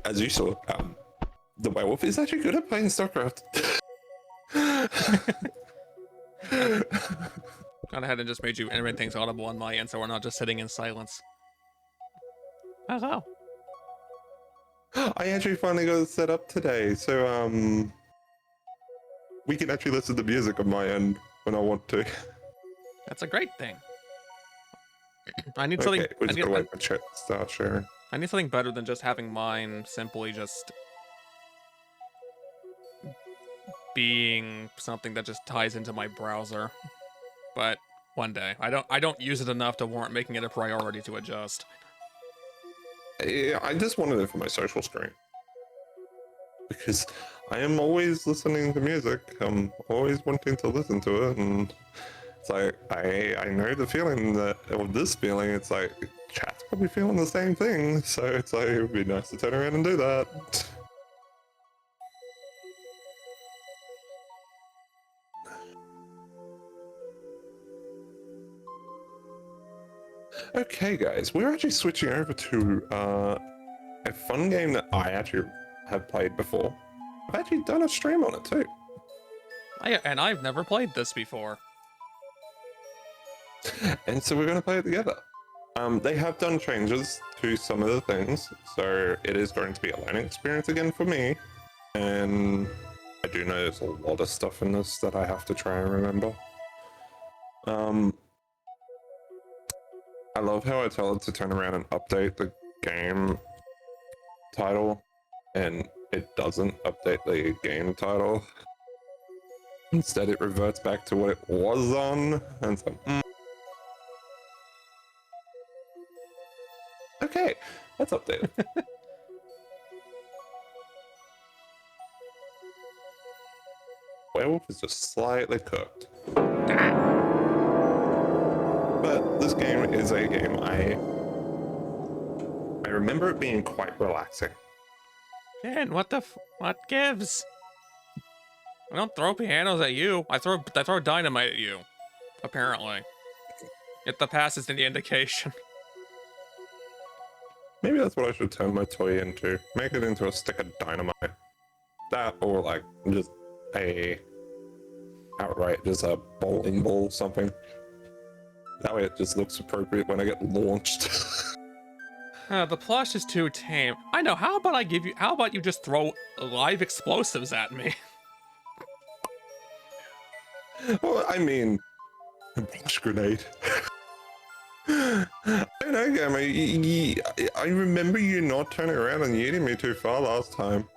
As you saw, the werewolf is actually good at playing StarCraft. Gone ahead and just made you animate things audible on my end, so we're not just sitting in silence. Hello. I actually finally got it set up today, so we can actually listen to music on my end when I want to. That's a great thing. I need something. Okay, we're just gonna wait for chat to start sharing. I need something better than just having mine simply just being something that just ties into my browser. But one day, I don't use it enough to warrant making it a priority to adjust. Yeah, I just wanted it for my social screen because I am always listening to music. I'm always wanting to listen to it, and it's like I know the feeling of this feeling. It's like chat's probably feeling the same thing, so it's like it would be nice to turn around and do that. Okay, guys, we're actually switching over to a fun game that I actually have played before. I've actually done a stream on it too. And I've never played this before. And so we're going to play it together. They have done changes to some of the things, so it is going to be a learning experience again for me. And I do know there's a lot of stuff in this that I have to try and remember. I love how I tell it to turn around and update the game title, and it doesn't update the game title. Instead, it reverts back to what it was on, and so, okay, let's update it. Werewolf is just slightly cooked. But this game is a game I remember it being quite relaxing. Jen, what gives? I don't throw pianos at you. I throw dynamite at you. Apparently. If the past is any indication. Maybe that's what I should turn my toy into. Make it into a stick of dynamite. That, or like just outright just a bowling ball or something. That way it just looks appropriate when I get launched. The plush is too tame. I know, how about you just throw live explosives at me? Well, I mean, a launch grenade. I don't know, Gamma. I remember you not turning around and yeeting me too far last time.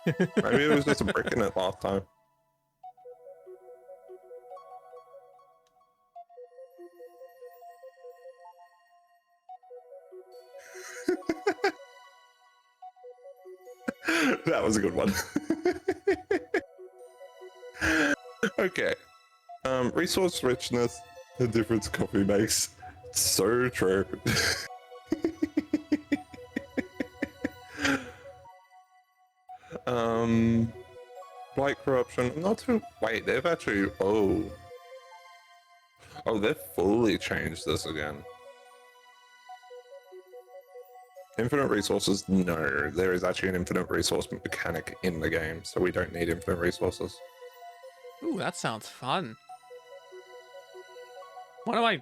Maybe it was just a brick in it last time. That was a good one. Okay. Resource richness, the difference coffee makes. So true. Blight corruption. Not too. Wait, they've actually. Oh, they've fully changed this again. Infinite resources? No, there is actually an infinite resource mechanic in the game, so we don't need infinite resources. Ooh, that sounds fun. What do I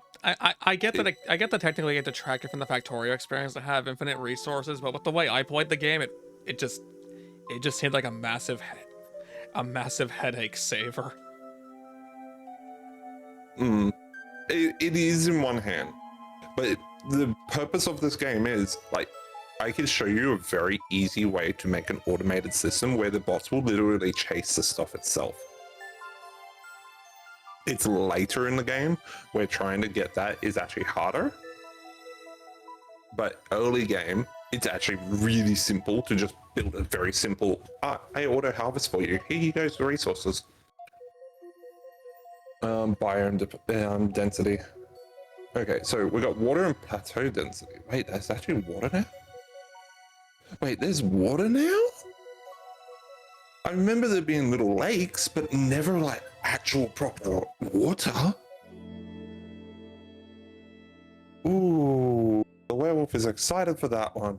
get that I get that technically I get detracted from the Factorio experience to have infinite resources, but with the way I played the game, it just seemed like a massive headache saver. It is in one hand, but the purpose of this game is like I can show you a very easy way to make an automated system where the boss will literally chase the stuff itself. It's later in the game where trying to get that is actually harder, but early game it's actually really simple to just build a very simple I auto harvest for you, here you go, the resources. Biome density. Okay, so we got water and plateau density. Wait, there's actually water now? Wait, there's water now? I remember there being little lakes, but never like actual proper water. Ooh, the werewolf is excited for that one.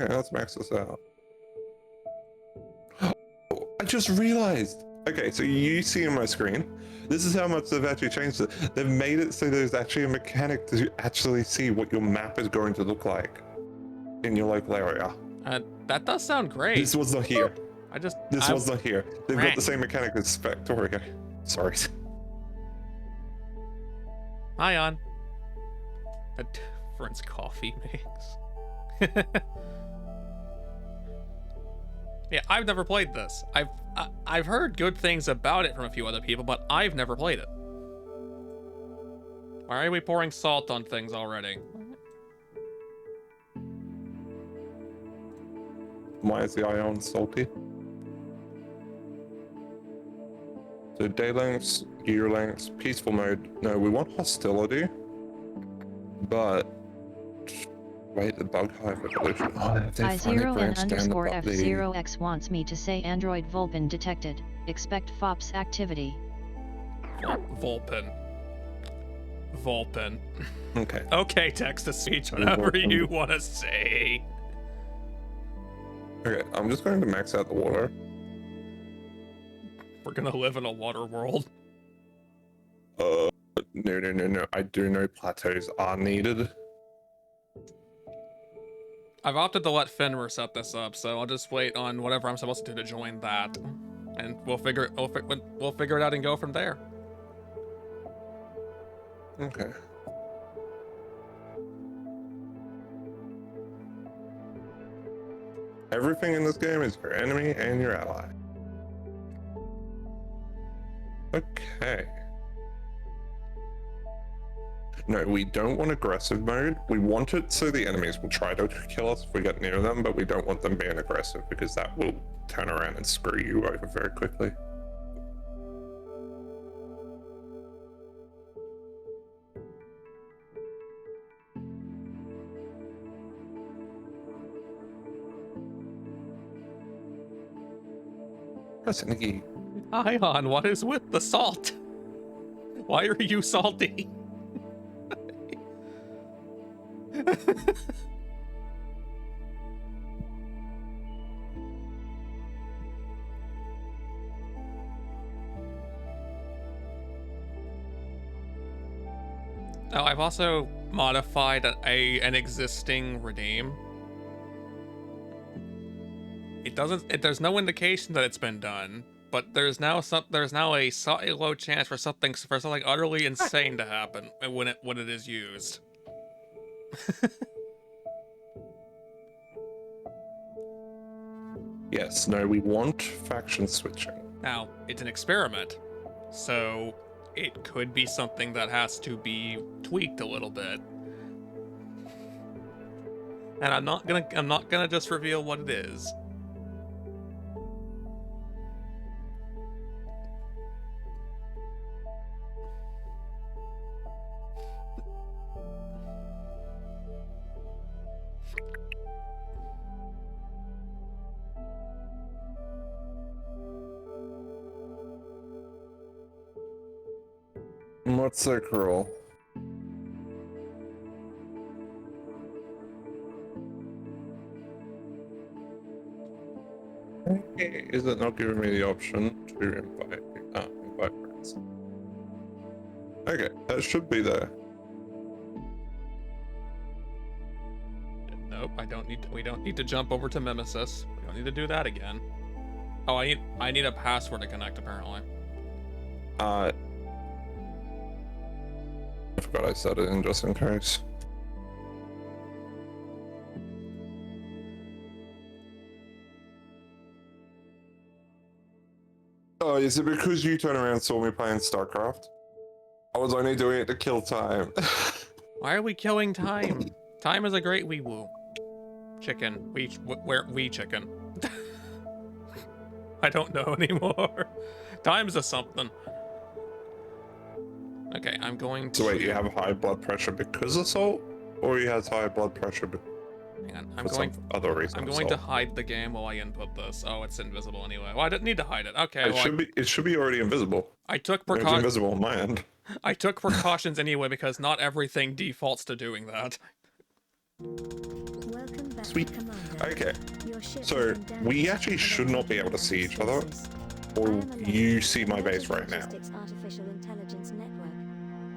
Okay, let's max this out. I just realized. Okay, so you see on my screen, this is how much they've actually changed it. They've made it so there's actually a mechanic to actually see what your map is going to look like in your local area. That does sound great. This was not here. This was not here. They've got the same mechanic as Factorio. Sorry. Ion. A difference coffee makes. Yeah, I've never played this. I've heard good things about it from a few other people, but I've never played it. Why are we pouring salt on things already? Why is the ion salty? So day lengths, year lengths, peaceful mode. No, we want hostility. But wait, the bug hive evolution. Oh, I0N_F0X wants me to say Android Vulpin detected. Expect FOPS activity. Vulpin. Okay. Okay, text to speech, whatever you want to say. Okay, I'm just going to max out the water. We're gonna live in a water world. No. I do know plateaus are needed. I've opted to let Fenrir set this up, so I'll just wait on whatever I'm supposed to do to join that, and we'll figure it out and go from there. Okay. Everything in this game is your enemy and your ally. Okay. No, we don't want aggressive mode. We want it so the enemies will try to kill us if we get near them, but we don't want them being aggressive because that will turn around and screw you over very quickly. Press Nikki. Ion, what is with the salt? Why are you salty? Oh, I've also modified an existing redeem. There's no indication that it's been done, but there's now a slightly low chance for something utterly insane to happen when it is used. Yes, no, we want faction switching. Now, it's an experiment, so it could be something that has to be tweaked a little bit. And I'm not gonna just reveal what it is. What's so cruel? Is it not giving me the option to invite friends? Okay, that should be there. Nope, we don't need to jump over to Mimesis. We don't need to do that again. Oh, I need a password to connect, apparently. I forgot I set it in just in case. Oh, is it because you turned around and saw me playing StarCraft? I was only doing it to kill time. Why are we killing time? Time is a great weewoo. Chicken. We chicken. I don't know anymore. Time's a something. Okay, I'm going to... So wait, you have high blood pressure because of salt? Or you have high blood pressure Hang on, for some other reason? I'm going to hide the game while I input this. Oh, it's invisible anyway. Well, I didn't need to hide it. Okay, It should be already invisible. I took It's invisible on my end. I took precautions anyway because not everything defaults to doing that. Welcome back, Sweet. Commander. Okay, Your ship so has been damaged we actually by should not be able to see each other. Or you see my base right now. Artificial intelligence network.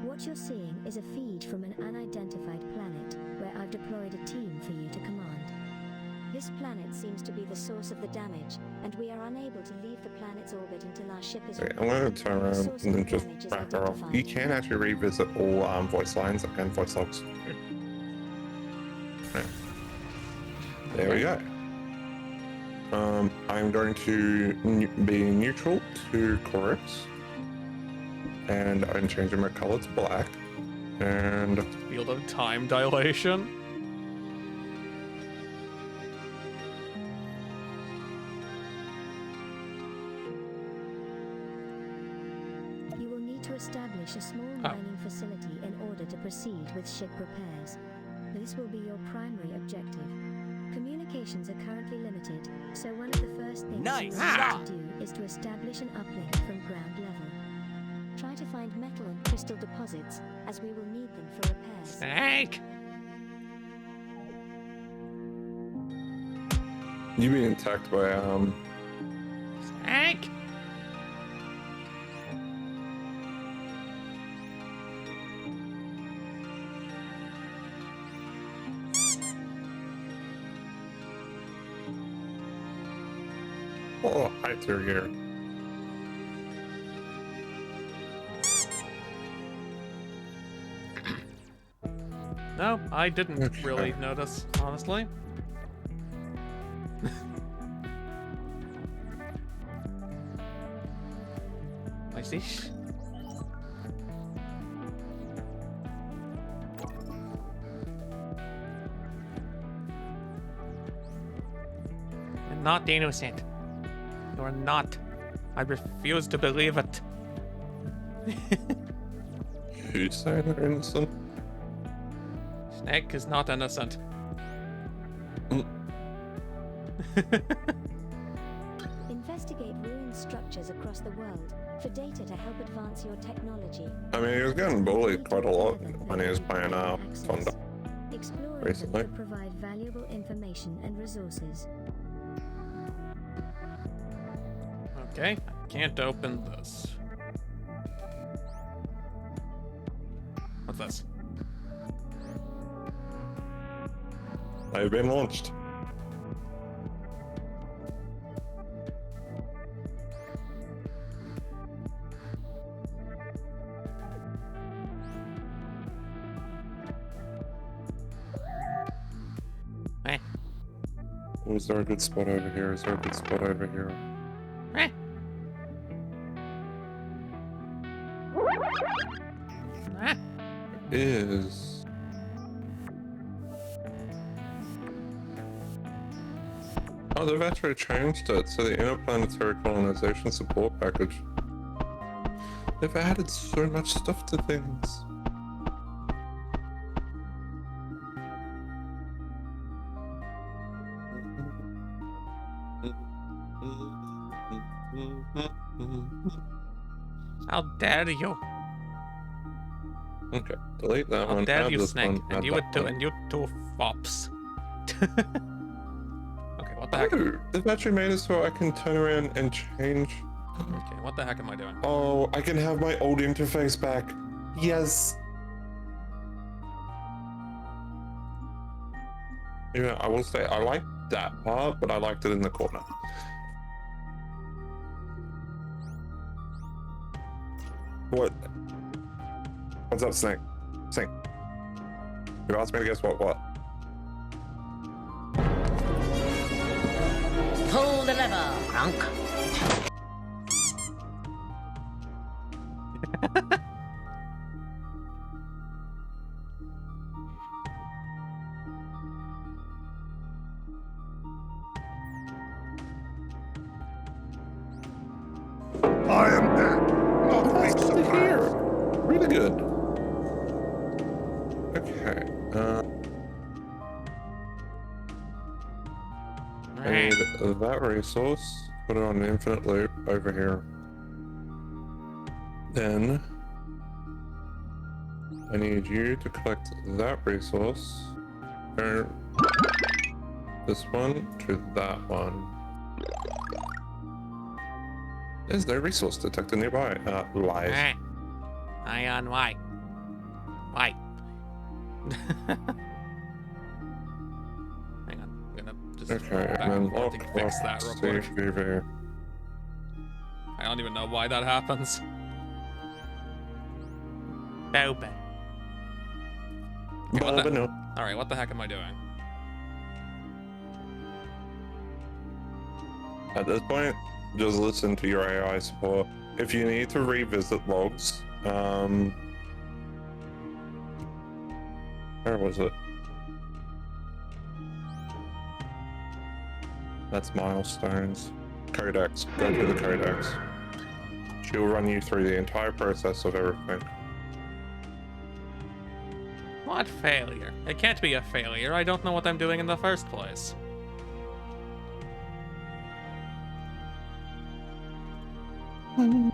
What you're seeing is a feed from an unidentified planet where I've deployed a team for you to command. This planet seems to be the source of the damage, and we are unable to leave the planet's orbit until our ship is Okay, I'm going to turn around and then just back her off. You can actually revisit all voice lines and voice logs. Yeah. There we go. I'm going to be neutral to chorus, and I'm changing my color to black, and Field of time dilation. You will need to establish a small mining facility in order to proceed with ship repairs. This will be your primary objective. Communications are currently limited, so one of the first things you will need to do is to establish an uplink from ground level. Try to find metal and crystal deposits, as we will need them for repairs. Snake! you being attacked by Snake! oh, hi through here. No, I didn't really notice, honestly. I see. You're not innocent. You're not. I refuse to believe it. You say they're innocent? Snake is not innocent. Investigate ruined structures across the world for data to help advance your technology. I mean, he was getting bullied quite a lot when he was playing Thunder. Exploring recently. them could provide valuable information and resources. Okay, I can't open this. What's this? They've been launched. Eh. Oh, is there a good spot over here? Is there a good spot over here? Eh. Ah. Is... Oh, they've actually changed it. So the interplanetary colonization support package. They've added so much stuff to things. How dare you? Okay, delete that How one. dare Add you, this Snake? one. And Add you that would too, one. and you too, Fops. Okay, what the heck? Oh, they've actually made it so I can turn around and change. Okay, what the heck am I doing? Oh, I can have my old interface back. Yes. Yeah, I will say I like that part, but I liked it in the corner. What? What's up, Snake? Snake. You asked me to guess what? Pull the lever, Crunk. I am dead. Not a big surprise. Really good. Okay. I need that resource. Put it on an infinite loop over here. Then I need you to collect that resource. Turn this one to that one. There's no resource detector nearby. Lies. Eh. Ion, why? Why? Hang on, I'm gonna just Okay, go back and and then forth lock to fix that real quick. CVV. I don't even know why that happens. Stupid. Okay, what the- No. Alright, what the heck am I doing? At this point, just listen to your AI support. If you need to revisit logs, where was it? That's milestones. Codex. Go to the codex. She'll run you through the entire process of everything. What failure? It can't be a failure. I don't know what I'm doing in the first place. Hmm.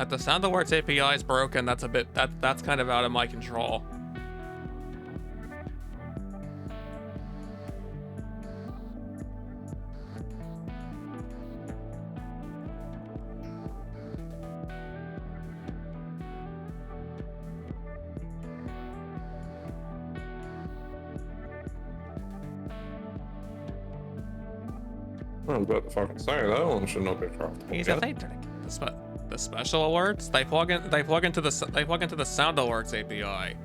The sound of words API is broken. That's a bit that's kind of out of my control. I was about to fucking say that one should not be craftable. He's yet. a fake trick. The special alerts they plug into the sound alerts API.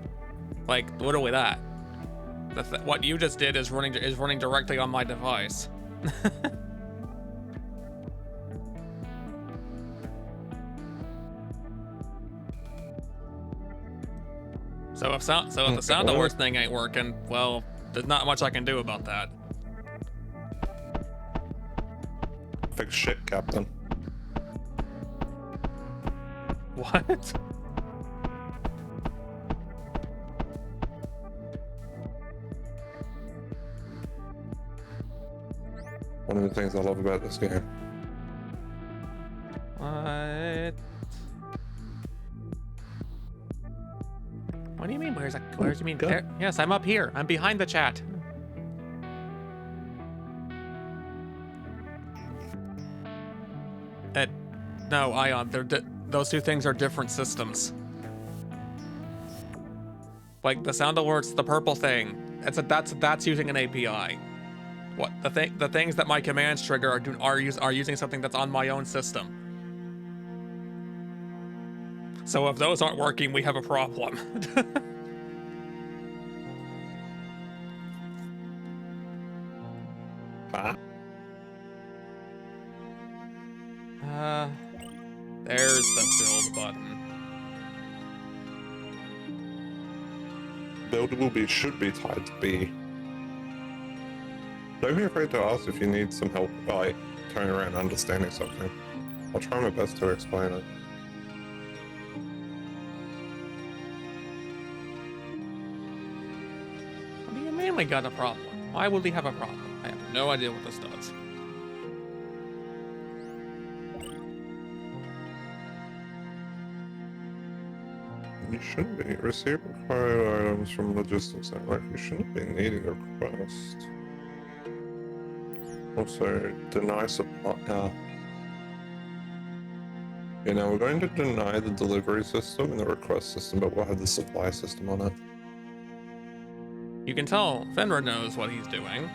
Like literally that. What you just did is running directly on my device. So if the sound alert thing ain't working, well, there's not much I can do about that. Fix shit, Captain. What? One of the things I love about this game. What? What do you mean? Where's you mean? Go. There? Yes, I'm up here. I'm behind the chat. No, Ion. Those two things are different systems. Like the sound alerts, the purple thing. That's using an API. What the things that my commands trigger are using something that's on my own system. So if those aren't working, we have a problem. Huh? There's the build button. Build should be tied to B. Don't be afraid to ask if you need some help by turning around and understanding something. I'll try my best to explain it. What do you mean we got a problem? Why would we have a problem? I have no idea what this does. You shouldn't be. Receive required items from logistics network. You shouldn't be needing a request. Also, deny supply. Yeah, now we're going to deny the delivery system and the request system, but we'll have the supply system on it. You can tell Fenrir knows what he's doing.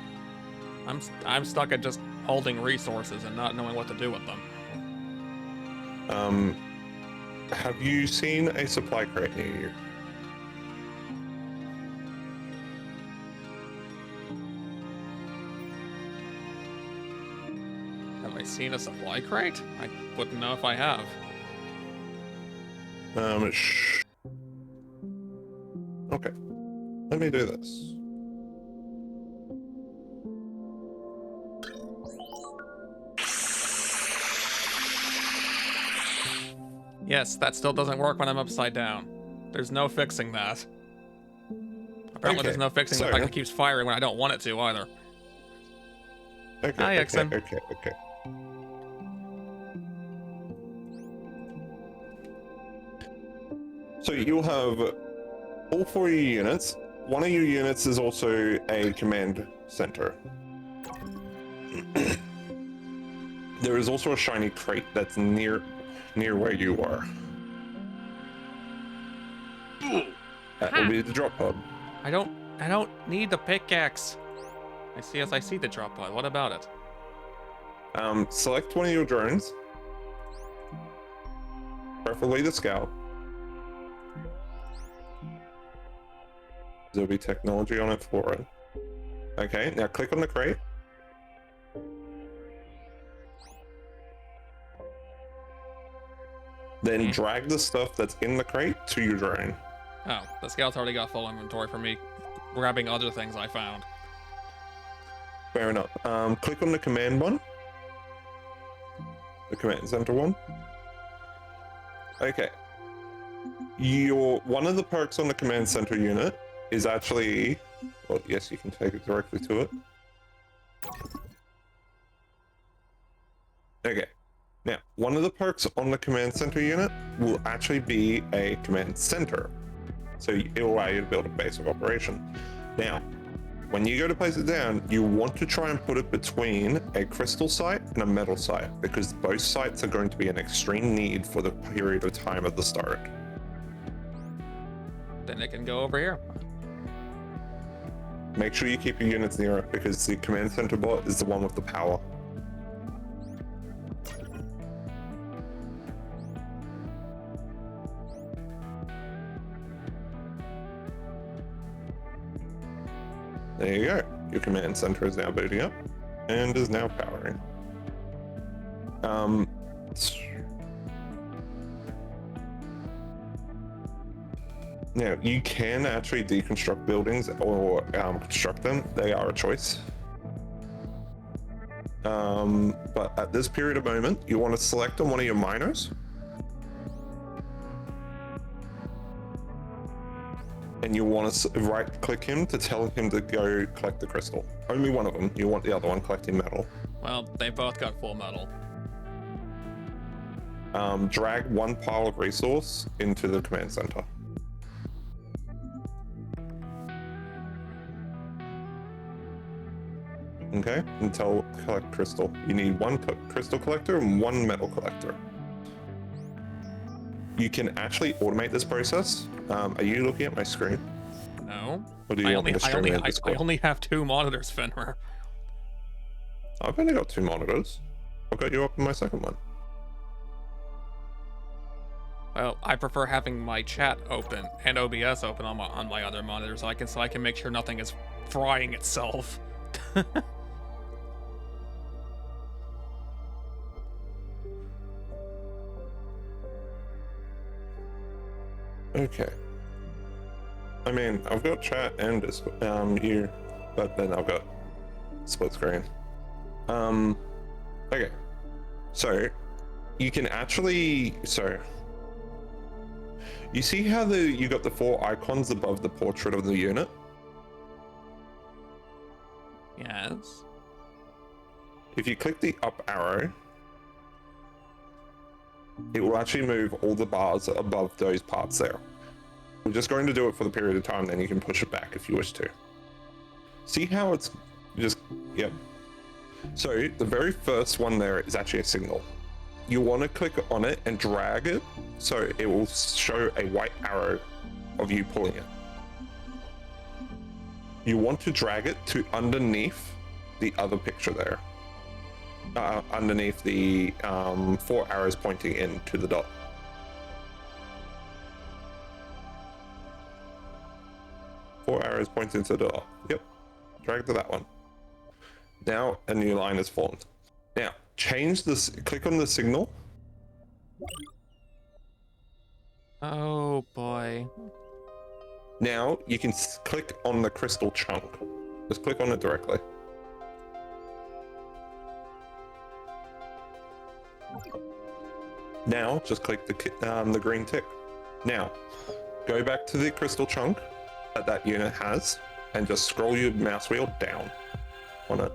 I'm stuck at just holding resources and not knowing what to do with them. Have you seen a supply crate near you? Have I seen a supply crate? I wouldn't know if I have. Okay. Let me do this. Yes, that still doesn't work when I'm upside down. There's no fixing that. Apparently there's no fixing the fact it keeps firing when I don't want it to either. Okay, Hi, okay, Exen. okay. So you'll have all 4 of your units. One of your units is also a command center. There is also a shiny crate that's near where you are. That will be the drop pod. I don't need the pickaxe. I see the drop pod. What about it? Select one of your drones. Preferably the scout. There'll be technology on it for it. Okay, now click on the crate. Then drag the stuff that's in the crate to your drone. Oh, the scout's already got full inventory for me grabbing other things I found. Fair enough. Click on the command one. The command center one. Okay. One of the perks on the command center unit is actually, well, yes, you can take it directly to it. Okay. Now, one of the perks on the command center unit will actually be a command center. So it will allow you to build a base of operation. Now, when you go to place it down, you want to try and put it between a crystal site and a metal site, because both sites are going to be an extreme need for the period of time at the start. Then it can go over here. Make sure you keep your units near it, because the command center bot is the one with the power. There you go. Your command center is now booting up and is now powering. Now, you can actually deconstruct buildings or construct them. They are a choice. But at this period of moment, you want to select on one of your miners. And you want to right-click him to tell him to go collect the crystal. Only one of them. You want the other one collecting metal. Well, they both got full metal. Drag one pile of resource into the command center. Okay, and collect crystal. You need one crystal collector and one metal collector. You can actually automate this process. Are you looking at my screen? No. Or do you want me to stream it in I Discord? only have 2 monitors, Fenrir. I've only got 2 monitors. I've got you up in my second one. Well, I prefer having my chat open and OBS open on my other monitor so I can make sure nothing is frying itself. Okay. I mean, I've got chat and you, but then I've got split screen. Okay. So you can actually you see how you got the 4 icons above the portrait of the unit? Yes. If you click the up arrow, it will actually move all the bars above those parts there. We're just going to do it for the period of time, then you can push it back if you wish to. See how it's just, yep. So the very first one there is actually a signal. You want to click on it and drag it so it will show a white arrow of you pulling it. You want to drag it to underneath the other picture there. Underneath the 4 arrows pointing in to the dot. Four arrows pointing to the dot. Yep. Drag to that one. Now a new line is formed. Now change this. Click on the signal. Oh boy. Now you can click on the crystal chunk. Just click on it directly. Now just click the green tick. Now go back to the crystal chunk that unit has and just scroll your mouse wheel down on it.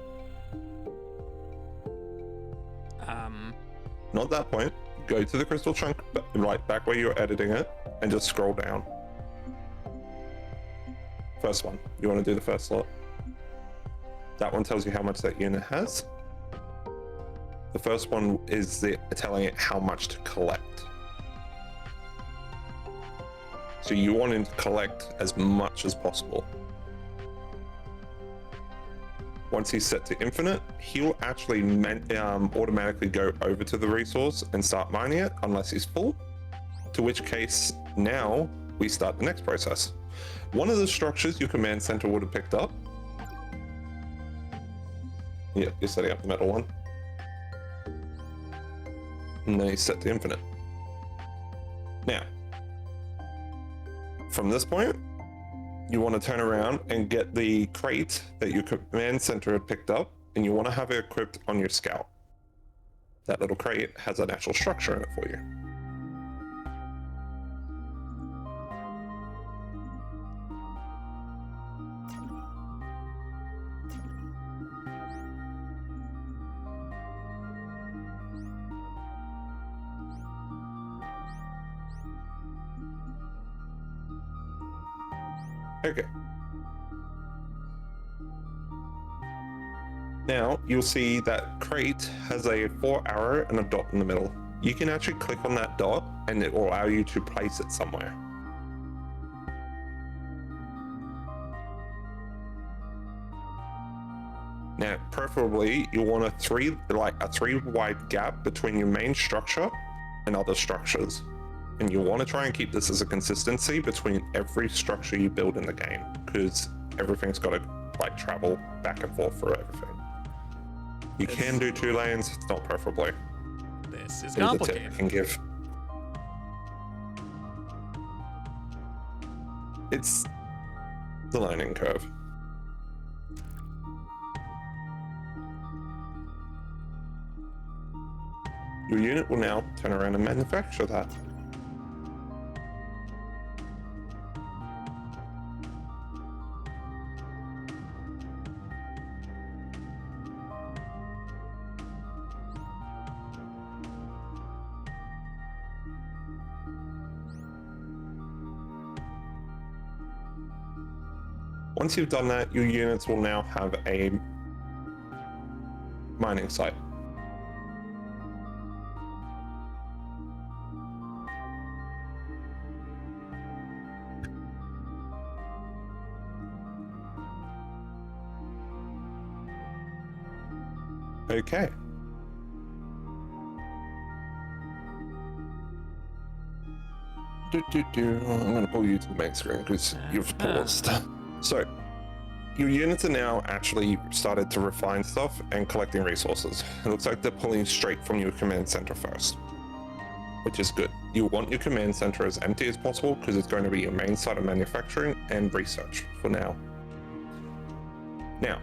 Not that point. Go to the crystal chunk right back where you're editing it and just scroll down. First one. You want to do the first slot. That one tells you how much that unit has. The first one is telling it how much to collect. So you want him to collect as much as possible. Once he's set to infinite, he'll actually automatically go over to the resource and start mining it unless he's full, to which case now we start the next process. One of the structures your command center would have picked up. Yeah, you're setting up the metal one. And then he's set to infinite. Now, from this point, you want to turn around and get the crate that your command center had picked up, and you want to have it equipped on your scout. That little crate has an actual structure in it for you. Okay. Now you'll see that crate has a 4 arrow and a dot in the middle. You can actually click on that dot and it will allow you to place it somewhere. Now, preferably you want a 3 wide gap between your main structure and other structures. And you want to try and keep this as a consistency between every structure you build in the game, because everything's got to travel back and forth through everything. You can do 2 lanes, it's not preferably. This is Here's a tip I complicated. can give. It's the learning curve. Your unit will now turn around and manufacture that. Once you've done that, your units will now have a mining site. Okay. I'm going to pull you to the main screen because you've paused. So, your units are now actually started to refine stuff and collecting resources. It looks like they're pulling straight from your command center first, which is good. You want your command center as empty as possible because it's going to be your main site of manufacturing and research for now. Now,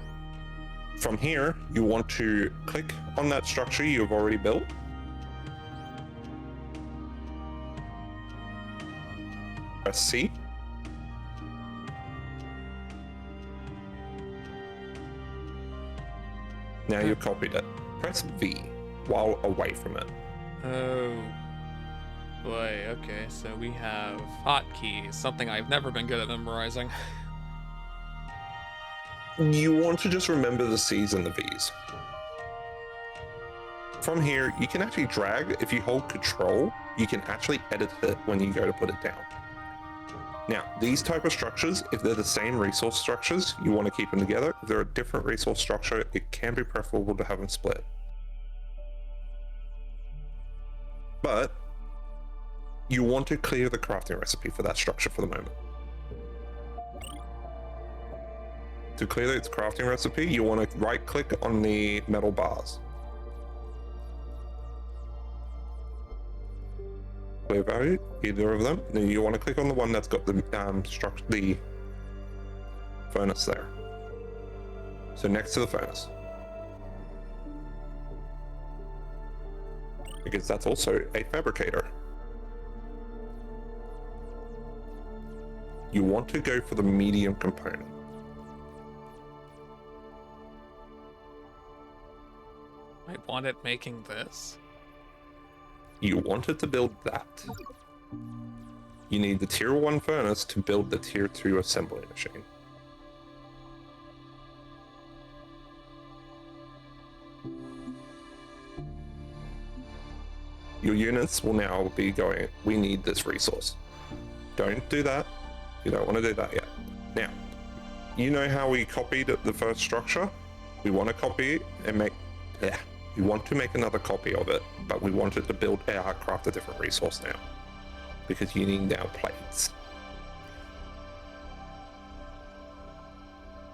from here, you want to click on that structure you've already built. Press C. Now you've copied it. Press V while away from it. Oh boy, okay, so we have hotkeys, something I've never been good at memorizing. You want to just remember the C's and the V's. From here, you can actually drag. If you hold Control, you can actually edit it when you go to put it down. Now, these type of structures, if they're the same resource structures, you want to keep them together. If they're a different resource structure, it can be preferable to have them split. But you want to clear the crafting recipe for that structure for the moment. To clear its crafting recipe, you want to right click on the metal bars. Clear value, either of them. Then you want to click on the one that's got the the furnace there. So next to the furnace. Because that's also a fabricator. You want to go for the medium component. I want it making this. You wanted to build that. You need the tier 1 furnace to build the tier 2 assembly machine. Your units will now be going, we need this resource. Don't do that. You don't want to do that yet. Now, you know how we copied the first structure? We want to copy and make, we want to make another copy of it, but we wanted to build craft a different resource now. Because you need now plates.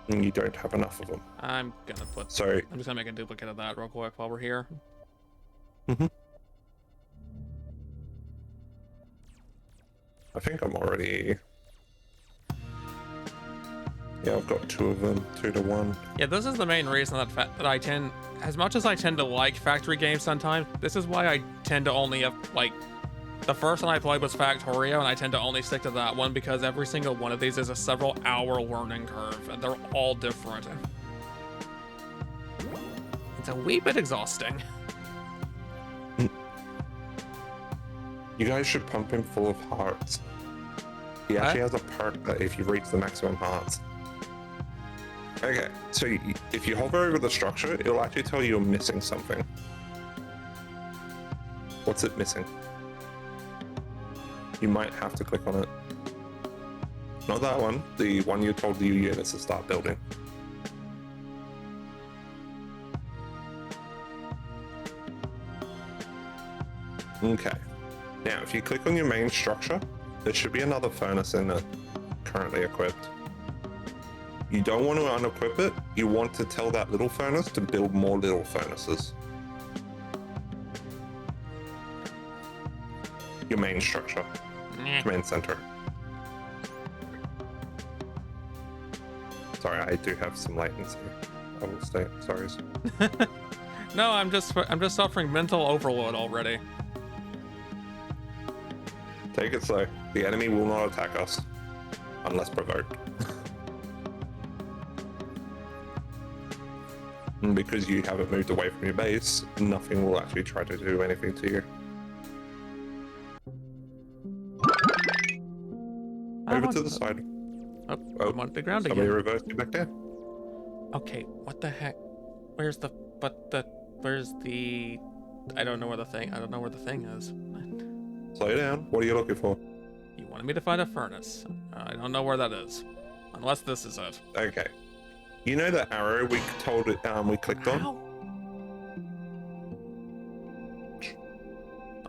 And you don't have enough of them. I'm gonna put, So, I'm just gonna make a duplicate of that real quick while we're here. I think I'm already... Yeah, I've got 2 of them, 2 to 1. Yeah, this is the main reason that I tend, as much as I tend to like factory games sometimes, this is why I tend to only have, like, the first one I played was Factorio, and I tend to only stick to that one because every single one of these is a several hour learning curve, and they're all different. It's a wee bit exhausting. You guys should pump him full of hearts. He actually has a perk that if you reach the maximum hearts. Okay, so if you hover over the structure, it'll actually tell you you're missing something. What's it missing? You might have to click on it. Not that one, the one you told your units to start building. Okay. Now, if you click on your main structure, there should be another furnace in it, currently equipped. You don't want to unequip it, you want to tell that little furnace to build more little furnaces. Your main structure. Command center. Sorry, I do have some latency. I will stay. Sorry. No, I'm just suffering mental overload already. Take it slow. The enemy will not attack us unless provoked. And because you haven't moved away from your base, nothing will actually try to do anything to you. Over to the side. Oh, I'm on the ground Somebody again. reversed you back there. Okay, what the heck? Where's the I don't know where the thing is. Slow down. What are you looking for? You wanted me to find a furnace. I don't know where that is. Unless this is it. Okay. You know the arrow we told it we clicked on? Ow.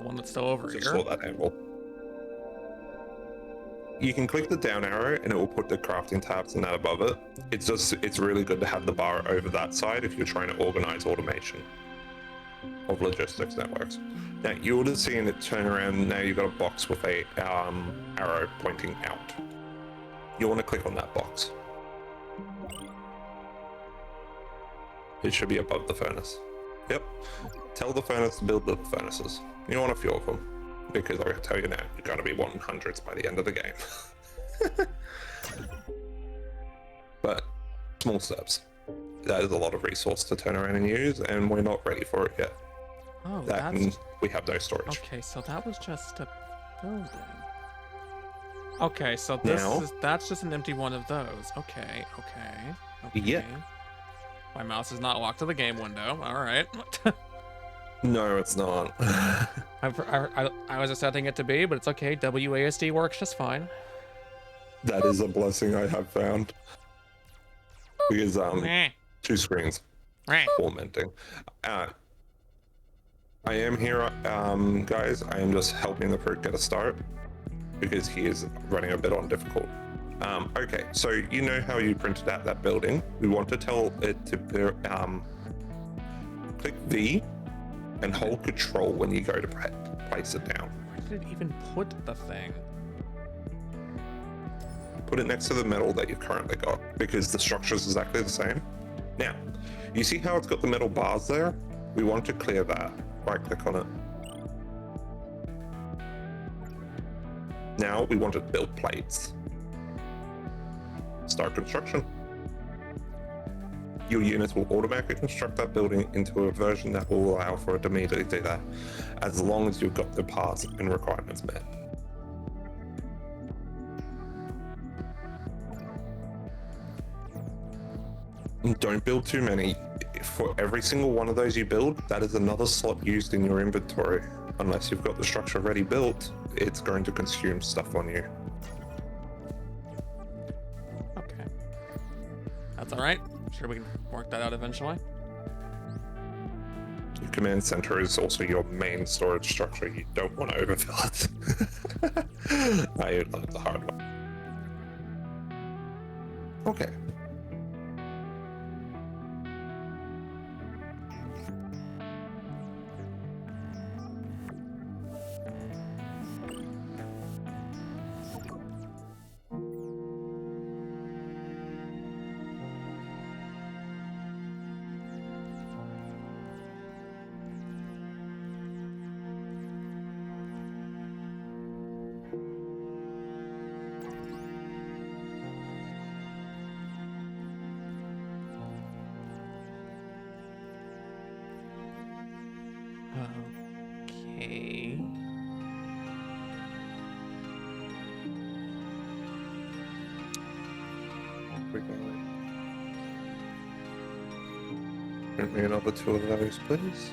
one that's still over Just here. saw that angle. You can click the down arrow and it will put the crafting tabs and that above it. It's really good to have the bar over that side if you're trying to organize automation of logistics networks. Now you would have seen it turn around. Now you've got a box with a arrow pointing out. You want to click on that box. It should be above the furnace. Yep. Tell the furnace to build the furnaces. You want a few of them. Because I can tell you now, you're going to be wanting hundreds by the end of the game. But small steps. That is a lot of resource to turn around and use, and we're not ready for it yet. Oh, That that's... and we have no storage. Okay, so that was just a building. Okay, so that's just an empty one of those. Okay. Yeah. My mouse is not locked to the game window. All right. No, it's not. I was expecting it to be, but it's okay. WASD works just fine. That is a blessing I have found. Because Meh. 2 screens Meh. tormenting. I am here, guys. I am just helping the fruit get a start because he is running a bit on difficult. Okay, so you know how you printed out that building. We want to tell it to click V and hold control when you go to place it down. Where did it even put the thing? Put it next to the metal that you've currently got because the structure is exactly the same. Now, you see how it's got the metal bars there? We want to clear that. Right click on it. Now we want to build plates. Start construction. Your units will automatically construct that building into a version that will allow for it to immediately do that, as long as you've got the parts and requirements met. And don't build too many. For every single one of those you build, that is another slot used in your inventory. Unless you've got the structure already built, it's going to consume stuff on you. Okay. That's all right. Sure, we can work that out eventually. Your command center is also your main storage structure. You don't want to overfill it. I learned the hard way. Okay. Okay. Print me another 2 of those, please.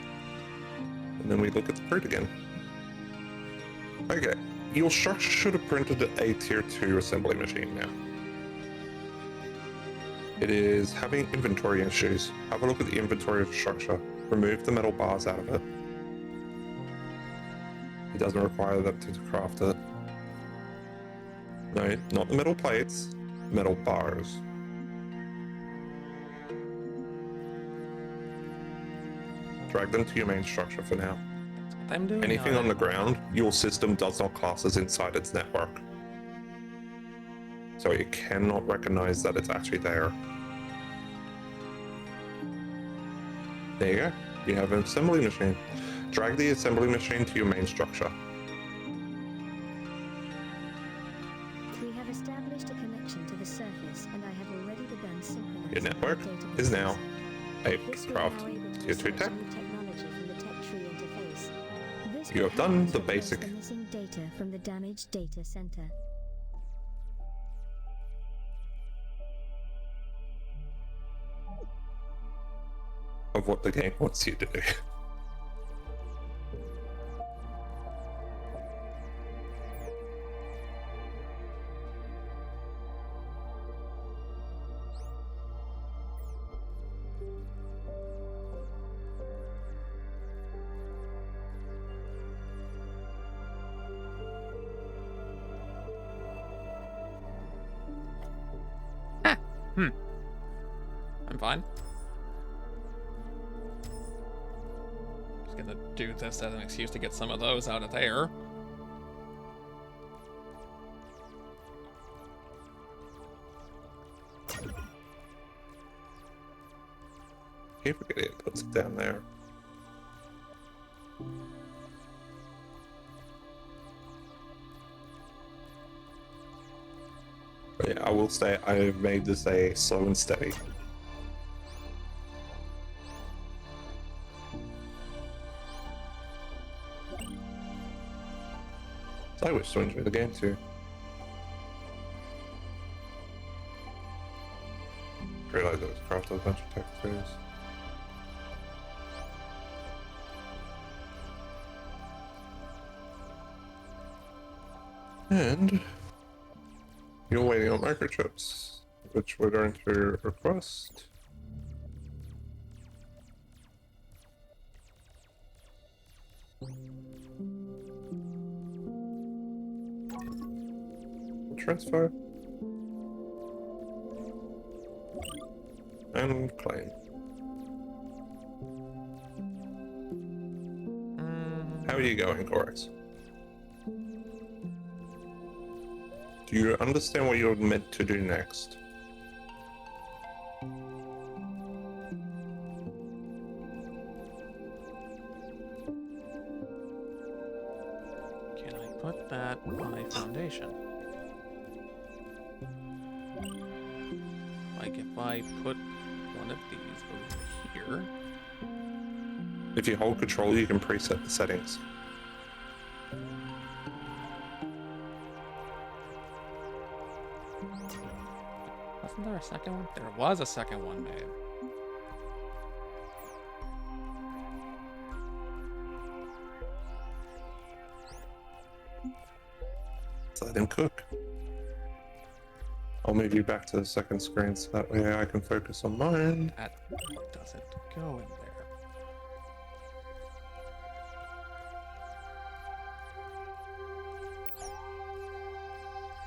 And then we look at the print again. Okay, your structure should have printed a tier 2 assembly machine now. It is having inventory issues. Have a look at the inventory of the structure. Remove the metal bars out of it. It doesn't require them to craft it. No, not the metal plates, metal bars. Drag them to your main structure for now. What I'm doing. Anything on the ground, your system does not class as inside its network. So it cannot recognize that it's actually there. There you go. You have an assembly machine. Drag the assembly machine to your main structure. We have established a connection to the surface, and I have already begun synchronizing. Your network the database. is now a This will craft allow able to tier 2 research tech. new technology from the tech tree interface. This You will have done help us the replace basic. the missing data from the damaged data center. Of what the game wants you to do. I'm fine. Just gonna do this as an excuse to get some of those out of there. Keep forgetting it puts it down there. But yeah, I will say I have made this a slow and steady. I wish to enjoy the game too. Realize it was crafted a bunch of textures. And you're waiting on microchips, which we're going to request. Transfer. And claim. How are you going, Corex? Do you understand what you're meant to do next? Can I put that on a foundation? Like if I put one of these over here. If you hold control, you can preset the settings. Wasn't there a second one? There was a second one made. Let him cook. I'll move you back to the second screen so that way I can focus on mine. That doesn't go in there.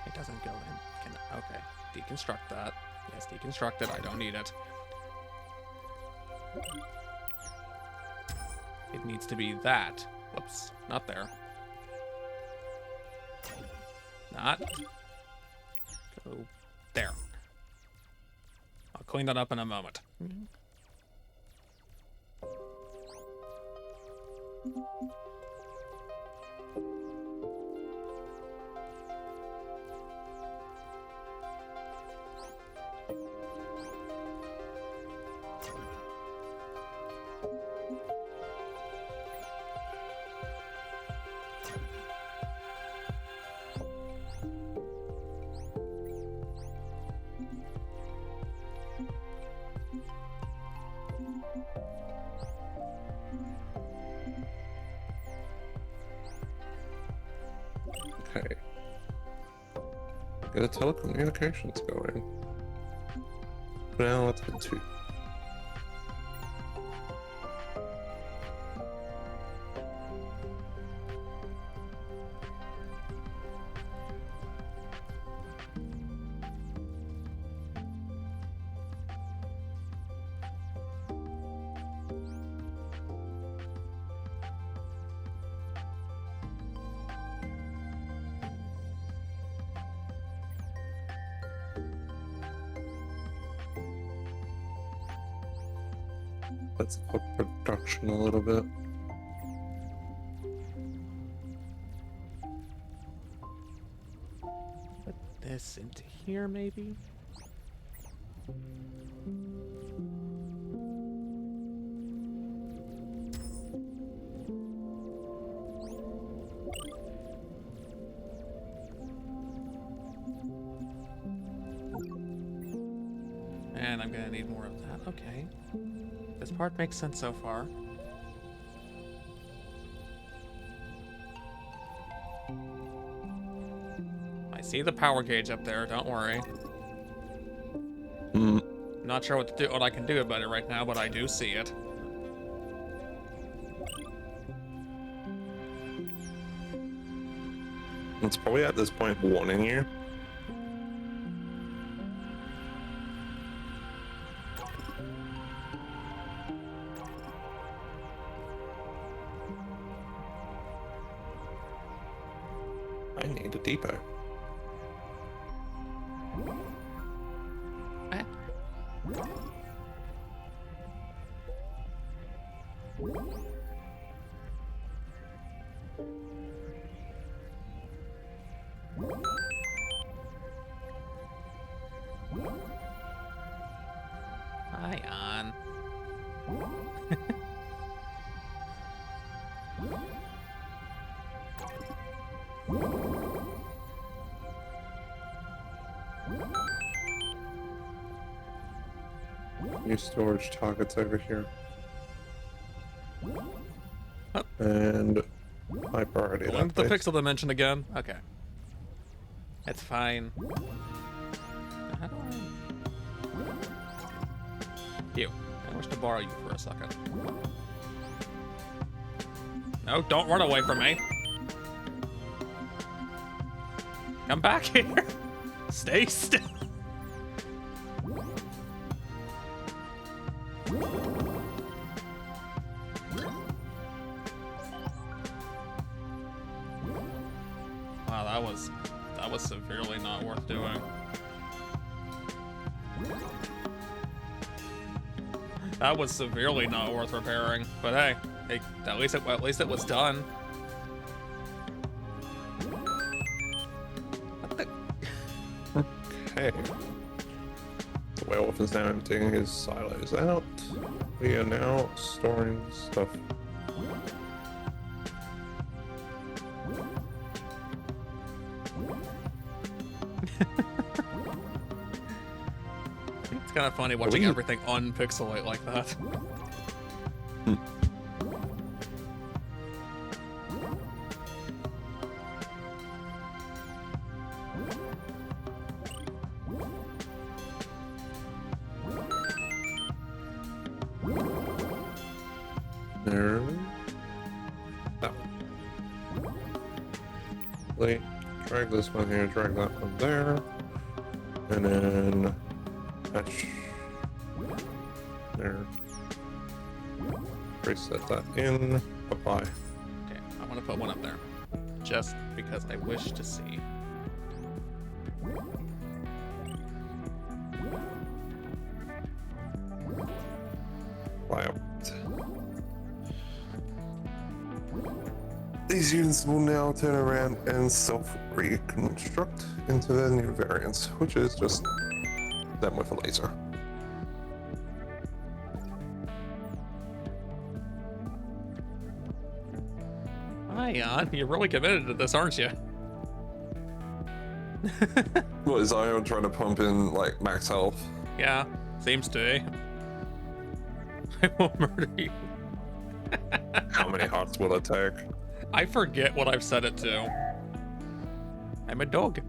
It doesn't go in. Okay. Deconstruct that. Yes, deconstruct it. I don't need it. It needs to be that. Whoops. Not there. Not. Go there. I'll clean that up in a moment. Okay. Get the telecommunications going. Now let's hit 2. Let's up production a little bit. Put this into here, maybe? And I'm gonna need more of that. Okay. This part makes sense so far. I see the power gauge up there, don't worry. Not sure what I can do about it right now, but I do see it. It's probably at this point warning you. I need a depot. Eh. Hi, on. New storage targets over here. Oh. And high priority. Going That to the place. pixel dimension again. Okay. It's fine. How do You. I wish to borrow you for a second. No, don't run away from me. Come back here. Stay still. Wow, that was severely not worth doing. That was severely not worth repairing, but hey, at least it was done. What the? Okay. The werewolf is now emptying his silos out. We are now storing stuff. It's kind of funny watching everything unpixelate like that. There. That one. Drag this one here, drag that one there. And then patch there. Reset that in. Apply. Okay, I want to put one up there. Just because I wish to see. Apply out. These units will now turn around and self-reconstruct into their new variants, which is just them with a laser. Hi, Jan. You're really committed to this, aren't you? What is Ion trying to pump in like max health? Yeah, seems to be. I will murder you. How many hearts will it take? I forget what I've set it to. I'm a dog.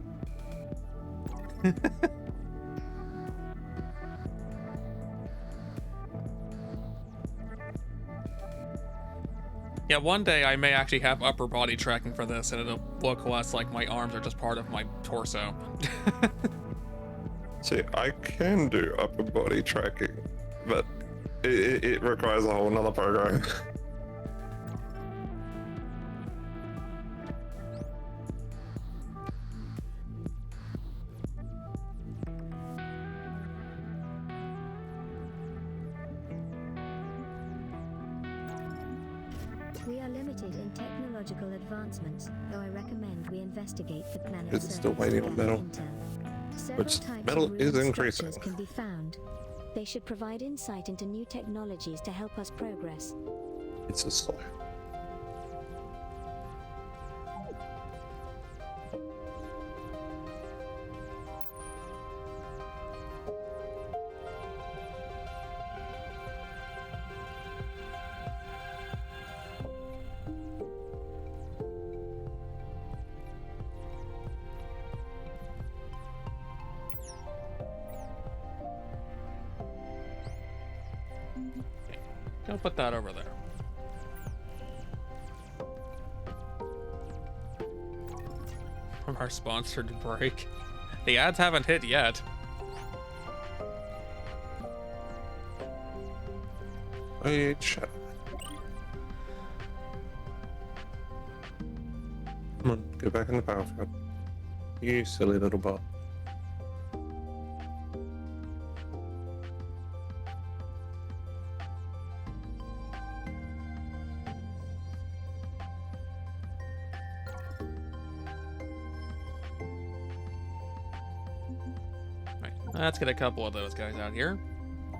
Yeah, one day I may actually have upper body tracking for this, and it'll look less like my arms are just part of my torso. See, I can do upper body tracking, but it requires a whole nother program. We are limited in technological advancements, though I recommend we investigate the planet. It's still waiting on metal. Which metal is increasing. Can be found. They should provide insight into new technologies to help us progress. It's a slow. I'll put that over there. From our sponsored break. The ads haven't hit yet. Wait, shut up. Come on, go back in the battlefield. You silly little bot. Right. Let's get a couple of those guys out here,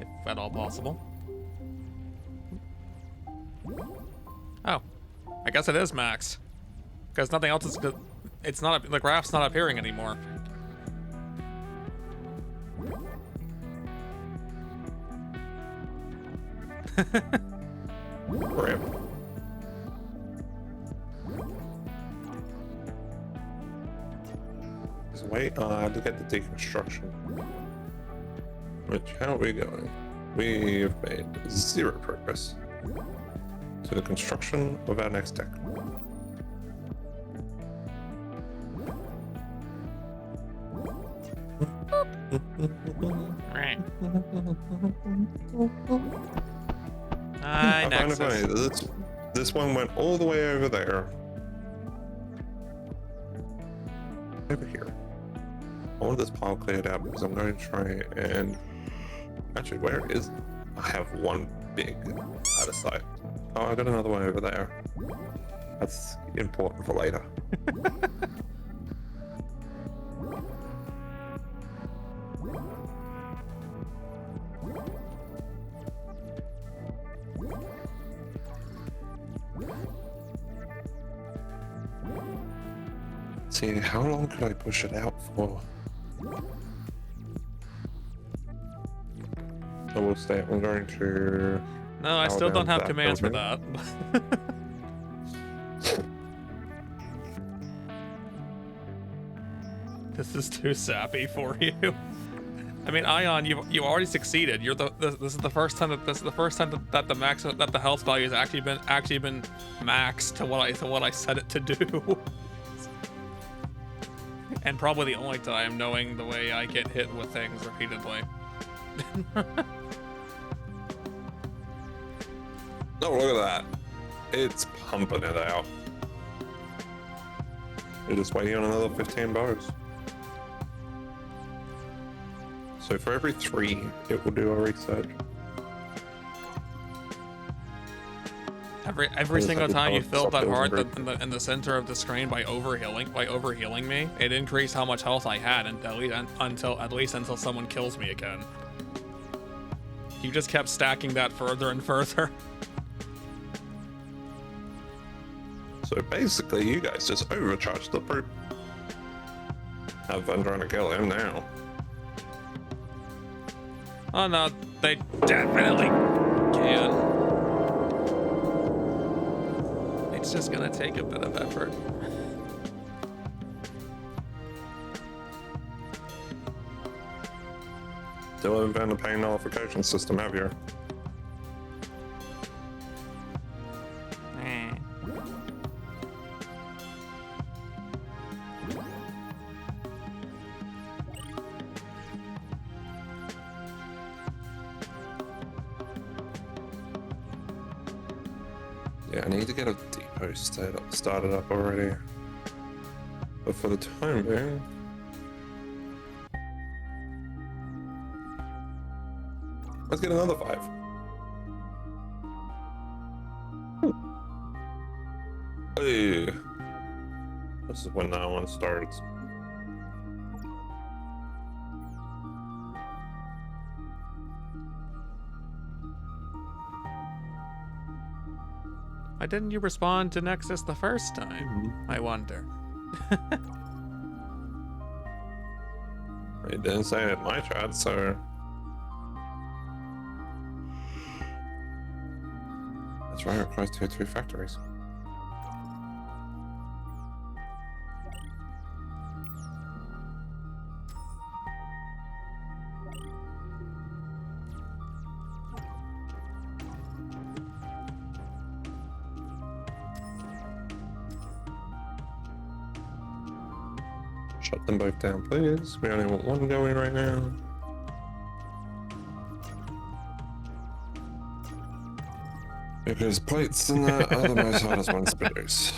if at all possible. Oh, I guess it is max, because nothing else is. It's not. The graph's not appearing anymore. Rip. Just wait to get the deconstruction. Which, how are we going? We've made 0 progress to the construction of our next deck. Right. I find it Nexus. funny. This one went all the way over there. Over here. I want this pile cleared out because I'm going to try and... Actually, where is it? I have one big out of sight. Oh, I got another one over there. That's important for later. See, how long could I push it out for? I will stay. I'm going to... No, I power still down don't have that commands for building. that. This is too sappy for you. I mean, Ion, you already succeeded. You're this is the first time that that the health value has actually been maxed to what I set it to do. And probably the only time, knowing the way I get hit with things repeatedly. Oh, look at that. It's pumping it out. You're just waiting on another 15 bows. So for every 3, it will do a research. Every single time you filled that heart Supplements in the center of the screen by overhealing me, it increased how much health I had at least until someone kills me again. You just kept stacking that further and further. So basically, you guys just overcharged the brute. Have fun trying to kill him now. Oh no, they definitely can. It's just gonna take a bit of effort. Still haven't found a pain nullification system, have you? Yeah, I need to get a depot started up already. But for the time being... Let's get another 5. Hey. This is when that one starts. Why didn't you respond to Nexus the first time? I wonder. It didn't say it in my chat, so... That's right, it requires tier 2 factories. Shut them both down, please. We only want one going right now. Because plates and the other most hardest ones to produce.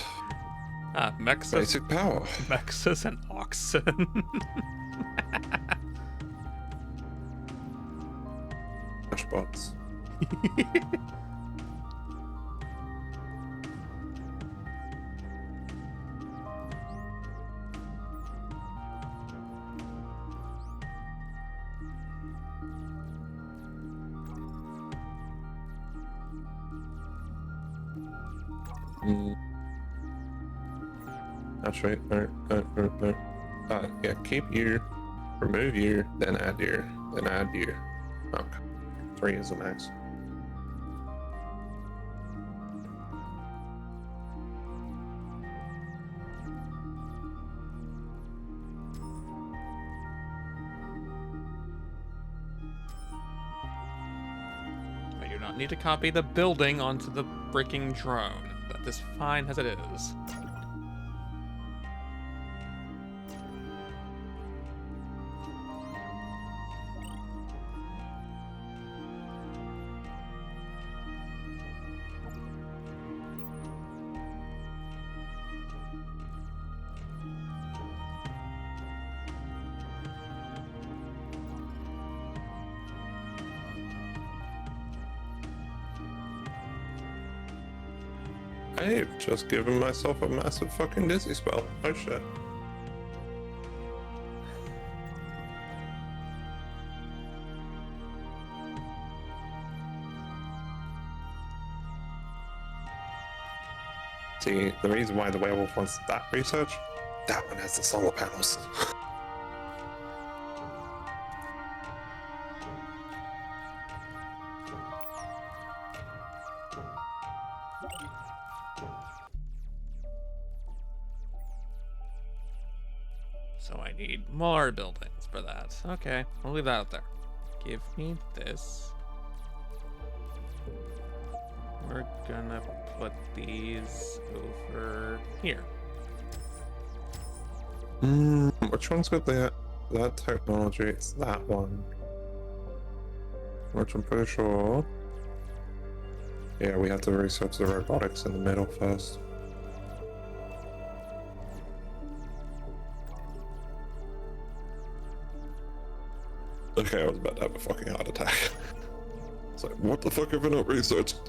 Ah, Mexus. Basic power. Mexus and oxen. Flashbots. Actually, no. Yeah, keep you, remove you, then add you, then add you. Okay. 3 is the max. I do not need to copy the building onto the freaking drone. That is fine as it is. I've just given myself a massive fucking dizzy spell. Oh shit. See, the reason why the werewolf wants that research, that one has the solar panels. So I need more buildings for that. Okay, I'll leave that out there. Give me this. We're gonna put these over here. Which one's got that technology? It's that one. Which I'm pretty sure. Yeah, we have to research the robotics in the middle first. Okay, I was about to have a fucking heart attack. It's like, what the fuck have I not researched?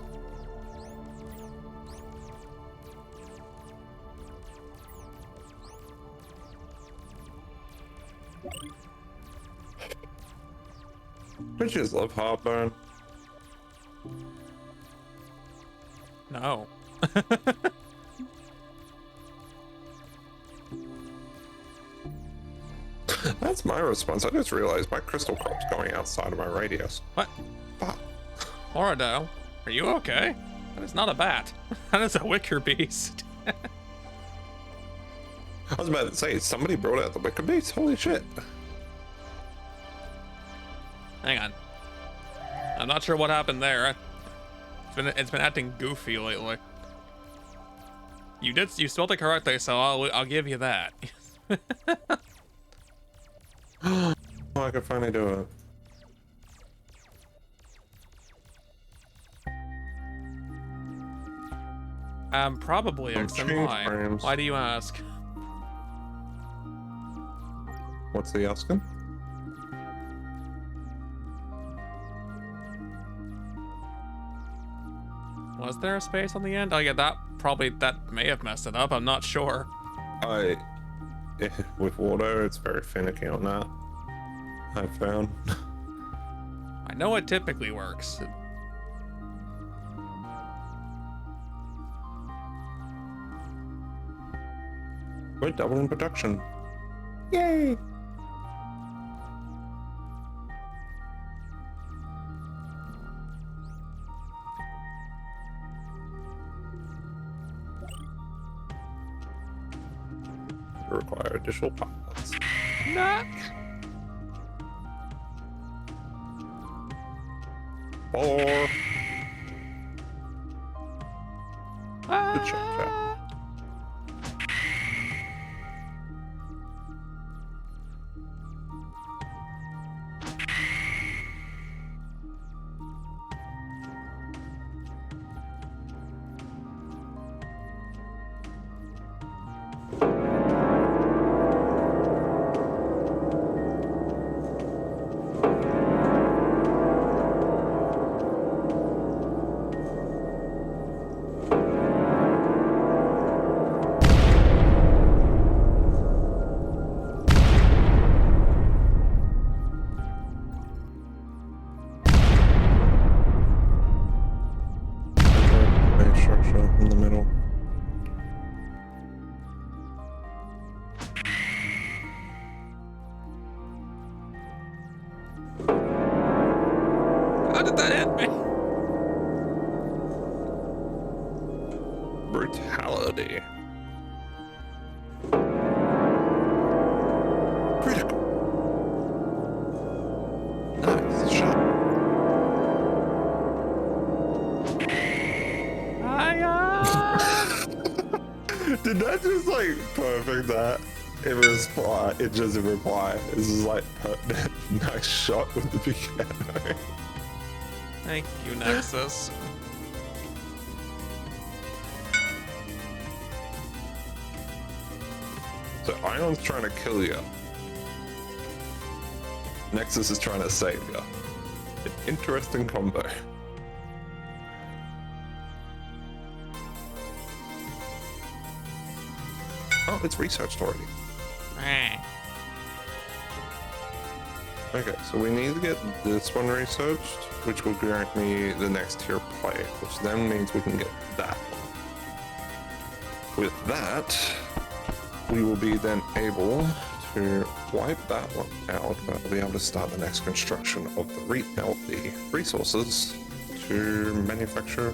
Bitches love heartburn. No. That's my response. I just realized my crystal crop's going outside of my radius. What? Fuck. Horado, are you okay? That is not a bat. That is a wicker beast. I was about to say, somebody brought out the wicker beast. Holy shit. Hang on. I'm not sure what happened there. It's been acting goofy lately. You spelled it correctly, so I'll give you that. Oh, I could finally do it. Probably X and change Y. frames. Why do you ask? What's the asking? Was there a space on the end? Oh yeah, that may have messed it up. I'm not sure. With water, it's very finicky on that. I found. I know it typically works. We're doubling production. Yay! Require additional pilots. Nah. Or good shot, chat. did that hit me? Brutality. Critical. Nice shot. Did that just like perfect that? In reply, it just in reply. This is like nice shot with the piano. Thank you, Nexus. So Ion's trying to kill you. Nexus is trying to save you. An interesting combo. Oh, it's researched already. Okay, so we need to get this one researched, which will grant me the next tier play, which then means we can get that one. With that, we will be then able to wipe that one out, but we'll be able to start the next construction of the resources to manufacture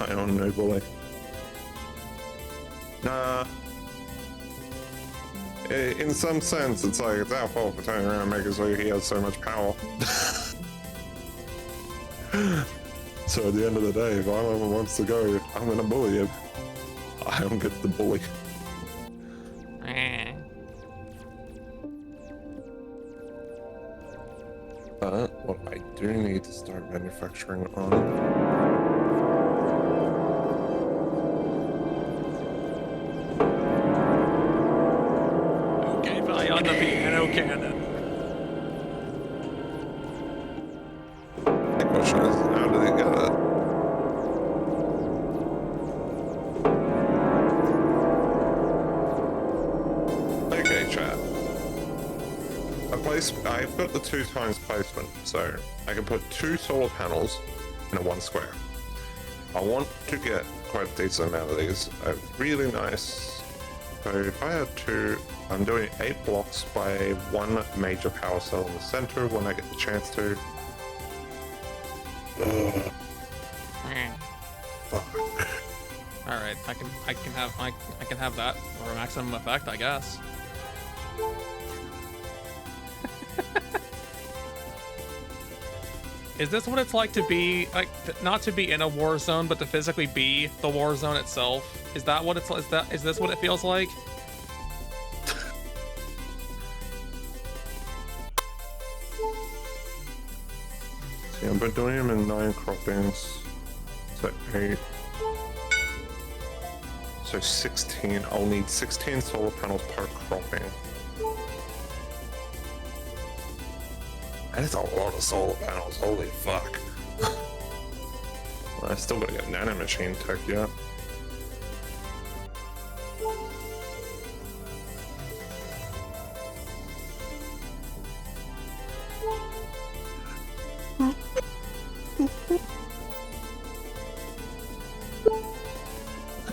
ion nobly. Nah. In some sense, it's like it's our fault for turning around and making sure he has so much power. So at the end of the day, if Ion wants to go, I'm gonna bully him. Ion gets the bully. But what I do need to start manufacturing on. On the piano cannon. The question is, how do they get it? Okay, chat. I've got the 2 times placement, so I can put 2 solar panels in a 1 square. I want to get quite a decent amount of these. A really nice. So if I had 2, I'm doing 8 blocks by 1 major power cell in the center when I get the chance to. Ugh. Fuck. All right, I can have that for a maximum effect, I guess. Is this what it's like to be like not to be in a war zone, but to physically be the war zone itself? Is that what it's is this what it feels like? See, I'm doing them in 9 croppings. So 8. So 16. I'll need 16 solar panels per cropping. That is a lot of solar panels, holy fuck. I still gotta get nanomachine tech yet. I'm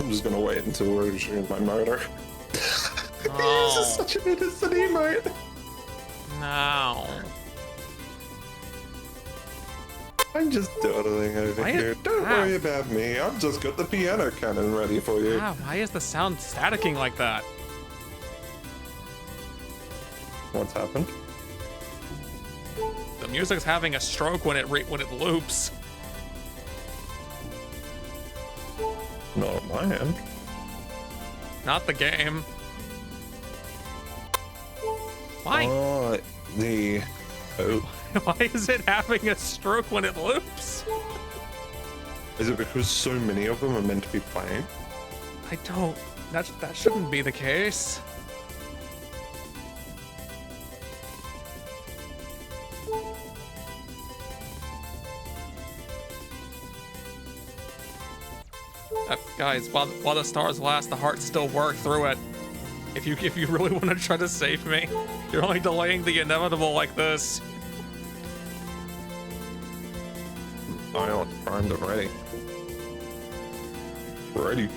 just gonna wait until we're shooting my motor. Oh. This is such an innocent emote. No. I'm just dawdling over here. Don't worry about me. I've just got the piano cannon ready for you. Wow, why is the sound staticking like that? What's happened? The music's having a stroke when it loops. Not on my end. Not the game. Why? Oh, oh. Why is it having a stroke when it loops? Is it because so many of them are meant to be playing? I don't. That shouldn't be the case. Guys, while the stars last, the hearts still work through it. If you really want to try to save me, you're only delaying the inevitable like this. Ion primed and ready. Ready.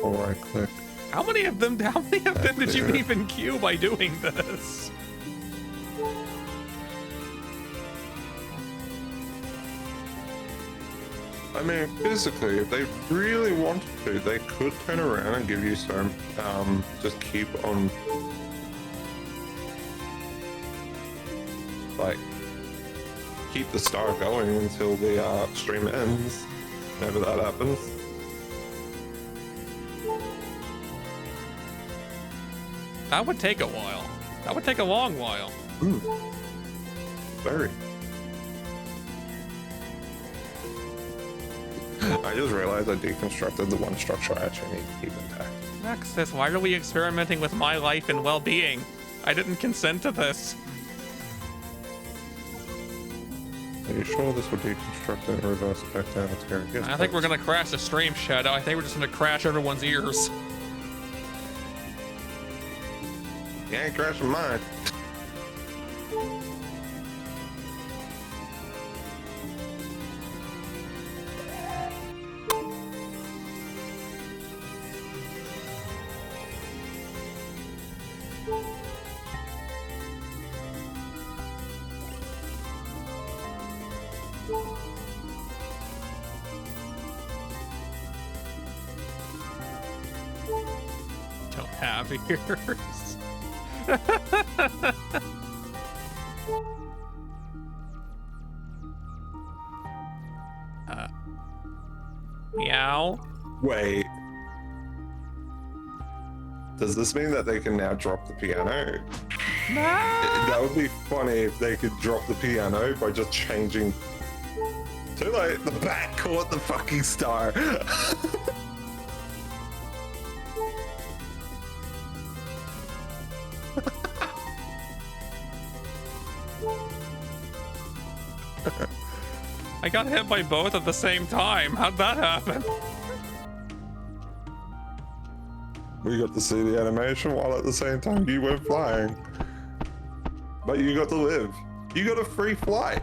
Right click. How many of them did you even queue by doing this? I mean, physically, if they really wanted to, they could turn around and give you some, just keep on, like, keep the star going until the stream ends, whenever that happens. That would take a while. That would take a long while. Ooh. Very. I just realized I deconstructed the one structure I actually need to keep intact. Nexus, why are we experimenting with my life and well-being? I didn't consent to this. Are you sure this will deconstruct and reverse back down its here? Yes, I think we're gonna crash the stream, Shadow. I think we're just gonna crash everyone's ears. You ain't crashing mine. Don't have ears. Meow. Wait. Does this mean that they can now drop the piano? No! That would be funny if they could drop the piano by just changing. Too late, the bat caught the fucking star. I got hit by both at the same time. How'd that happen? We got to see the animation while at the same time you went flying. But you got to live. You got a free flight.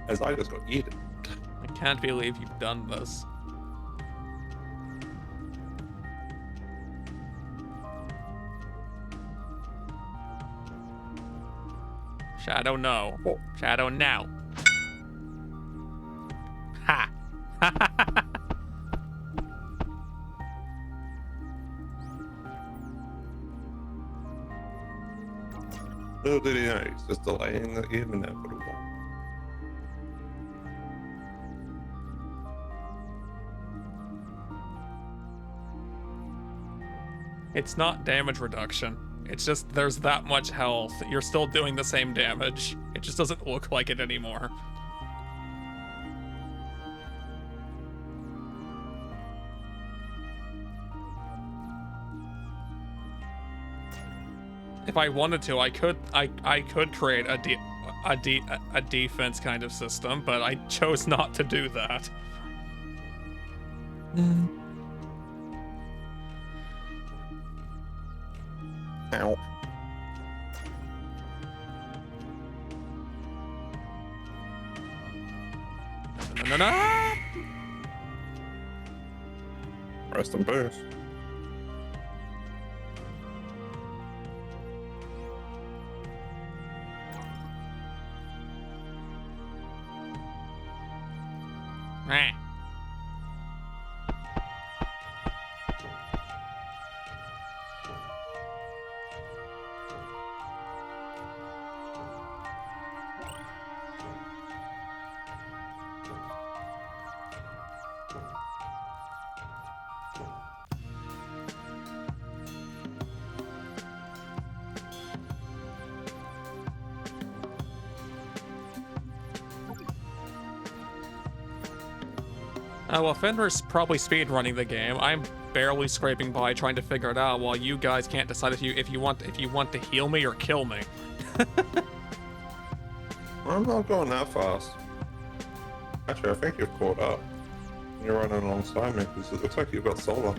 As I just got eaten. I can't believe you've done this. Shadow, no. Oh. Shadow, now. Ha! Little did he know, he's just delaying the inevitable. It's not damage reduction. It's just there's that much health. You're still doing the same damage. It just doesn't look like it anymore. If I wanted to, I could create a defense kind of system, but I chose not to do that. Ow. No. Rest in peace. Meh. Well, Fenrir's probably speedrunning the game. I'm barely scraping by trying to figure it out while you guys can't decide if you want to heal me or kill me. I'm not going that fast. Actually, I think you've caught up. You're running alongside me because it looks like you've got solar.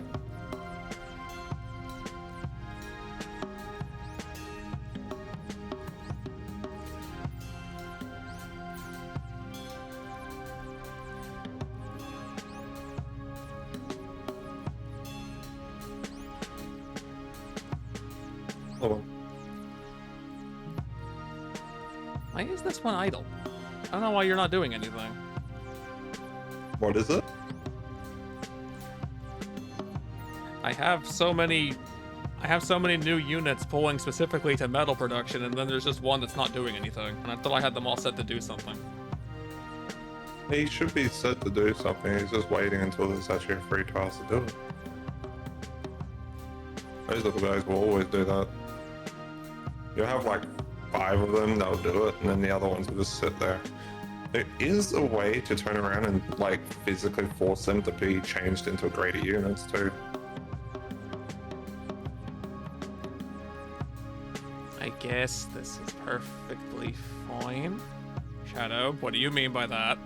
Oh, well. Why is this one idle? I don't know why you're not doing anything. What is it? I have so many new units pulling specifically to metal production, and then there's just one that's not doing anything. And I thought I had them all set to do something. He should be set to do something. He's just waiting until there's actually a free task to do it. Those little guys will always do that. You'll have like 5 of them that'll do it, and then the other ones will just sit there. There is a way to turn around and like physically force them to be changed into greater units too. I guess this is perfectly fine. Shadow, what do you mean by that?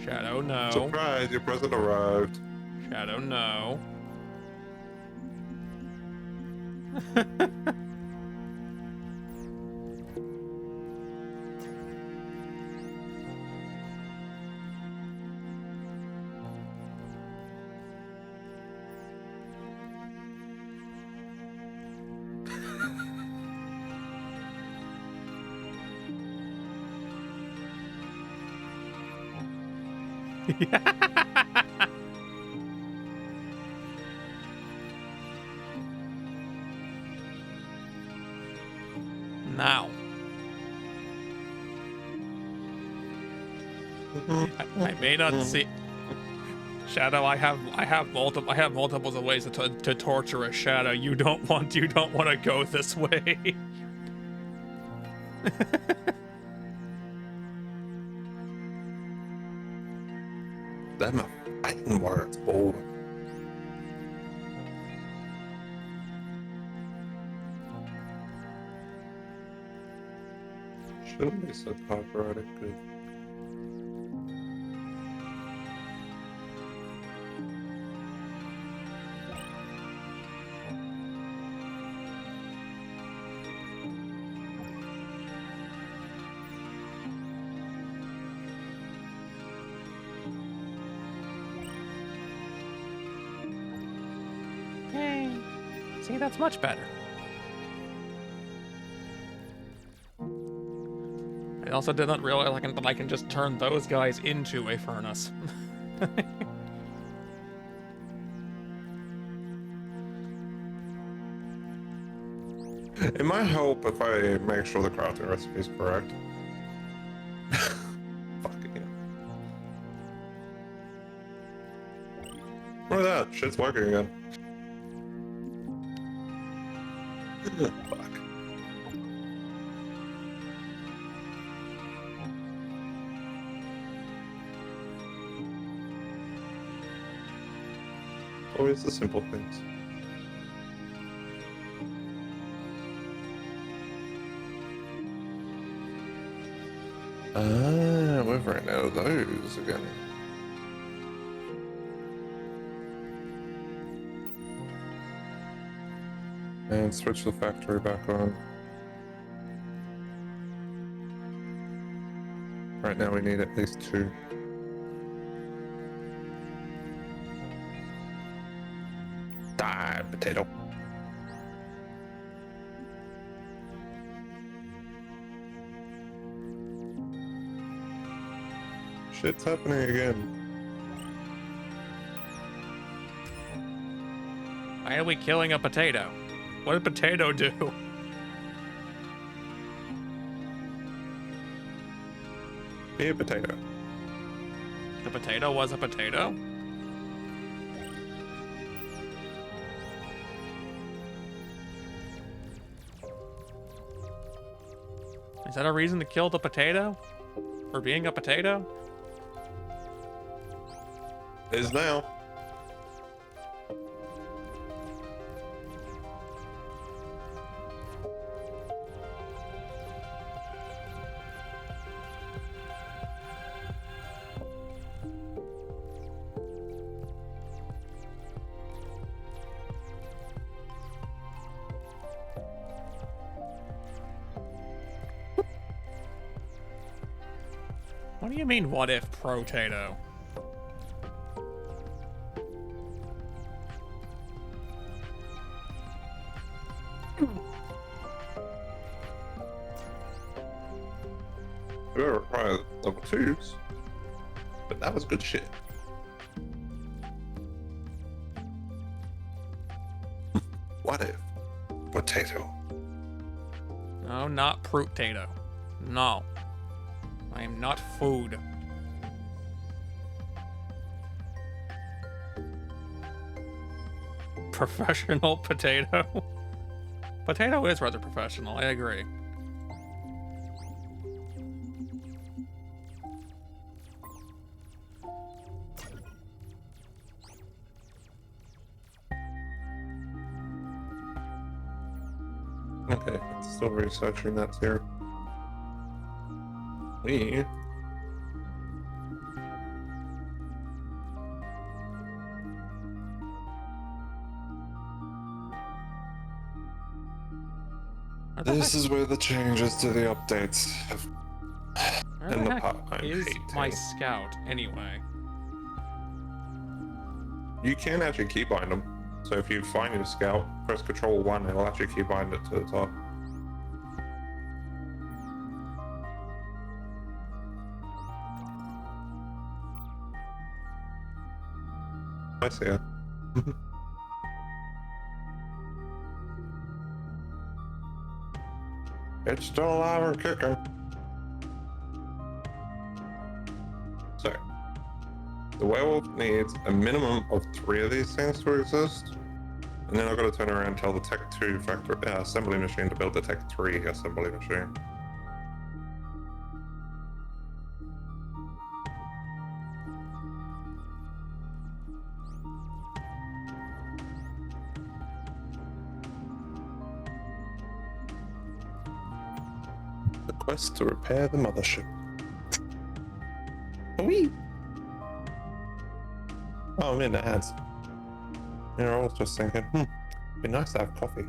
Shadow, no. Surprise, your present arrived. Shadow, no. Now. I may not see. Shadow, I have multiple ways to torture a shadow. You don't want to go this way. Them are fighting words, boy. Shouldn't be so operatic. Good. Yay. See, that's much better. I also did not realize that I can just turn those guys into a furnace. It might help if I make sure the crafting recipe is correct. Fucking hell. Look at that, shit's working again. Fuck. Always the simple things. Ah, we've run out of those again. And switch the factory back on. Right now we need at least 2. Die, potato. Shit's happening again. Why are we killing a potato? What did potato do? Be a potato. The potato was a potato? Is that a reason to kill the potato? For being a potato? Is now. What do you mean, what if potato? We don't require level 2s, but that was good shit. What if potato? No, not potato. No. I am not food. Professional potato. Potato is rather professional, I agree. Okay, still researching that here. We This is where the changes to the updates have. Where in the the heck pot I'm is my hating. scout, anyway? You can actually keybind them. So if you find your scout, press Control 1, it'll actually keybind it to the top. I see it. It's still alive and kicking. So, the werewolf needs a minimum of 3 of these things to exist. And then I've got to turn around and tell the Tech 2 factory assembly machine to build the Tech 3 assembly machine. The quest to repair the mothership. Wee! Oh, I'm in the ads. Yeah, I was just thinking, be nice to have coffee.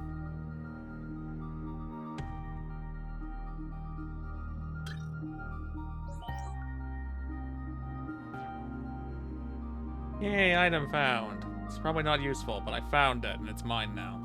Yay, item found. It's probably not useful, but I found it, and it's mine now.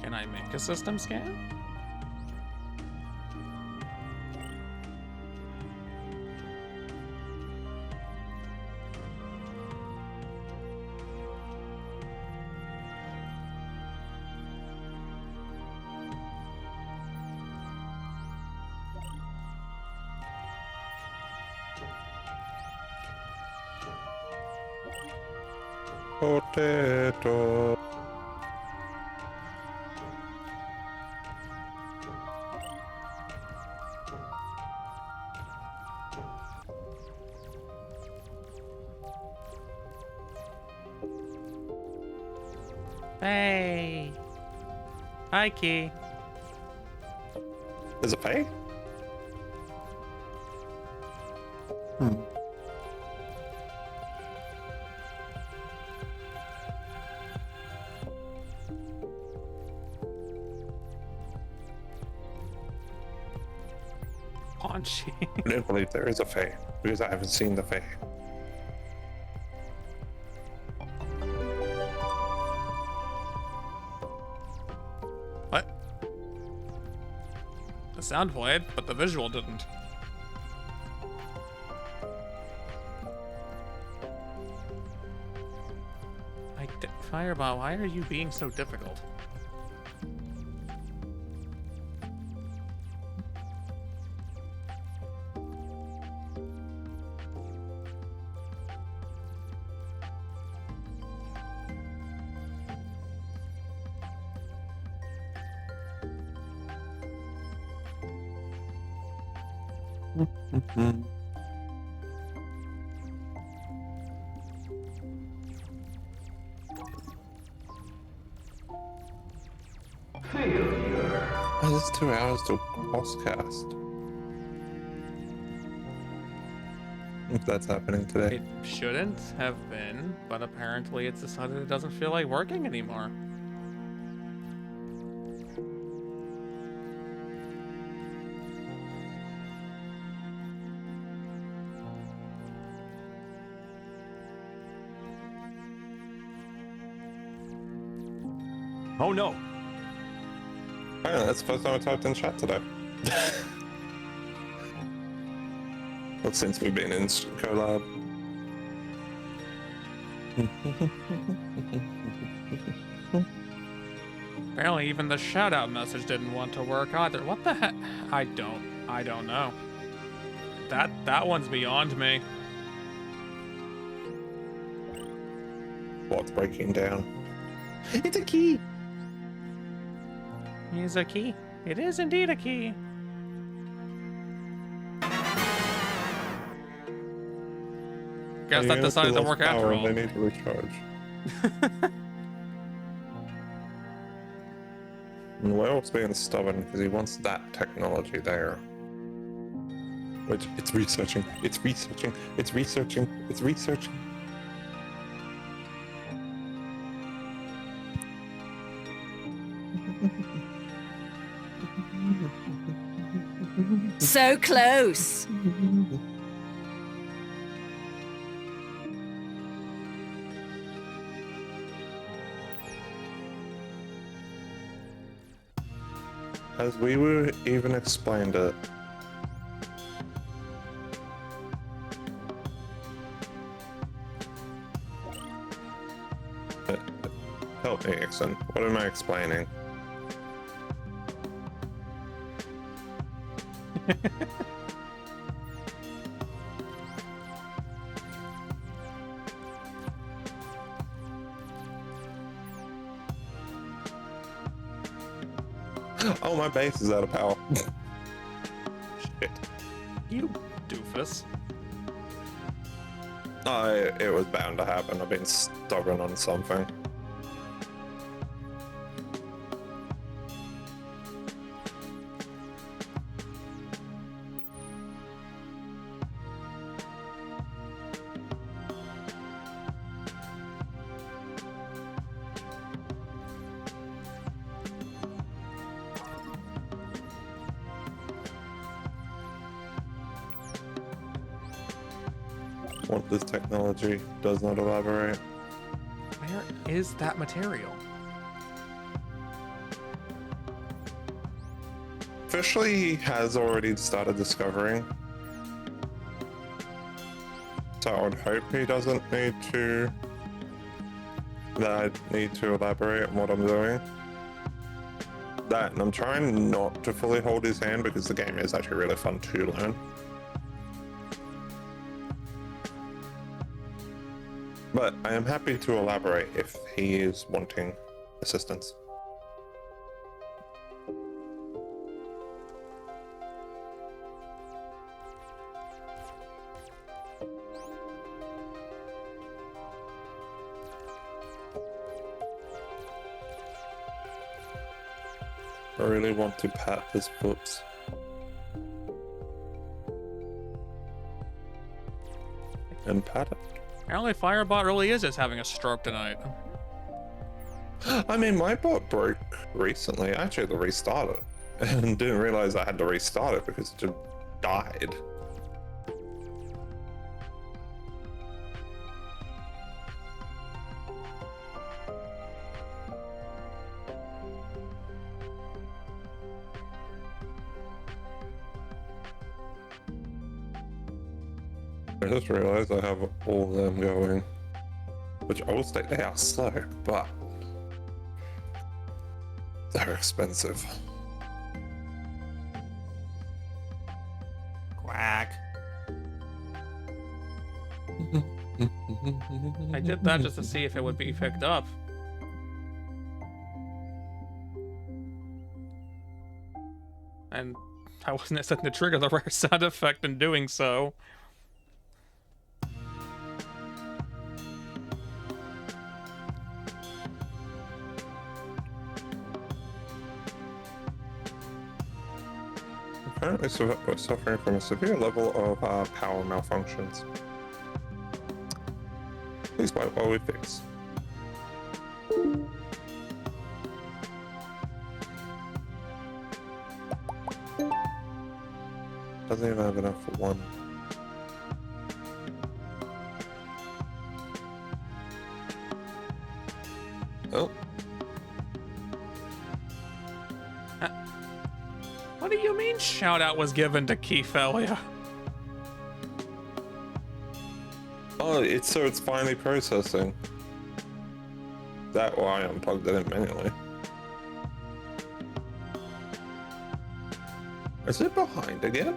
Can I make a system scan? Potato. Hey. Hi, Key. Is it pay? Paunchy. I don't believe there is a Fae, because I haven't seen the Fae. What? The sound played, but the visual didn't. Fireball, why are you being so difficult? Oh, it's 2 hours to postcast. If that's happening today. It shouldn't have been, but apparently it's decided it doesn't feel like working anymore. Oh no! Oh, that's the first time I typed in chat today. Well, since we've been in collab. Apparently even the shout out message didn't want to work either. What the heck? I don't know. That one's beyond me. What's breaking down? It's a key! Here's a key. It is indeed a key. Guess that decided to work after all. They need to recharge. And Whale's being stubborn because he wants that technology there. Which, it's researching, it's researching, it's researching, it's researching. So close. As weewoo even explained it. Help me, Ixon. What am I explaining? Oh, my base is out of power. Shit. You doofus. It was bound to happen. I've been stubborn on something. What this technology does not elaborate. Where is that material? Officially, he has already started discovering. So I would hope he doesn't need to. That I need to elaborate on what I'm doing. That, and I'm trying not to fully hold his hand because the game is actually really fun to learn. But I am happy to elaborate if he is wanting assistance. I really want to pat his foot. And pat it. Apparently Firebot really is just having a stroke tonight. I mean, my bot broke recently. I actually had to restart it. And didn't realize I had to restart it because it just died. I just realized I have all of them going, which I will state they are slow, but they're expensive. Quack. I did that just to see if it would be picked up. And I wasn't expecting to trigger the rare sound effect in doing so. Apparently suffering from a severe level of power malfunctions. Please wait while we fix. Doesn't even have enough for one. Oh. What do you mean shout out was given to key failure? Oh, it's finally processing. That why I unplugged it in manually. Is it behind again?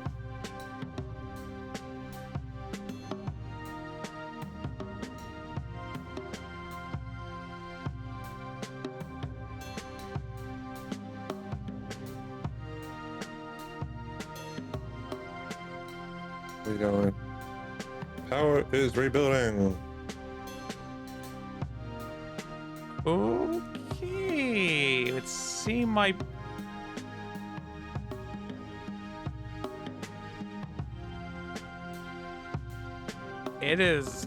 We going. Power is rebuilding. Okay, let's see my... It is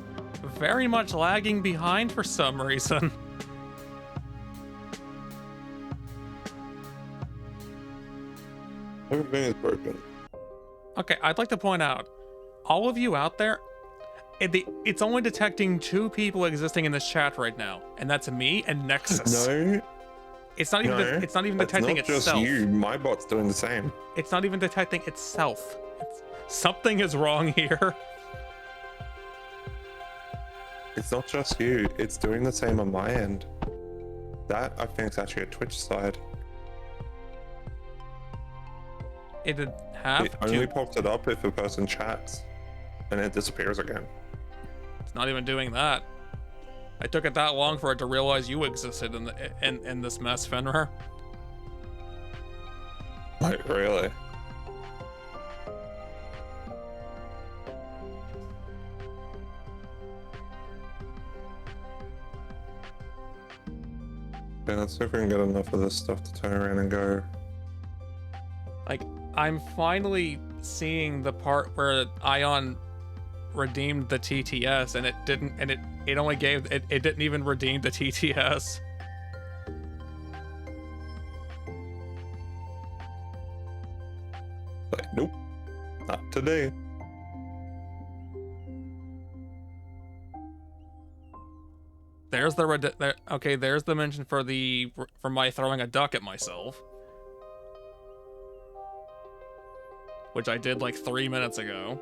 very much lagging behind for some reason. Everything is broken. Okay, I'd like to point out, all of you out there, it's only detecting 2 people existing in this chat right now, and that's me and Nexus. No. It's not even. It's not even detecting it's not itself. just you. My bot's doing the same. It's not even detecting itself. Something is wrong here. It's not just you. It's doing the same on my end. That I think is actually a Twitch side. It'd have It only pops it up if a person chats, and it disappears again. It's not even doing that. I took it that long for it to realize you existed in this mess, Fenrir. Like, really? Okay, let's see if we can get enough of this stuff to turn around and go. Like, I'm finally seeing the part where Ion redeemed the TTS, and it didn't, and it only gave it didn't even redeem the TTS. Like, nope, not today. There's the okay. There's the mention for my throwing a duck at myself, which I did like 3 minutes ago.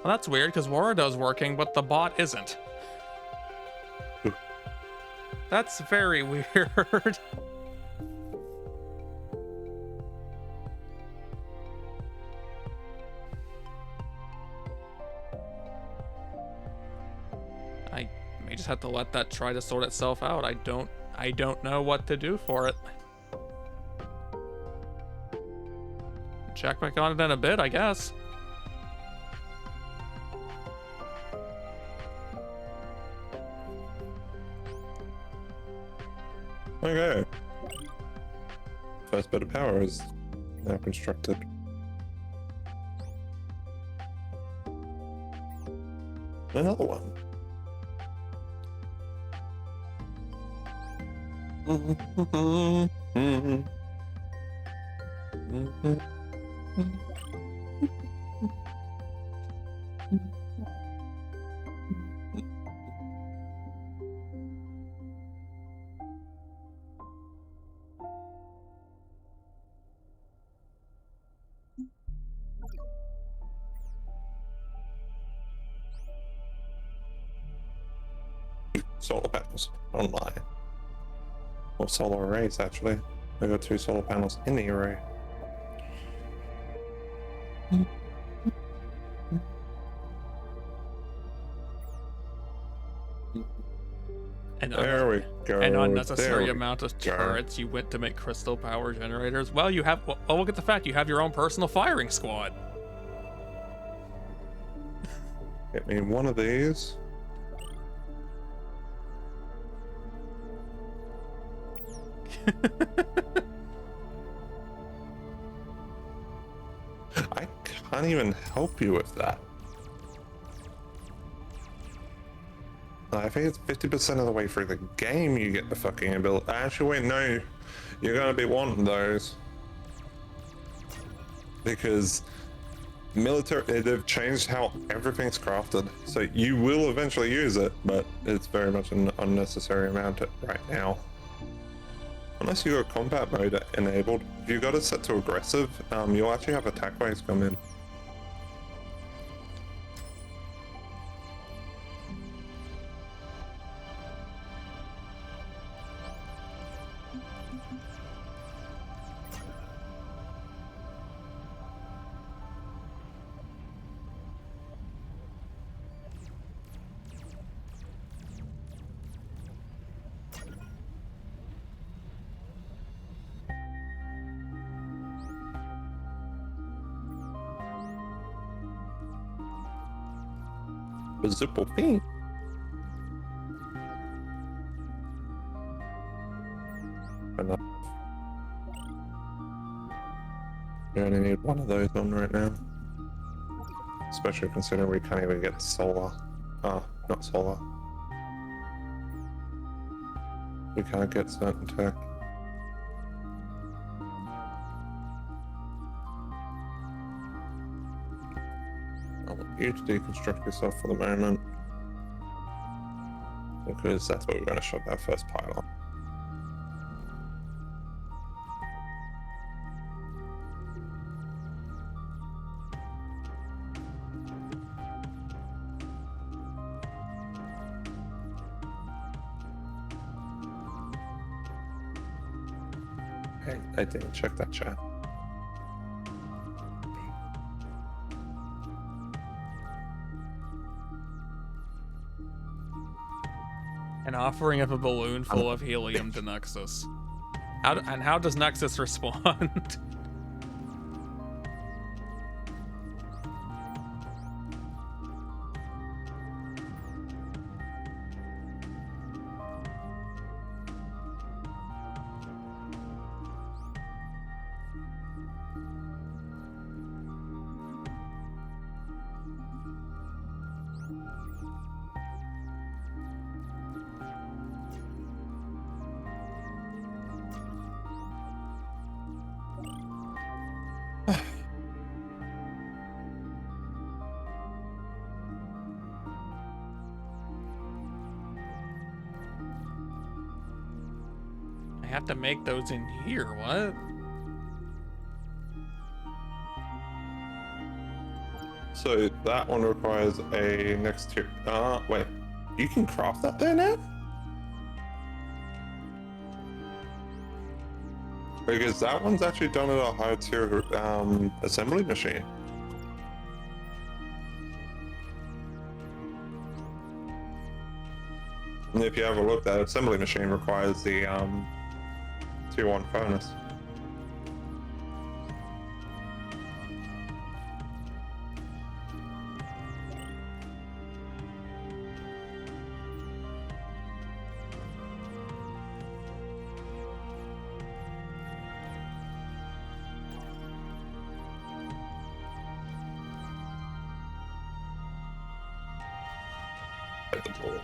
Well, that's weird because Warado's working, but the bot isn't. That's very weird. I may just have to let that try to sort itself out. I don't know what to do for it. Check back on it in a bit, I guess. Okay. First bit of power is now constructed. Another one. Solar panels online. Or solar arrays, actually. We got 2 solar panels in the array. There we go. An there unnecessary we amount of go. turrets you went to make crystal power generators. Well, you have. Well, look at the fact you have your own personal firing squad. Get me one of these. I can't even help you with that. I think it's 50% of the way through the game you get the fucking ability. Actually, wait, no. You're gonna be wanting those. Because military, they've changed how everything's crafted. So you will eventually use it, but it's very much an unnecessary amount right now. Unless you got combat mode enabled. If you got it set to aggressive, you'll actually have attack waves come in. Zipple thing. Enough. You only need one of those on right now. Especially considering we can't even get solar. Not solar. We can't get certain tech. I want you to deconstruct yourself for the moment. Because that's what we're going to shove that first pile on. Hey, I didn't check that chat. An offering of a balloon full of helium to Nexus. How does Nexus respond? I have to make those in here, what? So that one requires a next tier. Wait. You can craft that there now? Because that one's actually done at a higher tier assembly machine. And if you have a look, that assembly machine requires the tier 1 furnace.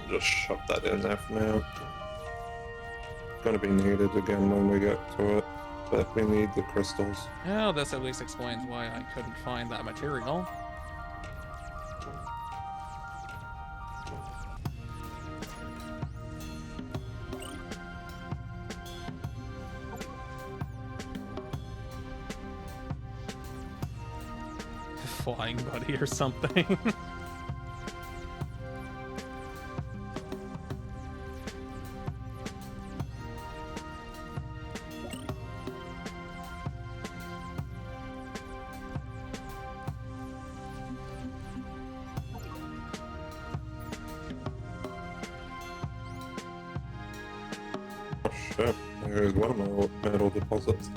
Just shove that in there for now. It's going to be needed again when we get to it, but we need the crystals. Well, this at least explains why I couldn't find that material. Flying buddy or something. shit. There's one of my metal deposits.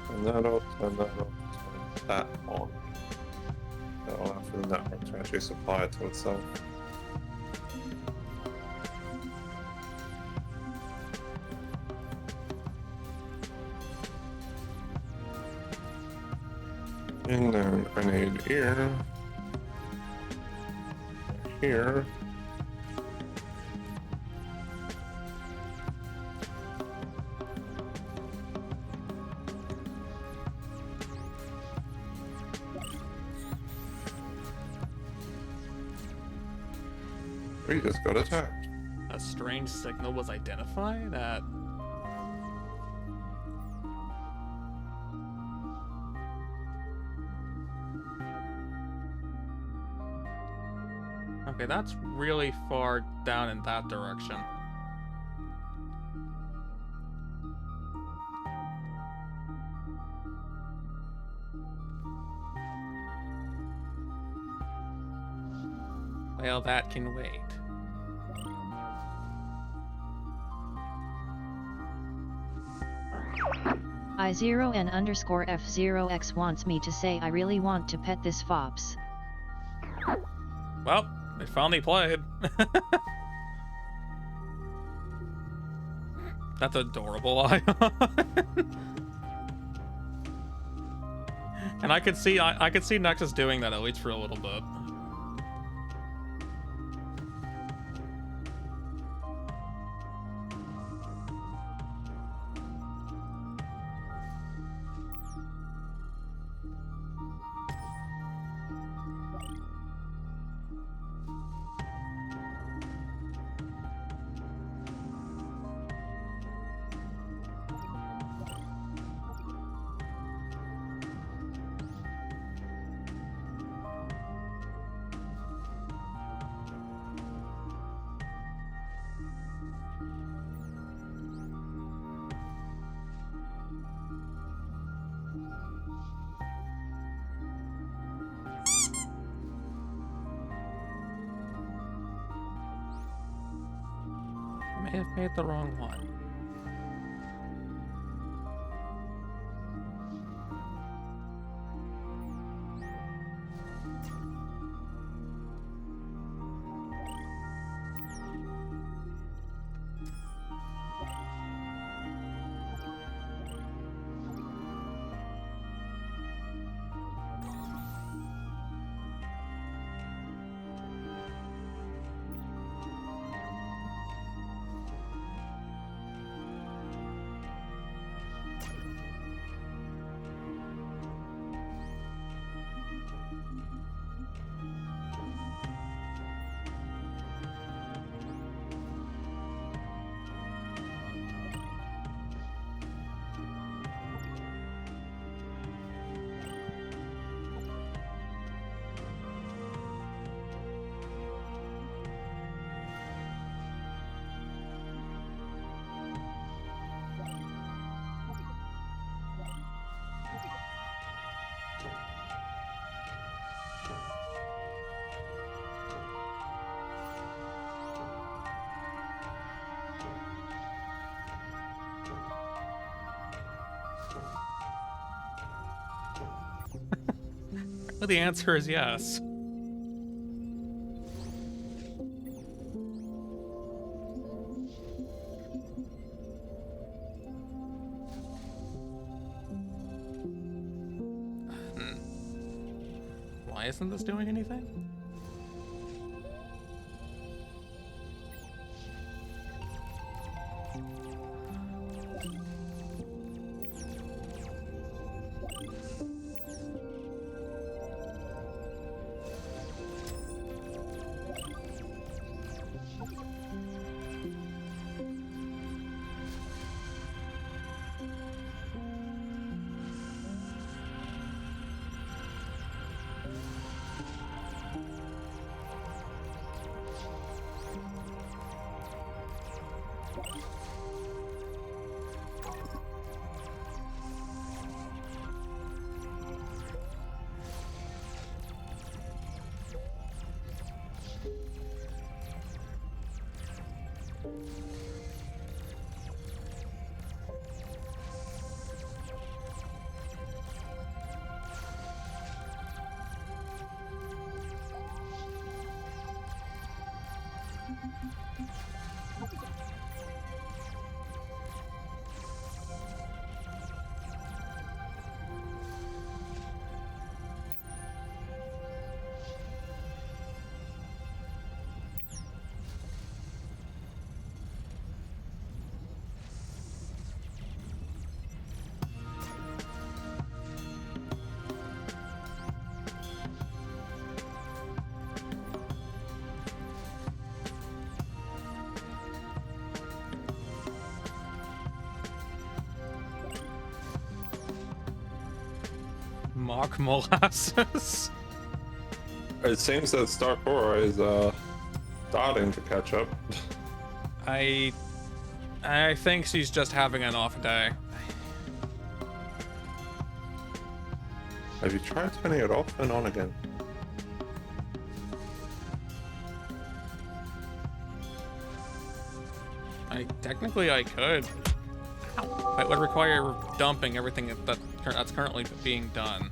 Turn that off, turn that off, turn that on. That'll allow for the network to actually supply it to itself. And then I need here. Here. We just got attacked. A strange signal was identified at... Okay, that's really far down in that direction. Well, that can wait. I0N_F0X wants me to say I really want to pet this fops. Well, it finally played. That's adorable, Ion. And I could see Nexus doing that at least for a little bit. May have made the wrong one. Well, the answer is yes. Why isn't this doing anything? Mock molasses. It seems that Starkora is starting to catch up. I think she's just having an off day. Have you tried turning it off and on again? Technically I could. It would require dumping everything that's currently being done.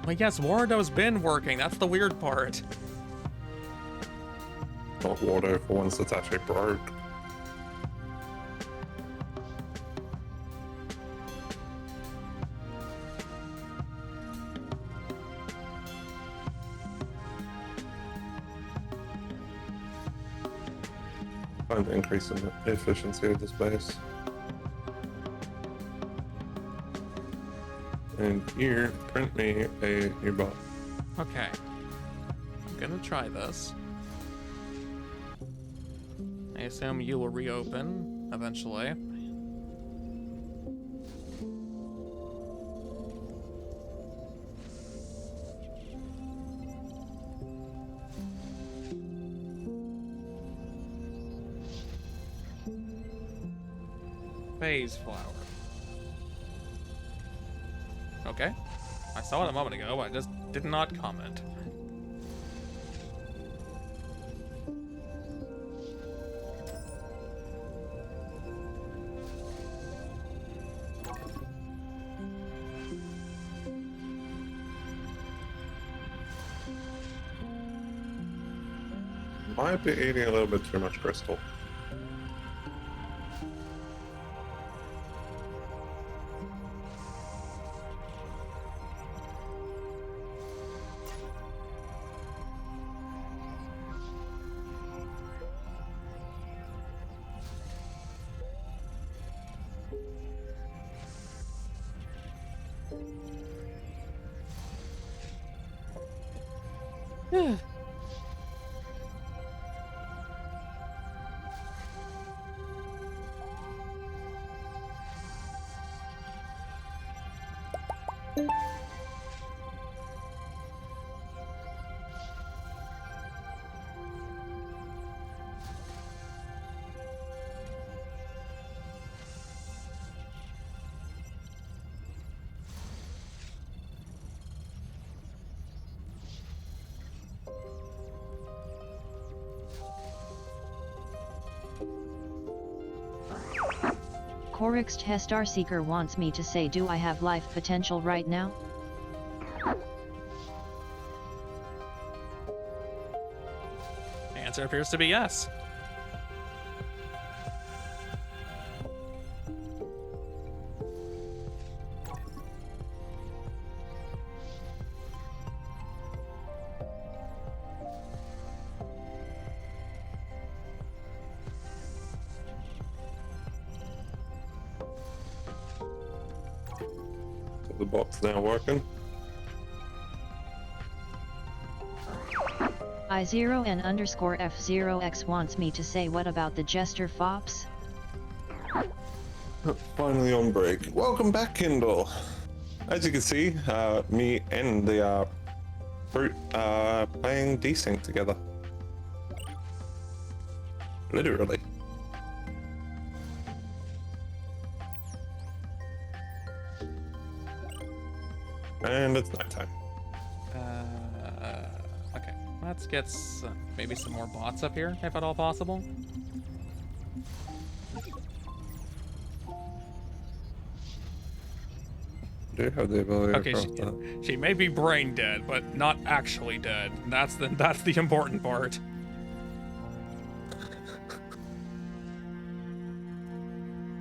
Well, yes, Wardo's been working. That's the weird part. Not Wardo for once that's actually broke. Time to increase the efficiency of this base. And here, print me a new bot. Okay. I'm gonna try this. I assume you will reopen eventually. Phase flower. Okay. I saw it a moment ago, I just did not comment. Might be eating a little bit too much crystal. Corixed Starseeker wants me to say, do I have life potential right now? The answer appears to be yes. The bot's now working. Guy0n_F0x wants me to say what about the Jester Fops? Finally on break. Welcome back, Kindle. As you can see, me and the fruit playing Desynced together. Literally. And it's nighttime. Okay. Let's get maybe some more bots up here, if at all possible. Do you have the ability Okay, to cross that? she may be brain dead, but not actually dead. That's the important part.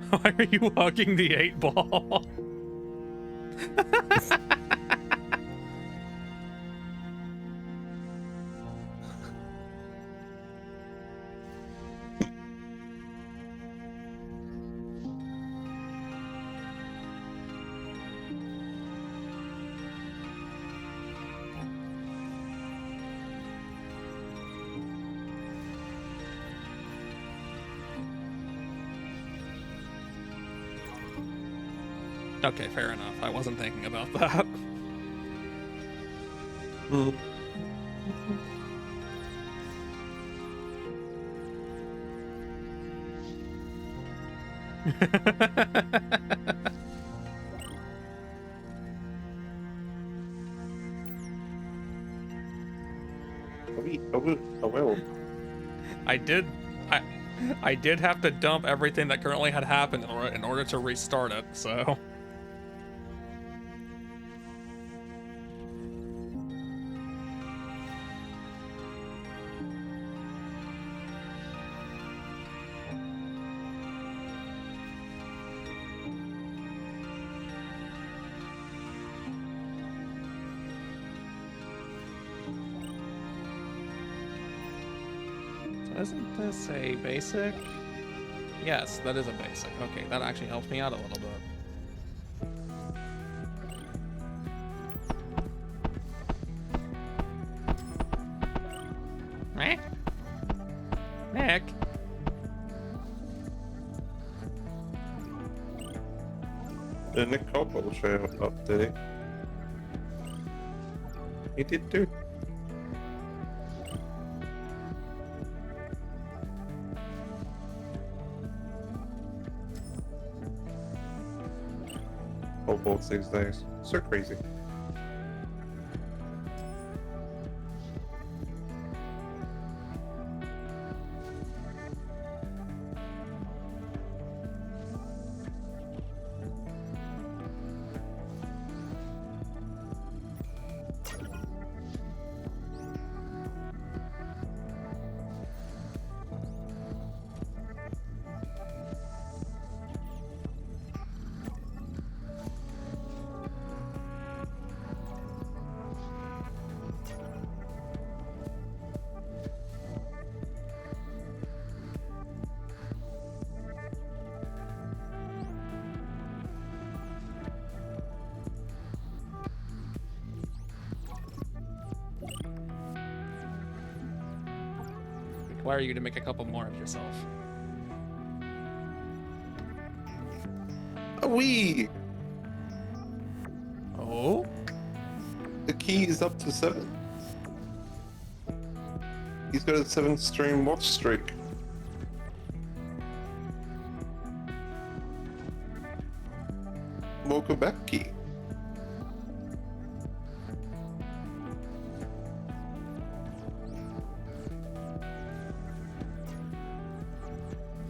Why are you hugging the 8-ball? Okay, fair enough. I wasn't thinking about that. Hmm. I will. I did have to dump everything that currently had happened in order to restart it, so... Isn't this a basic? Yes, that is a basic. Okay, that actually helps me out a little bit. Nick? Nick? Nick Coppola showed up, did he? He did too. Kobolds these days. So crazy. Require you to make a couple more of yourself. A wee! Oh? The key is up to 7. He's got a 7-stream watch streak. Welcome back, Key.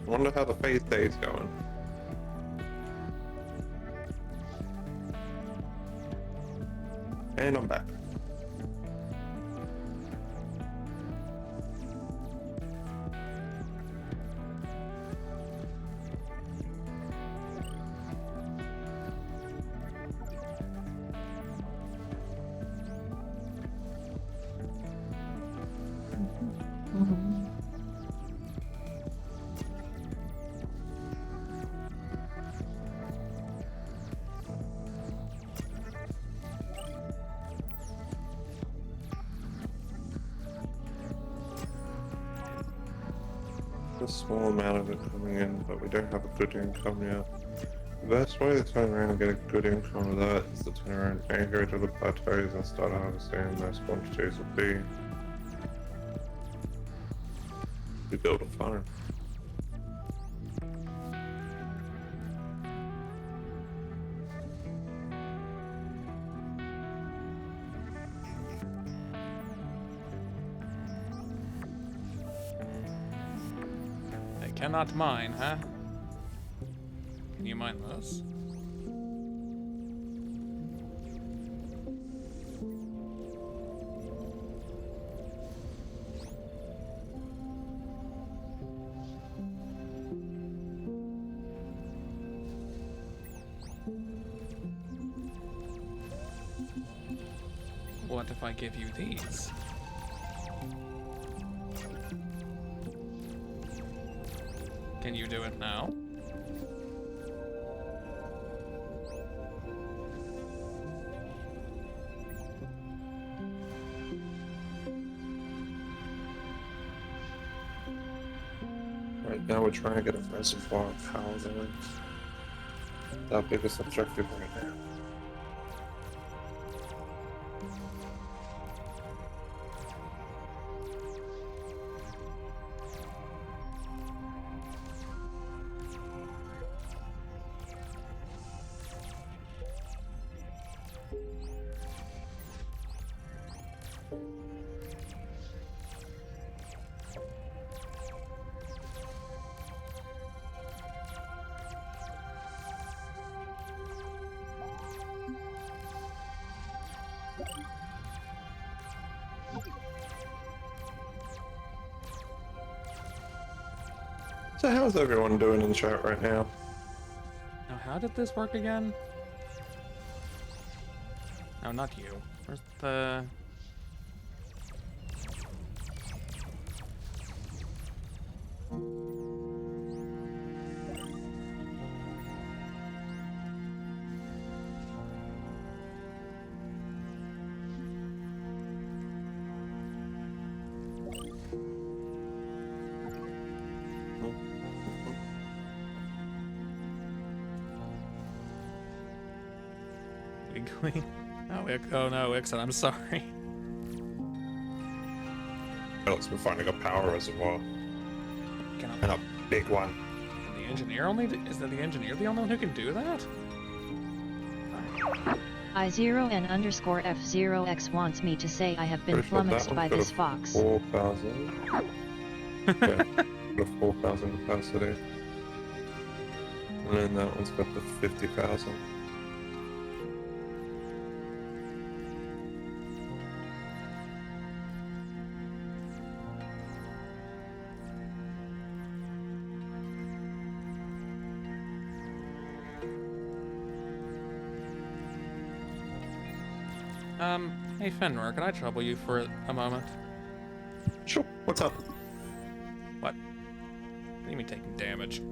I wonder how the phase day is going. And I'm back. a small amount of it coming in, but we don't have a good income yet. The best way to turn around and get a good income of that is to turn around and go to the plateaus and start harvesting those quantities of bee. We build a farm. They cannot mine, huh? Can you mine this? What if I give you these? Can you do it now? Right now we're trying to get a reservoir of power going. That's our biggest objective right now. So how's everyone doing in chat right now? Now, how did this work again? No, not you. Where's the... Wiggly? Oh no, Ixon, I'm sorry. Alex, we're finding a power reservoir. Can And a big one. the engineer only... Is that the engineer the only one who can do that? I0N_F0X wants me to say I have been Pretty sure that flummoxed by one's got this a fox. 4,000. Yeah, got a 4,000 capacity. And then that one's got the 50,000. Hey Fenrir, can I trouble you for a moment? Sure, what's up? What? What do you mean taking damage?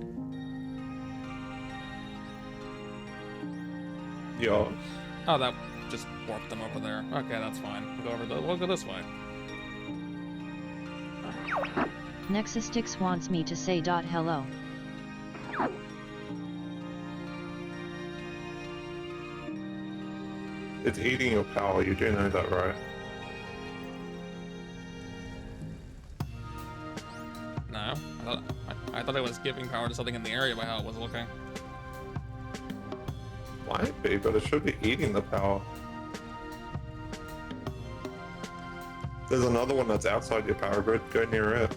Yours. Oh, that just warped them over there. Okay, that's fine. We'll go this way. Nexustix wants me to say hello. It's eating your power, you do know that, right? No, I thought it was giving power to something in the area by how it was looking. Might be, but it should be eating the power. There's another one that's outside your power grid, go near it.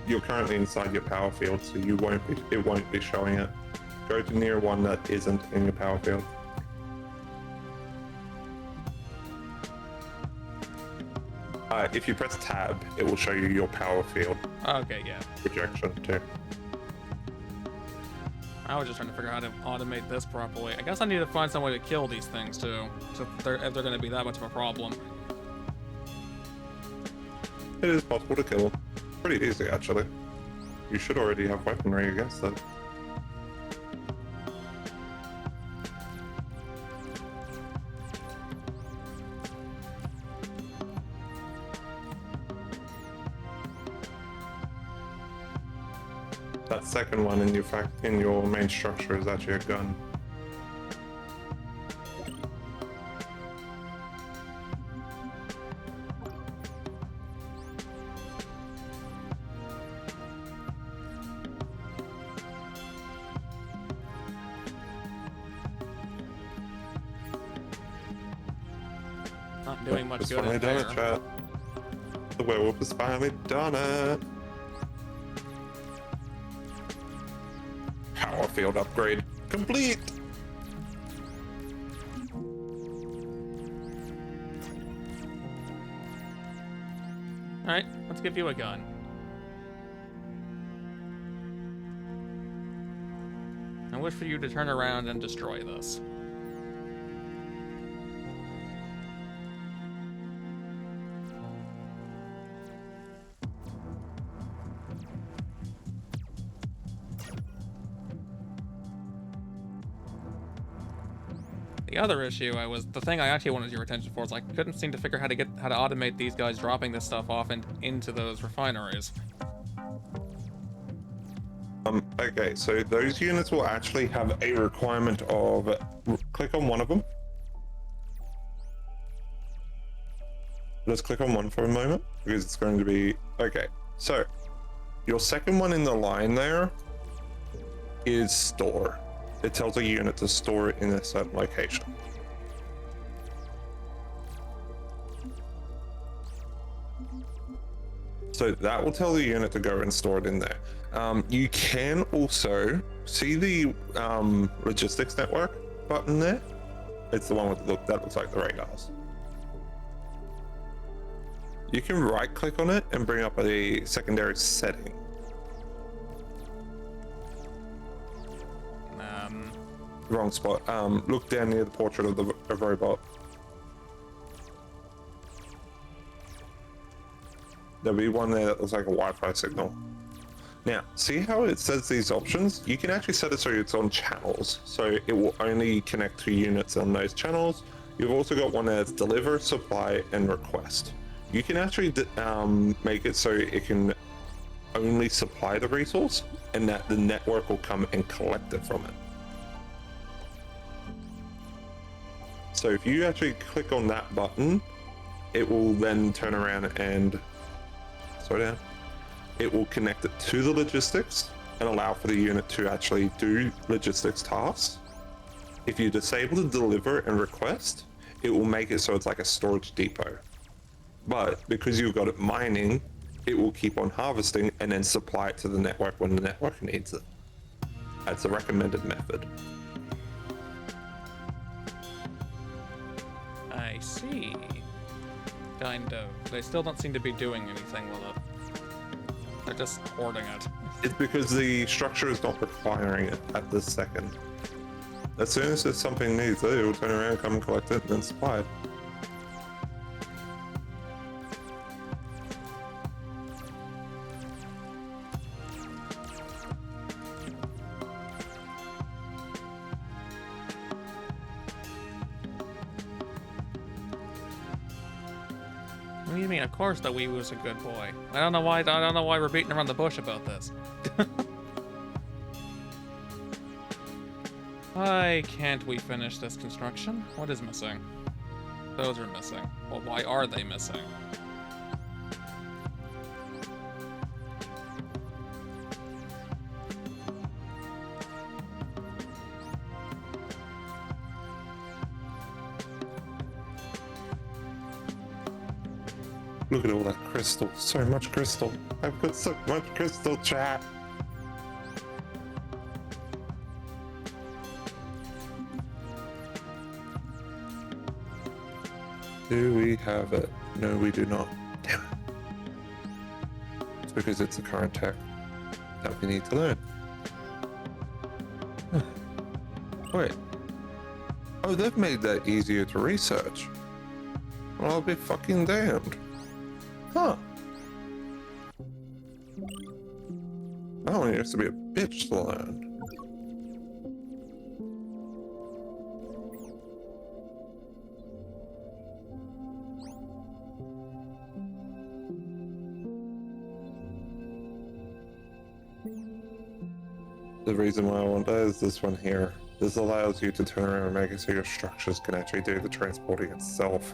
You're currently inside your power field, so it won't be showing it. Go to near one that isn't in your power field. If you press tab, it will show you your power field Okay, yeah. projection too. I was just trying to figure out how to automate this properly. I guess I need to find some way to kill these things too, so if they're going to be that much of a problem. It is possible to kill them. Pretty easy, actually. You should already have weaponry against them. That second one in your main structure is actually a gun. Not doing much It's good finally in done there. it, chat. The werewolf has finally done it. Power field upgrade complete. Alright, let's give you a gun. I wish for you to turn around and destroy this. The other issue the thing I actually wanted your attention for is I couldn't seem to figure how to automate these guys dropping this stuff off and into those refineries. Okay, so those units will actually have a requirement of click on one of them. Let's click on one for a moment because it's going to be okay. So your second one in the line there is store. It tells a unit to store it in a certain location. So that will tell the unit to go and store it in there. You can also see the logistics network button there. It's the one with that looks like the radars. You can right click on it and bring up a secondary setting. Wrong spot. Look down near the portrait of the robot. There'll be one there that looks like a Wi-Fi signal. Now, see how it says these options? You can actually set it so it's on channels. So it will only connect to units on those channels. You've also got one that's deliver, supply, and request. You can actually make it so it can only supply the resource and that the network will come and collect it from it. So if you actually click on that button, it will then turn around and slow down. It will connect it to the logistics and allow for the unit to actually do logistics tasks. If you disable the deliver and request, it will make it so it's like a storage depot. But because you've got it mining, it will keep on harvesting and then supply it to the network when the network needs it. That's a recommended method. I see. Kind of. They still don't seem to be doing anything with it. They're just hoarding it. It's because the structure is not requiring it at this second. As soon as there's something needs it, it will turn around, come collect it, and then supply it. What do you mean? Of course the weewoo's a good boy. I don't know why we're beating around the bush about this. Why can't we finish this construction? What is missing? Those are missing. Well, why are they missing? Look at all that crystal. So much crystal. I've got so much crystal, chat. Do we have it? No, we do not. Damn it. It's because it's the current tech that we need to learn. Wait. Oh, they've made that easier to research. Well, I'll be fucking damned. Huh. Oh, it used to be a bitch to learn. The reason why I want that is this one here. This allows you to turn around and make it so your structures can actually do the transporting itself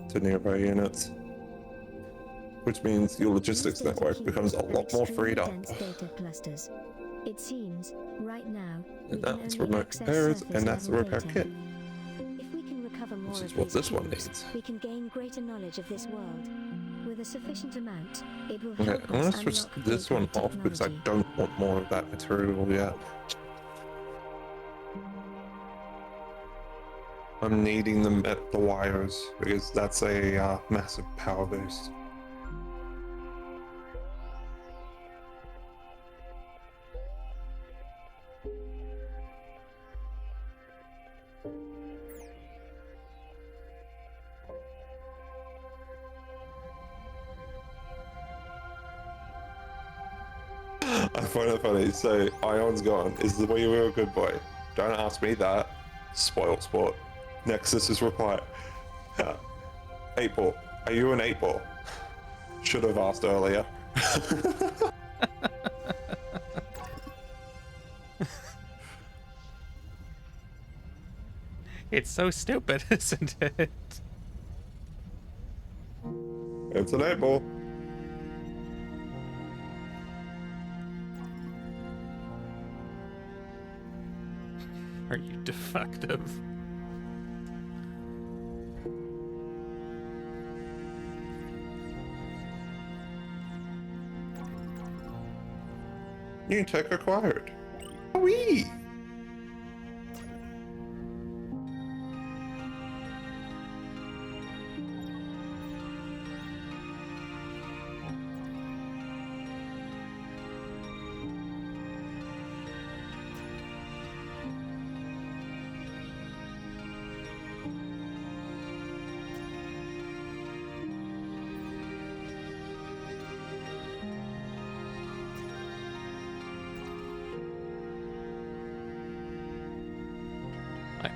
to nearby units. Which means your logistics These data network cubes becomes a are lot more extremely freed up. dense data clusters. It seems, right now, we And can that's only remote access repairs, surface and that's the level repair data. kit. If we can recover more Which of is what these this one cubes, needs. we can gain greater knowledge of this world. With a sufficient amount, it will Okay, help I'm gonna us switch unlock this one greater off because I technology. don't want more of that material yet. I'm needing them at the wires because that's a massive power boost. I find it funny. So Ion's gone. Is the way you're a good boy? Don't ask me that. Spoiled sport. Nexus's reply. 8-ball. Are you an 8-ball? Should have asked earlier. It's so stupid, isn't it? It's an 8-ball. Are you defective? New tech acquired. Wee!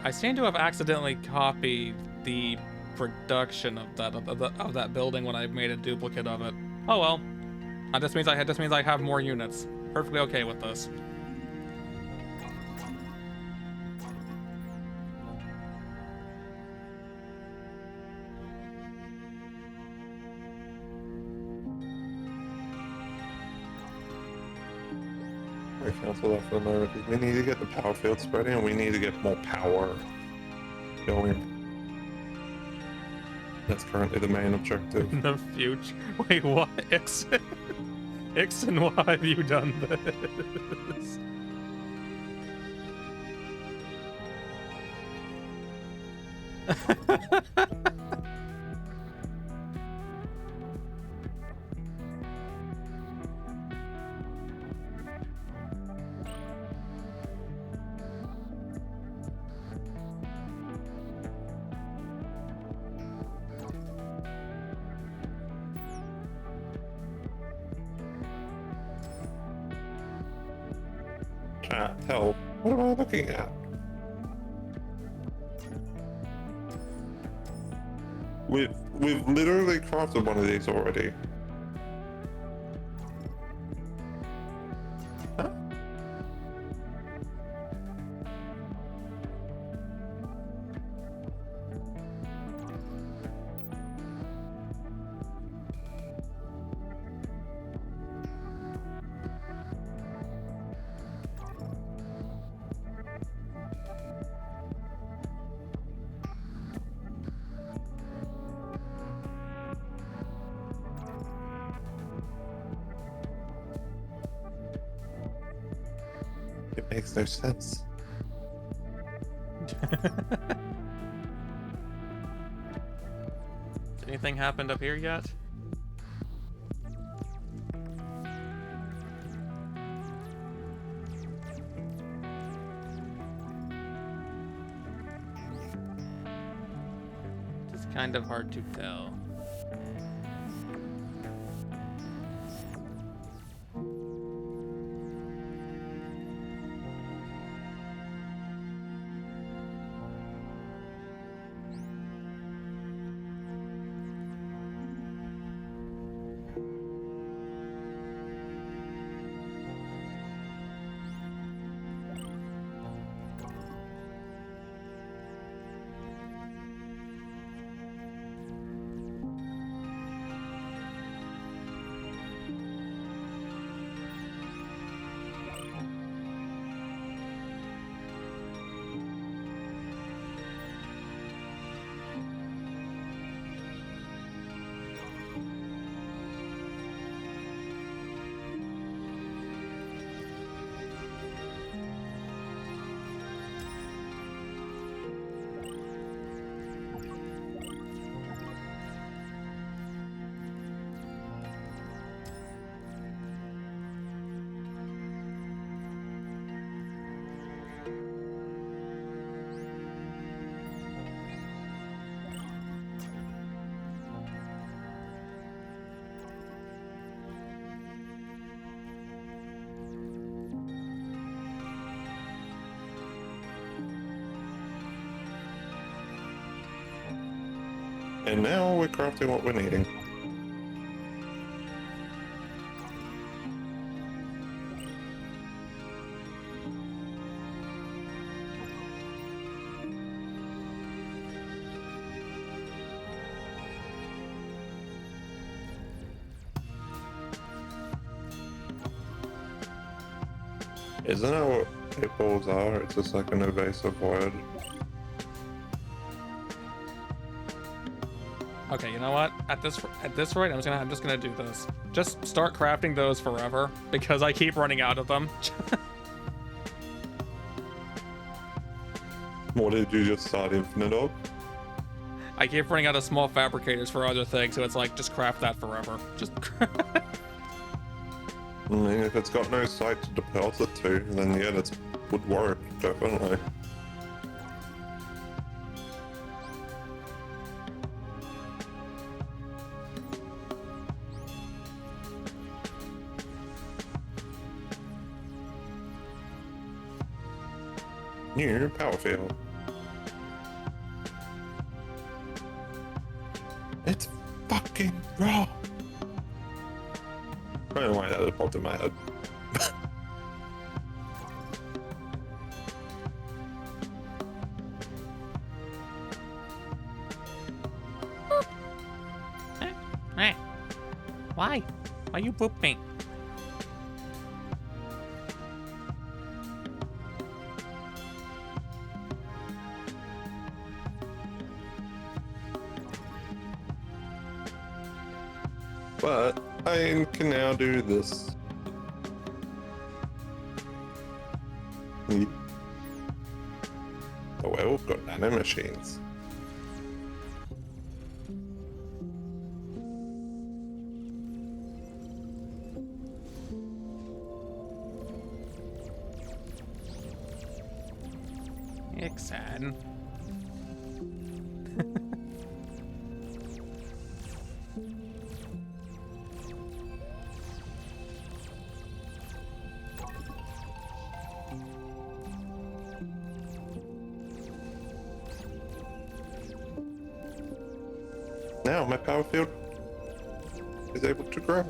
I seem to have accidentally copied the production of that building when I made a duplicate of it. Oh well. This means I have more units. Perfectly okay with this. I cancel that for the moment because we need to get the power field spreading and we need to get more power going. That's currently the main objective. In the future. Wait, what? Ixon? Ixon, why have you done this? Chat, help. What am I looking at? We've literally crafted one of these already. Huh? It makes no sense. Has anything happened up here yet? It's kind of hard to tell. And now we're crafting what we're needing. Isn't that what pit balls are? It's just like an evasive word. Okay, you know what? At this rate, I'm just gonna do this. Just start crafting those forever because I keep running out of them. What did you just start infinite of? I keep running out of small fabricators for other things, so it's like just craft that forever. Just. I mean, if it's got no site to deposit to, then yeah, that would work, definitely. New power field. It's fucking raw. I don't know why that just popped in my head. Hey, why? Why you poop me? But I can now do this. Oh well, we've got nano machines. Ixan. Now my power field is able to grow.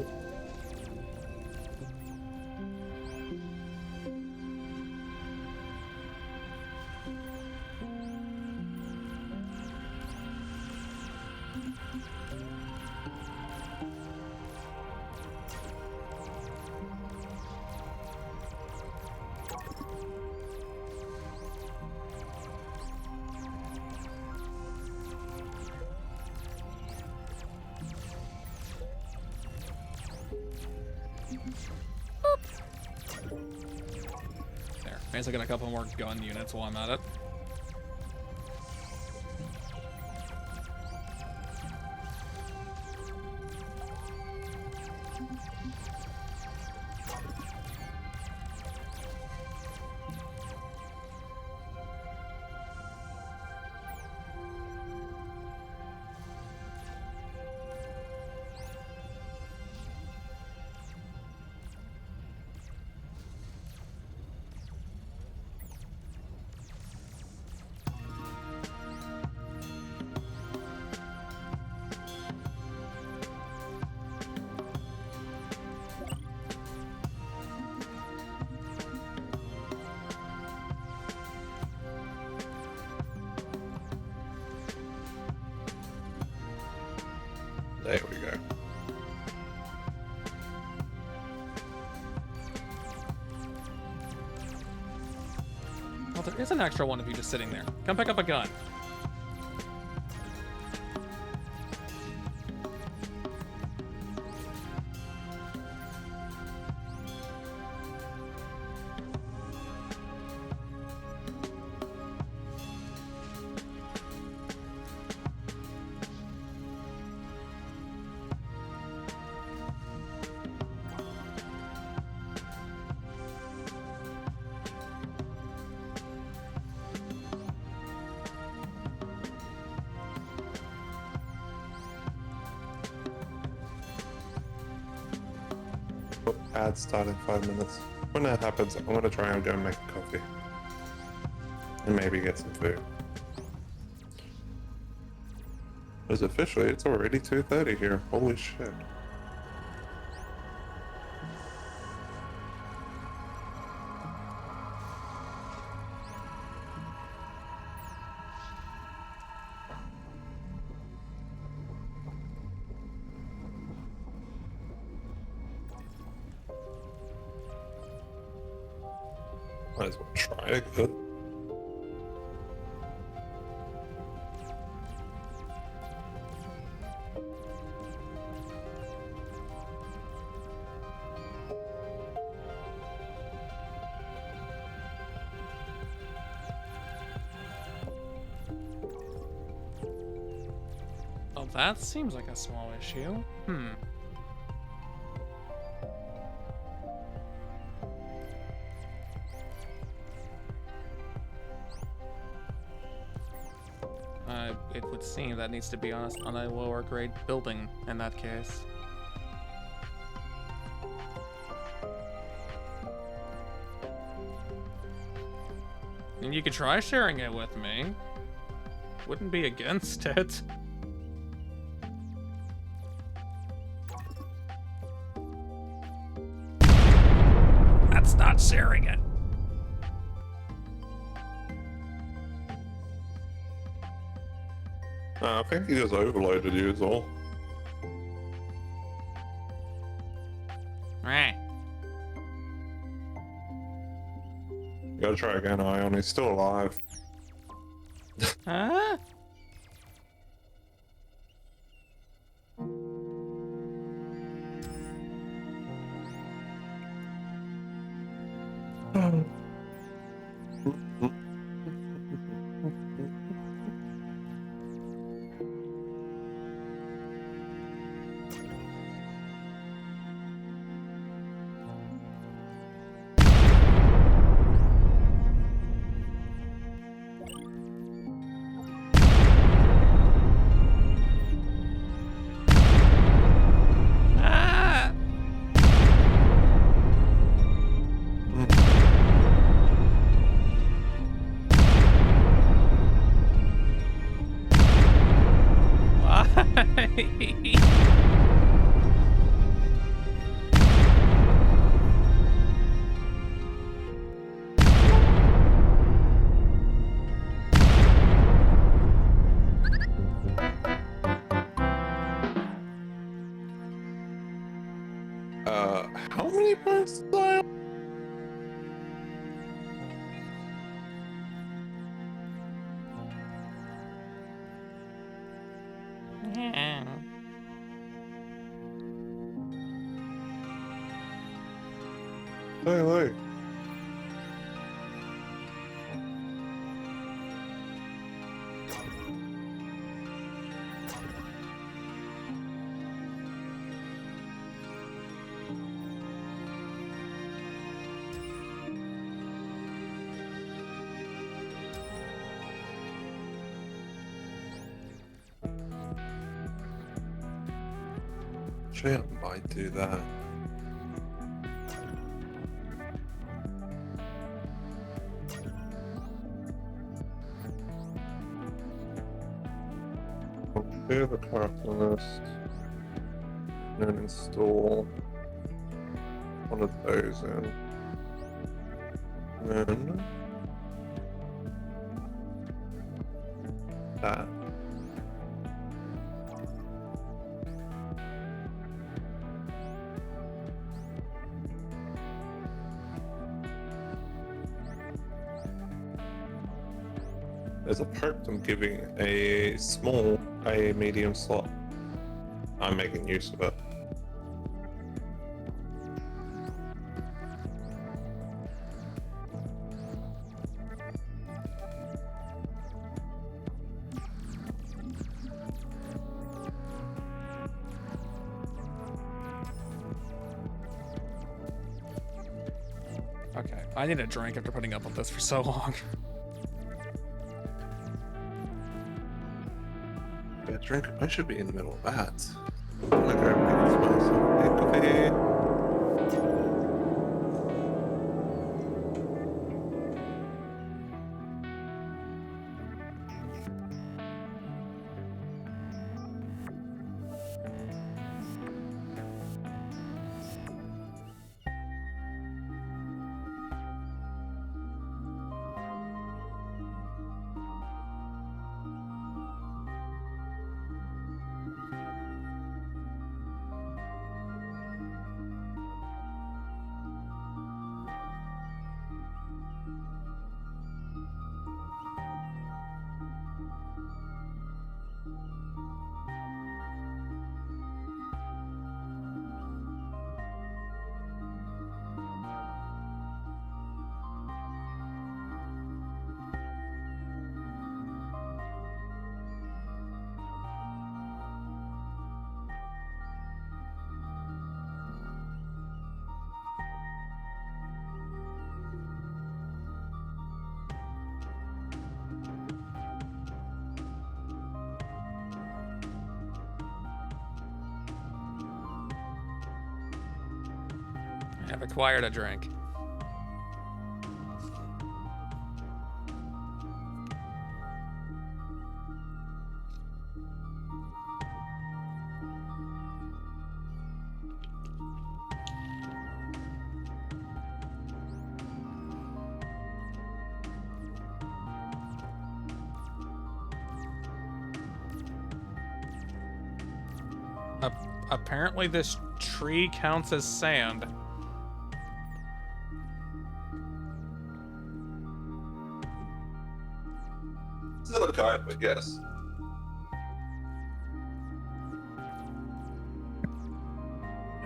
There. Maybe I'll get a couple more gun units while I'm at it. There we go. Well, there is an extra one of you just sitting there. Come pick up a gun. Oh, ad start in 5 minutes. When that happens, I'm gonna try and go and make a coffee. And maybe get some food. It's officially, it's already 2:30 here. Holy shit. Might as well try it good. Oh, that seems like a small issue. It would seem that needs to be on a lower grade building in that case. And you could try sharing it with me. Wouldn't be against it. That's not sharing it. I think he just overloaded you is all. Right. You gotta try again, Ion. He's still alive. Huh? How many points did I? Yeah. Hey. Actually, I might do that. Clear the character list, and then install one of those in. And then that. There's a perk I'm giving a small, a medium slot. I'm making use of it. Okay, I need a drink after putting up with this for so long. Yeah, drink. I should be in the middle of that. I'm gonna go make myself a coffee. I've acquired a drink. Apparently this tree counts as sand. Silicone, but yes.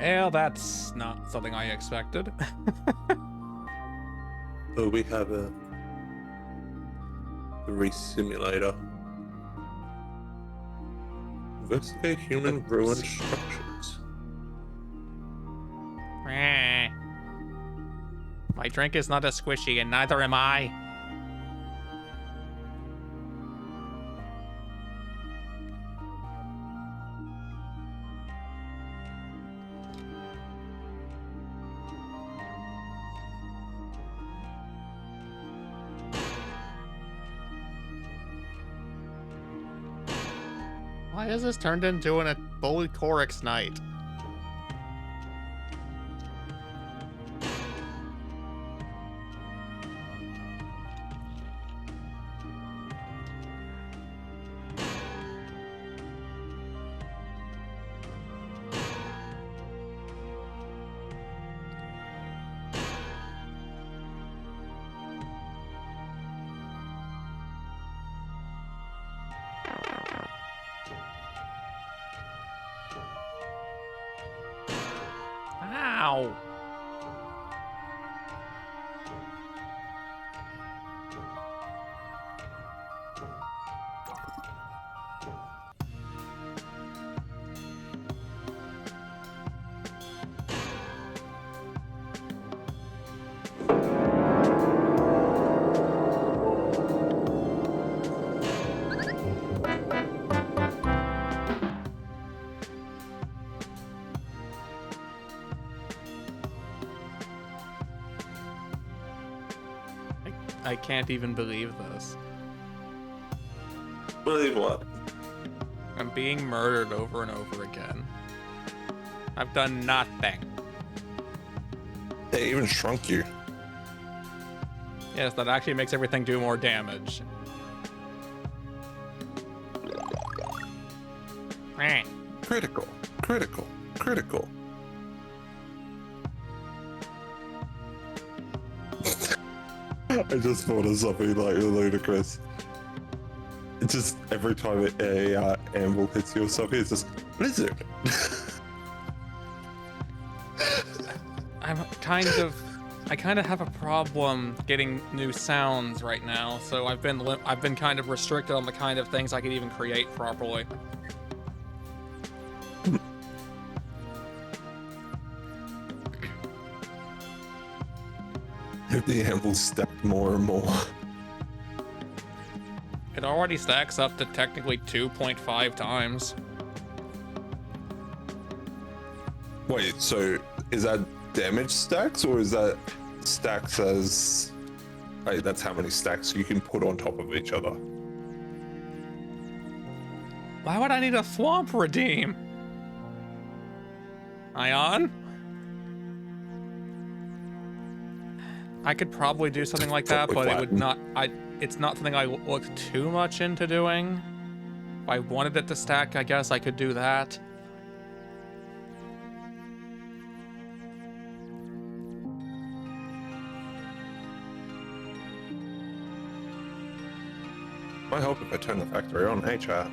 Well, that's not something I expected. So we have a 3 simulator. Investigate human ruined structures. Meh. My drink is not as squishy, and neither am I. Why is this turned into a bully Korix night? Ow! I can't even believe this. Believe what? I'm being murdered over and over again. I've done nothing. They even shrunk you. Yes, that actually makes everything do more damage. Meh. Critical, critical, critical. I just thought of something like ludicrous. It's just every time a anvil hits you or something, it's just blizzard. I kind of have a problem getting new sounds right now, so I've been kind of restricted on the kind of things I can even create properly. If the anvil stacked more and more. It already stacks up to technically 2.5 times. Wait, so is that damage stacks or is that stacks as... Like, that's how many stacks you can put on top of each other? Why would I need a swamp redeem? Ion? I could probably do something like that, but it would not. It's not something I look too much into doing. If I wanted it to stack, I guess I could do that. I hope if I turn the factory on, hey chat.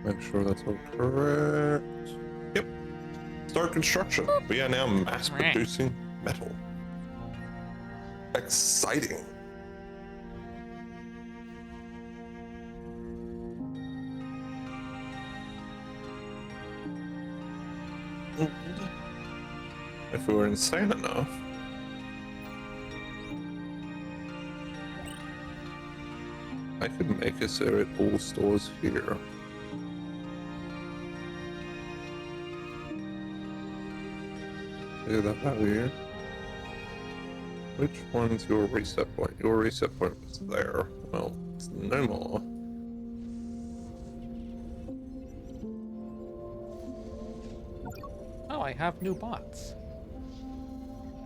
Make sure that's all correct. Yep. Start construction. We are now mass producing metal. exciting. If we were insane enough, I could make it so it all stores here. See that value? Which one's your reset point? Your reset point was there. Well, it's no more. Oh, I have new bots.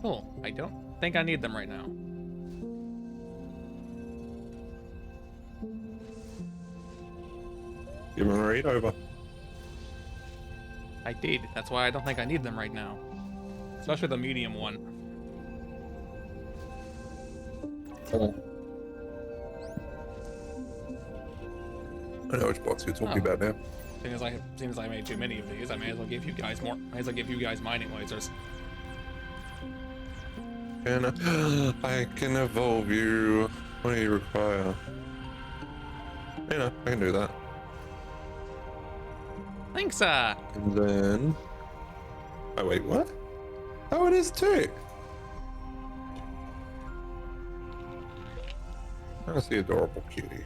Cool. I don't think I need them right now. Give them a read over. I did. That's why I don't think I need them right now. Especially the medium one. I know which box you're talking about now. Seeing as I made too many of these, I may as well give you guys more. May as well give you guys mining lasers. And I can evolve you. What do you require? You know, I can do that. Thanks, And then... Oh, wait, what? Oh, it is too! That's the adorable cutie.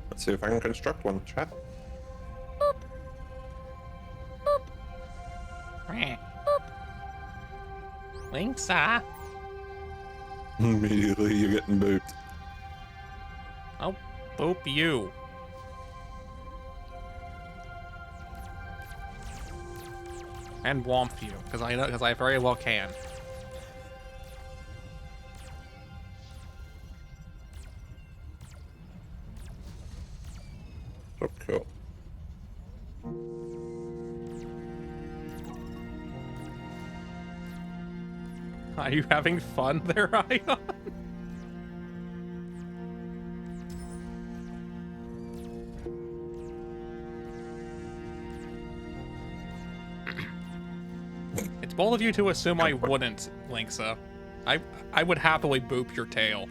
Let's see if I can construct one, chat. Thanks, Immediately you're getting booped. I'll boop you. And womp you, because I very well can. So cool. Are you having fun there, Ion? It's bold of you to assume I wouldn't, Linksa. I would happily boop your tail.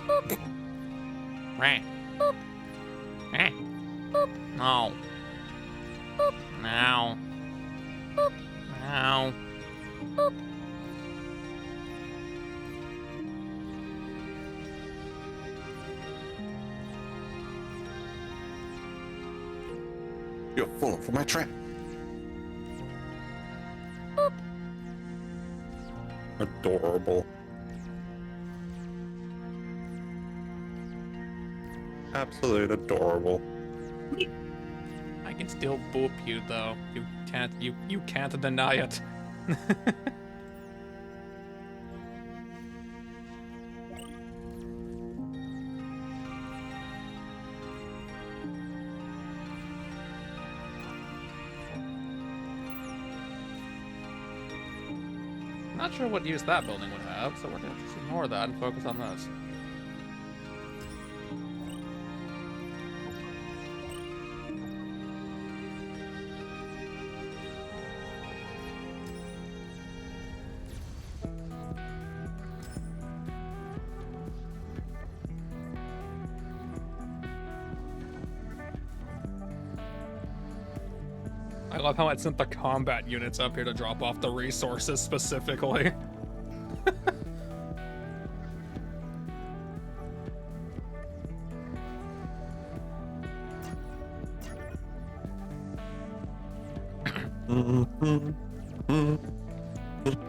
Boop. Boop. Boop. No. Boop. No. Boop. No. Boop. You're falling for my trap. Boop. Adorable. Absolute adorable. I can still boop you though. You can't deny it. Not sure what use that building would have, so we're gonna just ignore that and focus on this. I love how it sent the combat units up here to drop off the resources specifically.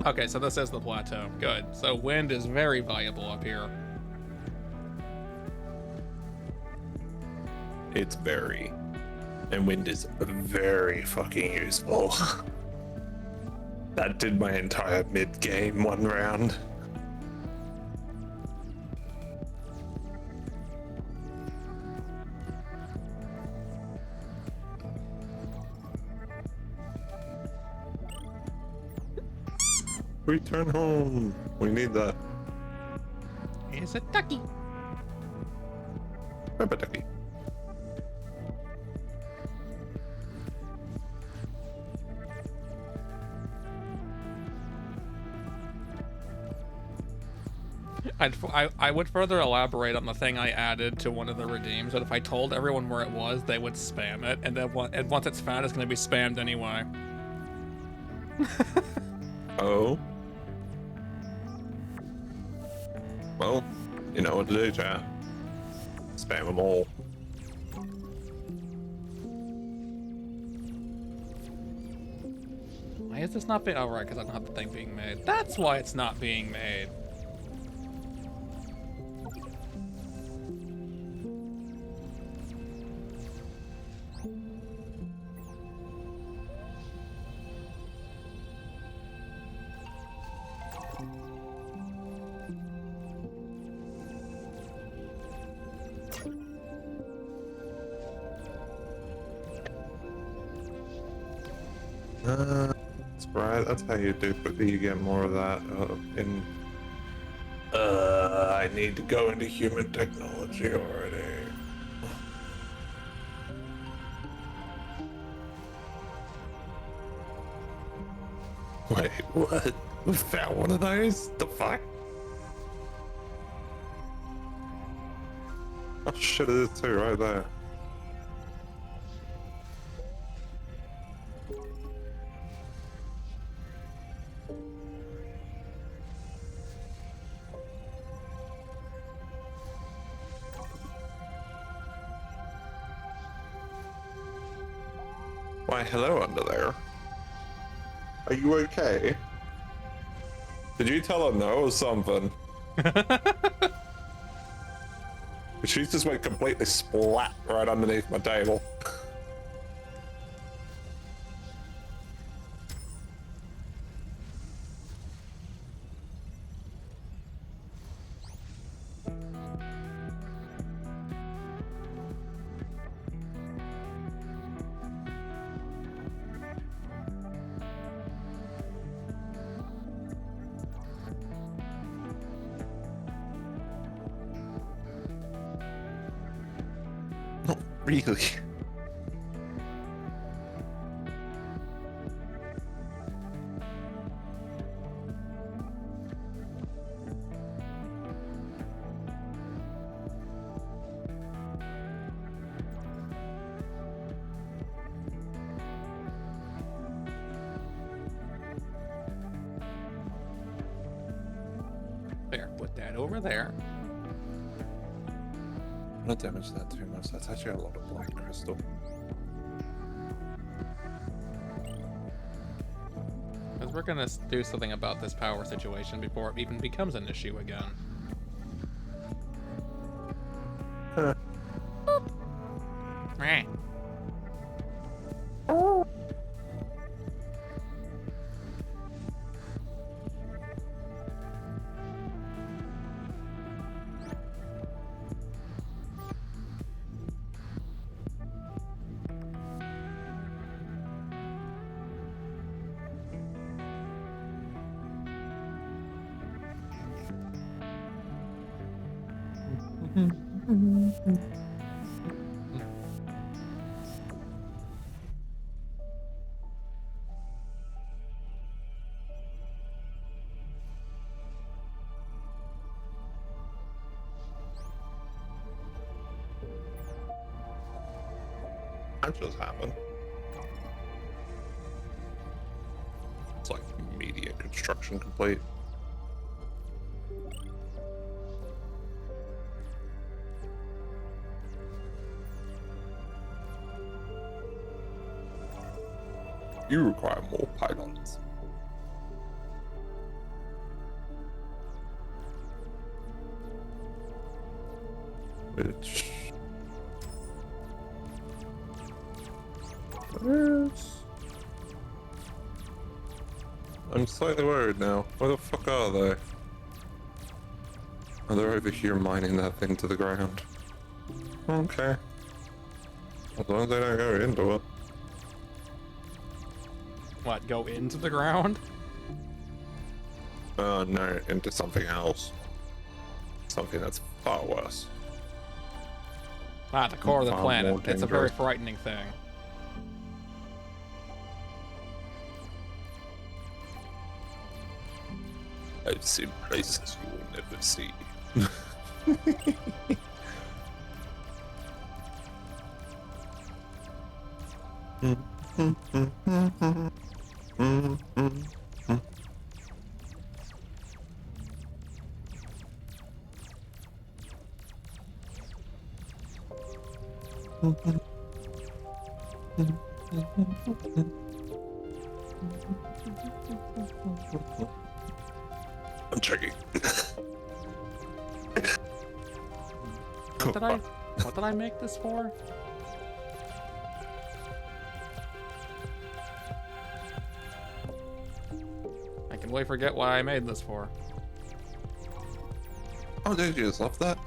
Okay, so this is the plateau. Good. So wind is very viable up here. It's very. And wind is very fucking useful. That did my entire mid-game one round. Return home. We need that. It's a ducky. Rubber ducky. I would further elaborate on the thing I added to one of the redeems, that if I told everyone where it was, they would spam it, and then and once it's found, it's going to be spammed anyway. Oh. Well, you know what to do, chat. Spam them all. Why is this not being... Oh, right, because I don't have the thing being made. That's why it's not being made. Sprite, that's how you do quickly. You get more of that in. I need to go into human technology already. Wait, what? We found one of those? The fuck? Oh shit, it is too, right there. Why, hello under there. Are you okay? Did you tell her no or something? She just went completely splat right underneath my table. Really? There, put that over there. I'm not damage that too much. That's actually a lot of black crystal. Because we're gonna do something about this power situation before it even becomes an issue again. Huh. Meh. That just happened. It's like immediate construction complete. You require more pylons. Which... I'm slightly worried now. Where the fuck are they? Oh, they're over here mining that thing to the ground. Okay. As long as they don't go into it. What, go into the ground? No, into something else. Something that's far worse. Ah, the core of the Far planet. more It's a very dangerous. frightening thing. I've seen places you will never see. I'm checking. What did I make this for? I can way forget what I made this for. Oh, did you just love that?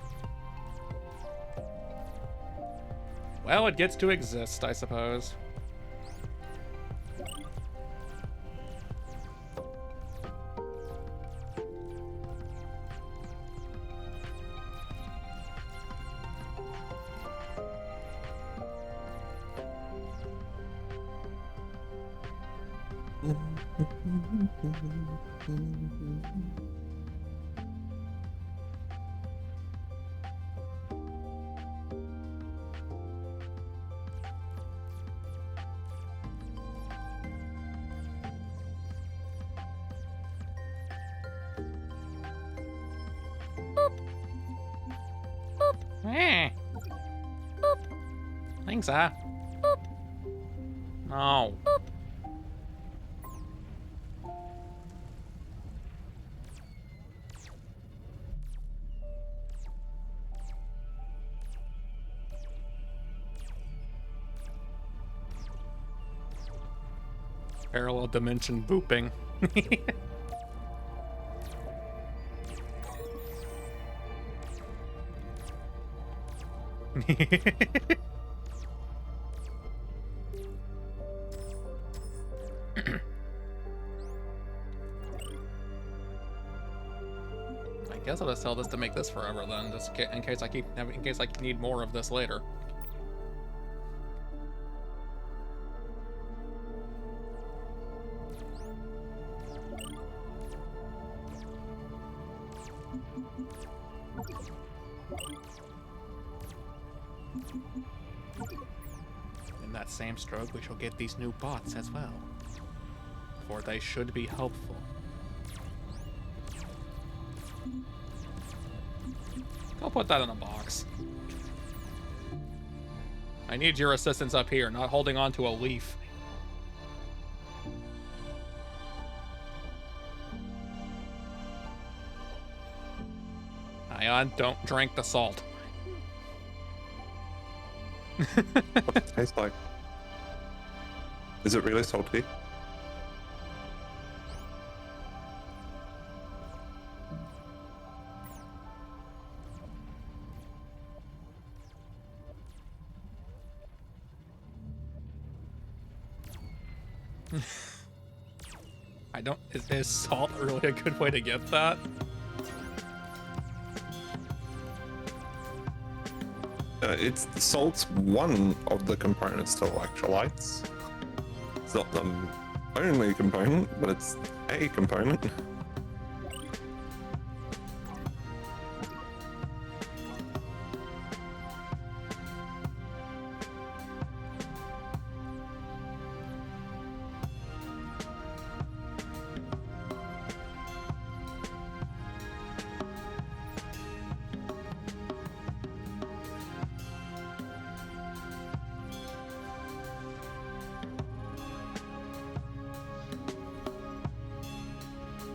Well, it gets to exist, I suppose. Eh. Boop. Thanks, Boop. No. Boop. Parallel dimension booping. I guess I'll just sell this to make this forever then, just in case I need more of this later. In that same stroke, we shall get these new bots as well, for they should be helpful. I'll put that in a box. I need your assistance up here, not holding on to a leaf. Ion, don't drink the salt. What's it taste like? Is it really salty? I don't. Is salt really a good way to get that? It's salt's one of the components to electrolytes. It's not the only component, but it's a component.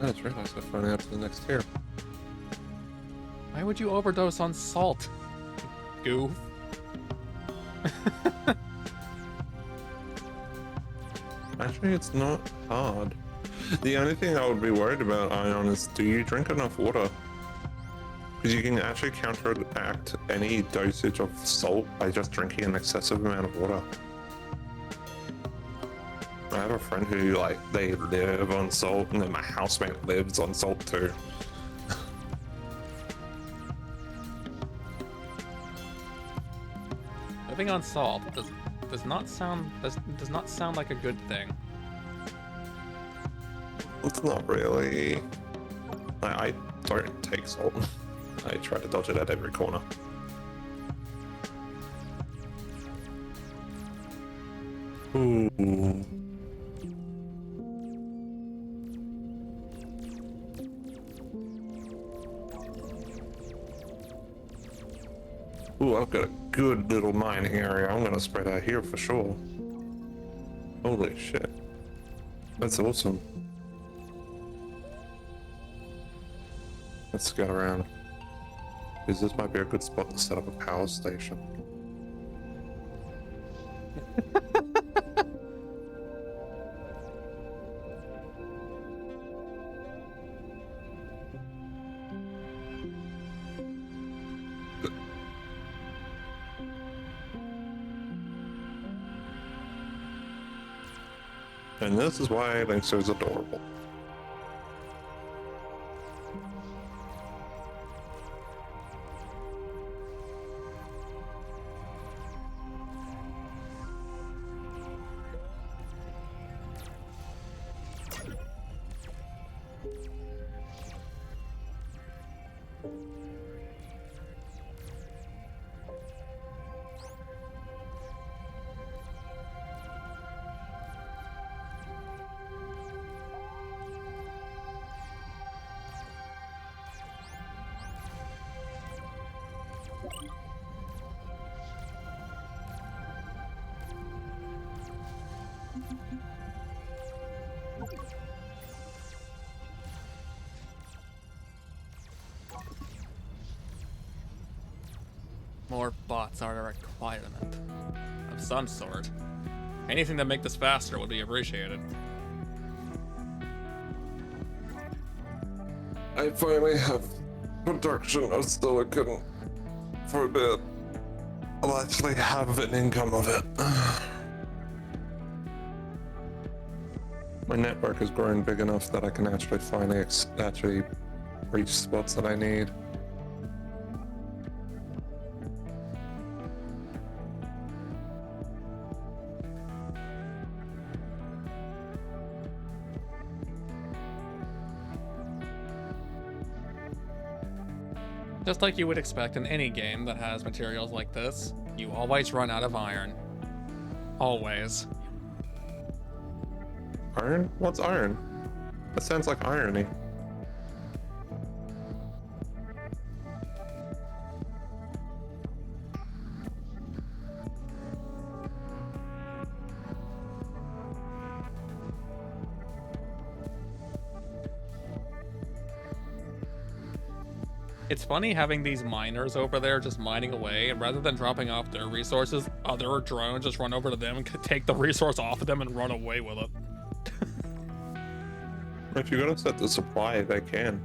I just realized I'm finally up to the next tier. Why would you overdose on salt? Goof. Actually, it's not hard. The only thing I would be worried about, Ion, is do you drink enough water? Because you can actually counteract any dosage of salt by just drinking an excessive amount of water. I have a friend who, like, they live on salt, and then my housemate lives on salt too. living on salt does not sound like a good thing. It's not really. I don't take salt. I try to dodge it at every corner. Ooh. Ooh, I've got a good little mining area. I'm gonna spread out here for sure. Holy shit. That's awesome. Let's get around. Because this might be a good spot to set up a power station. And this is why I think so is adorable. More bots are a requirement of some sort. Anything to make this faster would be appreciated. I finally have production of silicon for a bit. I'll actually have an income of it. My network is growing big enough that I can actually finally actually reach spots that I need. Just like you would expect in any game that has materials like this, you always run out of iron. Always. Iron? What's iron? That sounds like irony. It's funny having these miners over there just mining away, and rather than dropping off their resources, other drones just run over to them and take the resource off of them and run away with it. If you're gonna set the supply, they can.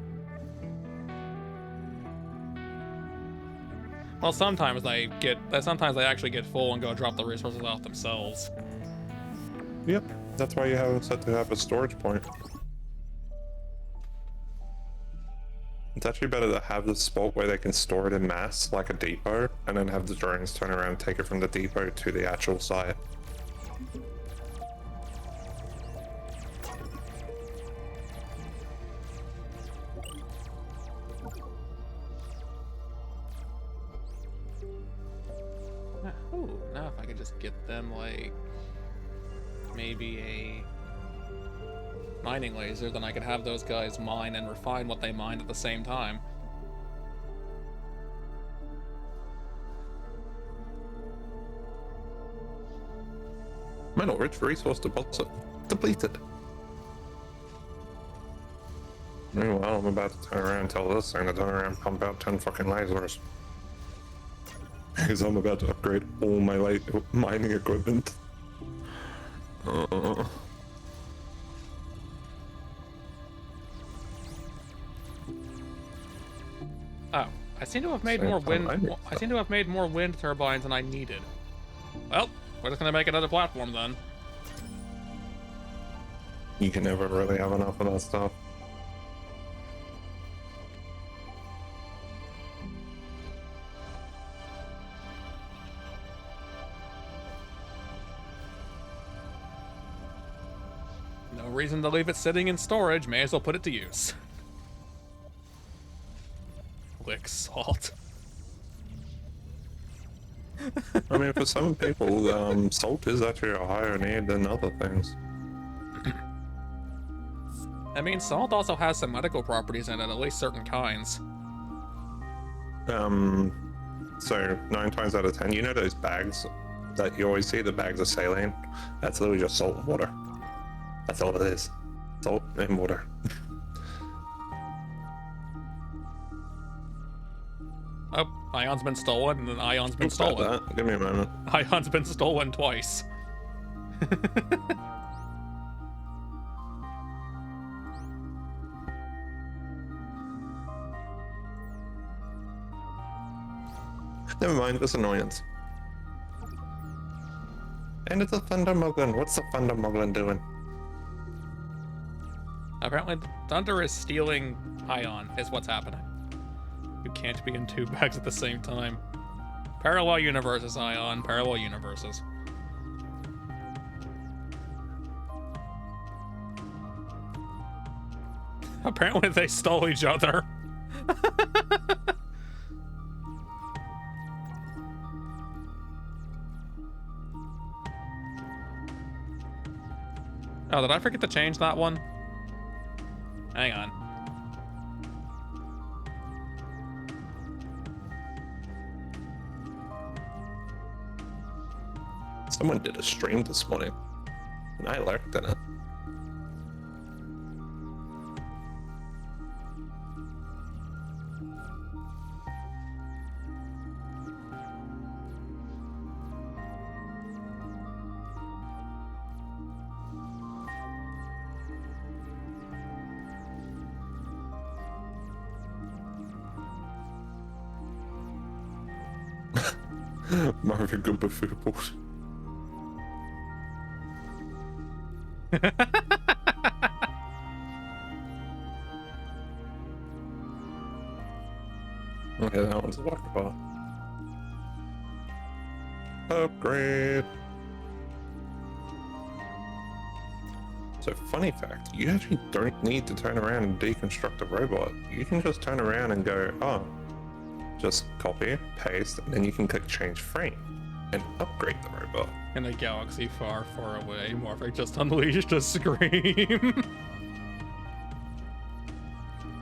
Well, sometimes they actually get full and go drop the resources off themselves. Yep, that's why you have them set to have a storage point. It's actually better to have the spot where they can store it in mass, like a depot, and then have the drones turn around and take it from the depot to the actual site. Ooh, now if I could just get them, like, maybe a mining laser, then I could have those guys mine and refine what they mined at the same time. Mineral rich resource deposit depleted. Meanwhile, I'm about to turn around and tell this thing to turn around and pump out 10 fucking lasers. Because I'm about to upgrade all my mining equipment. Oh, I seem to have made more wind. I seem to have made more wind turbines than I needed. Well, we're just gonna make another platform then. You can never really have enough of that stuff. No reason to leave it sitting in storage. May as well put it to use. Lick salt. I mean, for some people, salt is actually a higher need than other things. I mean, salt also has some medical properties in it, at least certain kinds. So 9 times out of 10, you know those bags that you always see, the bags of saline? That's literally just salt and water. That's all it is. Salt and water. Oh, Ion's been stolen, and then Ion's been Oops, about stolen. that. Give me a moment. Ion's been stolen twice. Never mind, it's annoyance. And it's a Thunder Moglin. What's the Thunder Moglin doing? Apparently, Thunder is stealing Ion, is what's happening. You can't be in 2 bags at the same time. Parallel universes, Ion. Parallel universes. Apparently, they stole each other. Oh, did I forget to change that one? Hang on. Someone did a stream this morning, and I lurked in it. Marvin Gumper Footballs. Okay, that one's a walkabout. Upgrade. So, funny fact, you actually don't need to turn around and deconstruct a robot. You can just turn around and go, oh, just copy, paste, and then you can click change frame and upgrade the robot. In a galaxy far, far away, Morphic just unleashed a scream.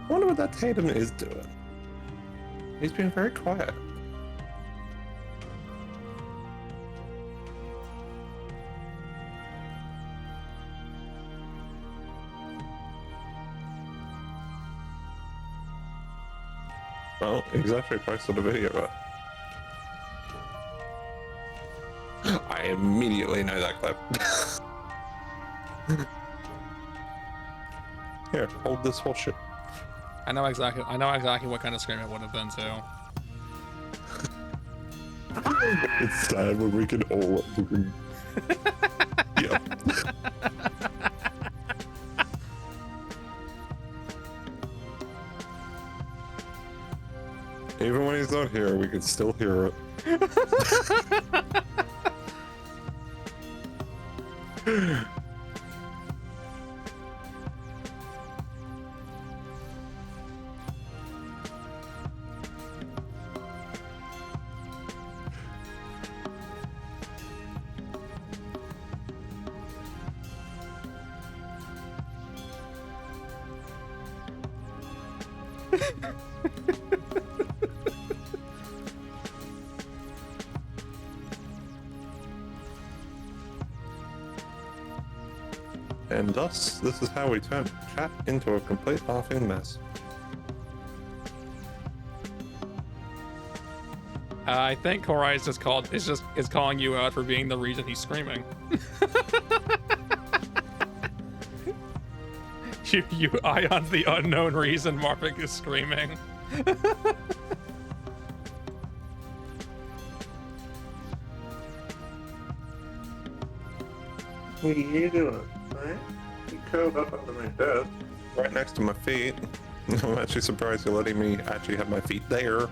I wonder what that Tatum is doing. He's been very quiet. Well, he's actually posted a video, but I immediately know that clip. Here, hold this whole shit. I know exactly what kind of scream it would have been too. It's sad when we can all agree. Yeah. Even when he's not here, we can still hear it. And thus, this is how we turn chat into a complete laughing mess. I think Korai is calling you out for being the reason he's screaming. you Ion's the unknown reason Morphic is screaming. What are you doing? Right? You curled up under my desk. Right next to my feet. I'm actually surprised you're letting me actually have my feet there.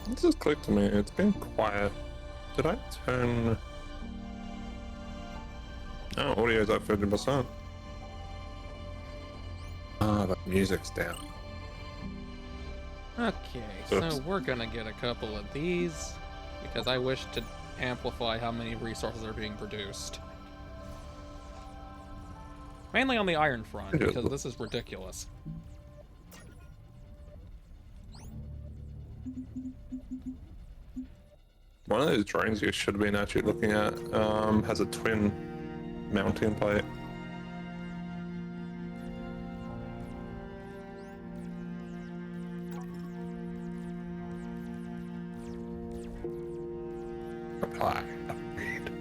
This just clicked to me. It's been quiet. Did I turn? Oh, audio's at 50%. Ah, the music's down. Okay, Oops. so we're gonna get a couple of these because I wish to amplify how many resources are being produced. Mainly on the iron front, because this is ridiculous. One of those drones you should have been actually looking at has a twin mounting plate. Apply, upgrade,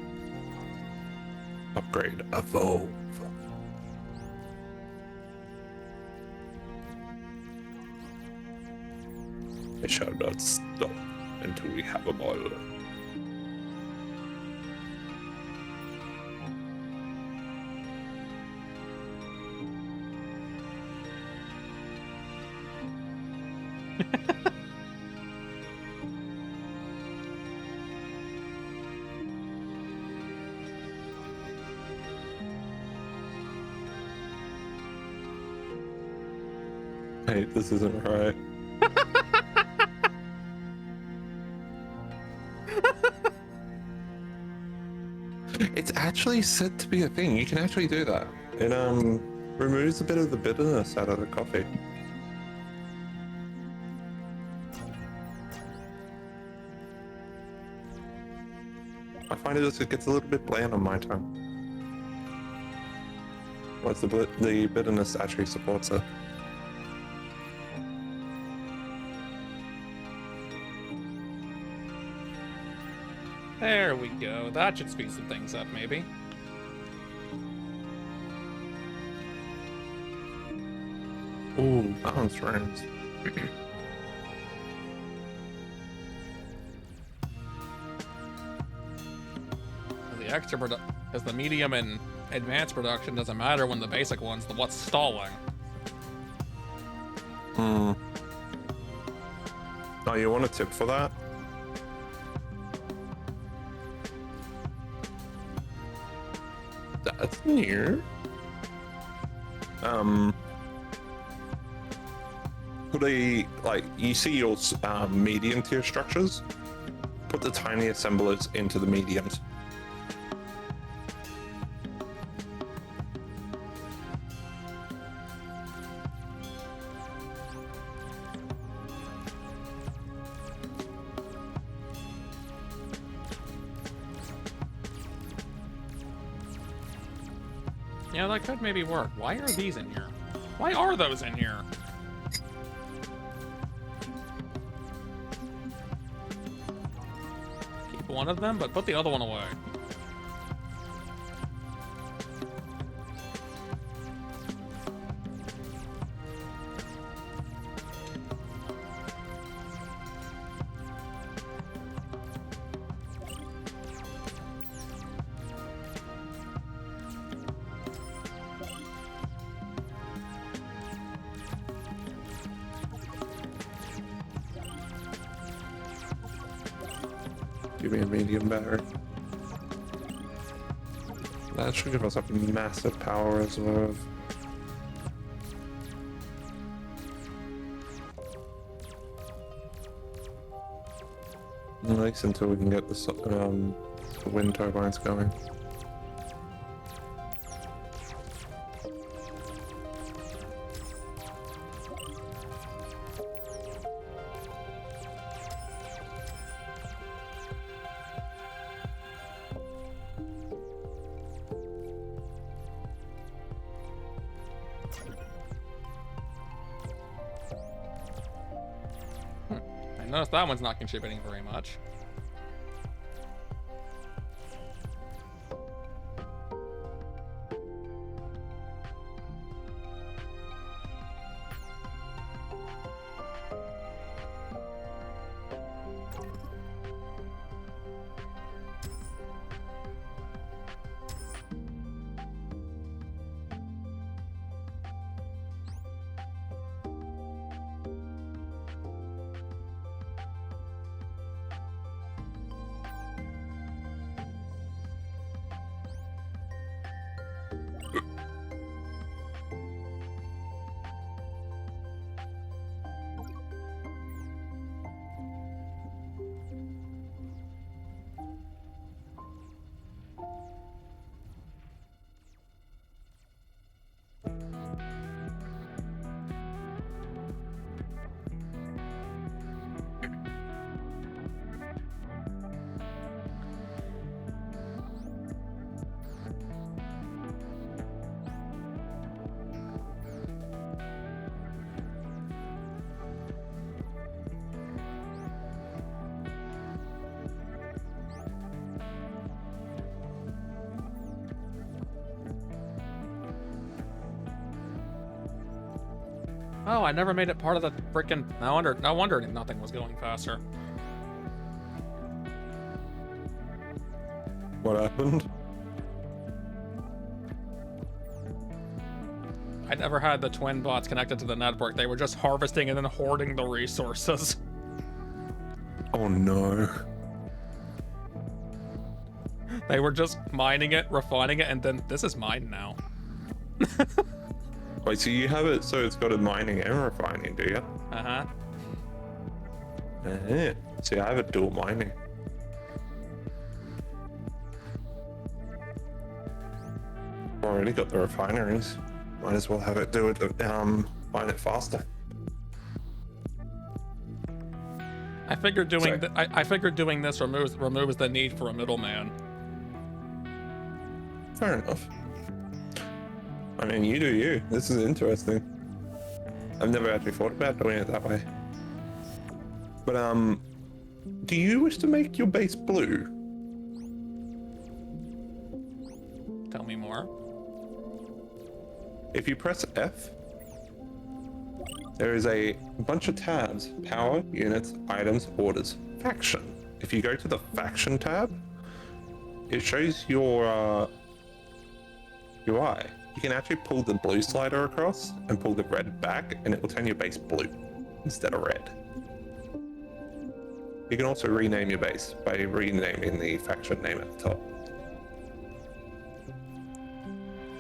upgrade, evolve. It shall not stop until we have them all. Hey, this isn't right. It's actually said to be a thing. You can actually do that. It removes a bit of the bitterness out of the coffee. I find it gets a little bit bland on my tongue. Whereas the bitterness actually supports it. There we go. That should speed some things up, maybe. Ooh, balance rooms. Because the medium and advanced production doesn't matter when the basic one's what's stalling. Hmm. Oh, you want a tip for that? That's new. Put a, like, you see your medium tier structures? Put the tiny assemblers into the mediums. Yeah, that could maybe work. Why are these in here? Why are those in here? Keep one of them, but put the other one away. Give me a medium battery. That should give us a massive power reserve. At least until we can get the wind turbines going. I noticed that one's not contributing very much. Oh, I never made it part of the frickin'. No wonder nothing was going faster. What happened? I never had the twin bots connected to the network. They were just harvesting and then hoarding the resources. Oh no. They were just mining it, refining it, and then this is mine now. Wait, so you have it so it's got a mining and refining, do you? Uh-huh. See, I have a dual mining. Already got the refineries. Might as well have it do it, mine it faster. I figured doing this removes the need for a middleman. Fair enough. I mean, you do you. This is interesting. I've never actually thought about doing it that way. But, do you wish to make your base blue? Tell me more. If you press F, there is a bunch of tabs: power, units, items, orders, faction. If you go to the faction tab, it shows your UI. You can actually pull the blue slider across and pull the red back, and it will turn your base blue instead of red. You can also rename your base by renaming the faction name at the top.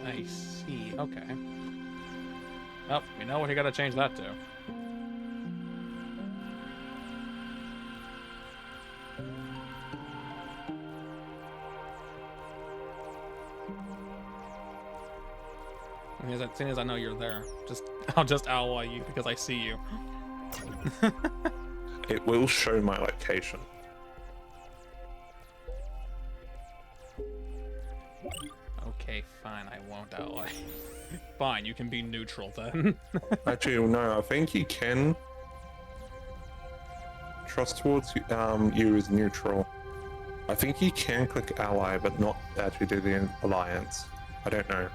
I see. Okay. Well, we know what you gotta change that to. As soon as I know you're there, I'll just ally you because I see you. It will show my location. Okay, fine, I won't ally. Fine, you can be neutral then. Actually, no, I think you can trust towards you as neutral. I think you can click ally, but not actually do the alliance. I don't know.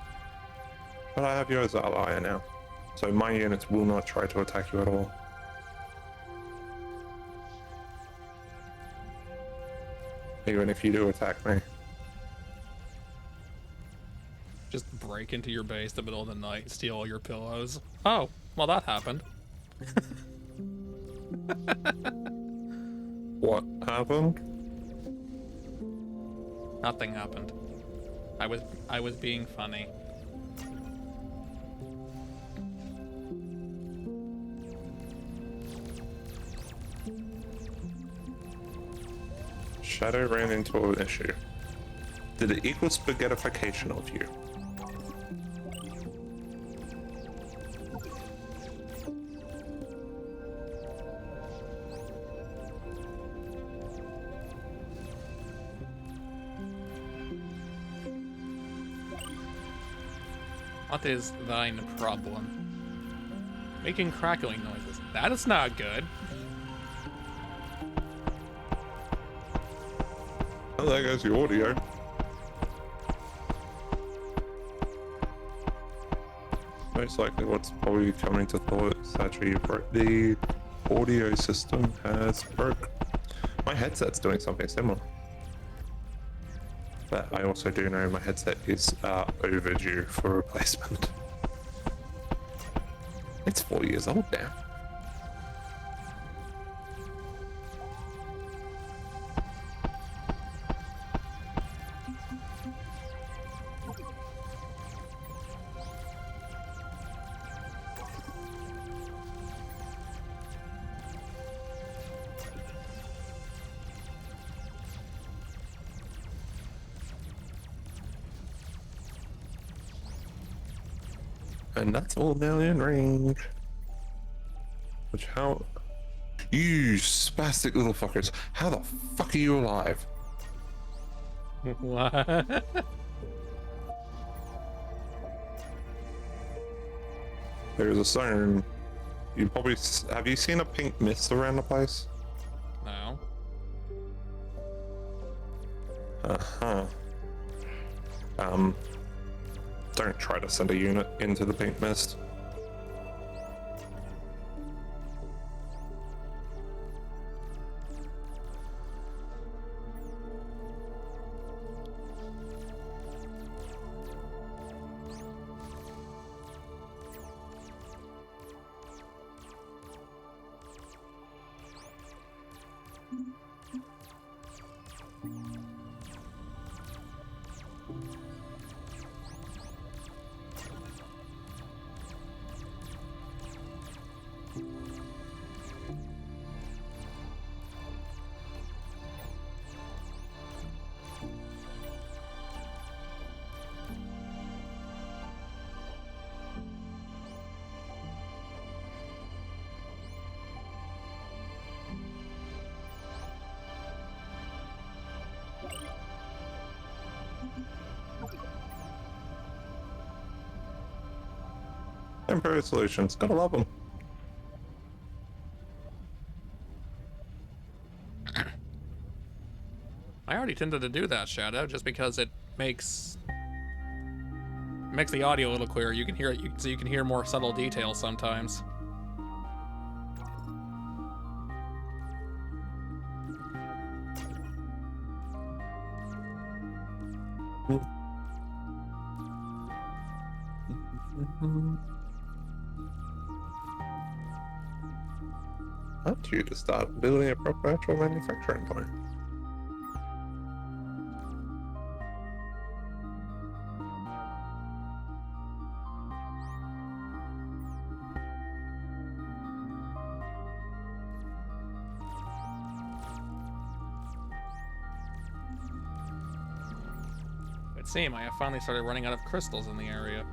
But I have you as ally now, so my units will not try to attack you at all. Even if you do attack me. Just break into your base in the middle of the night and steal all your pillows. Oh, well that happened. What happened? Nothing happened. I was being funny. Shadow ran into an issue. Did it equal spaghettification of you? What is thine problem? Making crackling noises. That is not good. Oh, there goes your audio. Most likely what's probably coming to thought is actually the audio system has broke. My headset's doing something similar. But I also do know my headset is overdue for replacement. It's 4 years old now. And that's all now in range. Which how... You spastic little fuckers. How the fuck are you alive? What? There's a siren. You probably... Have you seen a pink mist around the place? No. Uh-huh. Don't try to send a unit into the pink mist. Temporary solutions, gotta love them. I already tended to do that, Shadow, just because it makes the audio a little clearer. You can hear it, so you can hear more subtle details sometimes. Up to you to start building a proper actual manufacturing plant. It would seem I have finally started running out of crystals in the area.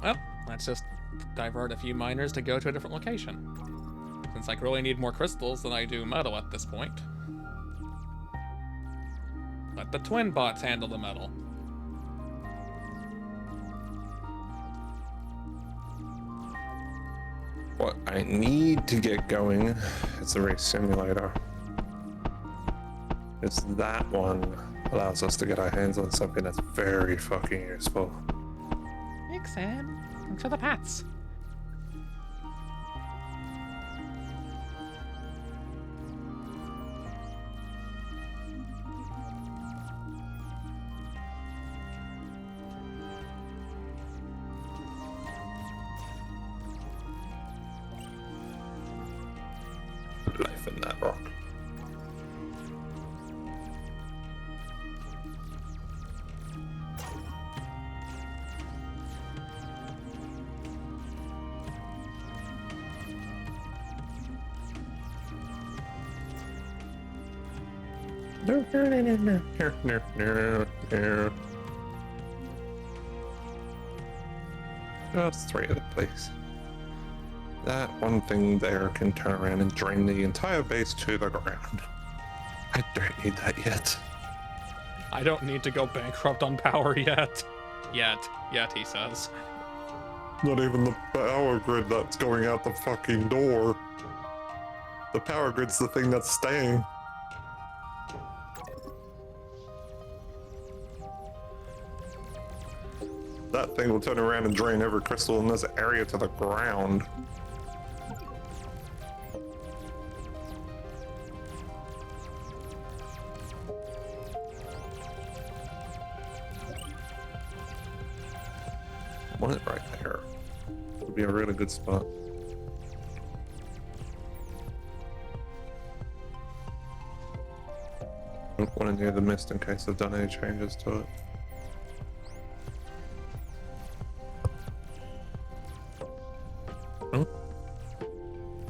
Well, let's just divert a few miners to go to a different location. Since I really need more crystals than I do metal at this point. Let the twin bots handle the metal. What I need to get going is the race simulator. It's that one allows us to get our hands on something that's very fucking useful. Thanks, Sam. Thanks for the pats. Life in that rock. Just 3 of the place. That one thing there can turn around and drain the entire base to the ground. I don't need that yet. I don't need to go bankrupt on power yet. Yet, he says. Not even the power grid that's going out the fucking door. The power grid's the thing that's staying. That thing will turn around and drain every crystal in this area to the ground. I want it right there. Would be a really good spot. Don't want to near the mist in case I've done any changes to it. Oh.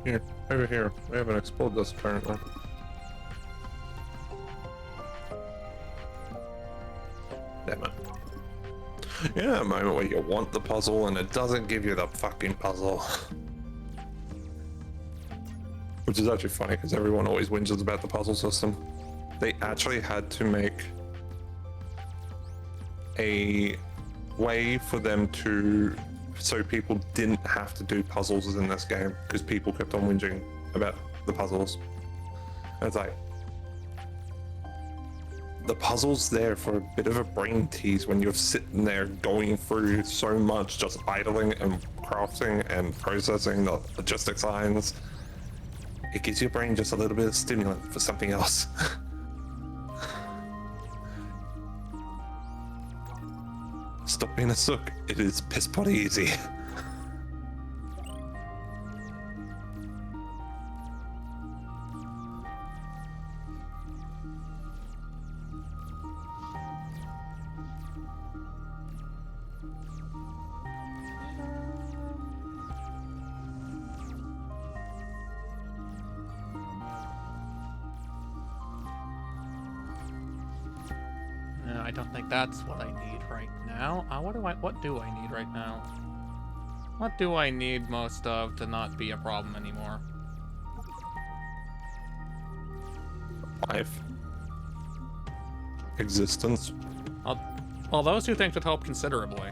Here, over here. We haven't explored this apparently. Damn it. You know that moment where you want the puzzle and it doesn't give you the fucking puzzle? Which is actually funny because everyone always whinges about the puzzle system. They actually had to make a way for them to, so people didn't have to do puzzles in this game because people kept on whinging about the puzzles. And it's like, the puzzle's there for a bit of a brain tease when you're sitting there going through so much, just idling and crafting and processing the logistic lines. It gives your brain just a little bit of stimulant for something else. Stop being a sook. It is piss potty easy. No, I don't think that's what I need right now. What do I need right now? What do I need most of to not be a problem anymore? Life. Existence. Well, those two things would help considerably.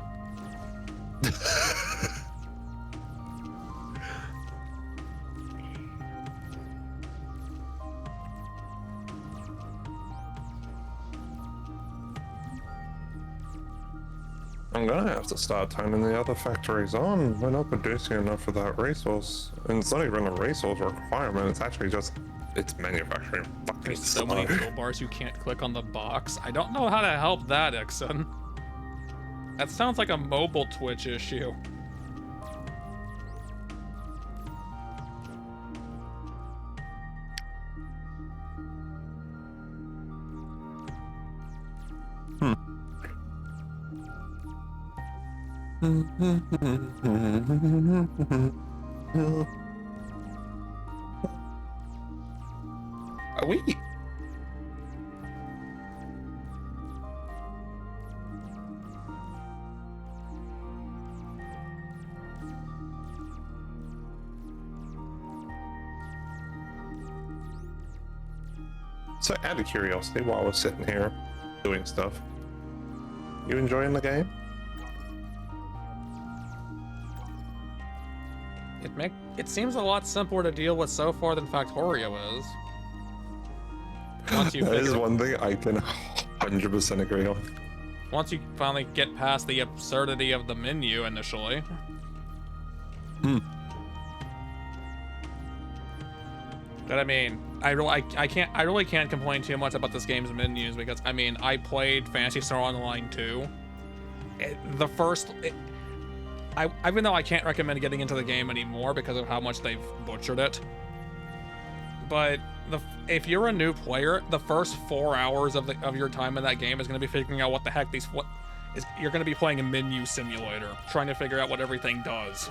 I'm gonna have to start turning the other factories on. We're not producing enough of that resource. And it's not even a resource requirement, it's actually just, it's manufacturing fucking There's so many slow. toolbars you can't click on the box. I don't know how to help that, Ixon. That sounds like a mobile Twitch issue. Are we? So, out of curiosity, while we're sitting here doing stuff, you enjoying the game? It seems a lot simpler to deal with so far than Factorio is. Once you That is figure, one thing I can 100% agree on. once you finally get past the absurdity of the menu initially. Hmm. But I mean, I really can't complain too much about this game's menus because I mean, I played Phantasy Star Online 2. Even though I can't recommend getting into the game anymore because of how much they've butchered it. But if you're a new player, the first 4 hours of your time in that game is going to be figuring out what the heck you're going to be playing a menu simulator, trying to figure out what everything does.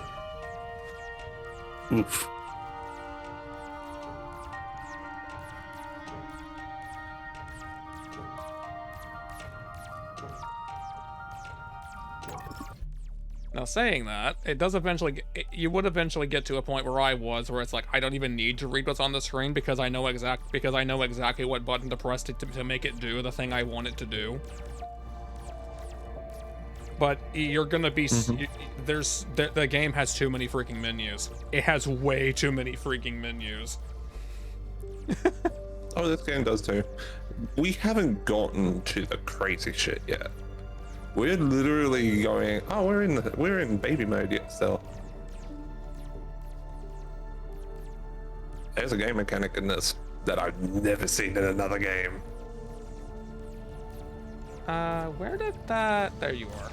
Oof. Now, saying that, it does eventually. You would eventually get to a point where I was, where it's like I don't even need to read what's on the screen because I know exactly what button to press to make it do the thing I want it to do. But you're gonna be the game has too many freaking menus. It has way too many freaking menus. Oh, this game does too. We haven't gotten to the crazy shit yet. We're literally going. Oh, we're in baby mode yet still. There's a game mechanic in this that I've never seen in another game. Where did that? There you are.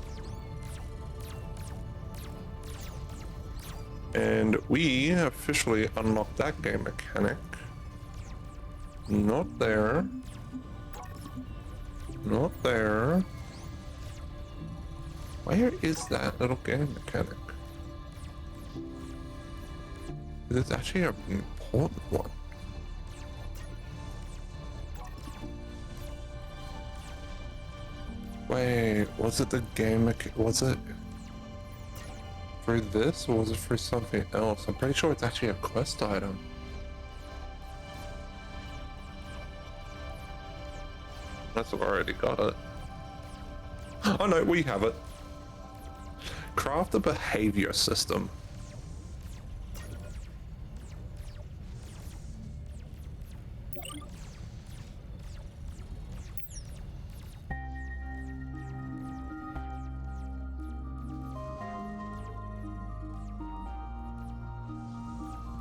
And we officially unlocked that game mechanic. Not there. Not there. Where is that little game mechanic? It's actually an important one. Wait, was it the game was it for this or was it for something else? I'm pretty sure it's actually a quest item. That's what I already got it. Oh no, we have it. Craft a behavior system.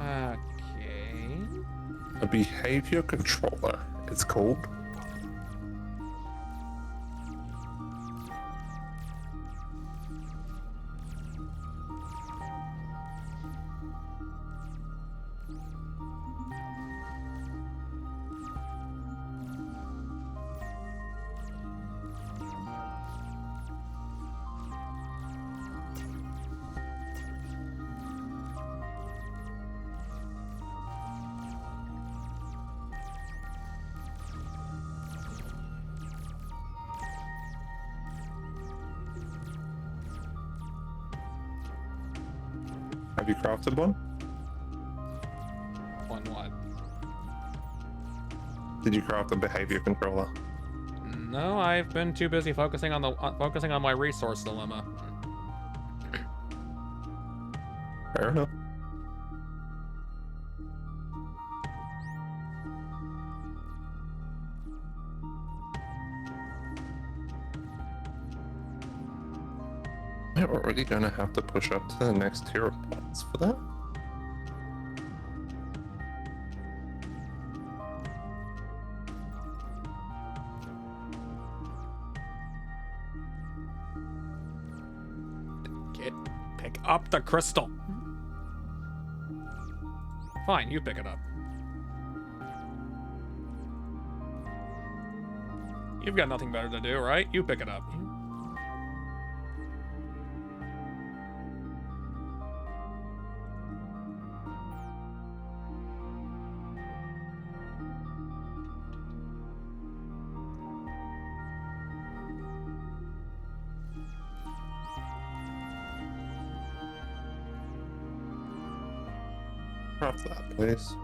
Okay. A behavior controller, it's called. Have you crafted one? One what? Did you craft a behavior controller? No, I've been too busy focusing on my resource dilemma. Fair enough. We're already gonna have to push up to the next tier of points for that. Pick up the crystal. Fine, you pick it up. You've got nothing better to do, right? You pick it up. Craft that, please.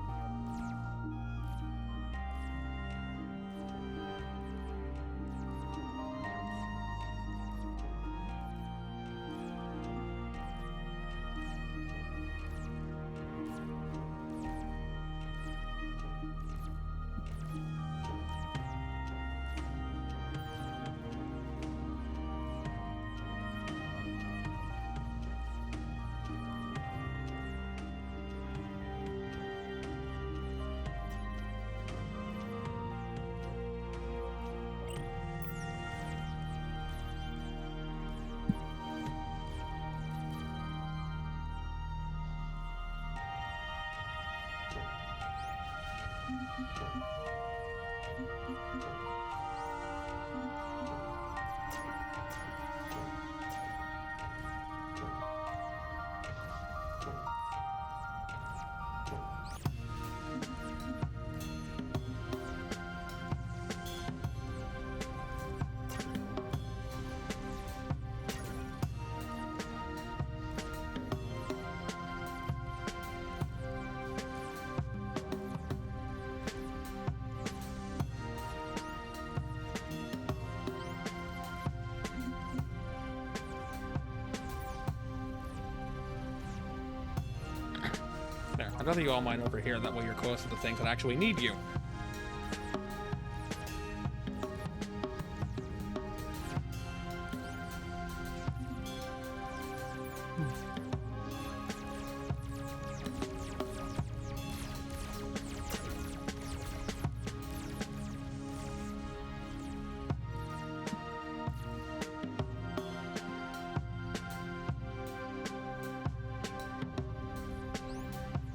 There, I'd rather you all mine over here, that way you're closer to things that actually need you.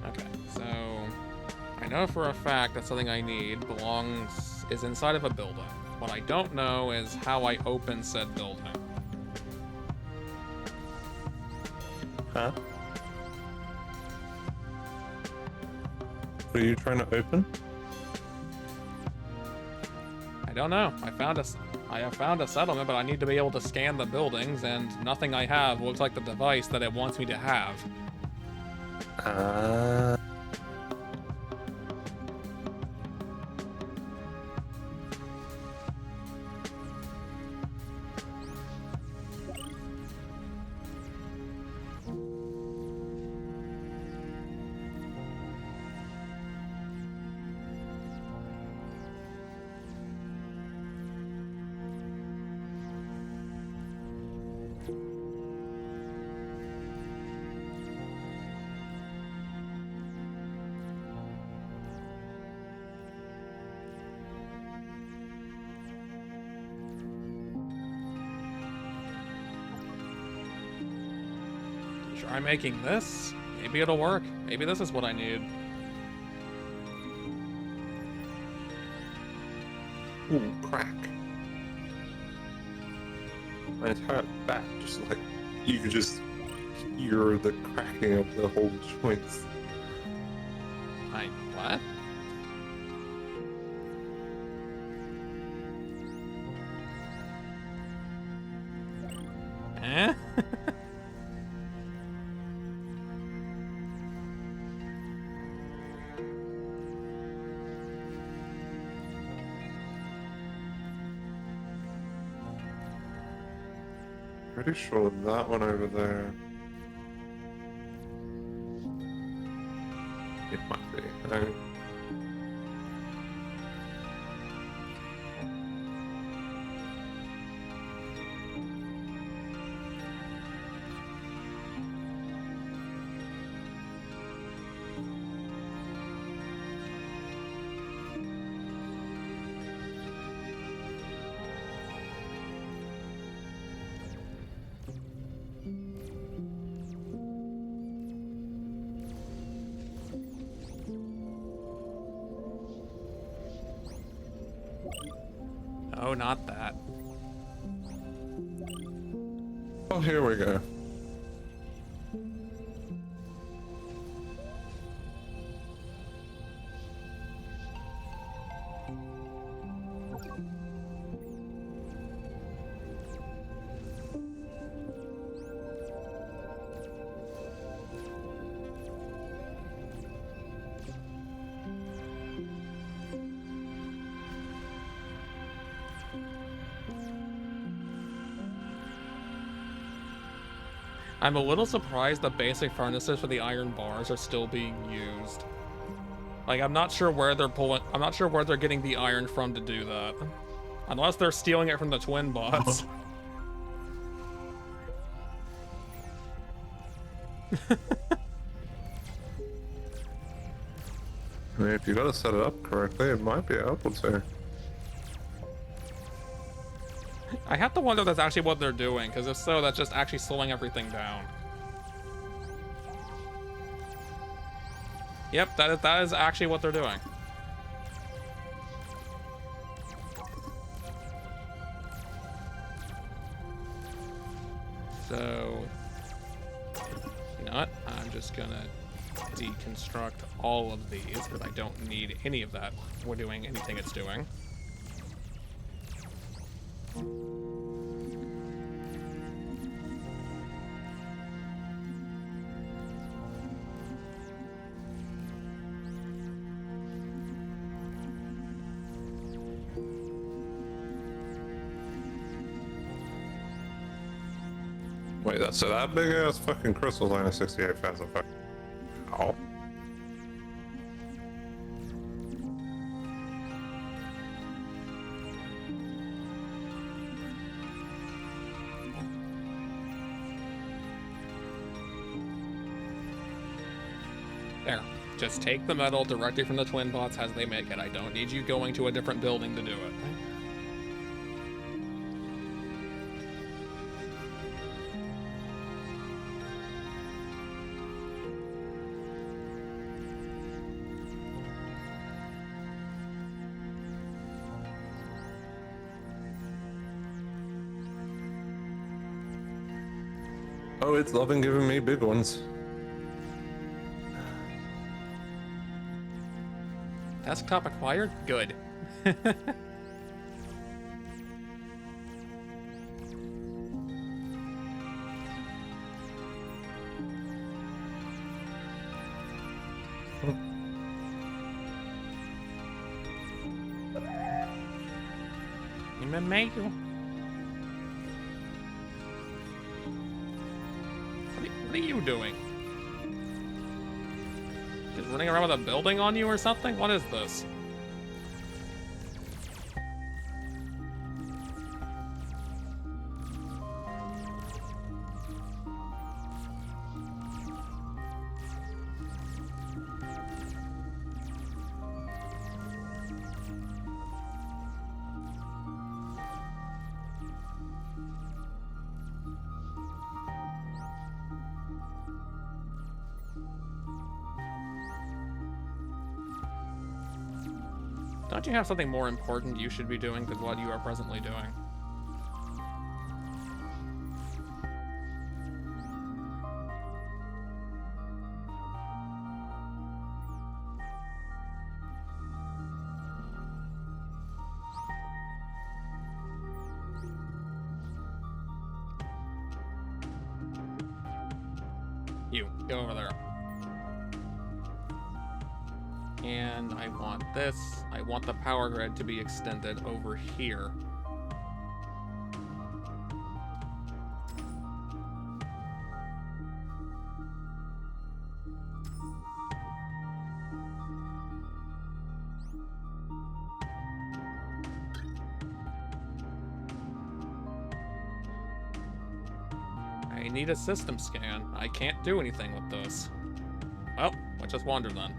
Okay, so I know for a fact that something I need is inside of a building. What I don't know is how I open said building. Huh? What are you trying to open? I don't know. I have found a settlement, but I need to be able to scan the buildings, and nothing I have looks like the device that it wants me to have. Try making this. Maybe it'll work. Maybe this is what I need. Ooh, crack. My entire back just like, you could just hear the cracking of the whole joints. What? Eh? Pretty sure that one over there. It might be. Oh, not that. Oh, here we go. I'm a little surprised the basic furnaces for the iron bars are still being used. Like, I'm not sure where they're getting the iron from to do that. Unless they're stealing it from the twin bots. I mean, if you gotta set it up correctly, it might be able to. I have to wonder if that's actually what they're doing, because if so, that's just actually slowing everything down. Yep, that is actually what they're doing. So, you know what? I'm just gonna deconstruct all of these because I don't need any of that. We're doing anything it's doing. Wait, that's so that big ass fucking crystal's only 68 fans of fuck. Ow. There. Just take the metal directly from the twin bots as they make it. I don't need you going to a different building to do it. Oh, it's loving giving me big ones. Desktop acquired? Good. Mayo. What are you doing? Just running around with a building on you or something? What is this? Don't you have something more important you should be doing than what you are presently doing? You, go over there. And I want this. I want the power grid to be extended over here. I need a system scan. I can't do anything with this. Well, let's just wander then.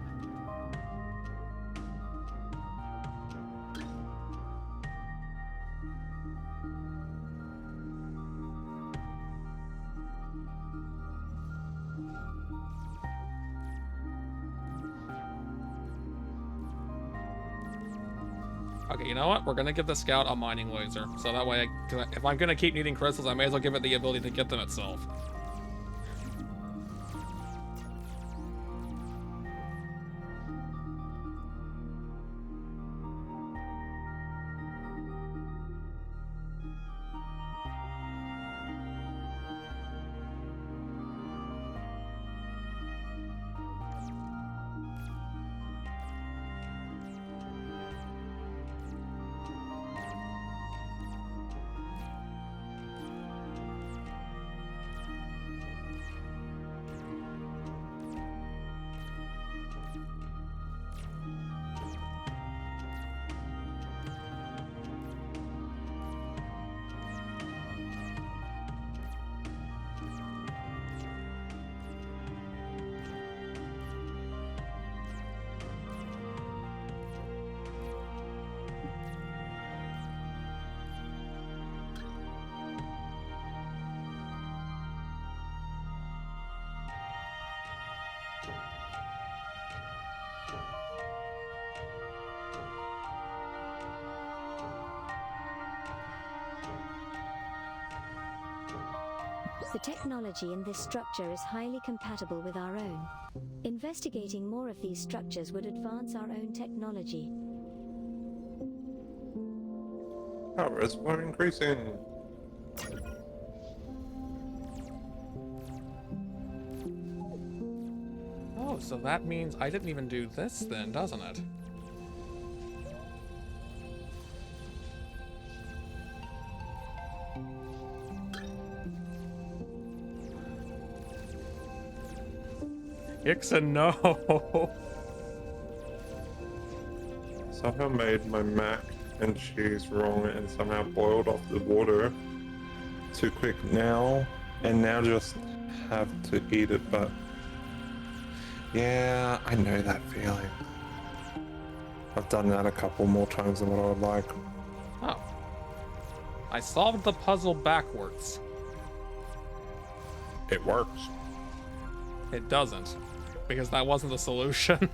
Okay, you know what? We're gonna give the scout a mining laser, so that way, if I'm gonna keep needing crystals, I may as well give it the ability to get them itself. The technology in this structure is highly compatible with our own. Investigating more of these structures would advance our own technology. Our reservoir increasing. Oh, so that means I didn't even do this then, doesn't it? Ixon, no! Somehow made my mac and cheese wrong and somehow boiled off the water too quick now, and now just have to eat it, but yeah, I know that feeling. I've done that a couple more times than what I would like. Oh. I solved the puzzle backwards. It works. It doesn't, because that wasn't the solution.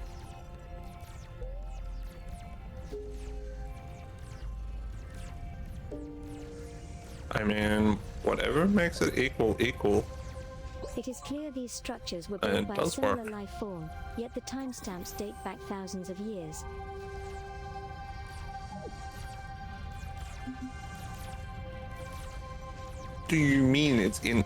I mean, whatever makes it equal. It is clear these structures were And built it by a does similar work. life form, yet the timestamps date back thousands of years. Do you mean it's in?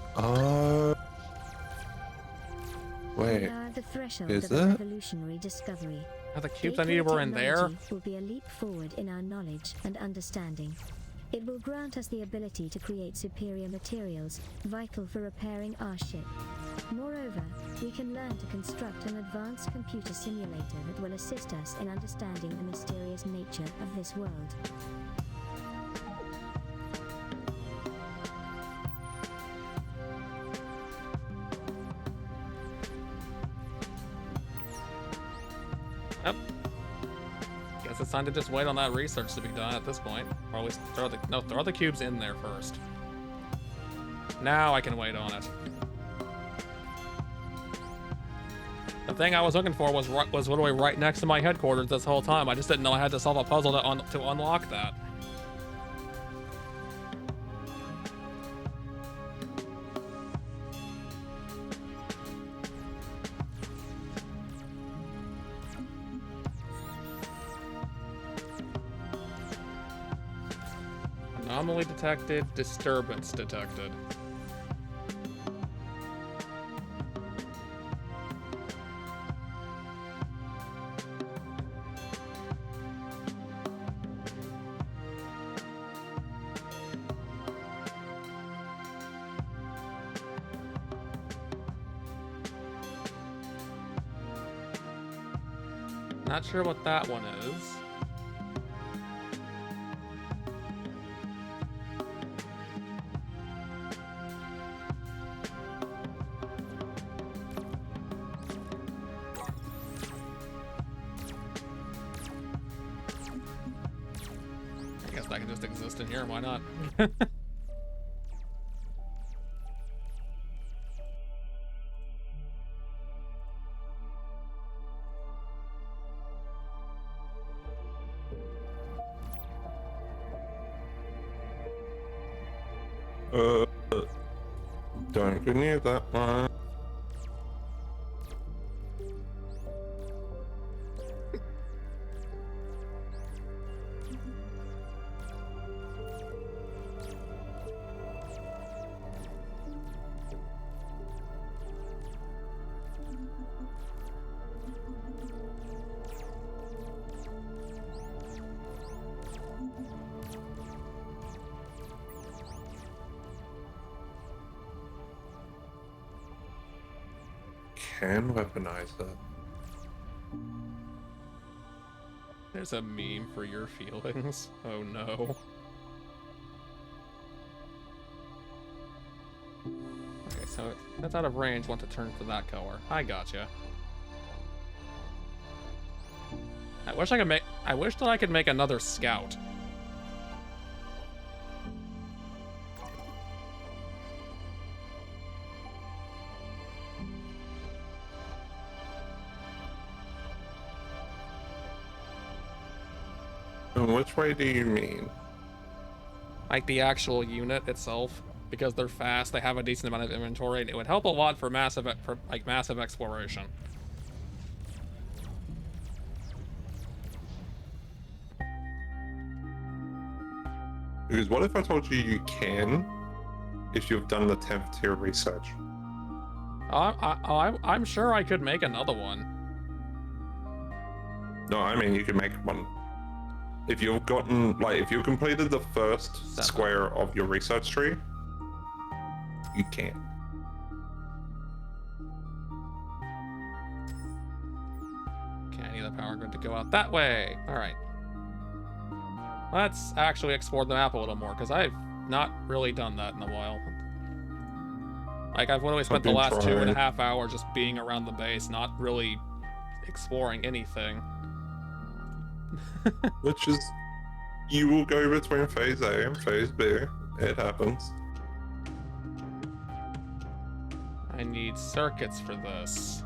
Wait. We are at the threshold is of a it? revolutionary discovery. Are the cubes I Gateway needed were in there? technology will be a leap forward in our knowledge and understanding. It will grant us the ability to create superior materials, vital for repairing our ship. Moreover, we can learn to construct an advanced computer simulator that will assist us in understanding the mysterious nature of this world. Yep. Guess it's time to just wait on that research to be done at this point. Or at least throw the cubes in there first. Now I can wait on it. The thing I was looking for was literally right next to my headquarters this whole time. I just didn't know I had to solve a puzzle to unlock that. Anomaly detected, disturbance detected. Not sure what that one is. I guess that can just exist in here, why not? Don't go near that one. Can weaponize it. There's a meme for your feelings. Oh no. Okay, so that's out of range. Want to turn to that color. I gotcha. I wish that I could make another scout. And which way do you mean? Like the actual unit itself. because they're fast. They have a decent amount of inventory. And it would help a lot for massive exploration. Because what if I told you you can, if you've done the 10th tier research? I'm sure I could make another one. No, I mean you can make one. If you've gotten, like, if you've completed the first 7. square of your research tree, you can. Okay, I need the power grid to go out that way. All right. Let's actually explore the map a little more, because I've not really done that in a while. Like, I've literally spent the been last trying. 2.5 hours just being around the base, not really exploring anything. Which is, you will go between phase A and phase B. It happens. I need circuits for this.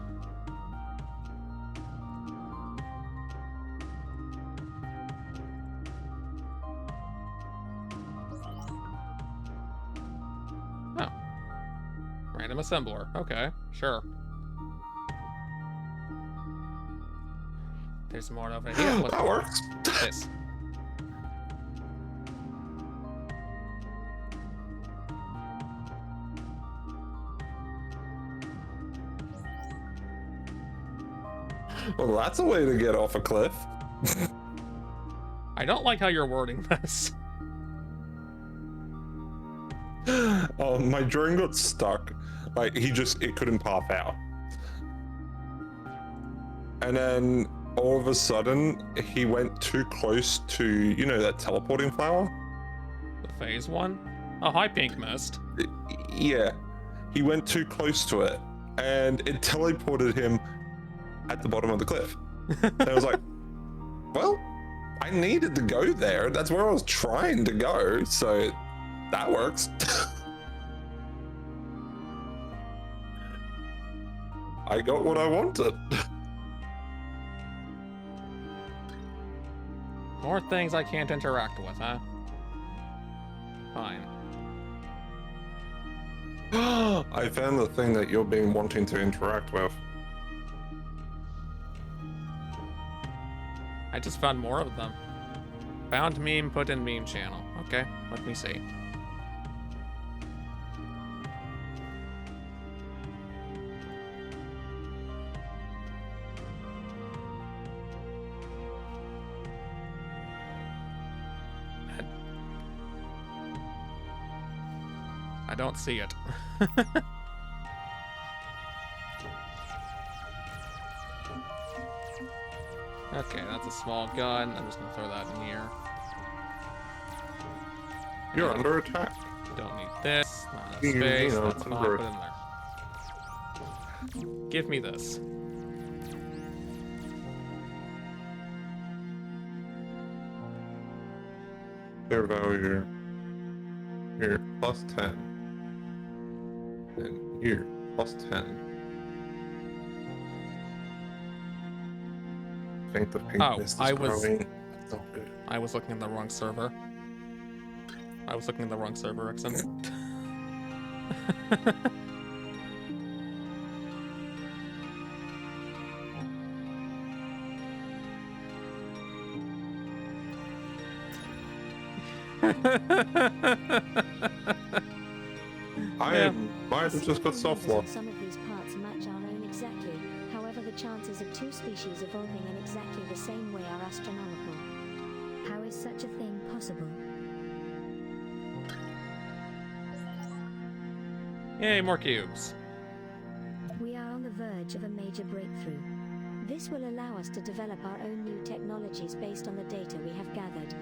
Oh. Random assembler. Okay, sure. There's more over here. What's That works. this? Well, that's a way to get off a cliff. I don't like how you're wording this. Oh, my drone got stuck. Like, it couldn't path out. And then all of a sudden, he went too close to, you know, that teleporting flower? The phase one? Oh, hi, Pink Mist. Yeah. He went too close to it, and it teleported him at the bottom of the cliff. And I was like, well, I needed to go there. That's where I was trying to go, so that works. I got what I wanted. More things I can't interact with, huh? Fine. I found the thing that you've been wanting to interact with. I just found more of them. Found meme, put in meme channel. Okay, let me see. I don't see it. Okay, that's a small gun. I'm just gonna throw that in here. You're under attack. Don't need this. Not enough You space. know, That's fine. under- Put it in there. Give me this. Their value here plus 10. And here plus 10. I think the pink Oh, mist is I was- growing. That's not good. I was looking at the wrong server. Exon. I might have just got soft lock. Some of these parts match our own exactly. However, the chances of two species evolving in exactly the same way are astronomical. How is such a thing possible? Yay, more cubes. We are on the verge of a major breakthrough. This will allow us to develop our own new technologies based on the data we have gathered.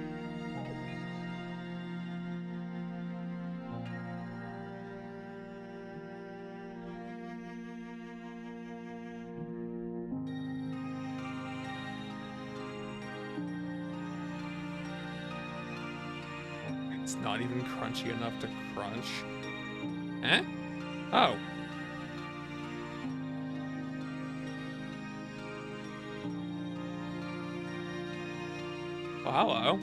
It's not even crunchy enough to crunch. Eh? Oh. Well, hello.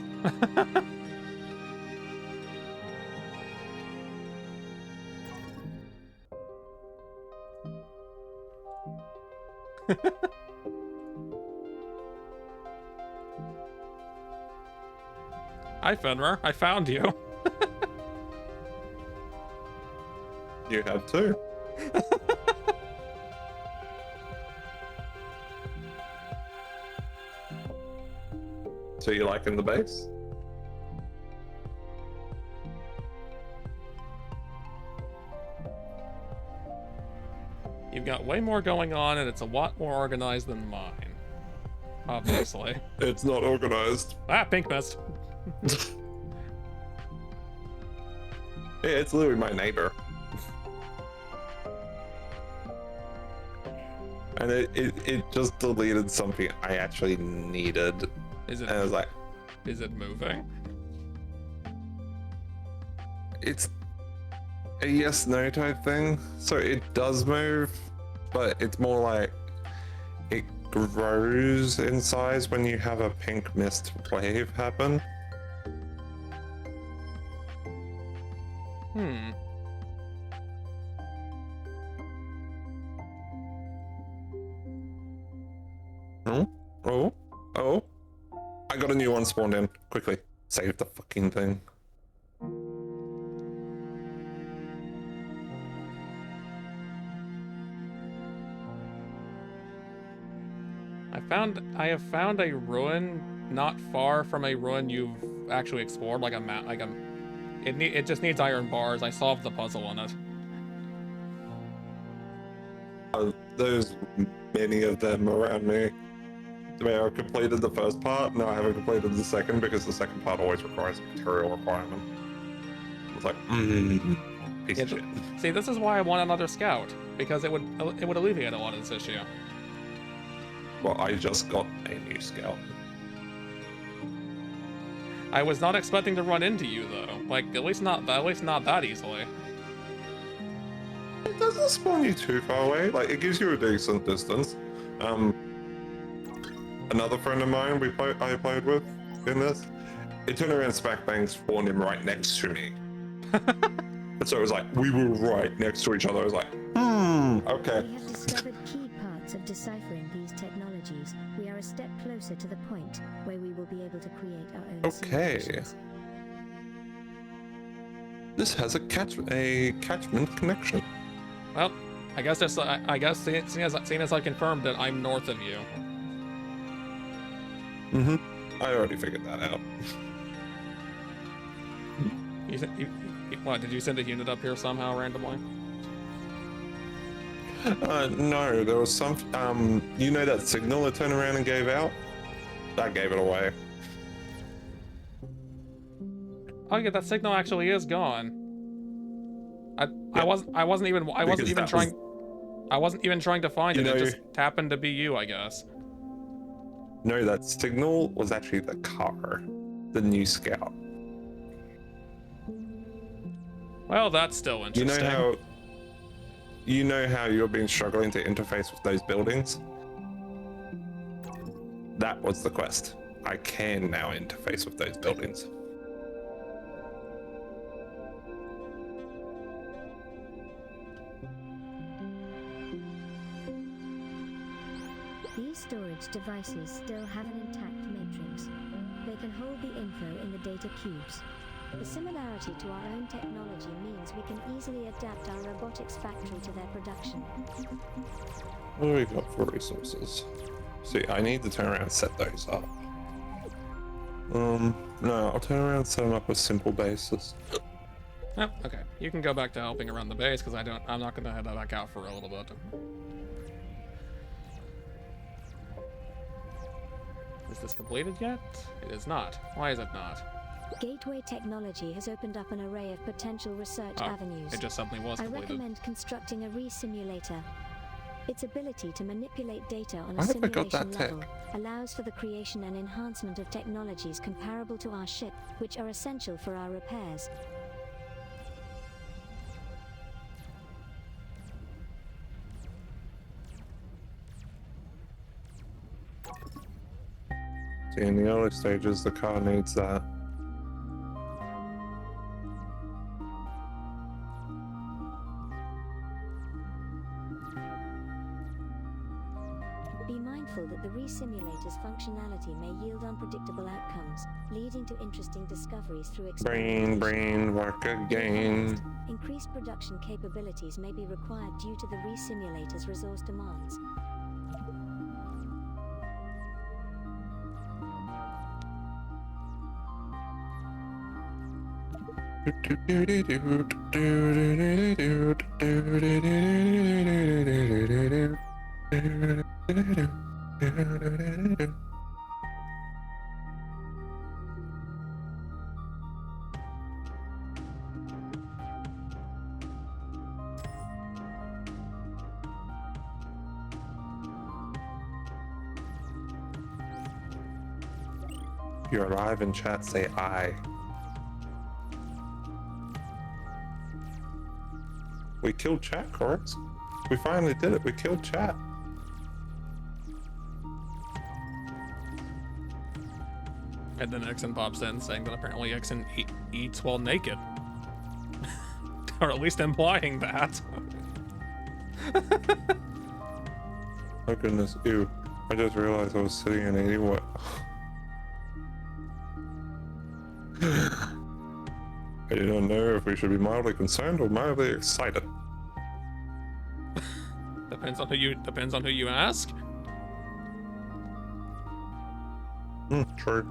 Hi, Fenrir. I found you. You have too. So you liking the base? You've got way more going on, and it's a lot more organized than mine. Obviously. It's not organized. Ah, pink mist. Yeah, it's literally my neighbor. And it just deleted something I actually needed. Is it? And I was like, Is it moving? it's a yes no type thing. So it does move, but it's more like it grows in size when you have a pink mist wave happen. Hmm. Oh, I got a new one spawned in. Quickly, save the fucking thing. I have found a ruin not far from a ruin you've actually explored, like a map, it just needs iron bars. I solved the puzzle on it. There's many of them around me. I mean, I've completed the first part, now I haven't completed the second because the second part always requires a material requirement. It's like, piece of shit. See, this is why I want another scout, because it would alleviate a lot of this issue. Well, I just got a new scout. I was not expecting to run into you though. Like at least not that easily. It doesn't spawn you too far away. Like it gives you a decent distance. Another friend of mine I played with in this, it turned around smack bang spawned him right next to me. And so it was like we were right next to each other. I was like, okay. We have discovered key parts of deciphering these technologies. We are a step closer to the point where we will be able to create our own Okay. simulations. This has a catchment connection. Well, I guess that's seeing as I confirmed it, I'm north of you. I already figured that out. What, did you send a unit up here somehow randomly? No, there was some. You know that signal that turned around and gave out? That gave it away. Oh yeah, that signal actually is gone. I wasn't even trying to find it. It just happened to be you, I guess. No, that signal was actually the car, the new scout. Well, that's still interesting. You know how you've been struggling to interface with those buildings? That was the quest. I can now interface with those buildings. These storage devices still have an intact matrix. They can hold the info in the data cubes. The similarity to our own technology means we can easily adapt our robotics factory to their production. What do we got for resources? See, I need to turn around and set those up. No, I'll turn around and set them up with simple bases. Oh, okay. You can go back to helping around the base because I'm not gonna head back out for a little bit. Is this completed yet? It is not. Why is it not? Gateway technology has opened up an array of potential research avenues. It just suddenly was I completed. recommend constructing a re-simulator. Its ability to manipulate data on a Why have I got simulation that tech? level allows for the creation and enhancement of technologies comparable to our ship, which are essential for our repairs. See, in the early stages, the car needs that. simulator's functionality may yield unpredictable outcomes, leading to interesting discoveries through Brain, experimentation. work again. Increased production capabilities may be required due to the re-simulator's resource demands. If you're alive in chat, say I. We killed chat, correct? We finally did it. We killed chat. And then Exon pops in saying that apparently Exon eats while naked. Or at least implying that. Oh goodness, ew. I just realized I was sitting in 80 watt. I do not know if we should be mildly concerned or mildly excited. Depends on who you ask. True.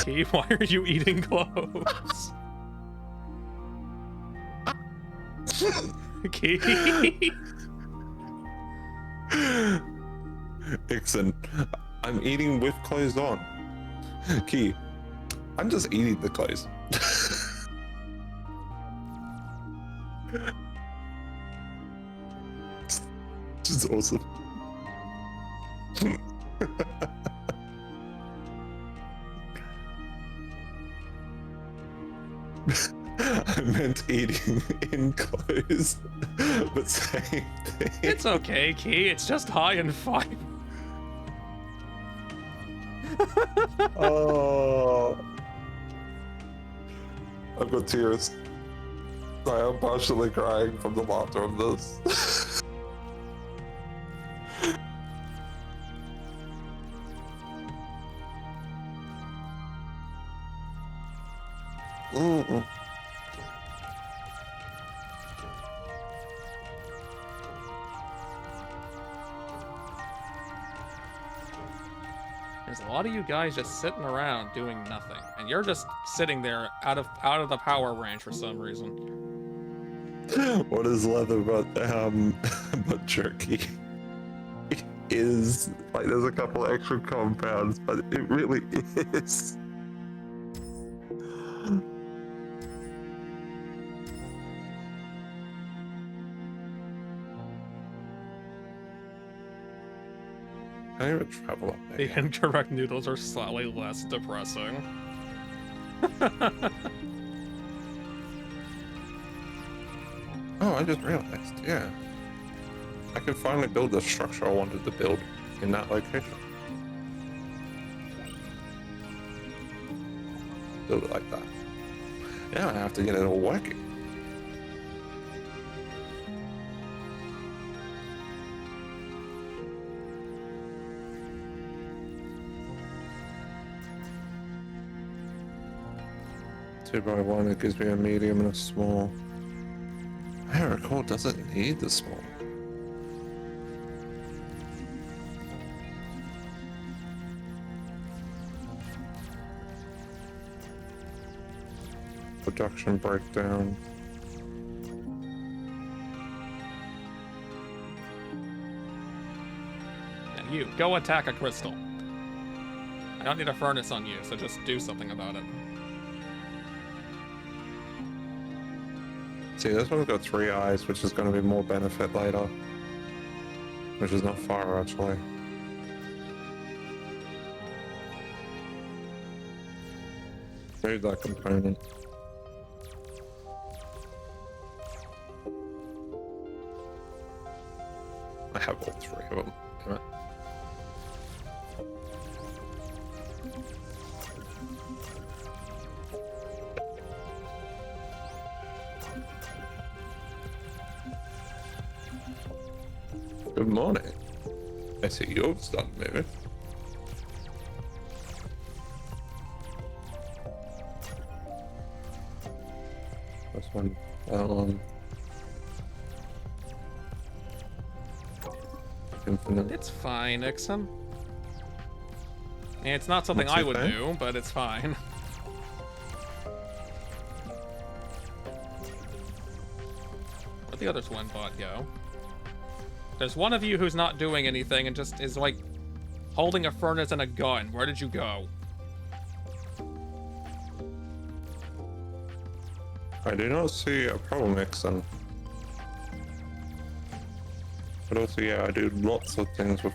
Key, why are you eating clothes? Key. Ixon, I'm eating with clothes on. Key, I'm just eating the clothes. This is awesome. I meant eating in clothes, but same thing. It's okay, Key. It's just high in fiber. Oh, I've got tears. I am partially crying from the laughter of this. Mm-mm. There's a lot of you guys just sitting around doing nothing, and you're just sitting there out of the power range for some reason. What is leather but jerky? It is like there's a couple extra compounds, but it really is. Can I even travel up there? The incorrect noodles are slightly less depressing. Oh, I just realized, yeah. I can finally build the structure I wanted to build in that location. Build it like that. Now I have to get it all working. Two by one, it gives me a medium and a small. I recall, does it need the small? Production breakdown. And you, go attack a crystal. I don't need a furnace on you, so just do something about it. See, this one's got 3 eyes, which is going to be more benefit later. Which is not far, actually. Move that component. I have all 3 of them. Damn it. Good morning. I see you've started moving. This one, that one. Infinite. It's fine, Ixon. It's not something What's I your would thing? do, but it's fine. Where'd the other twin bot go? There's one of you who's not doing anything and just is like holding a furnace and a gun. Where did you go? I do not see a problem, Ixon. But also, yeah, I do lots of things with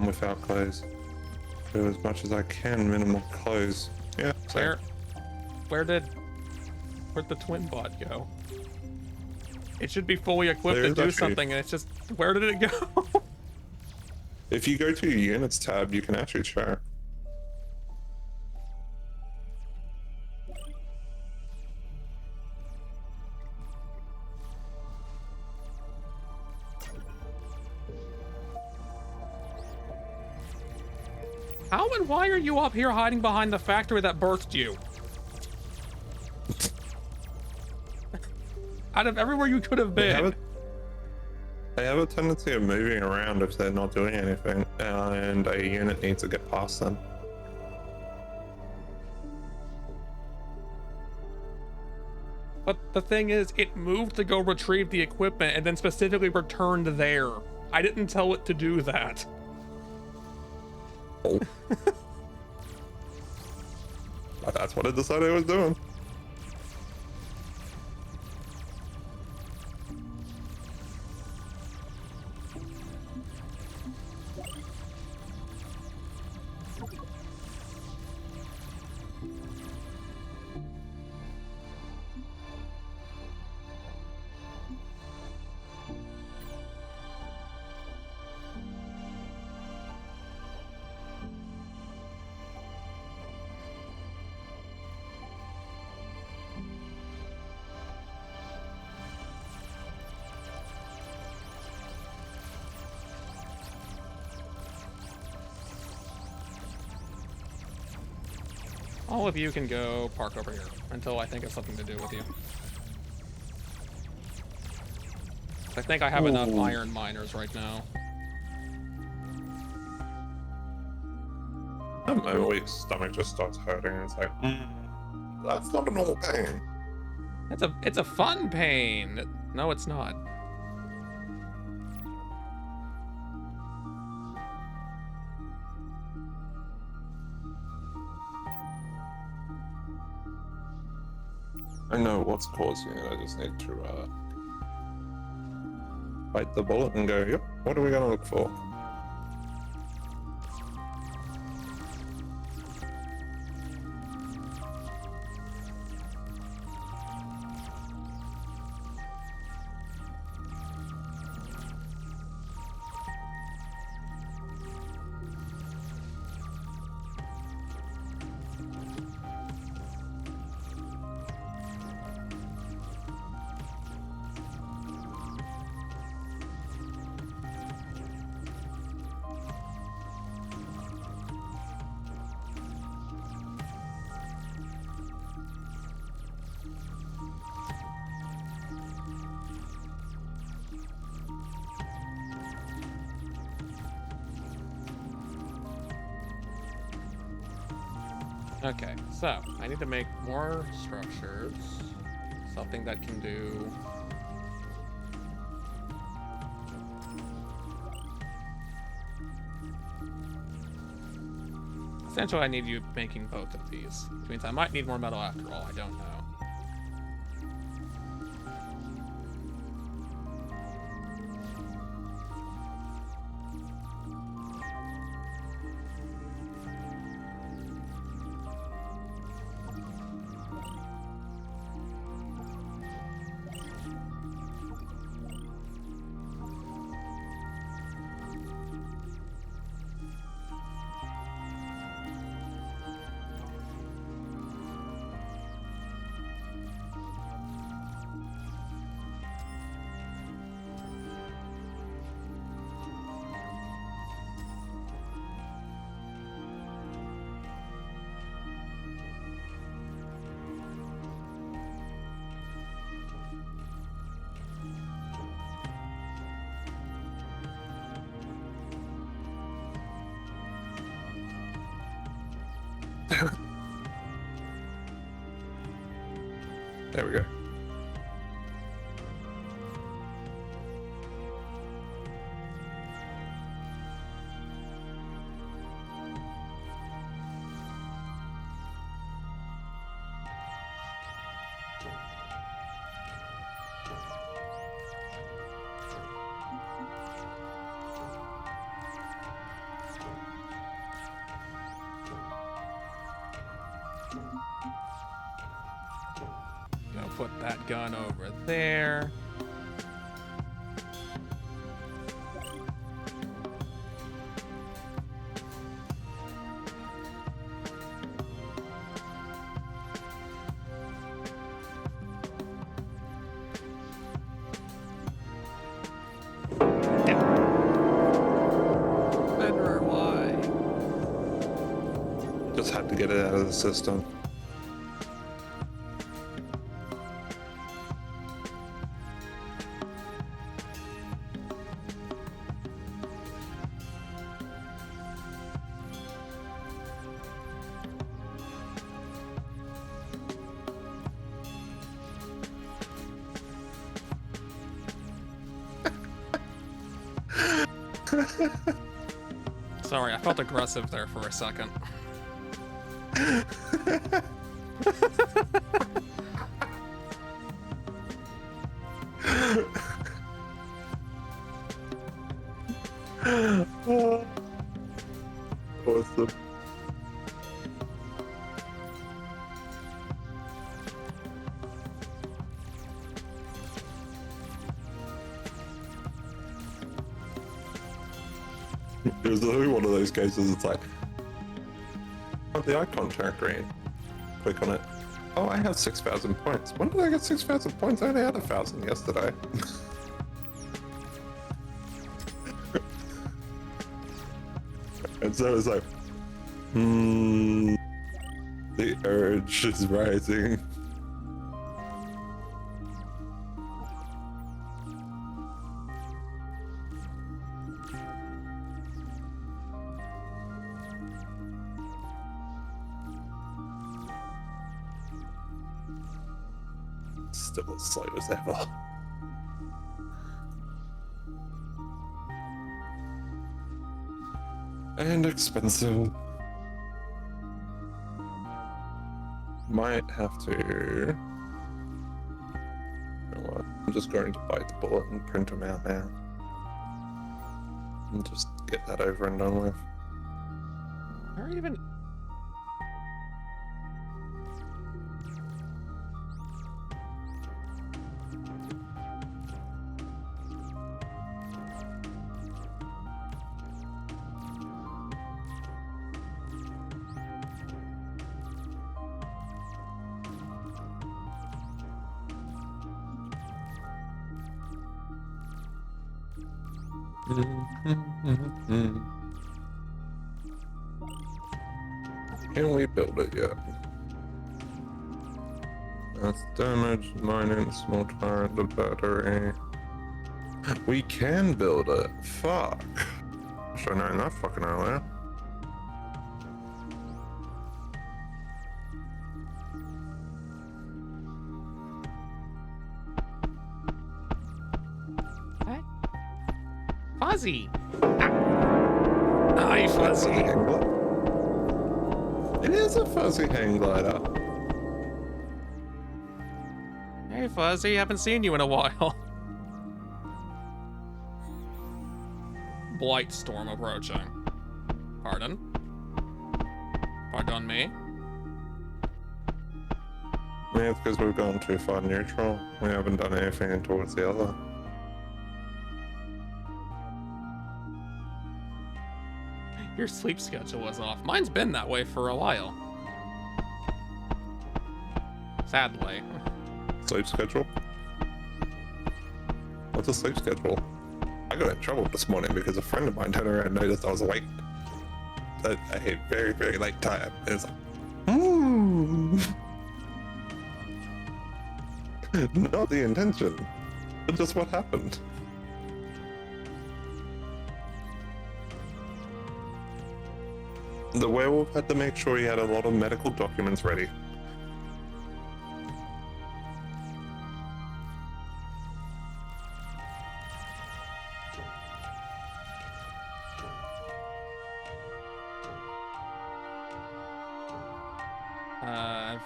without clothes. Do as much as I can, minimal clothes. Yeah, same. Where'd the twin bot go? It should be fully equipped There to is do actually- something, and it's just, where did it go? If you go to your units tab, you can actually share. How and why are you up here hiding behind the factory that birthed you? Out of everywhere you could have been. They have a tendency of moving around if they're not doing anything, and a unit needs to get past them. But the thing is, it moved to go retrieve the equipment and then specifically returned there. I didn't tell it to do that. Oh. But that's what it decided it was doing. All of you can go park over here until I think it's something to do with you. I think I have enough Ooh. iron miners right now. My weak stomach just starts hurting, and it's like, that's not a normal pain. It's a fun pain. No, it's not. I know what's causing it. I just need to bite the bullet and go, yep, what are we gonna look for? Okay, so I need to make more structures. Something that can do. Essentially, I need you making both of these. Which means I might need more metal after all, I don't know. There we go. Gonna put that gun over there. Better why? Just had to get it out of the system. Sorry, I felt aggressive there for a second. Awesome. It was one of those cases, it's like, oh, the icon turned green. Click on it. Oh, I have 6,000 points. When did I get 6,000 points? I only had 1,000 yesterday. And so it's like, the urge is rising. Still as slow as ever. And expensive. Might have to. You know what? I'm just going to bite the bullet and print them out now. And just get that over and done with. Or even. Can we build it yet? That's damage, mining, small tire, the battery. We can build it. Fuck. Should have known that fucking earlier. What? Fuzzy! Hi, Fuzzy! It is a fuzzy hang glider. Hey, Fuzzy, haven't seen you in a while. Blight storm approaching. Pardon? Pardon me? Yeah, it's because we've gone too far neutral. We haven't done anything towards the other. Your sleep schedule was off. Mine's been that way for a while. Sadly. Sleep schedule? What's a sleep schedule? I got in trouble this morning because a friend of mine turned around and noticed I was awake at a very, very late time. And it's like, not the intention, but just what happened. The werewolf had to make sure he had a lot of medical documents ready.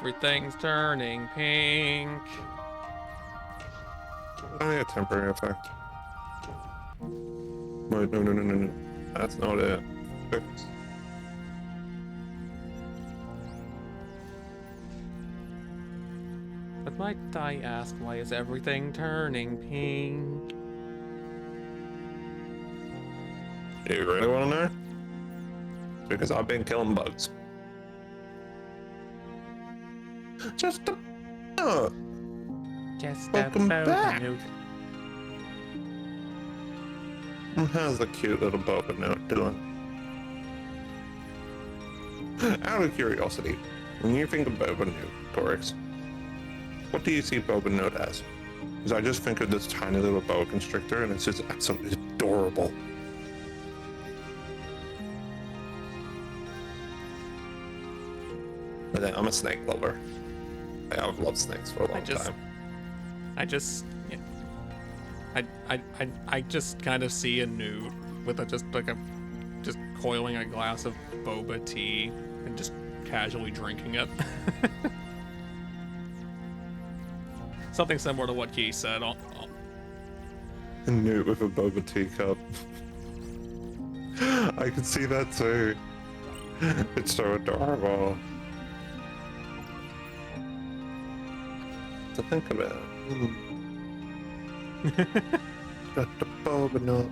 Everything's turning pink. Only a temporary effect. Wait, no. That's not it. Fix. But might I ask, why is everything turning pink? You really want to know? Because I've been killing bugs. Just a... Just Welcome back. note. How's the cute little boba note doing? Out of curiosity, when you think of boba note, Torix, what do you see boba note as? Because I just think of this tiny little boa constrictor, and it's just absolutely adorable. But then I'm a snake lover. I've loved snakes for a long time. I just kind of see a nude with just coiling a glass of boba tea and just casually drinking it. Something similar to what Key said. A newt with a boba tea cup. I can see that too. It's so adorable. To think about. Got the boba nut.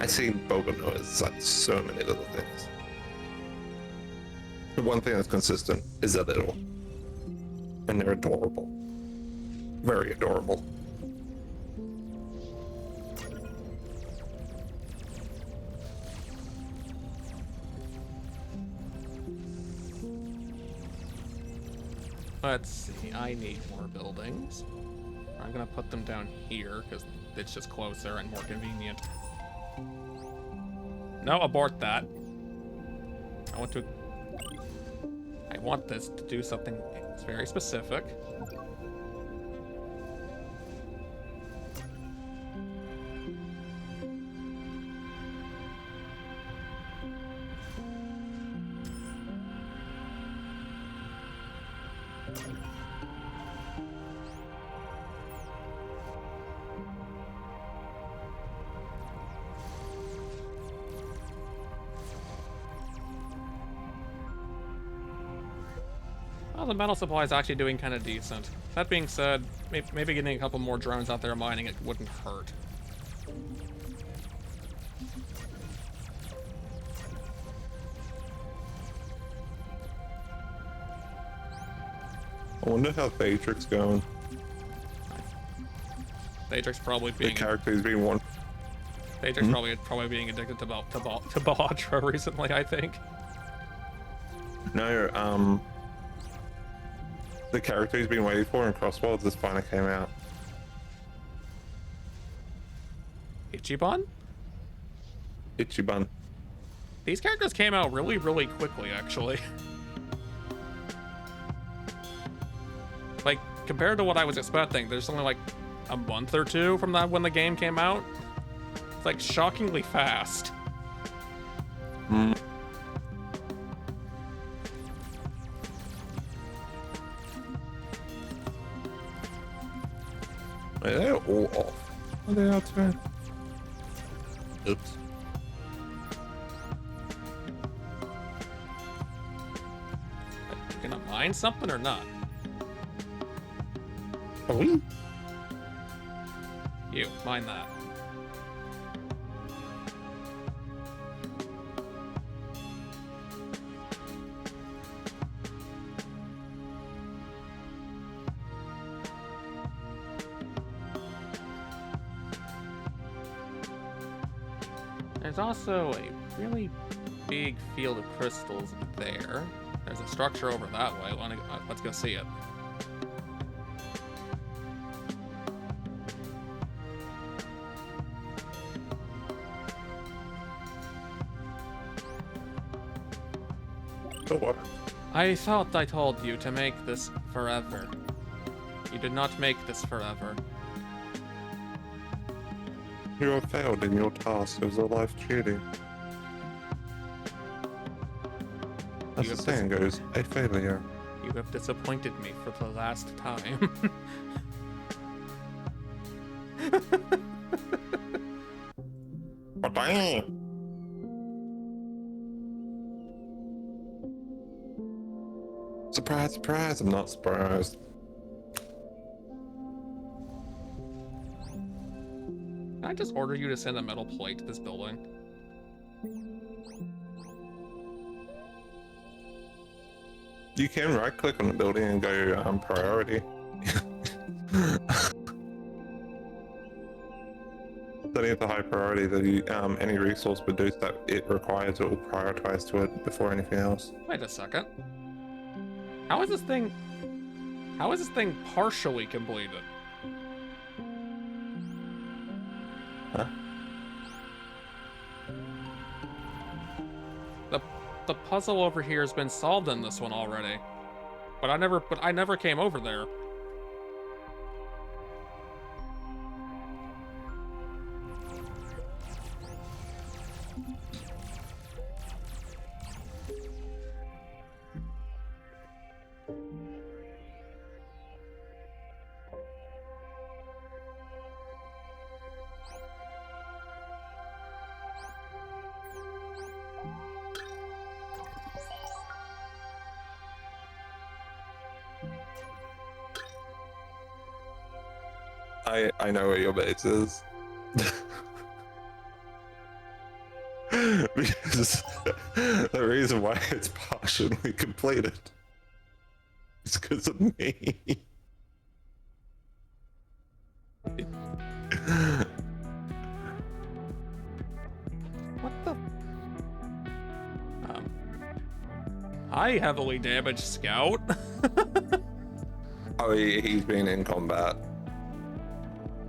I see boba nut as like so many little things. The one thing that's consistent is a little. And they're adorable. Very adorable. Let's see, I need more buildings. I'm gonna put them down here because it's just closer and more convenient. No, abort that. I want this to do something that's very specific. Well, the metal supply is actually doing kind of decent. That being said, maybe getting a couple more drones out there mining it wouldn't hurt. I wonder how Theatrix going. Theatrix probably being The character is being one. Theatrix probably being addicted to Baladra recently, I think. No, the character he's been waiting for in Crossworlds just finally came out. Ichiban? Ichiban. These characters came out really, really quickly, actually. Like, compared to what I was expecting, there's only like a month or two from that when the game came out. It's like shockingly fast. Mm. They're all off. Are they out there? Oops. You gonna mine something or not? Are we? You, mine that. There's also a really big field of crystals there. There's a structure over that way. Let's go see it. What? I thought I told you to make this forever. You did not make this forever. You have failed in your task as a life duty. As the saying goes, a failure. You have disappointed me for the last time. Ba-bam! Surprise, surprise, I'm not surprised. Can I just order you to send a metal plate to this building? You can right click on the building and go priority. Setting it to high priority, that any resource produced that it requires, it will prioritize to it before anything else. Wait a second. How is this thing partially completed? Huh? The puzzle over here has been solved in this one already. But I never came over there. I know where your base is. Because the reason why it's partially completed is because of me. What the? Hi, heavily damaged scout. Oh, he's been in combat.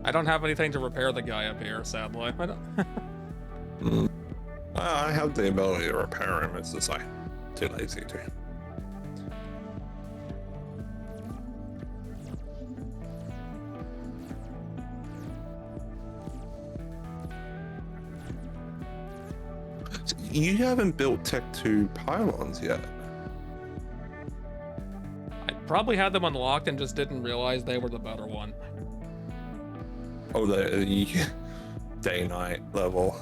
I don't have anything to repair the guy up here, sadly. I don't. I have the ability to repair him, it's just I'm too lazy to. So you haven't built Tech 2 pylons yet. I probably had them unlocked and just didn't realize they were the better one. Oh, the day-night level.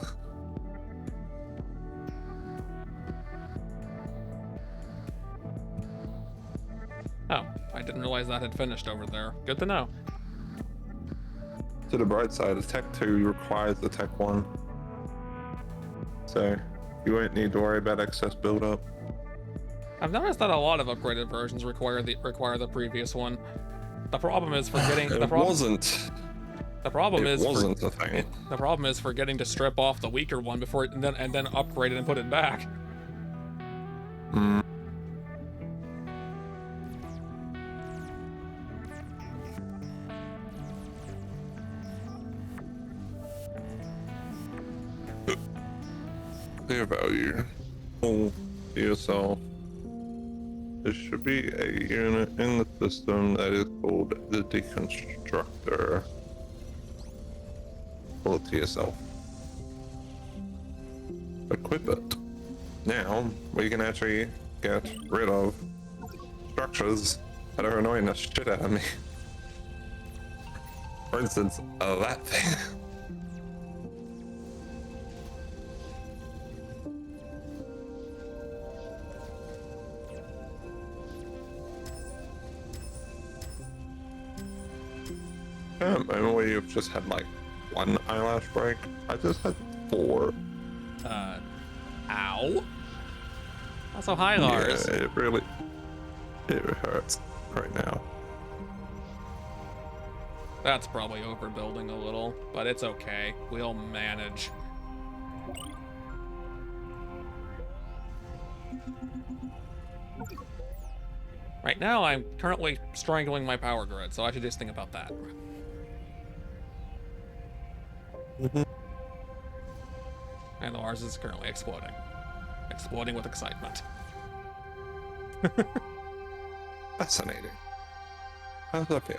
Oh, I didn't realize that had finished over there. Good to know. To the bright side, the Tech 2 requires the Tech 1. So you won't need to worry about excess buildup. I've noticed that a lot of upgraded versions require the previous one. The problem is forgetting. It wasn't. The problem It is wasn't a thing. The problem is forgetting to strip off the weaker one before and then upgrade it and put it back. Clear value. All to yourself. There should be a unit in the system that is called the Deconstructor. Pull it to yourself. Equip it. Now, we can actually get rid of structures that are annoying the shit out of me. For instance, that thing. Remember where you've just had like one eyelash break? I just had 4. Ow. Also, hi, Lars. Yeah, it hurts right now. That's probably overbuilding a little, but it's okay. We'll manage. Right now, I'm currently strangling my power grid, so I should just think about that. And ours is currently exploding. Exploding with excitement. Fascinating. How does that feel?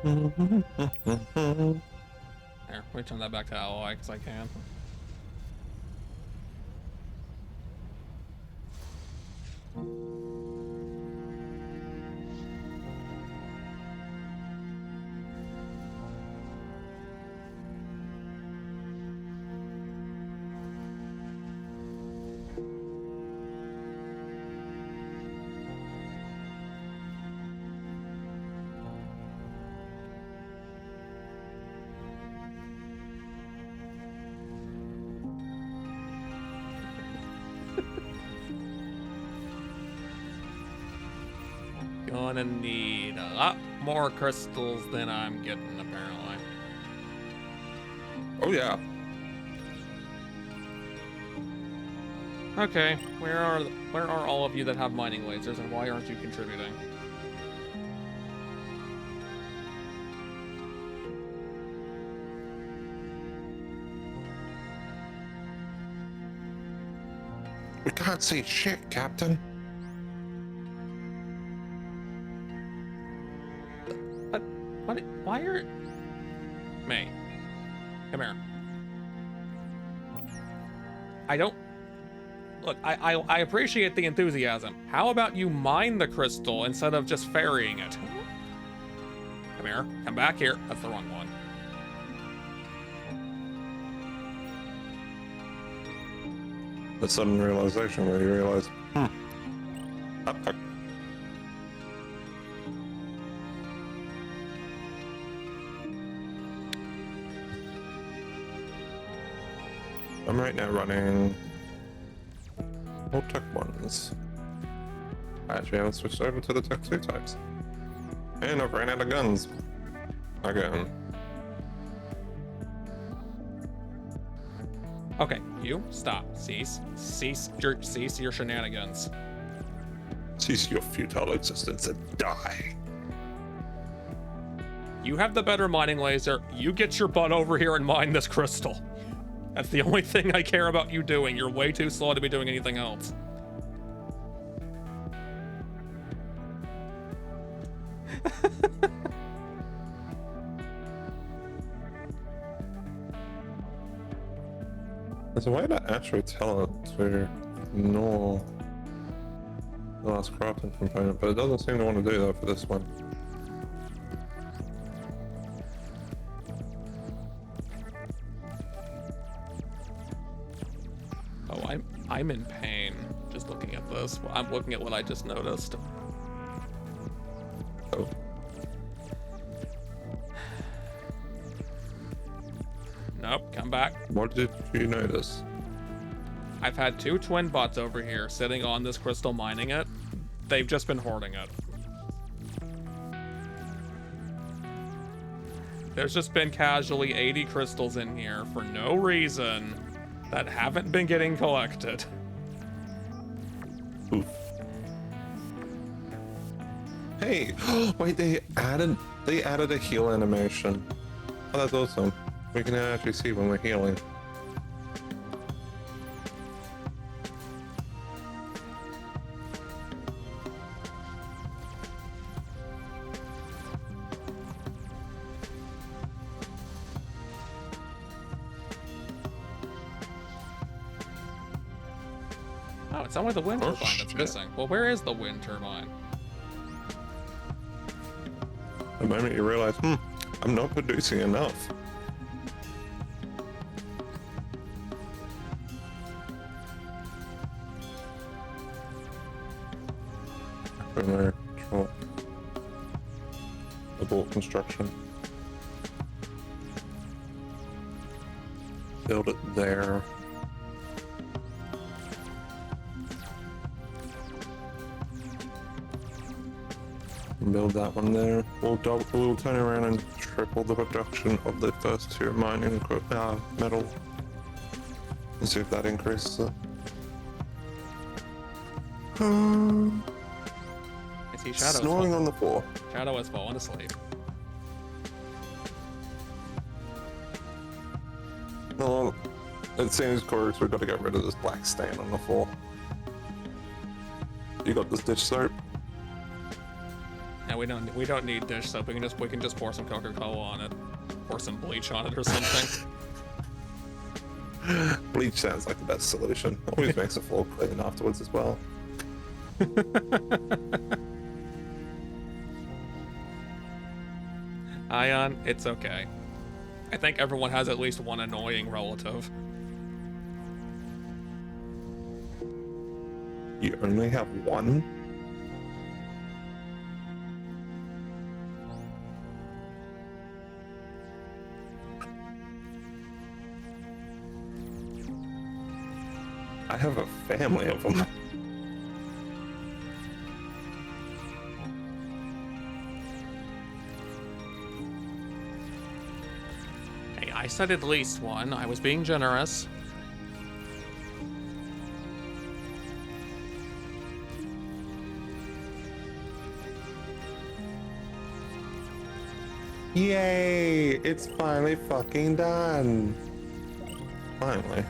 Here, let me turn that back to alloy because I can. Gonna need a lot more crystals than I'm getting, apparently. Oh yeah. Okay, where are all of you that have mining lasers, and why aren't you contributing? We can't see shit, Captain. What? Why are... May. Come here. I don't... Look, I appreciate the enthusiasm. How about you mine the crystal instead of just ferrying it? Come here. Come back here. That's the wrong one. The sudden realization where you realize, fuck. I'm right now running all tech ones. I actually haven't switched over to the tech 2 types. And I've ran out of guns. Again. Okay, you stop. Cease your shenanigans. Cease your futile existence and die. You have the better mining laser. You get your butt over here and mine this crystal. That's the only thing I care about you doing. You're way too slow to be doing anything else. There's a way to actually tell it to ignore the last crafting component, but it doesn't seem to want to do that for this one. Oh, I'm in pain just looking at this. I'm looking at what I just noticed. Oh. Nope, come back. What did you notice? I've had 2 twin bots over here sitting on this crystal mining it. They've just been hoarding it. There's just been casually 80 crystals in here for no reason that haven't been getting collected. Oof. Hey, wait, they added a heal animation. Oh, that's awesome. We can actually see when we're healing. Oh, it's only the wind turbine that's shit. missing. Well, where is the wind turbine? The moment you realize, I'm not producing enough. Abort construction. Build it there. Build that one there. We'll turn around and triple the production of the first 2 mining metal. And see if that increases it. I see Shadow's Snoring on the floor. Shadow has fallen asleep. Well, it seems, Corix, we've got to get rid of this black stain on the floor. You got this dish soap? Yeah, we don't need dish soap. We can just pour some Coca-Cola on it, pour some bleach on it or something. Bleach sounds like the best solution. Always makes the floor clean afterwards as well. Ion, it's okay. I think everyone has at least one annoying relative. You only have one? I have a family of them. Hey, I said at least one. I was being generous. Yay! It's finally fucking done. Finally.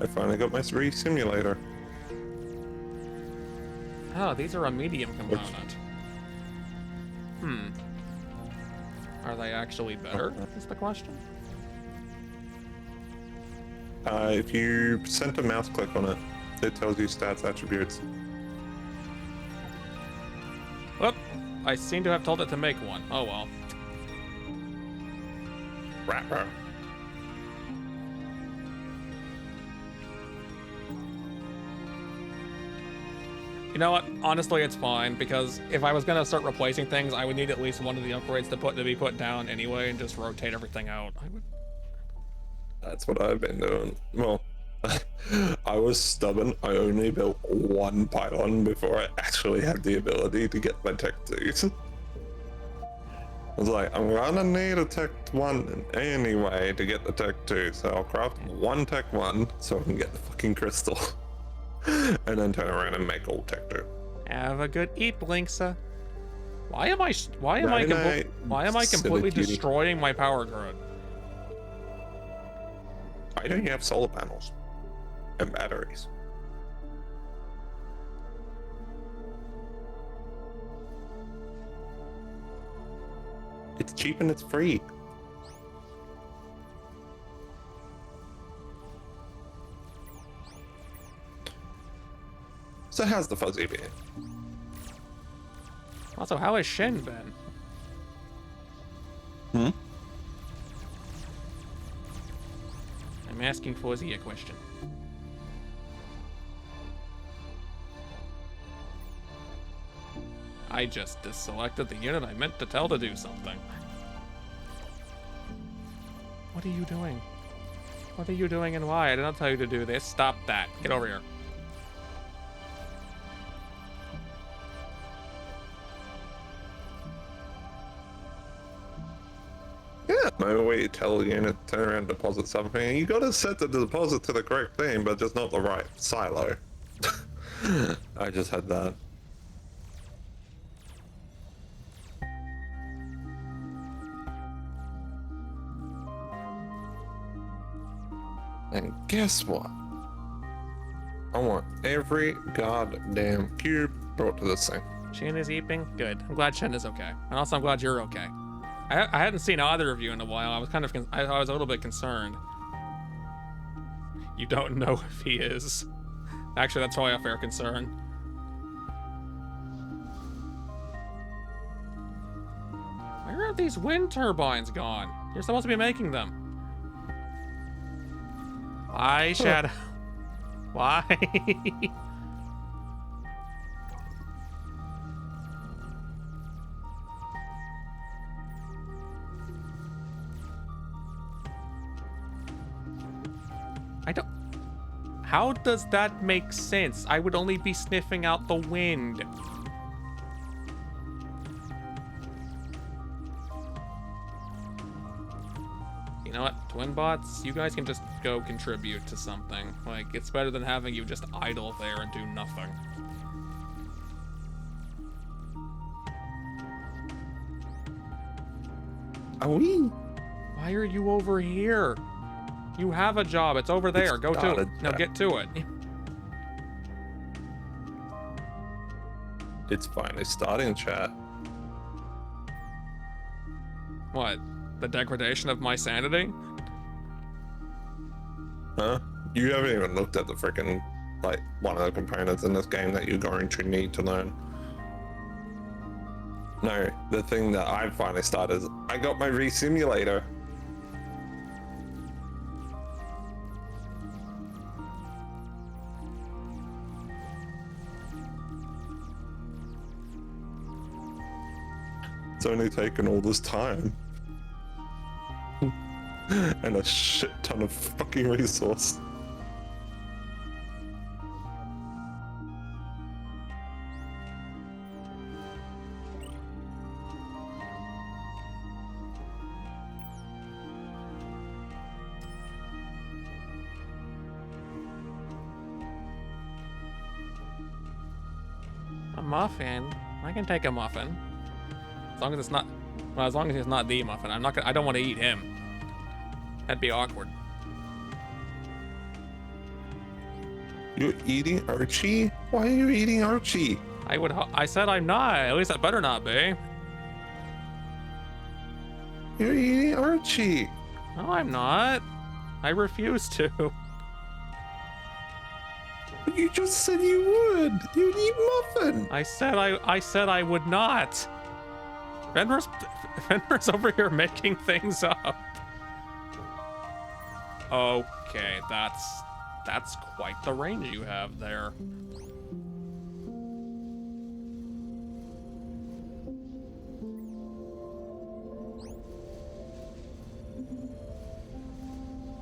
I finally got my 3 simulator. Oh, these are a medium component. Are they actually better? Is the question. If you center mouse click on it, it tells you stats attributes. Whoop! I seem to have told it to make one. Oh well. Rapper. You know what? Honestly, it's fine, because if I was gonna start replacing things, I would need at least one of the upgrades to be put down anyway, and just rotate everything out. That's what I've been doing. Well, I was stubborn. I only built one pylon before I actually had the ability to get my tech 2s. I was like, I'm gonna need a tech 1 anyway to get the tech 2, so I'll craft one tech 1 so I can get the fucking crystal. And then turn around and make all tech 2. Have a good eat, Blinksa. Why am I completely cutie. destroying my power grid? Why don't you have solar panels and batteries? It's cheap and it's free. So how's the fuzzy been? Also, how has Shen been? Hmm? I'm asking Fuzzy a question. I just deselected the unit I meant to tell to do something. What are you doing? What are you doing and why? I did not tell you to do this. Stop that. Get over here. Yeah, no way you tell the unit to turn around and deposit something. You gotta set the deposit to the correct thing, but just not the right silo. I just had that. And guess what? I want every goddamn cube brought to this thing. Shen is eeping? Good. I'm glad Shen is okay. And also I'm glad you're okay. I hadn't seen either of you in a while. I was kind of, I was a little bit concerned. You don't know if he is. Actually, that's probably a fair concern. Where are these wind turbines gone? You're supposed to be making them. Why, Shadow? Why? I don't... How does that make sense? I would only be sniffing out the wind. You know what? Twin bots, you guys can just go contribute to something. Like, it's better than having you just idle there and do nothing. Are we? Why are you over here? You have a job. It's over there. Go to it. started, No, Jack. get to it. It's finally starting, chat. What? The degradation of my sanity? Huh? You haven't even looked at the freaking, like, one of the components in this game that you're going to need to learn. No, the thing that I finally started is I got my re-simulator. It's only taken all this time. And a shit ton of fucking resource. A muffin? I can take a muffin. As long as it's not, well, as long as it's not the muffin. I'm not gonna, I don't want to eat him. That'd be awkward. You're eating Archie? Why are you eating Archie? I said I'm not. At least I better not be. You're eating Archie. No, I'm not. I refuse to. But you just said you would. You'd eat muffin. I said I would not. Fenrir's over here making things up. Okay, that's quite the range you have there.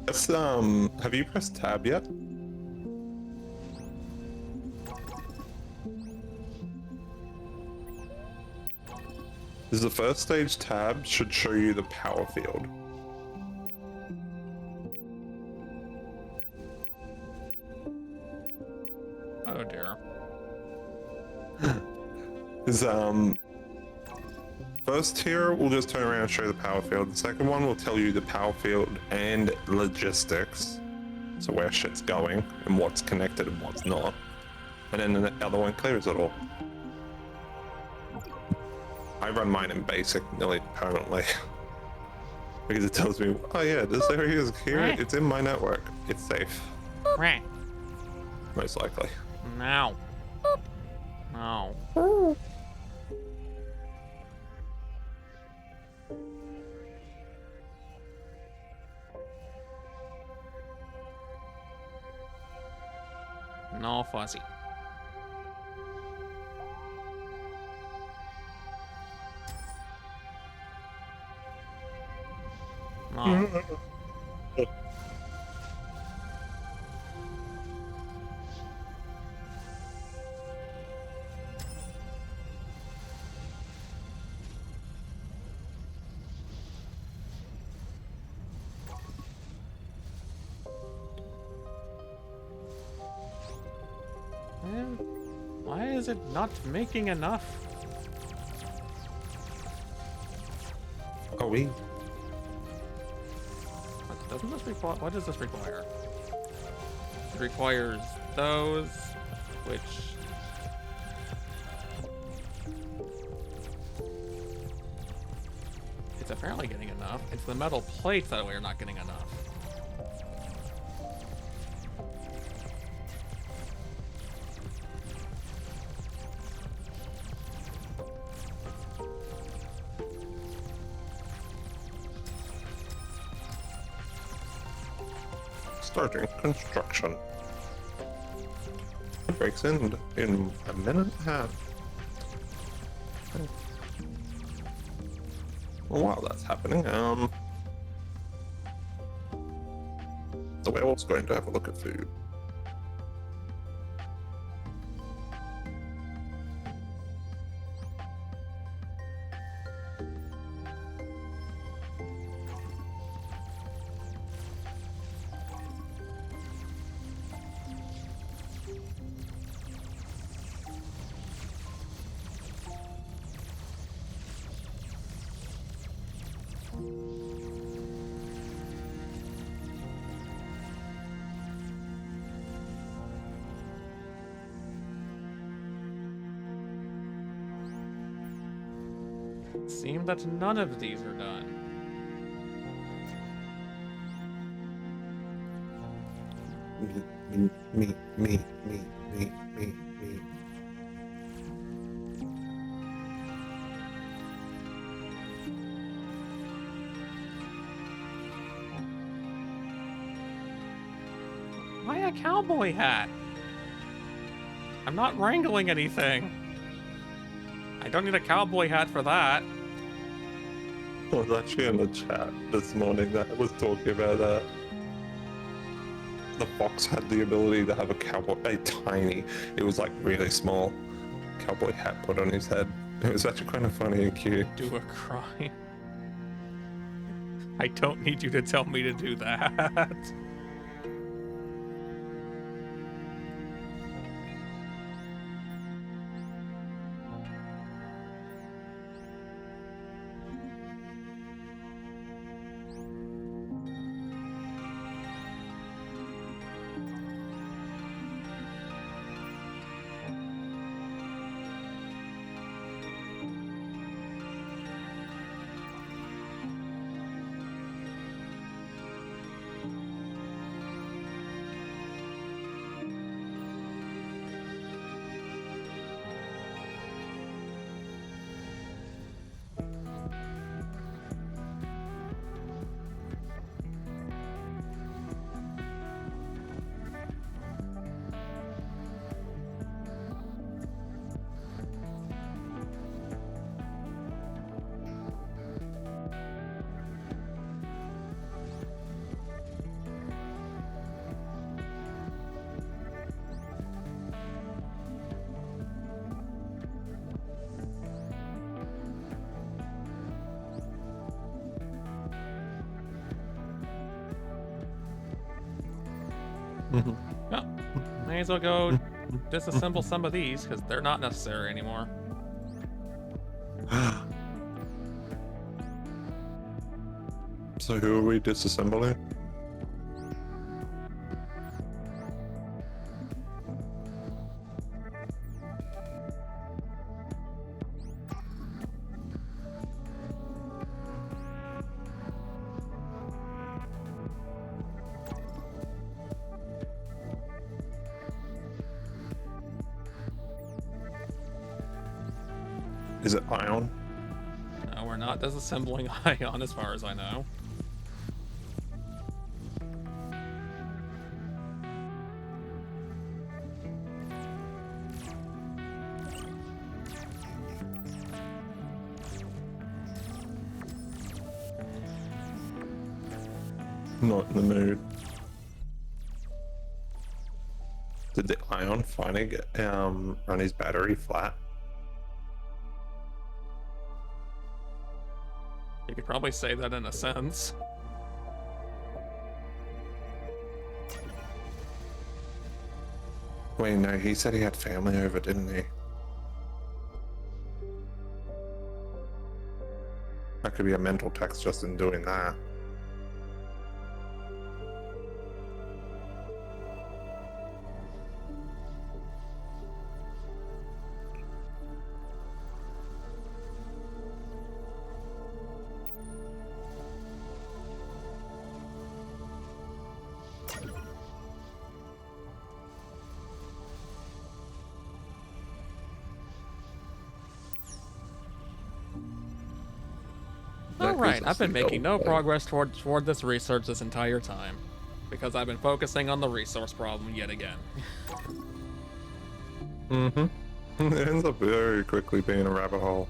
Let's, have you pressed tab yet? Is the first stage tab should show you the power field. Oh dear. Is first tier will just turn around and show the power field. The second one will tell you the power field and logistics. So where shit's going and what's connected and what's not. And then the other one clears it all. I run mine in basic nearly permanently. Because it tells me, oh yeah, this area is here, it's in my network. It's safe. Right. Most likely. No. No. No fuzzy. No. Why is it not making enough? Are we? Doesn't this require? What does this require? It requires those, which. It's apparently getting enough. It's the metal plates that we're not getting enough. Starting construction. It breaks in a minute and a half. Well, while that's happening, the werewolf's going to have a look at food. It seemed that none of these are done. Me. Why a cowboy hat? I'm not wrangling anything. I don't need a cowboy hat for that. I was actually in the chat this morning that was talking about that. The fox had the ability to have it was like really small cowboy hat put on his head. It was actually kind of funny and cute. Do a crime. I don't need you to tell me to do that. Well, may as well go disassemble some of these because they're not necessary anymore. So who are we disassembling? Is it Ion? No, we're not disassembling Ion as far as I know. Not in the mood. Did the Ion finally get run his battery flat? You could probably say that in a sense. Wait, no, he said he had family over, didn't he? That could be a mental text just in doing that. Alright, I've been making no progress toward this research this entire time. Because I've been focusing on the resource problem yet again. Mm-hmm. It ends up very quickly being a rabbit hole.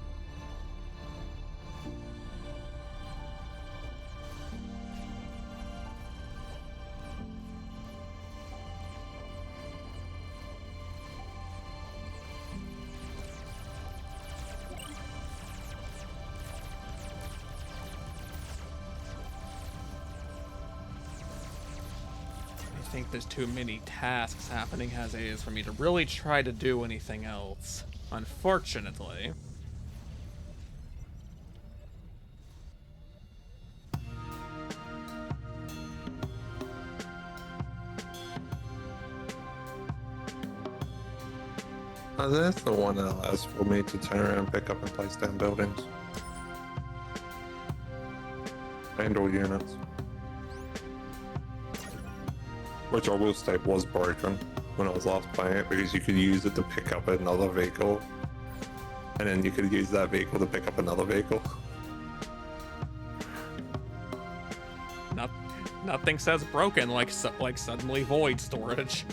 I think there's too many tasks happening as it is for me to really try to do anything else. Unfortunately. That's the one that allows for me to turn around, pick up, and place down buildings. And all units. Which I will state was broken when I was last playing it, because you could use it to pick up another vehicle. And then you could use that vehicle to pick up another vehicle. Nothing says broken like suddenly void storage.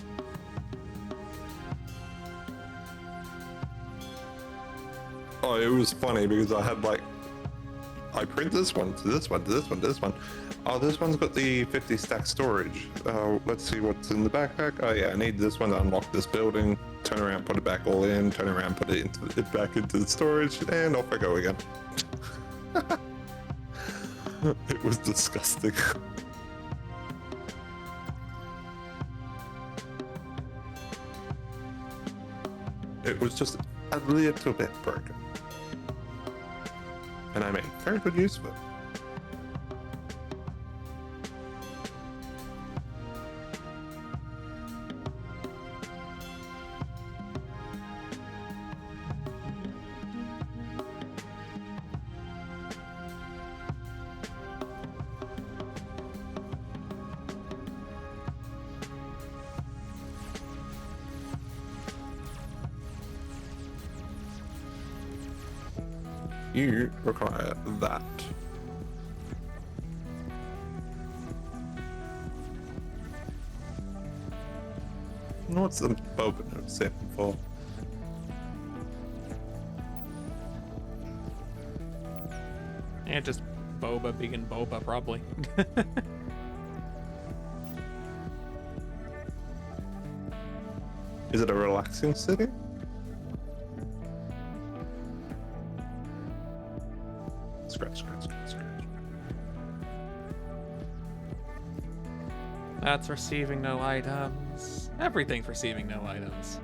Oh, it was funny because I had like, I print this one to this one to this one to this one. Oh, this one's got the 50 stack storage. Let's see what's in the backpack. Oh yeah, I need this one to unlock this building. Turn around, put it back all in. Turn around, put it back into the storage, and off I go again. It was disgusting. It was just a little bit broken. And I made very good use of it. You require that. What's the boba note setting for? Yeah, just boba being boba, probably. Is it a relaxing city? Scratch, scratch, scratch, scratch. That's receiving no items. Everything's receiving no items.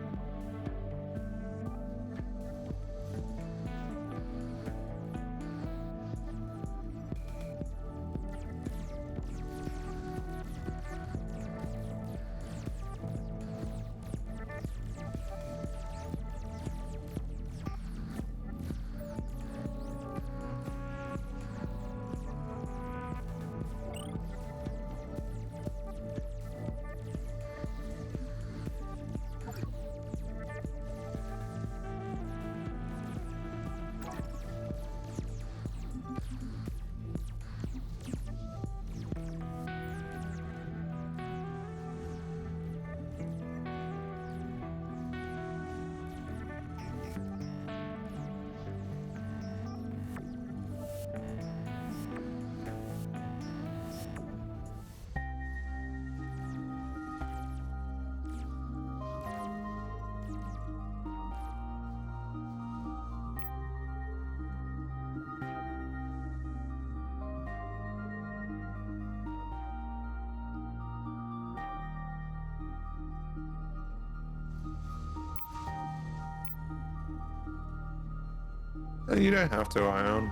You don't have to, Ion.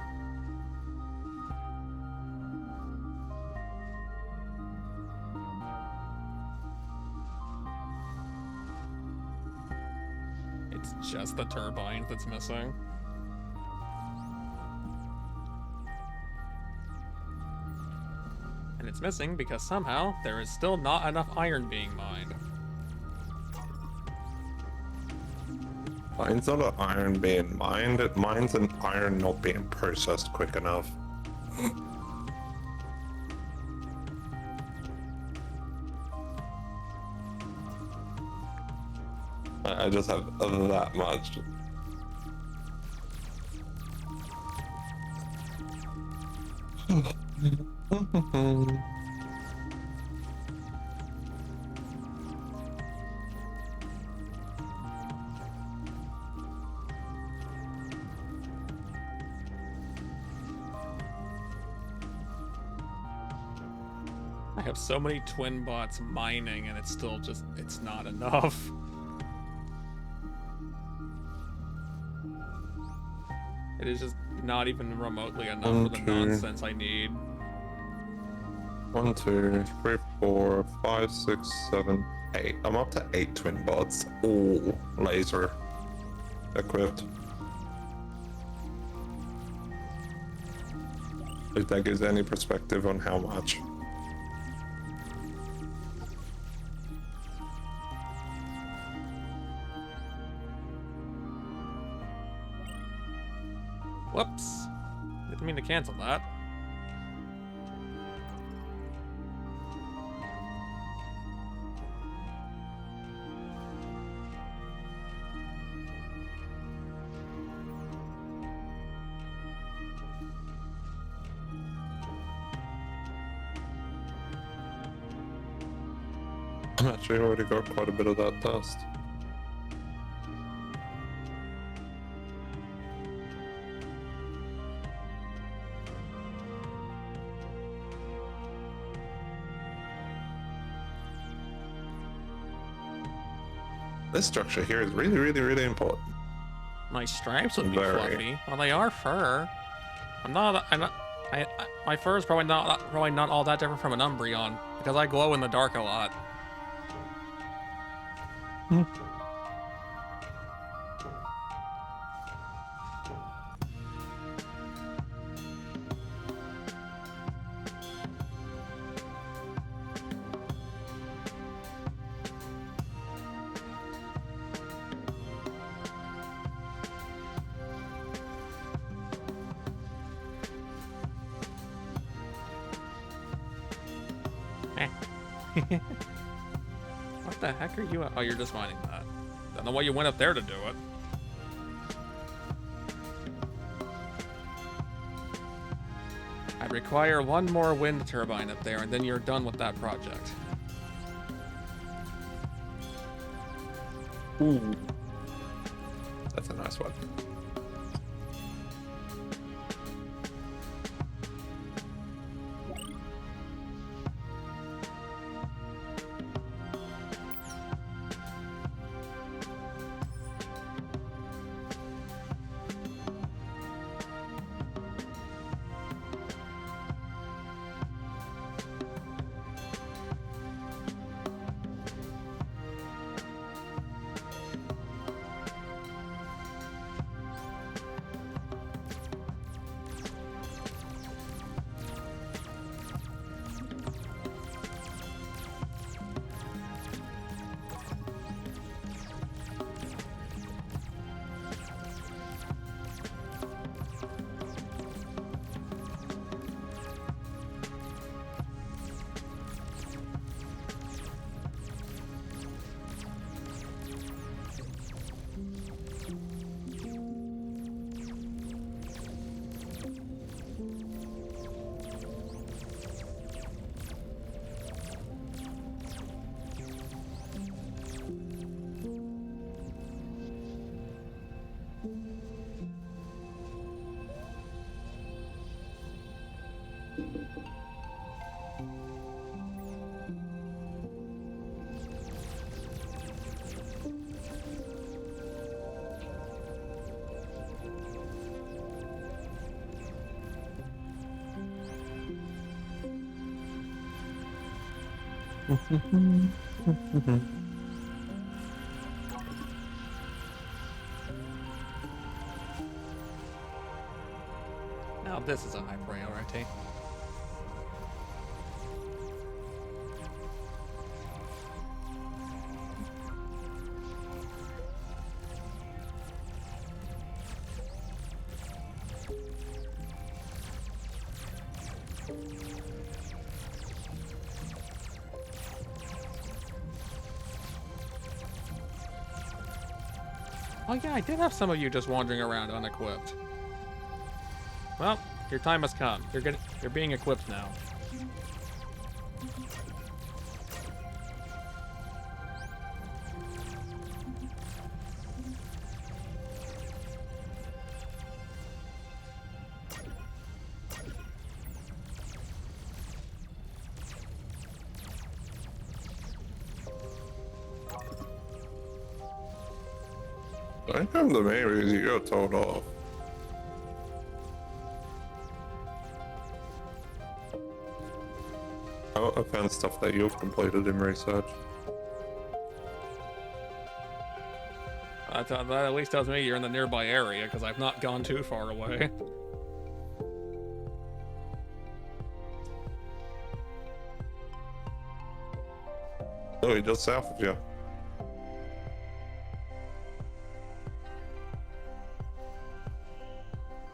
It's just the turbine that's missing. And it's missing because somehow there is still not enough iron being mined. Mine's not an iron being mined, mine's an iron not being processed quick enough. I just have that much. I have so many twin bots mining and it's still just, it's not enough. It is just not even remotely enough for the nonsense I need. 1, 2, 3, 4, 5, 6, 7, 8. I'm up to 8 twin bots, all laser equipped. If that gives any perspective on how much. Whoops. Didn't mean to cancel that. I'm actually already got quite a bit of that dust. This structure here is really, really, really important. My stripes would be Very. fluffy. Well, they are fur. I'm not. My fur is probably not all that different from an Umbreon because I glow in the dark a lot. What the heck are you? Oh, you're just mining that. Don't know why you went up there to do it. I require one more wind turbine up there, and then you're done with that project. Ooh. That's a nice one. Now this is a high priority. Oh yeah, I did have some of you just wandering around unequipped. Well, your time has come. You're being equipped now. I come to me because you got told off. I found stuff that you've completed in research. That at least tells me you're in the nearby area, because I've not gone too far away. Oh, just south of you.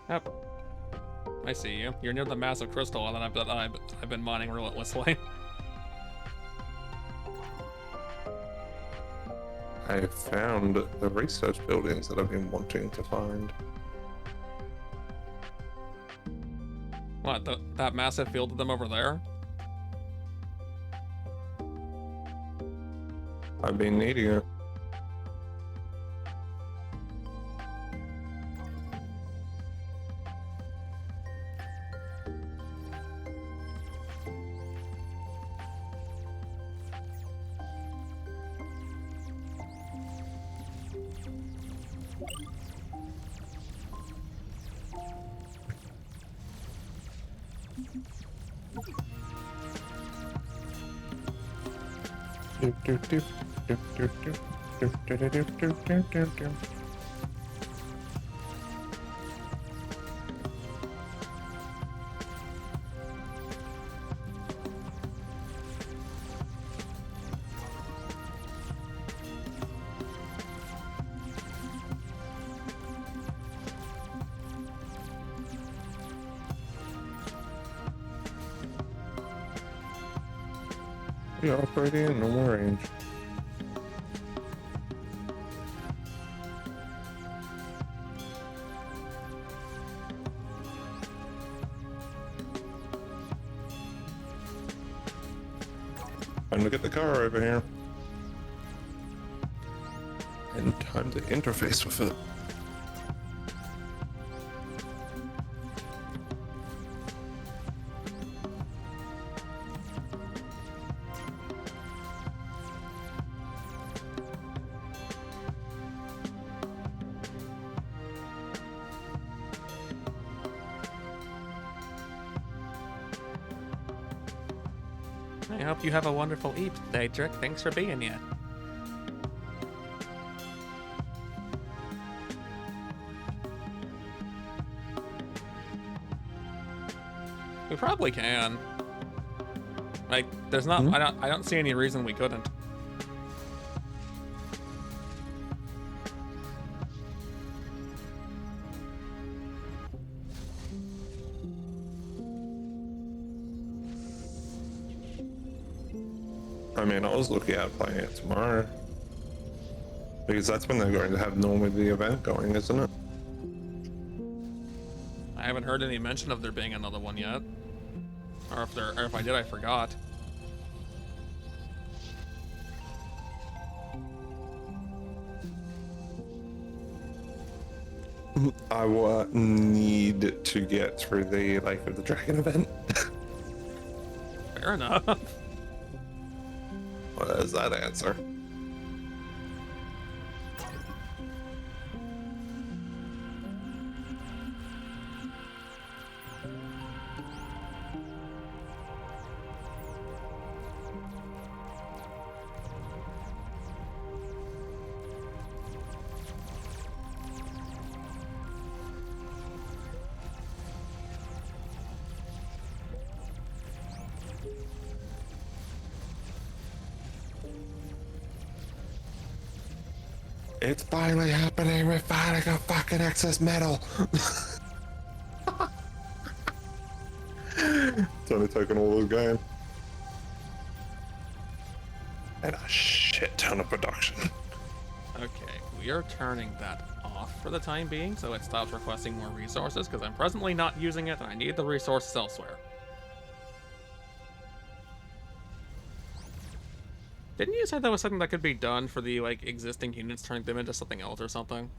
Yep. I see you. You're near the massive crystal that I've been mining relentlessly. I found the research buildings that I've been wanting to find. What, that massive field of them over there? I've been needing it. We are operating at normal range. Time to get the car over here. And time to interface with it. I hope you have a wonderful evening, Daedric. Thanks for being here. We probably can. Like, there's not. I don't see any reason we couldn't. I mean, I was looking at playing it tomorrow. Because that's when they're going to have normally the event going, isn't it? I haven't heard any mention of there being another one yet. Or if I did, I forgot. I will need to get through the Lake of the Dragon event. Fair enough. What is that answer? It's finally happening. We're finally got fucking excess metal. It's only taken all of the game. And a shit ton of production. Okay, we are turning that off for the time being, so it stops requesting more resources, because I'm presently not using it, and I need the resources elsewhere. Didn't you say that was something that could be done for the, like, existing units, turning them into something else or something?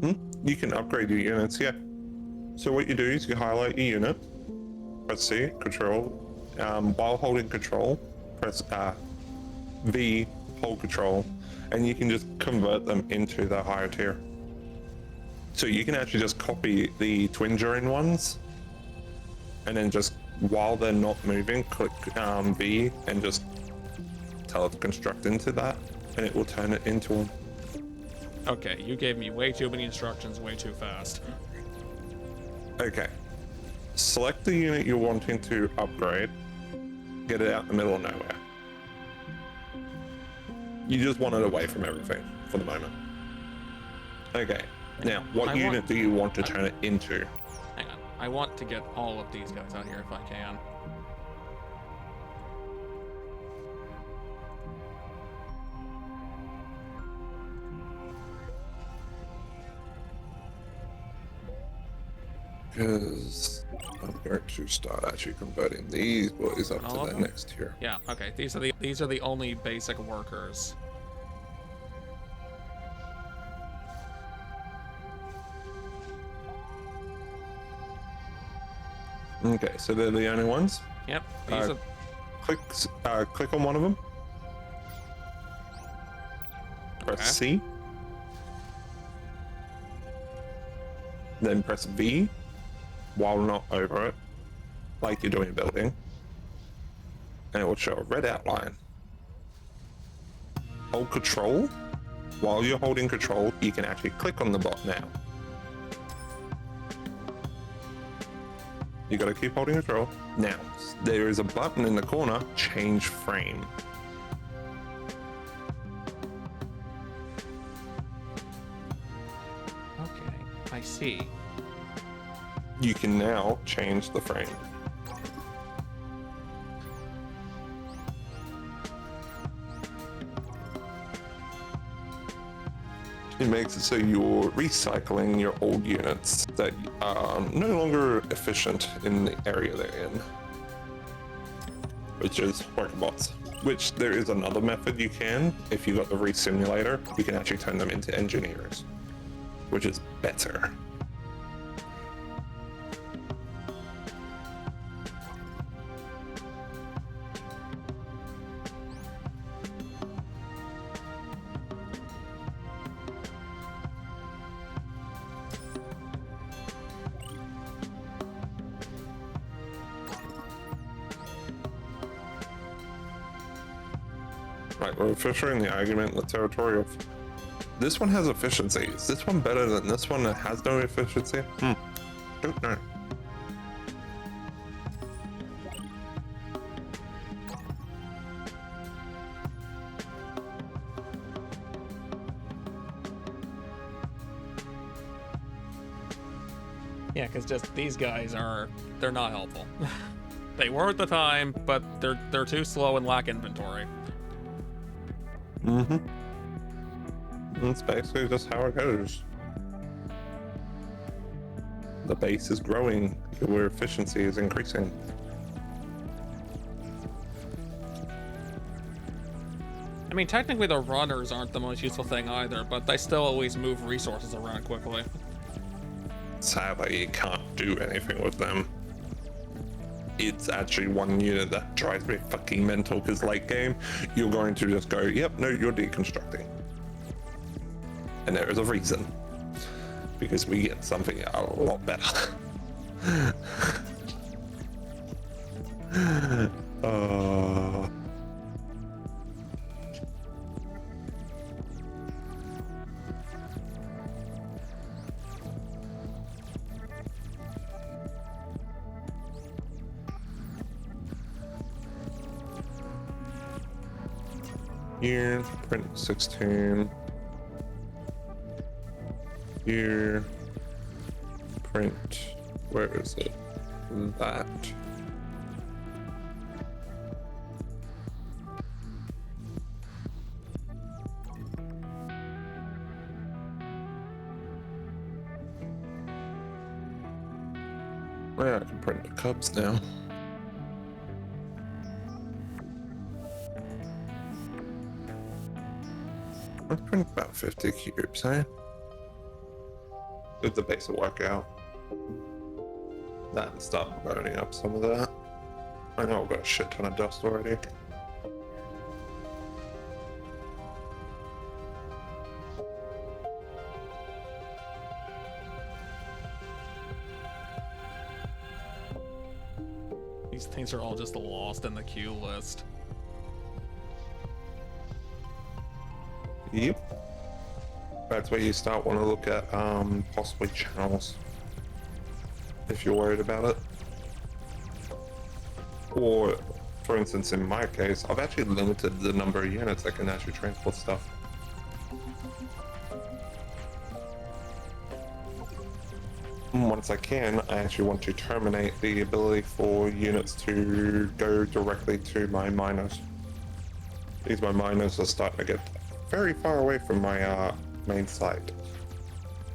You can upgrade your units, yeah. So what you do is you highlight your unit, press C, control, while holding control, press V, hold control, and you can just convert them into the higher tier. So you can actually just copy the twin during ones, and then just, while they're not moving, click V and just tell it to construct into that, and it will turn it into them. Okay, you gave me way too many instructions way too fast. Okay. Select the unit you're wanting to upgrade, get it out in the middle of nowhere. You just want it away from everything for the moment. Okay. Now, what unit do you want to turn it into? Hang on. I want to get all of these guys out here if I can. Because I'm going to start actually converting these boys up All to of the them? next tier. Yeah, okay. These are the only basic workers. Okay, so they're the only ones. Yep. These are Click on one of them. Press Okay. C. Then press V while not over it, like you're doing a building. And it will show a red outline. Hold Control. While you're holding Control, you can actually click on the bot now. You gotta keep holding Control. Now, there is a button in the corner, Change Frame. okay. I see. You can now change the frame. It makes it so you're recycling your old units that are no longer efficient in the area they're in, which is worker bots. Which there is another method you can, if you got the re-simulator, you can actually turn them into engineers, which is better. Right, we're officially in the argument in the territory of this one has efficiency. Is this one better than this one that has no efficiency? Don't know. Yeah, because just these guys they're not helpful. They were at the time, but they're too slow and lack inventory. Mm-hmm. That's basically just how it goes. The base is growing, your efficiency is increasing. I mean, technically the runners aren't the most useful thing either, but they still always move resources around quickly. Sadly, you can't do anything with them. It's actually one unit that drives me fucking mental, because late game, you're going to just go, yep, no, you're deconstructing. And there is a reason. Because we get something a lot better. Here, print 16. Here, print, where is it? That. Oh yeah, I can print the cups now. Let's print about 50 cubes, eh? Did the base will work out. That and start burning up some of that. I know I've got a shit ton of dust already. These things are all just lost in the queue list. Yep. That's where you start want to look at possibly channels. If you're worried about it. Or for instance, in my case, I've actually limited the number of units I can actually transport stuff. Once I can, I actually want to terminate the ability for units to go directly to my miners. These my miners are starting to get very far away from my main site,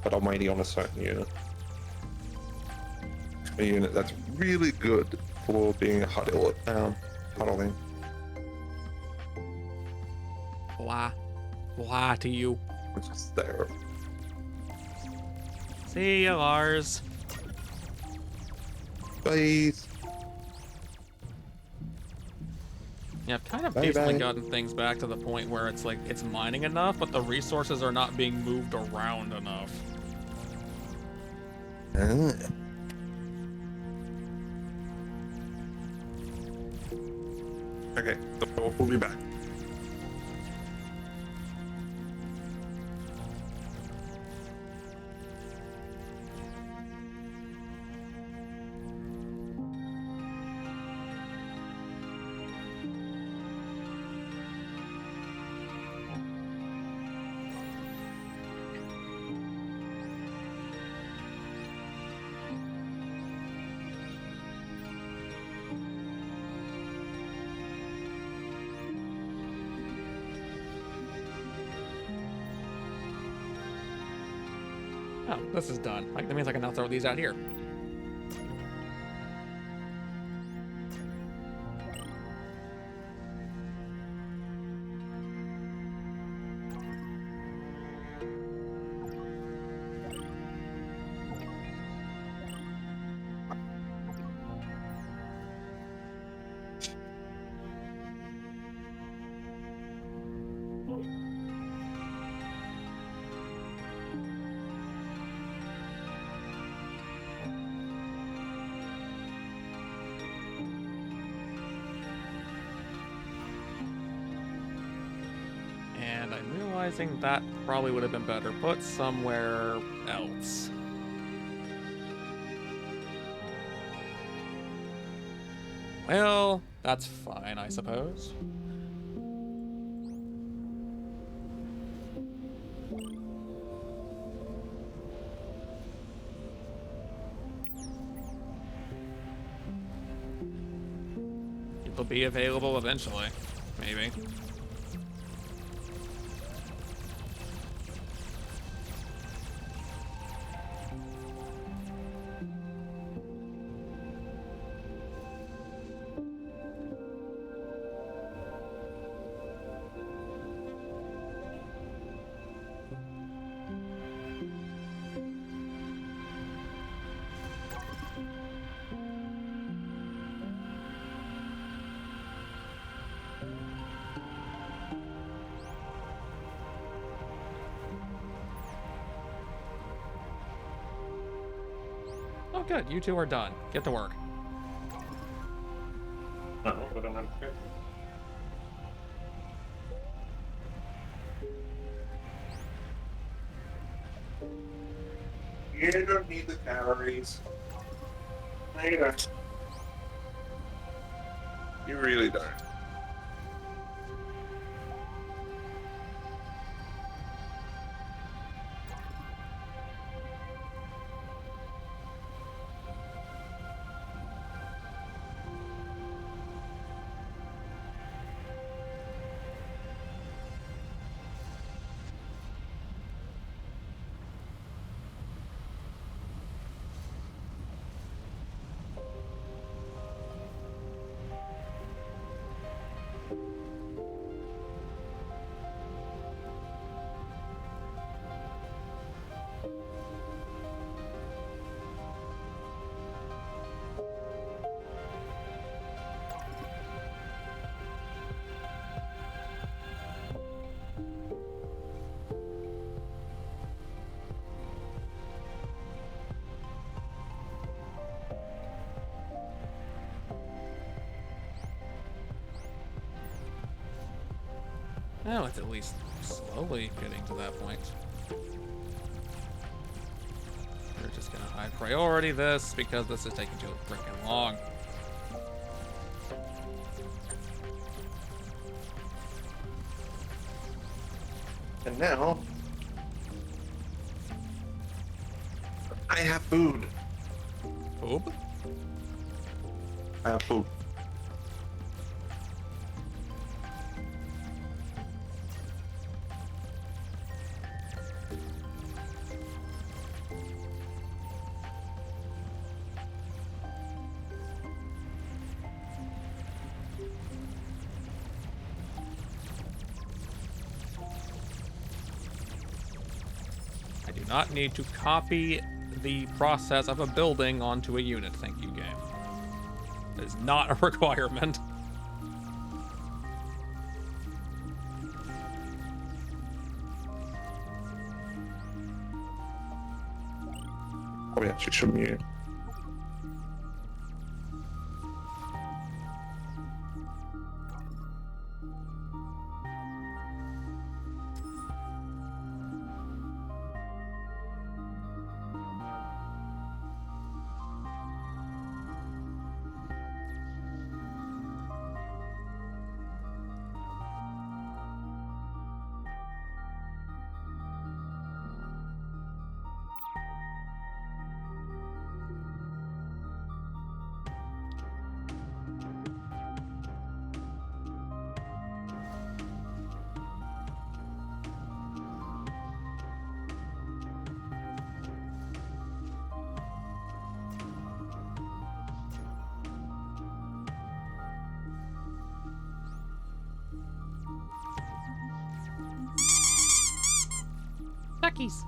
but I'm waiting on a certain unit. A unit that's really good for being huddling. Blah to you. Which is there. See ya, Lars. Please. Yeah, I've kind of Bye basically bye. gotten things back to the point where it's like, it's mining enough, but the resources are not being moved around enough. Okay, so we'll be back. Oh, this is done. Like, that means I can now throw these out here. And I'm realizing that probably would have been better put somewhere else. Well, that's fine, I suppose. It'll be available eventually, maybe. Oh, good. You two are done. Get to work. You don't need the calories. You don't. You really don't. Well, it's at least slowly getting to that point. We're just gonna high priority this because this is taking too freaking long. And now I have food. Oob? I have food. I do not need to copy the process of a building onto a unit, thank you, game. That is not a requirement. Oh yeah, she should mute. Duckies.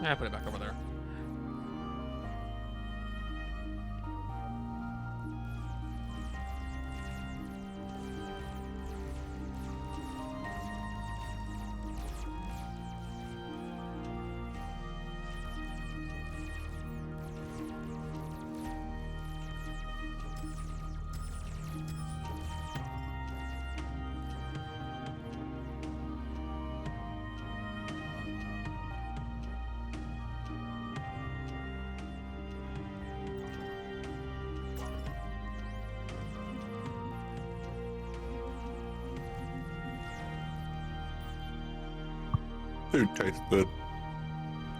Yeah, put it back over there. Food tastes good.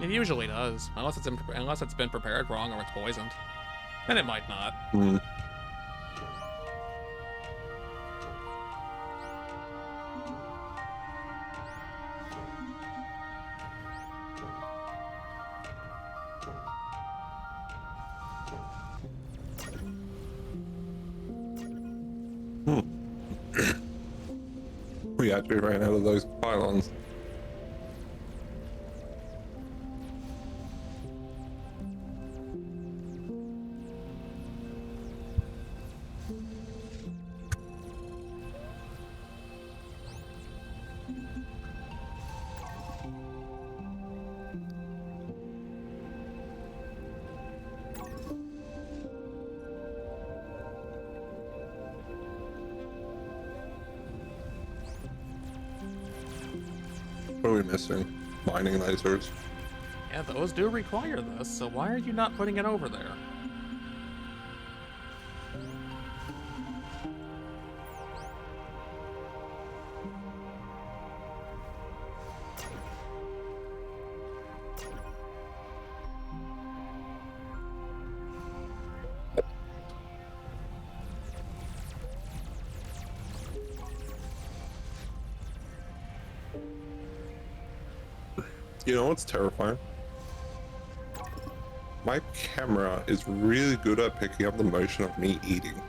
It usually does, unless it's been prepared wrong or it's poisoned. And it might not. Mm. We actually ran out of those pylons. What are we missing? Mining lasers. Yeah, those do require this, so why are you not putting it over there? You know what's terrifying? My camera is really good at picking up the motion of me eating.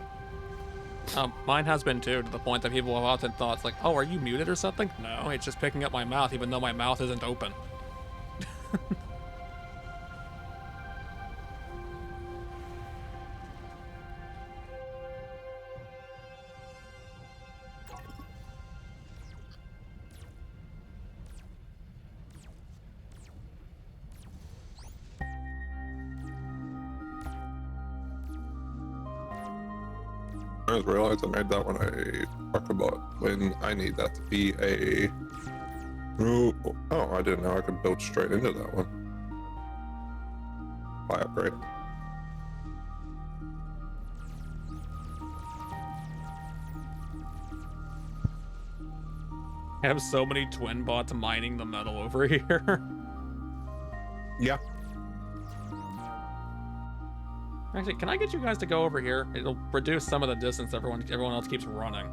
Mine has been too, to the point that people have often thought, it's like, oh, are you muted or something? No, it's just picking up my mouth, even though my mouth isn't open. I just realized I made that one a Pokebot when I need that to be a... Oh, I didn't know I could build straight into that one. By upgrade. I have so many twin bots mining the metal over here. Yeah. Actually, can I get you guys to go over here? It'll reduce some of the distance everyone else keeps running.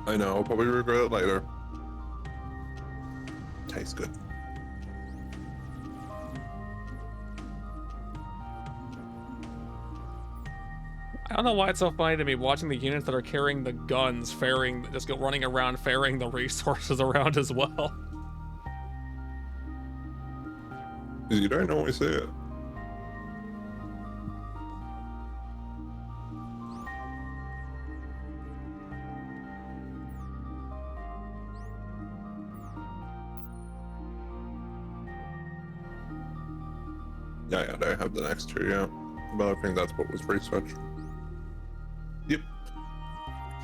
I know, I'll probably regret it later. Tastes good. I don't know why it's so funny to me watching the units that are carrying the guns just go running around ferrying the resources around as well. You don't always see it. Yeah, I don't have the next two yet, but I think that's what was researched. Yep.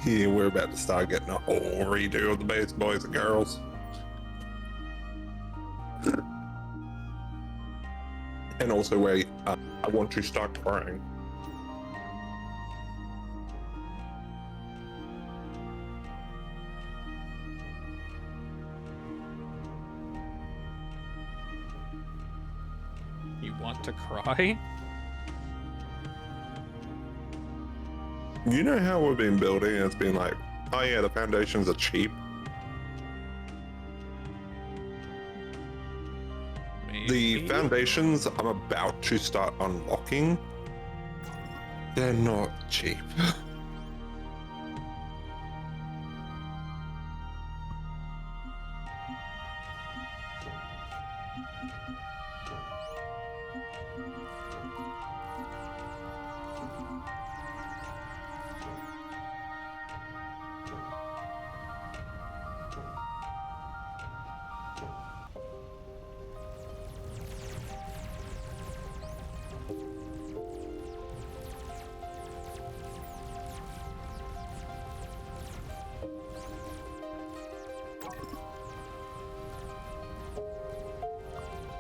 Here, we're about to start getting a whole redo of the base, boys and girls. And also, wait, I want to start crying. You want to cry? You know how we've been building and it's been like, oh yeah, the foundations are cheap. Maybe? The foundations I'm about to start unlocking, they're not cheap.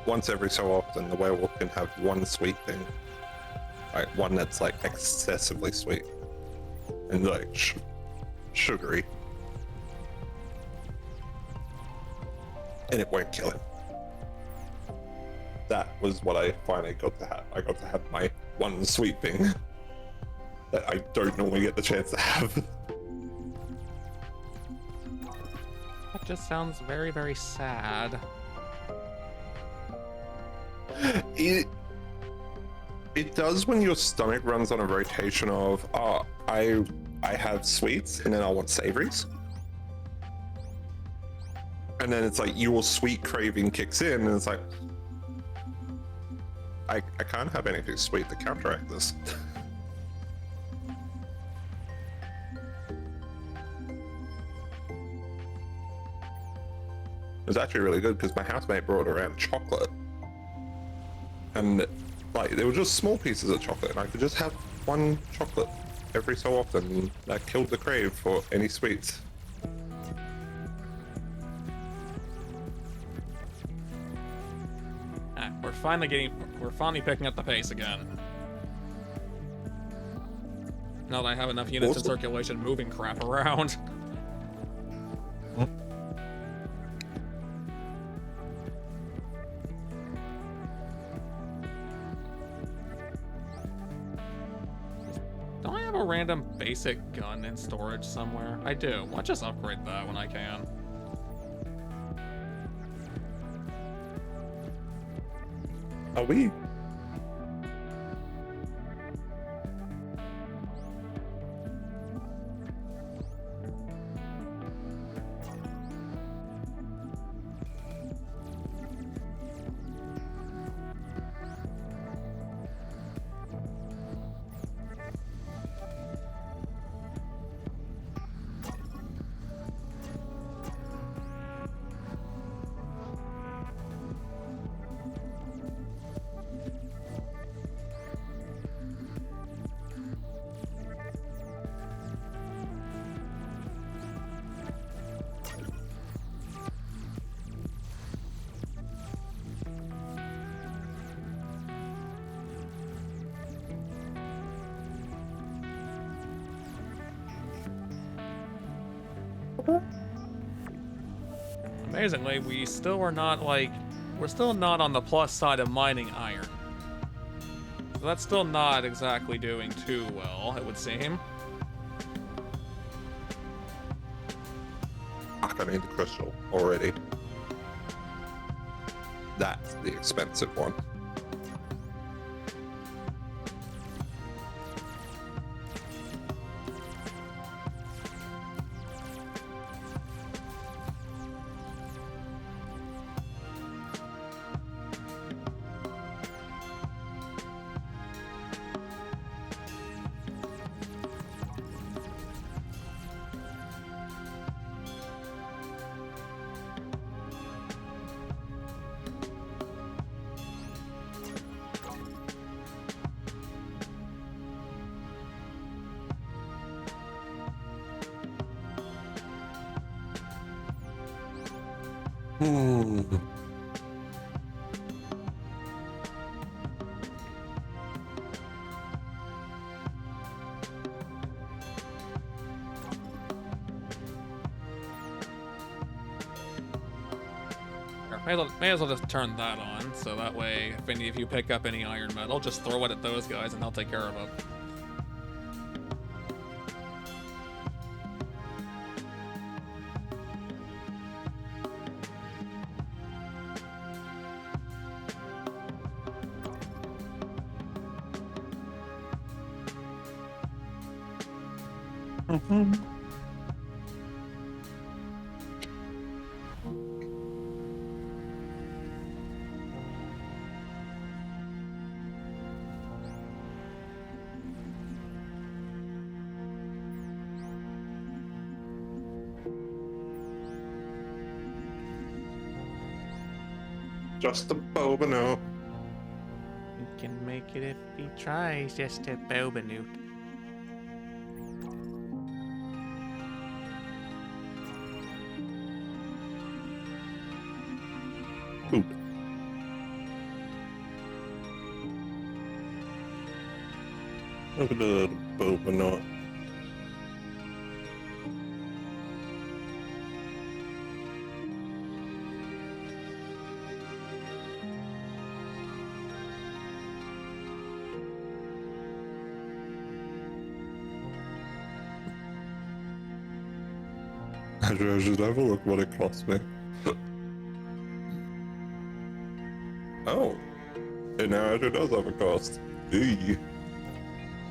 Once every so often, the werewolf can have one sweet thing. Like, one that's like excessively sweet. And like sugary. And it won't kill him. That was what I finally got to have. I got to have my one sweet thing that I don't normally get the chance to have. That just sounds very, very sad. It does when your stomach runs on a rotation of, oh, I have sweets and then I want savories. And then it's like your sweet craving kicks in and it's like, I can't have anything sweet to counteract this. It was actually really good because my housemate brought around chocolate. And like they were just small pieces of chocolate and I could just have one chocolate every so often and that killed the crave for any sweets. we're finally picking up the pace again. Now that I have enough units in Awesome. circulation moving crap around. Don't I have a random basic gun in storage somewhere? I do. I'll just upgrade that when I can. Are we? Amazingly, we still are not like, we're still not on the plus side of mining iron. So that's still not exactly doing too well, it would seem. Fuck, I need the crystal already. That's the expensive one. May as well just turn that on, so that way, if any of you pick up any iron metal, just throw it at those guys and they'll take care of it. Just a bobino. He can make it if he tries, just a bobanoot. Food. Look at the bobino. I should have a look what it cost me. Oh, it now actually does have a cost. Eee.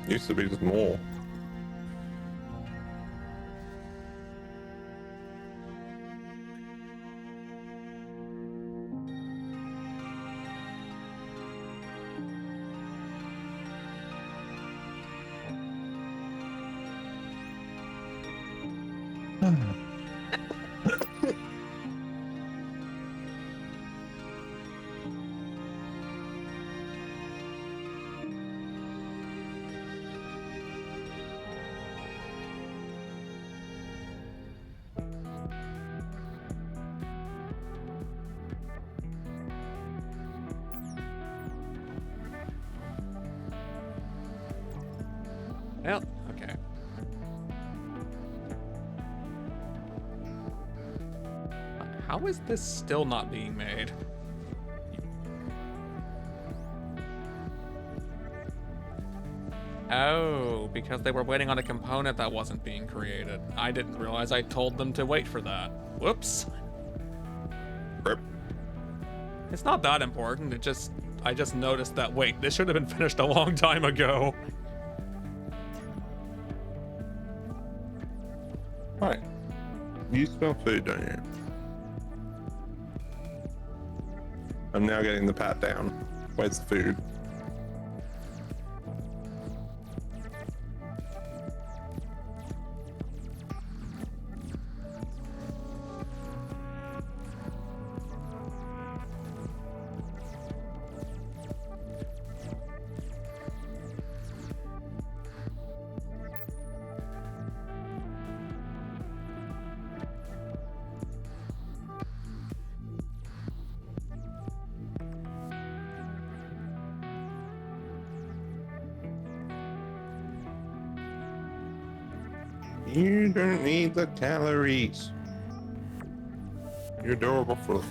Used to be just more. Well, okay. How is this still not being made? Oh, because they were waiting on a component that wasn't being created. I didn't realize I told them to wait for that. Whoops. Rip. It's not that important. I just noticed that, wait, this should have been finished a long time ago. Right. You smell food, don't you? I'm now getting the pat down. Where's the food? You don't need the calories. You're adorable for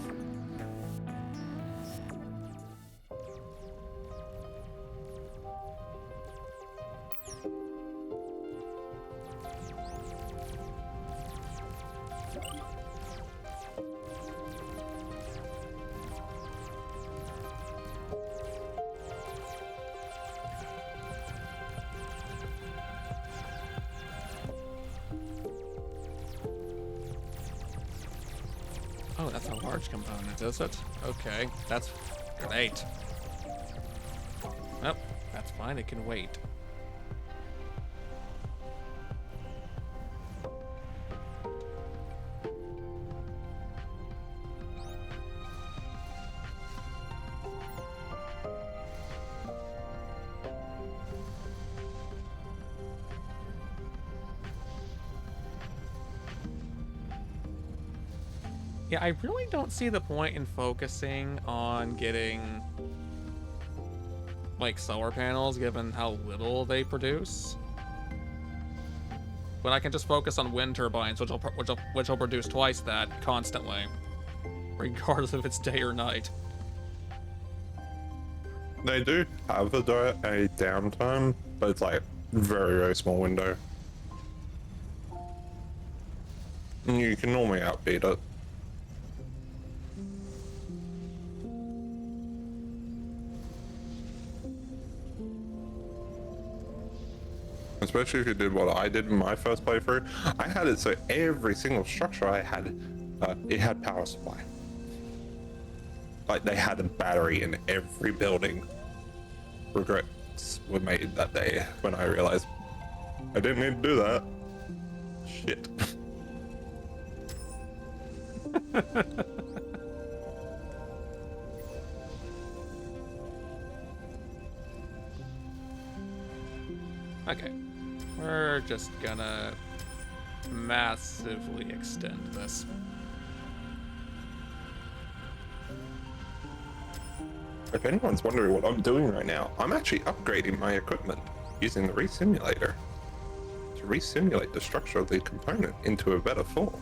Oh, that's a large component, is it? Okay, that's great. Oh, that's fine, it can wait. Yeah, I really don't see the point in focusing on getting, like, solar panels, given how little they produce. When I can just focus on wind turbines, which will produce twice that constantly, regardless if it's day or night. They do have a downtime, but it's like very, very small window. And you can normally outbeat it. Especially if you did what I did in my first playthrough. I had it so every single structure I had, it had power supply. Like they had a battery in every building. Regrets were made that day when I realized I didn't need to do that. Shit. Okay, we're just gonna massively extend this. If anyone's wondering what I'm doing right now, I'm actually upgrading my equipment using the resimulator to resimulate the structure of the component into a better form.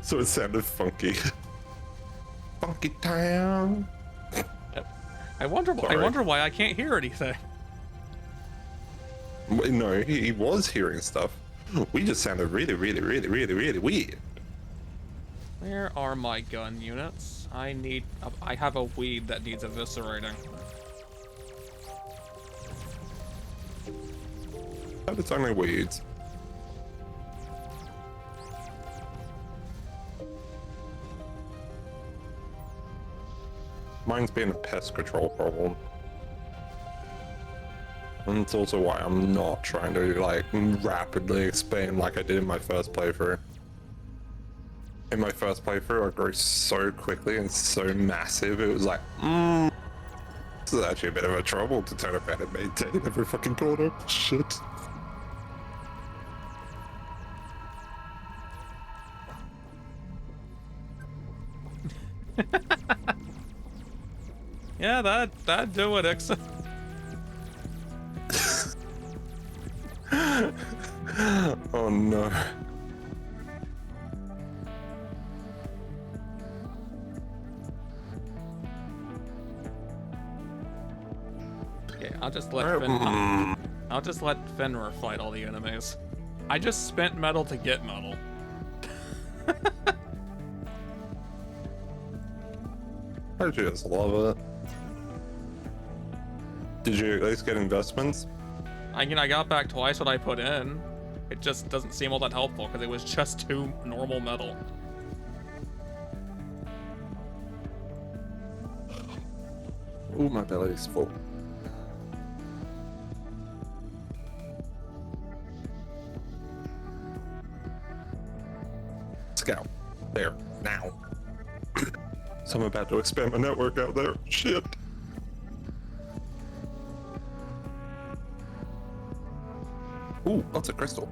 So it sounded funky. Funky town. Yep. I wonder why I can't hear anything. No, he was hearing stuff. We just sounded really, really, really, really, really weird. Where are my gun units? I have a weed that needs eviscerating. But it's only weeds. Mine's been a pest control problem. And it's also why I'm not trying to like rapidly expand like I did in my first playthrough. in my first playthrough, I grew so quickly and so massive. It was like, this is actually a bit of a trouble to turn around and maintain every fucking corner. Shit. Yeah, that'd do it, Ixon. Oh no. Okay, I'll just let I'll just let Fenrir fight all the enemies. I just spent metal to get metal. I just love it. Did you at least get investments? I got back twice what I put in. It just doesn't seem all that helpful because it was just 2 normal metal. Ooh, my belly's full. Scout. There. Now. So I'm about to expand my network out there. Shit. Ooh, lots of crystal.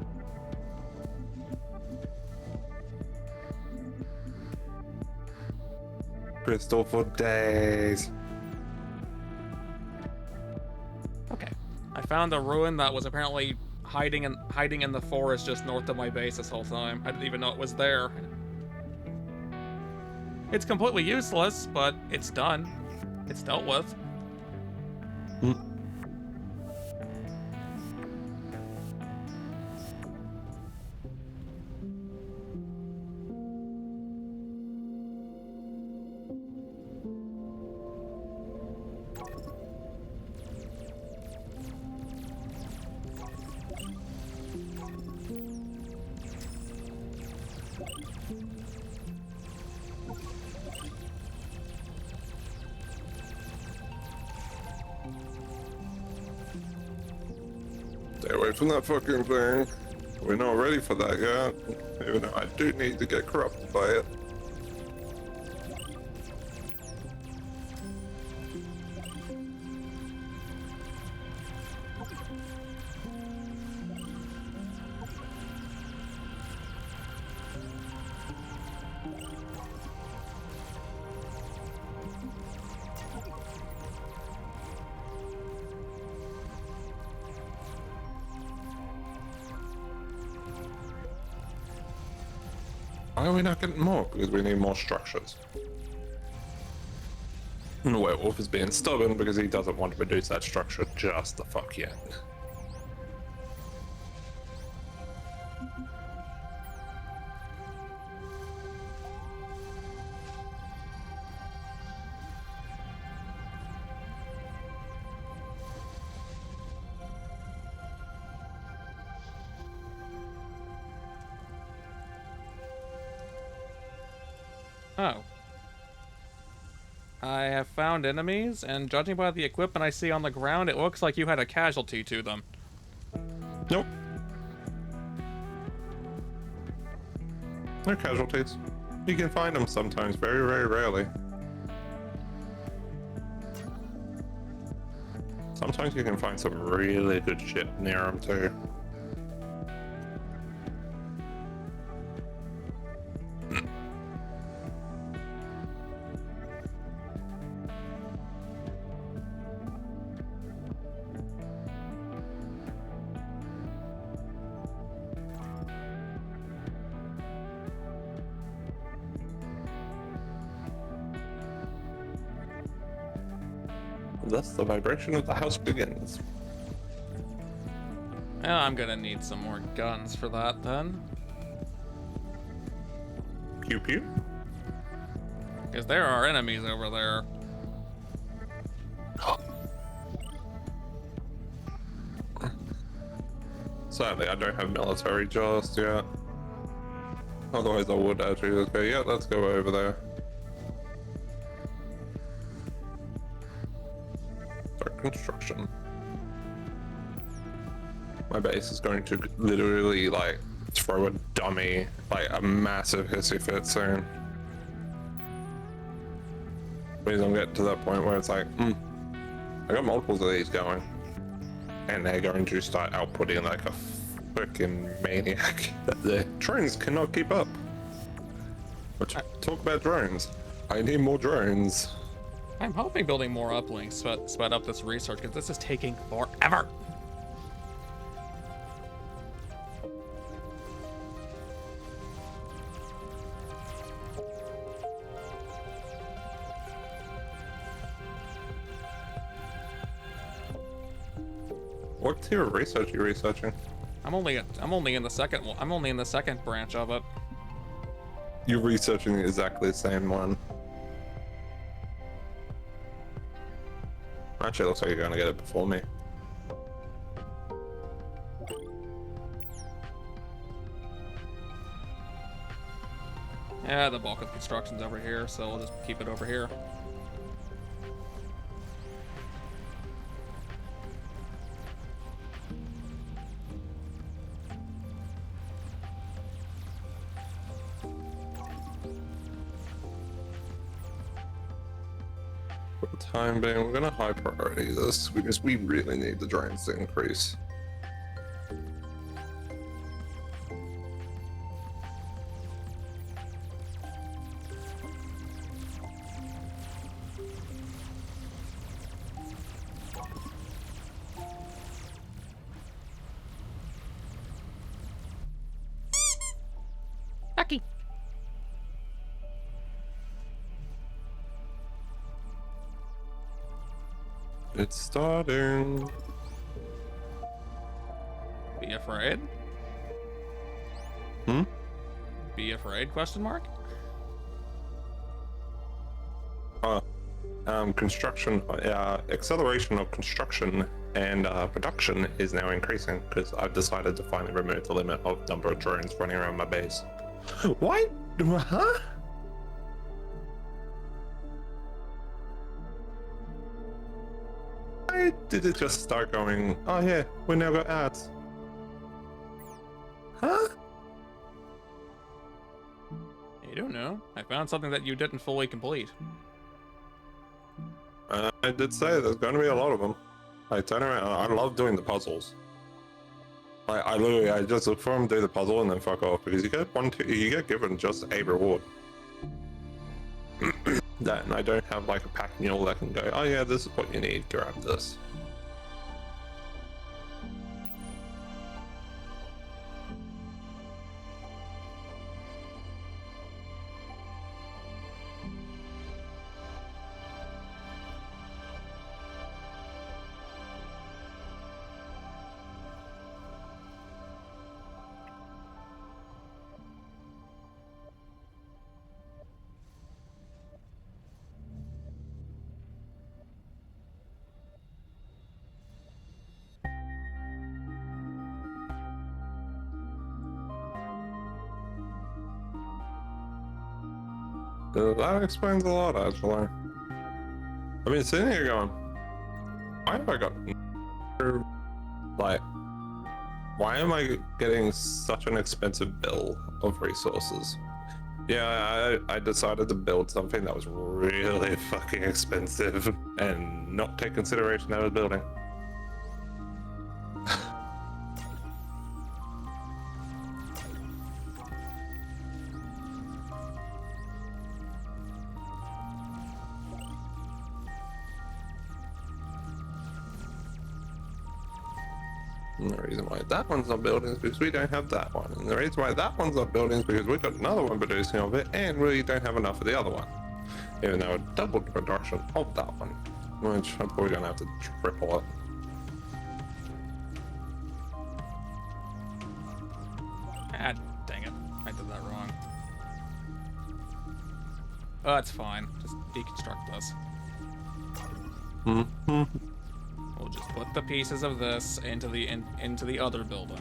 Crystal for days. Okay. I found a ruin that was apparently hiding in the forest just north of my base this whole time. I didn't even know it was there. It's completely useless, but it's done. It's dealt with. Stay away from that fucking thing. We're not ready for that yet. Even though I do need to get corrupted by it. Why are we not getting more? Because we need more structures. And the werewolf is being stubborn because he doesn't want to produce that structure just the fuck yet. Oh. I have found enemies, and judging by the equipment I see on the ground, it looks like you had a casualty to them. Nope. No casualties. You can find them sometimes, very, very rarely. Sometimes you can find some really good shit near them too. Thus, the vibration of the house begins. Yeah, I'm gonna need some more guns for that then. Pew pew. Because there are enemies over there. Sadly, I don't have military just yet. Otherwise, I would actually just go, yeah, let's go over there. Start construction. My base is going to literally, like, throw a dummy, like a massive hissy fit soon. Please don't get to that point where it's like, I got multiples of these going, and they're going to start outputting like a freaking maniac that the drones cannot keep up. Which, talk about drones. I need more drones. I'm hoping building more uplinks sped up this research, because this is taking forever. What tier of research are you researching? I'm only in the second one. I'm only in the second branch of it. You're researching exactly the same one. Actually, it looks like you're gonna get it before me. Yeah, the bulk of construction's over here, so we'll just keep it over here. For the time being, we're gonna high priority this because we really need the drones to increase. Becky. It's starting. Be afraid? Be afraid? Question mark? Construction, acceleration of construction and production is now increasing because I've decided to finally remove the limit of number of drones running around my base. What? Huh? Why did it just start going, oh yeah, we now got ads? Huh? You don't know. I found something that you didn't fully complete. I did say there's going to be a lot of them. I turn around. I love doing the puzzles. I literally, I just look for them, do the puzzle, and then fuck off because you get given just a reward. That, and I don't have like a pack mule that can go, oh yeah, this is what you need. Grab this. That explains a lot, actually. I've been sitting here going, why have I got like, why am I getting such an expensive bill of resources? Yeah, I decided to build something that was really fucking expensive and not take consideration out of building. And the reason why that one's not building is because we don't have that one. And the reason why that one's not building is because we've got another one producing of it and we don't have enough of the other one. Even though it doubled the production of that one. Which I'm probably gonna have to triple it. Ah, dang it. I did that wrong. Oh, it's fine. Just deconstruct this. We'll just put the pieces of this into the other building.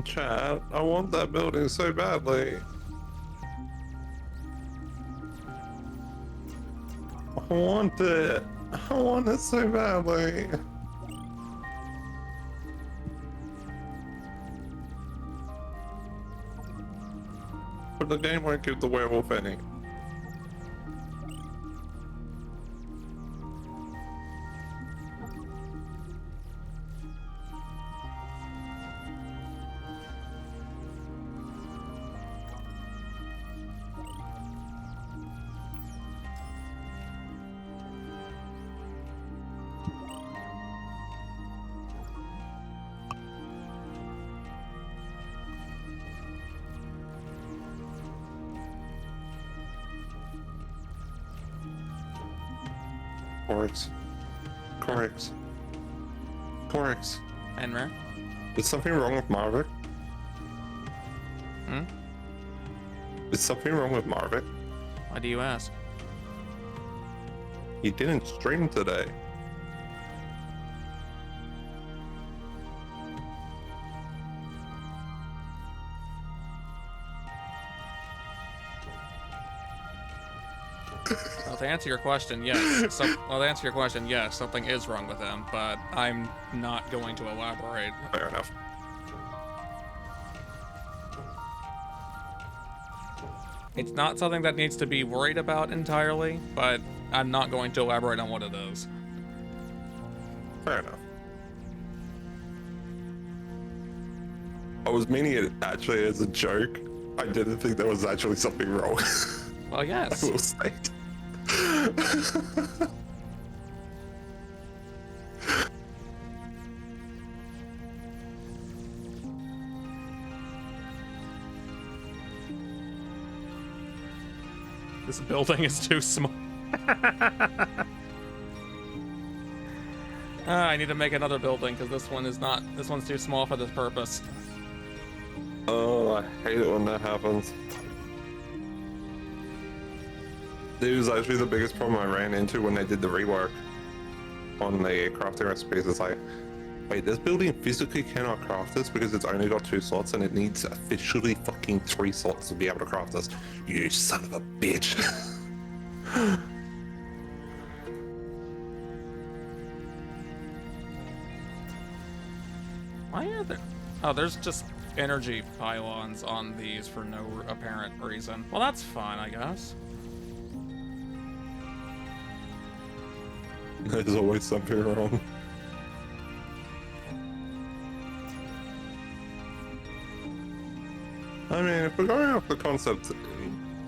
Chat, I want that building so badly. I want it. I want it so badly. But the game won't give the werewolf any. Correct. Correct. Correct. Enmer? Is something wrong with Marvick? Hmm? Is something wrong with Marvick? Why do you ask? He didn't stream today. Well, to answer your question, yes. To answer your question, yes, something is wrong with him, but I'm not going to elaborate. Fair enough. It's not something that needs to be worried about entirely, but I'm not going to elaborate on what it is. Fair enough. I was meaning it actually as a joke. I didn't think there was actually something wrong. Well, yes. I will state. This building is too small. I need to make another building because this one's too small for this purpose. Oh, I hate it when that happens. It was actually the biggest problem I ran into when they did the rework on the crafting recipes. It's like, wait, this building physically cannot craft this because it's only got 2 slots and it needs officially fucking 3 slots to be able to craft this. You son of a bitch. Why are there? Oh, there's just energy pylons on these for no apparent reason. Well, that's fine, I guess. There's always something wrong. I mean, if we're going off the concept,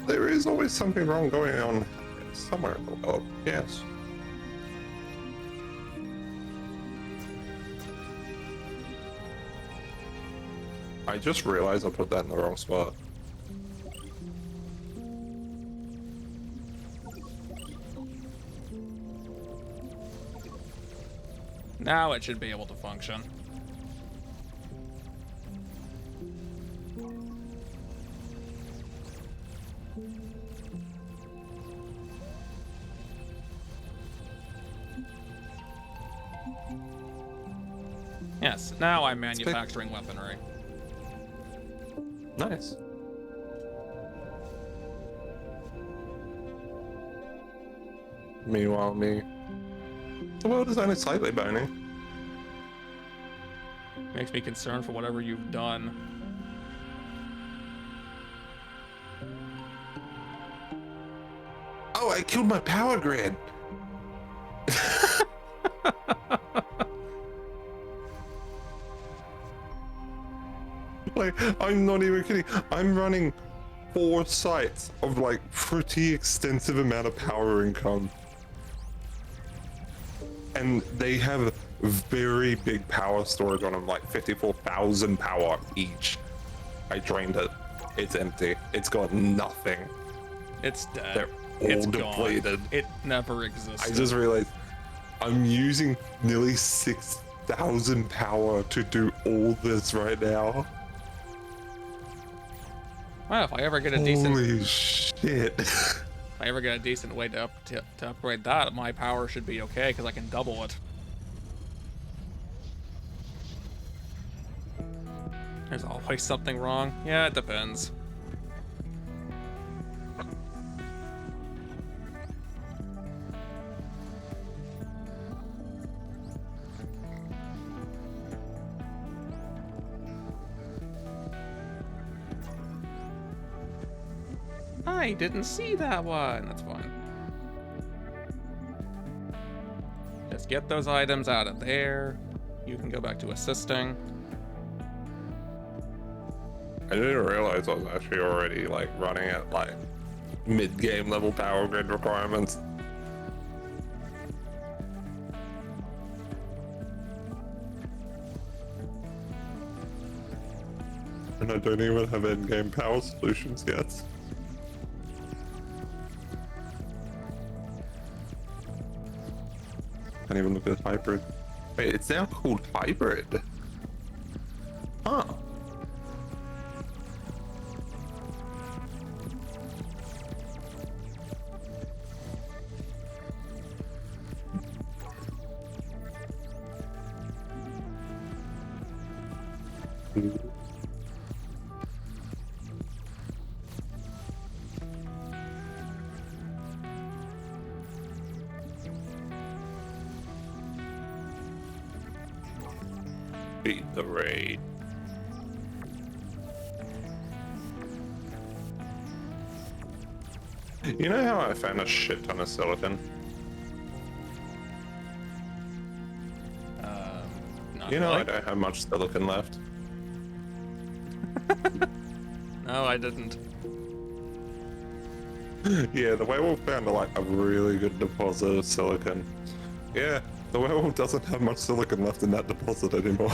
there is always something wrong going on somewhere in the world, yes. I just realized I put that in the wrong spot. Now it should be able to function. Yes, now I'm manufacturing weaponry. Nice. Meanwhile, me. The world is only slightly burning. Makes me concerned for whatever you've done. Oh, I killed my power grid! Like, I'm not even kidding. I'm running 4 sites of like pretty extensive amount of power income. And they have very big power storage on them, like 54,000 power each. I drained it. It's empty. It's got nothing. It's dead. They're all It's depleted. gone. It never existed. I just realized I'm using nearly 6,000 power to do all this right now. Well, if I ever get a decent, Holy shit. if I ever get a decent way to upgrade that, my power should be okay because I can double it. There's always something wrong. Yeah, it depends. I didn't see that one. That's fine. Just get those items out of there. You can go back to assisting. I didn't realize I was actually already like running at like mid-game level power grid requirements. And I don't even have in-game power solutions yet. Can't even look at hybrid. Wait, it's now called hybrid. Huh. Beat the raid. You know how I found a shit ton of silicon? Not You know really. I don't have much silicon left. No, I didn't. Yeah, the werewolf found like a really good deposit of silicon. Yeah, the werewolf doesn't have much silicon left in that deposit anymore.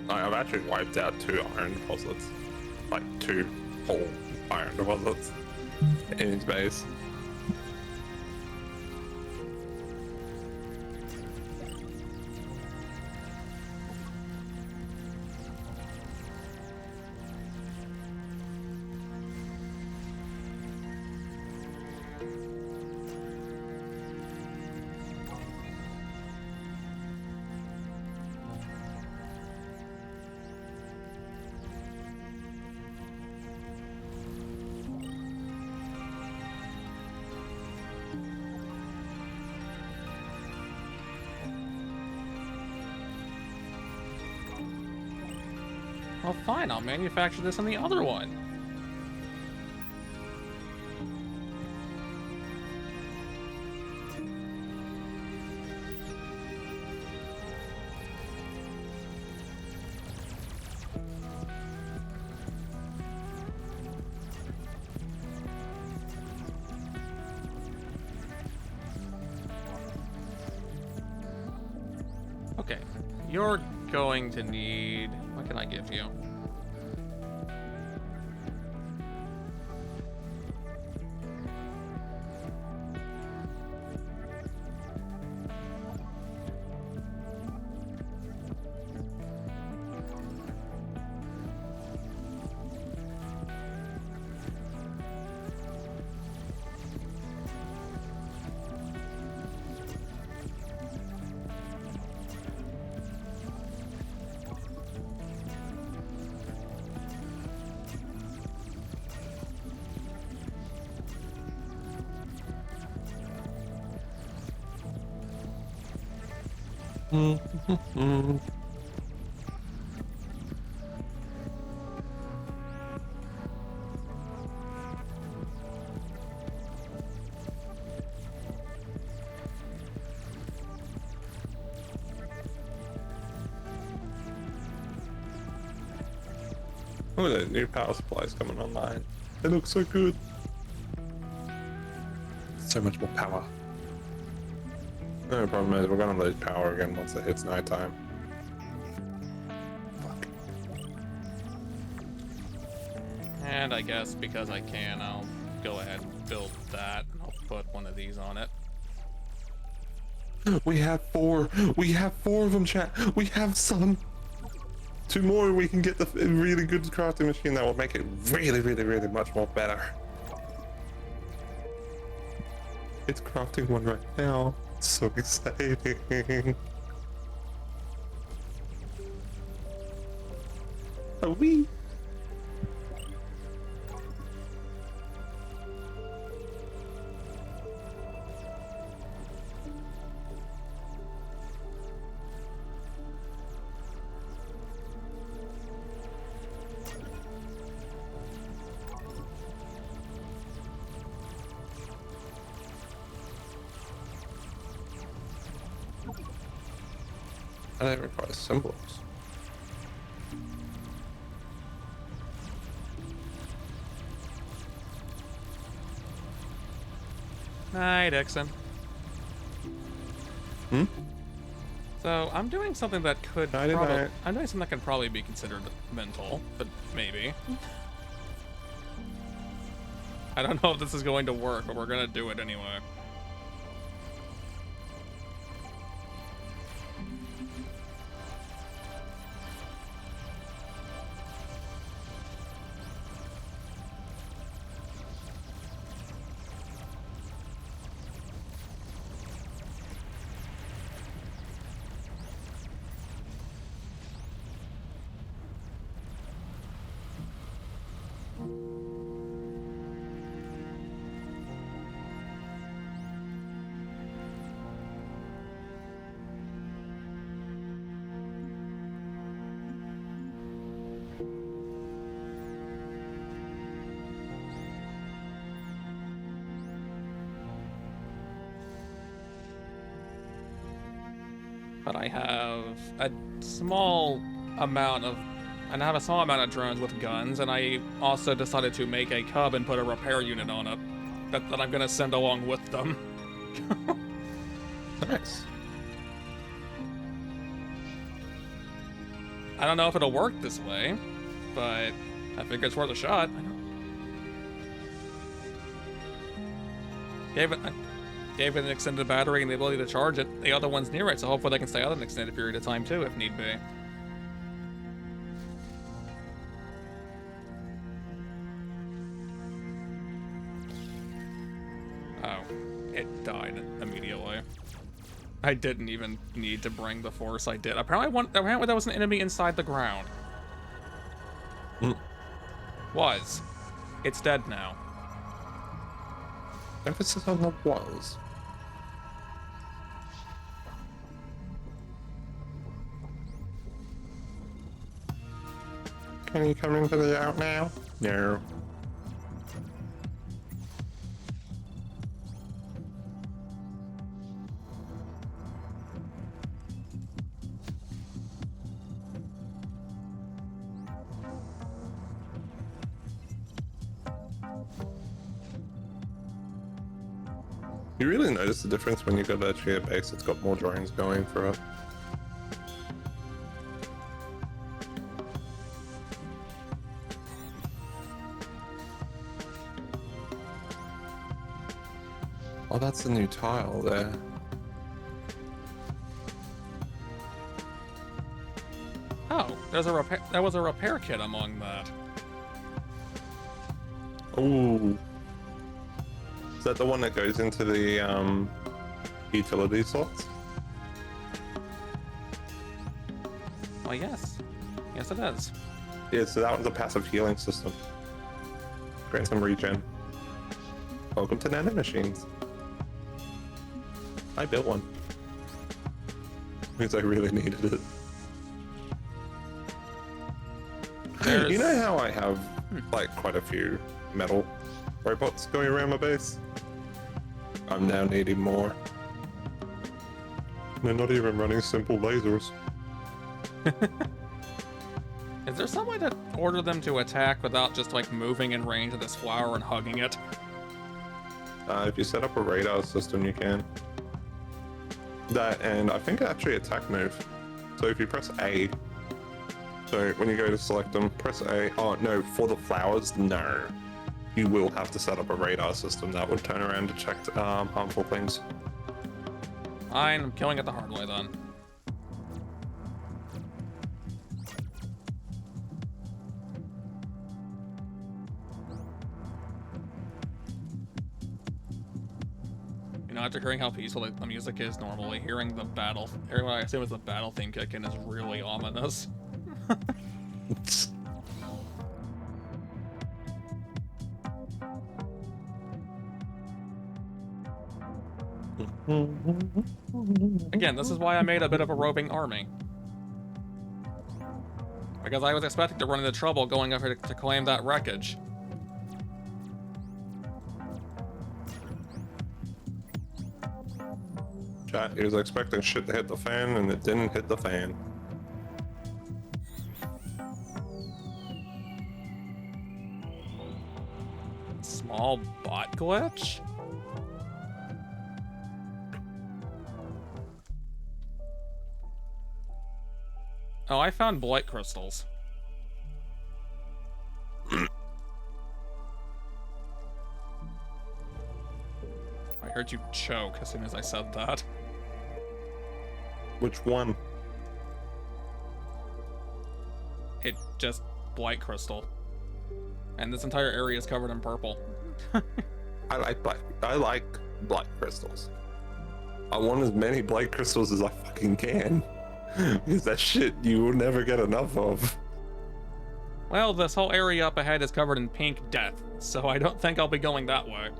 I've actually wiped out 2 iron deposits. Like 2 whole iron deposits in his base. Well, fine, I'll manufacture this on the other one. Okay, you're going to need... What can I give you? Oh, the new power supplies coming online. They look so good. So much more power. The only problem is we're gonna lose power again once it hits nighttime. Fuck. And I guess because I can, I'll go ahead and build that. I'll put one of these on it. We have 4. We have 4 of them, chat. We have some. 2 more, we can get the really good crafting machine that will make it really, really, really much more better. It's crafting one right now. It's so exciting. A wee. I don't require symbols. Hi, Dixon. Hmm? So I'm doing something that could Nighty night. I'm doing something that could probably be considered mental, but maybe. I don't know if this is going to work, but we're gonna do it anyway. But I have a small amount of drones with guns, and I also decided to make a cub and put a repair unit on it that I'm gonna send along with them. Nice. I don't know if it'll work this way, but I figure it's worth a shot. Gave it an extended battery and the ability to charge it. The other one's near it, so hopefully they can stay out an extended period of time too, if need be. Oh, it died immediately. I didn't even need to bring the force I did. Apparently there was an enemy inside the ground. It's dead now. Emphasis on the was. Can you come into the out now? No. You really notice the difference when you got actually a base that's got more drones going for it. Oh, that's the new tile there. Oh, there was a repair kit among that. Ooh. Is that the one that goes into the utility slots? Oh, yes. Yes, it is. Yeah, so that one's a passive healing system. Grant some regen. Welcome to nanomachines. I built one. Because I really needed it. You know how I have like quite a few metal robots going around my base? I'm now needing more. They're not even running simple lasers. Is there some way to order them to attack without just like moving in range of this flower and hugging it? If you set up a radar system, you can. That, and I think actually attack move. So if you press A, so when you go to select them, press A. Oh no, for the flowers, no. You will have to set up a radar system that would turn around to check harmful things. Fine, I'm killing it the hard way then. You know, after hearing how peaceful the music is normally, hearing the battle, hearing what I assume is the battle theme kick in is really ominous. Again, this is why I made a bit of a roving army. Because I was expecting to run into trouble going over to claim that wreckage. Chat, he was expecting shit to hit the fan, and it didn't hit the fan. Small bot glitch? Oh, I found blight crystals. I heard you choke as soon as I said that. Which one? It just blight crystal. And this entire area is covered in purple. I like blight crystals. I want as many blight crystals as I fucking can. Because that shit you will never get enough of. Well, this whole area up ahead is covered in pink death, so I don't think I'll be going that way.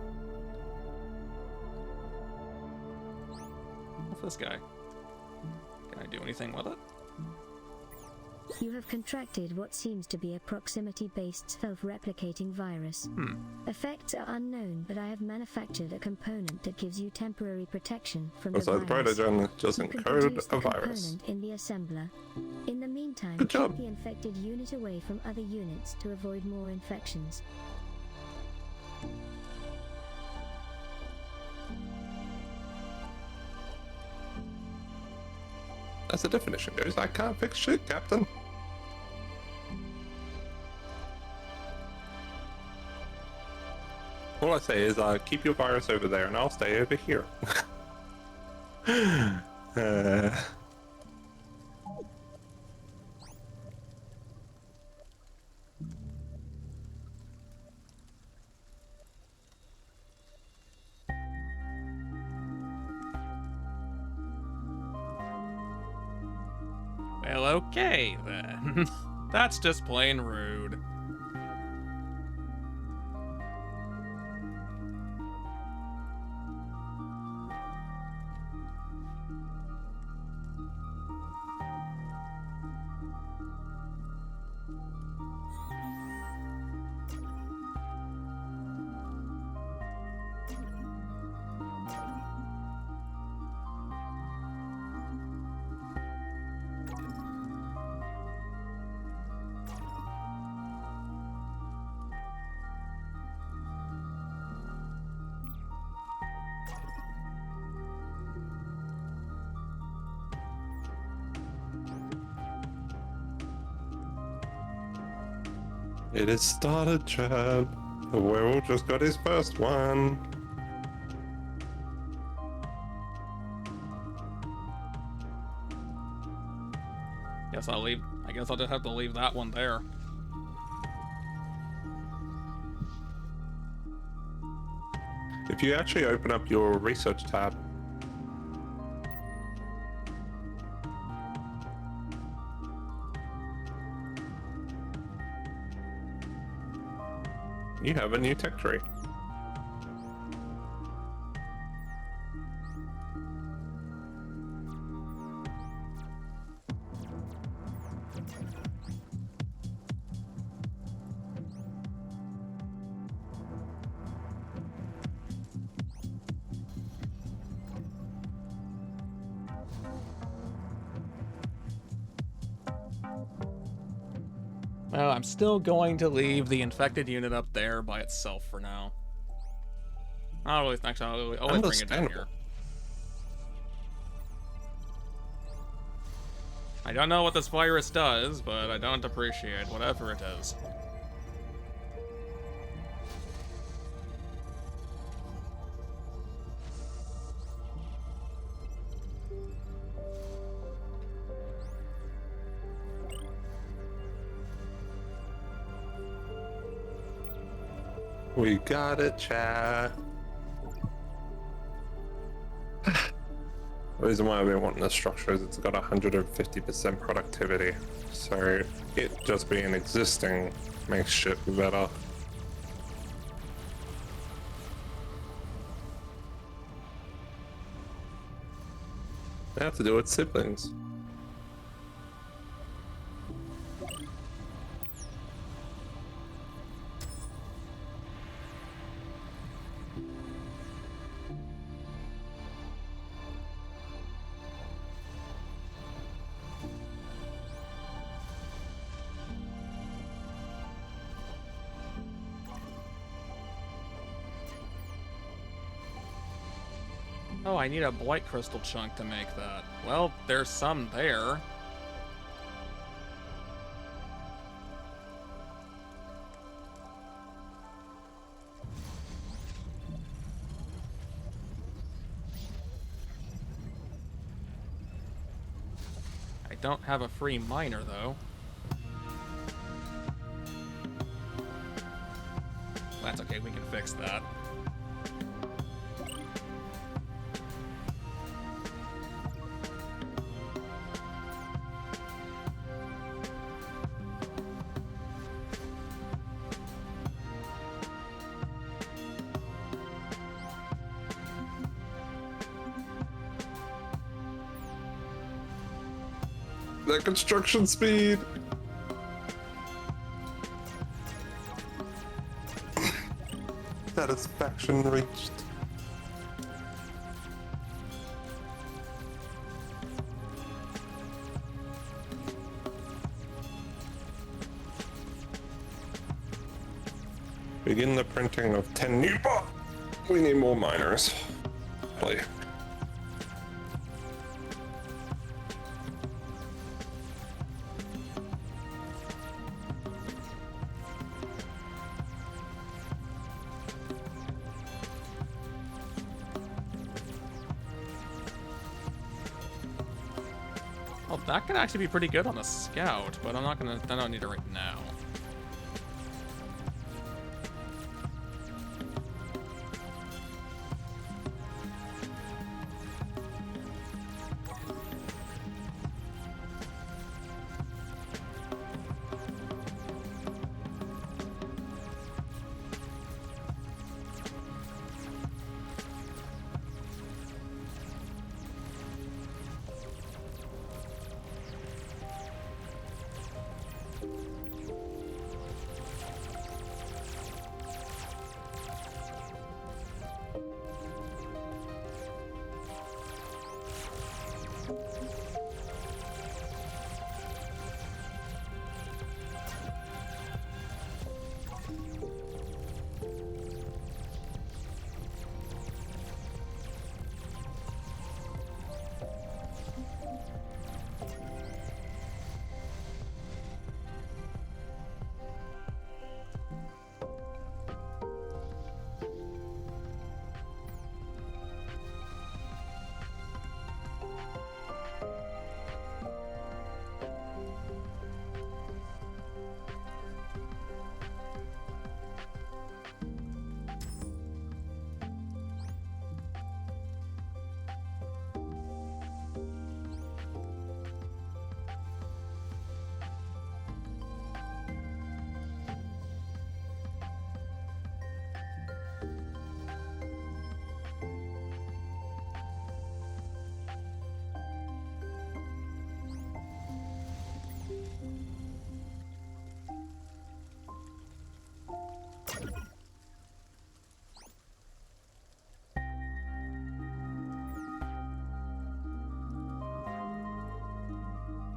What's this guy? Can I do anything with it? You have contracted what seems to be a proximity-based self-replicating virus. Effects are unknown, but I have manufactured a component that gives you temporary protection from So the the virus. protogen just You can encode produce the a virus. component in the assembler. In the meantime, Good keep job. the infected unit away from other units to avoid more infections. As the definition goes, I can't fix shit, Captain. All I say is, keep your virus over there, and I'll stay over here. Well, okay then. That's just plain rude. It has started, Chad. The werewolf just got his first one. Guess I'll leave. I guess I'll just have to leave that one there. If you actually open up your research tab, you have a new tech tree. Well, I'm still going to leave the infected unit up there by itself for now. I'll always, actually, I'll always bring it down here. I don't know what this virus does, but I don't appreciate whatever it is. We got it, chat. The reason why I've been wanting this structure is it's got 150% productivity. So it just being existing makes shit better. They have to do with siblings. Oh, I need a blight crystal chunk to make that. Well, there's some there. I don't have a free miner, though. That's okay, we can fix that. The construction speed. Satisfaction reached. Begin the printing of 10 new bots. We need more miners. Play. Well, that could actually be pretty good on the scout, but I don't need it right now.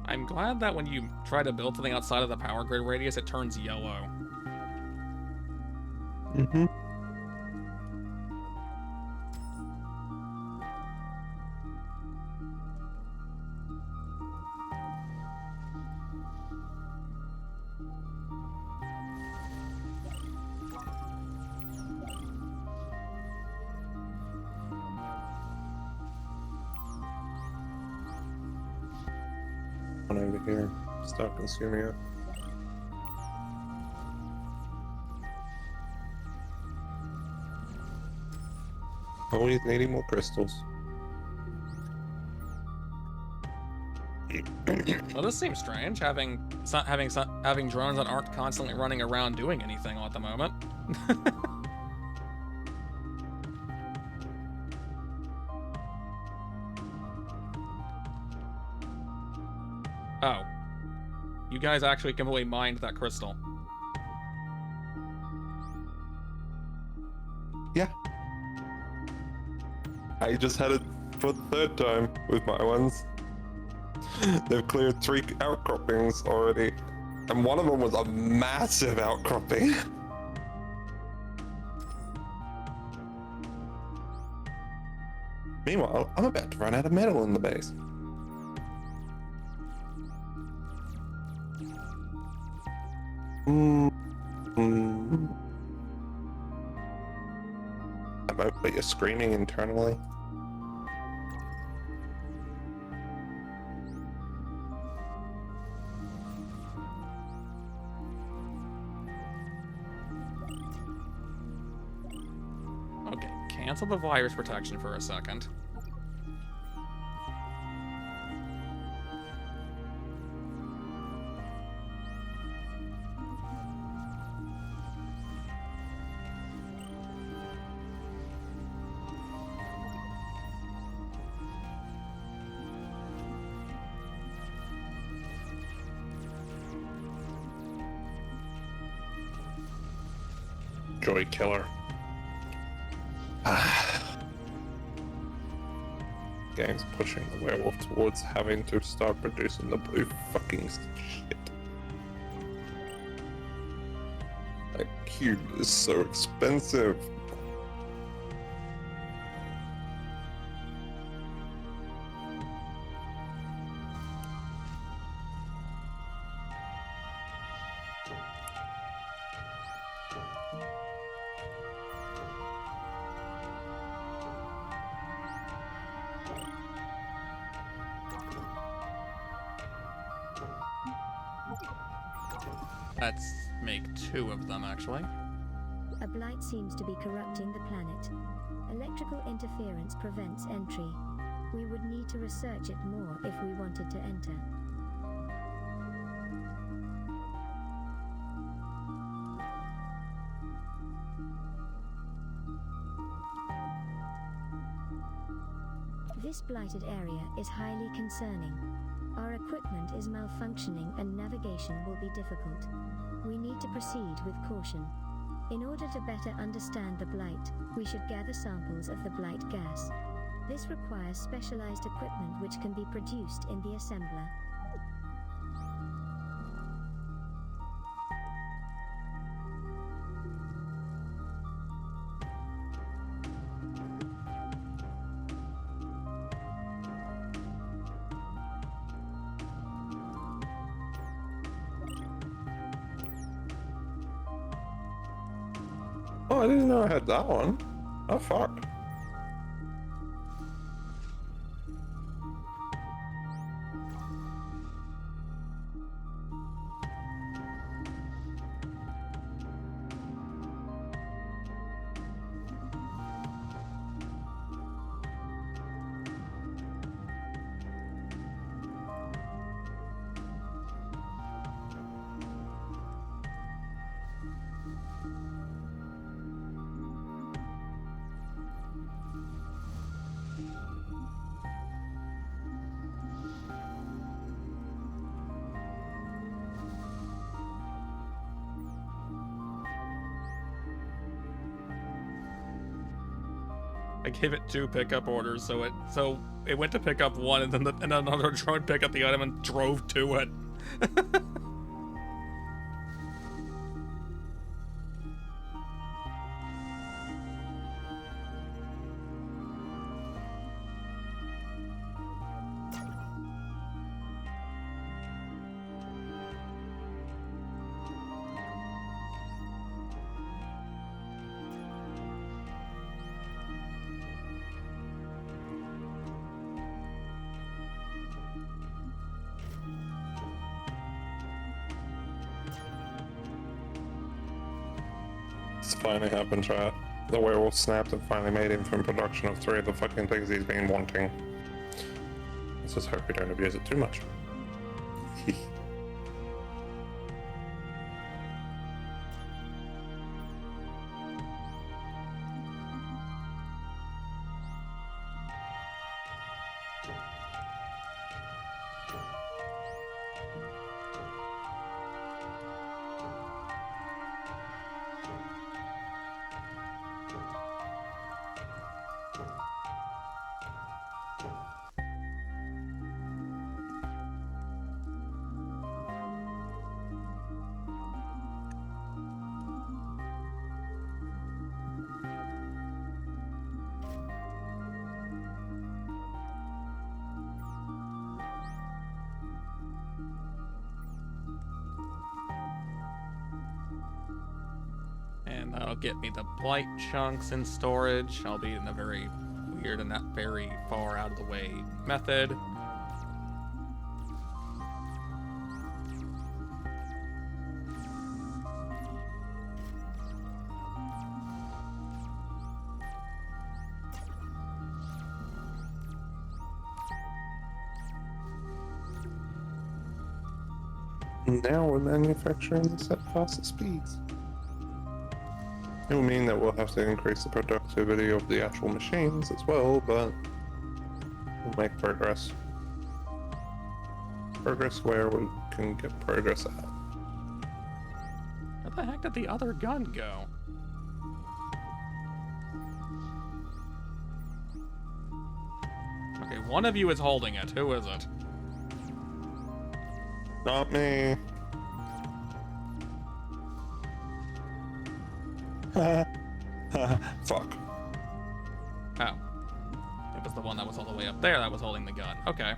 I'm glad that when you try to build something outside of the power grid radius, it turns yellow. Mm-hmm. One over here. Start consuming it. Always needing more crystals. Well, this seems strange, having drones that aren't constantly running around doing anything at the moment. Oh. You guys actually completely mined that crystal. Yeah. I just had it for the third time with my ones. They've cleared 3 outcroppings already. And one of them was a massive outcropping. Meanwhile, I'm about to run out of metal in the base. But you're screaming internally. Okay, cancel the virus protection for a second. Joy killer. Game's pushing the werewolf towards having to start producing the blue fucking shit. That cube is so expensive. Let's make 2 of them, actually. A blight seems to be corrupting the planet. Electrical interference prevents entry. We would need to research it more if we wanted to enter. This blighted area is highly concerning. Our equipment is malfunctioning and navigation will be difficult. We need to proceed with caution. In order to better understand the blight, we should gather samples of the blight gas. This requires specialized equipment which can be produced in the assembler. Oh, I didn't know I had that one. Oh, fuck. I gave it 2 pickup orders, so it went to pick up 1, and then another drone picked up the item and drove to it. It's finally happened, chat. The werewolf snapped and finally made him from production of 3 of the fucking things he's been wanting. Let's just hope we don't abuse it too much. And that'll get me the blight chunks in storage, albeit in a very weird and not very far out of the way method. Now we're manufacturing this at faster speeds. It will mean that we'll have to increase the productivity of the actual machines as well, but we'll make progress. Progress where we can get progress at. Where the heck did the other gun go? Okay, one of you is holding it. Who is it? Not me. Fuck. Oh. It was the one that was all the way up there that was holding the gun. Okay.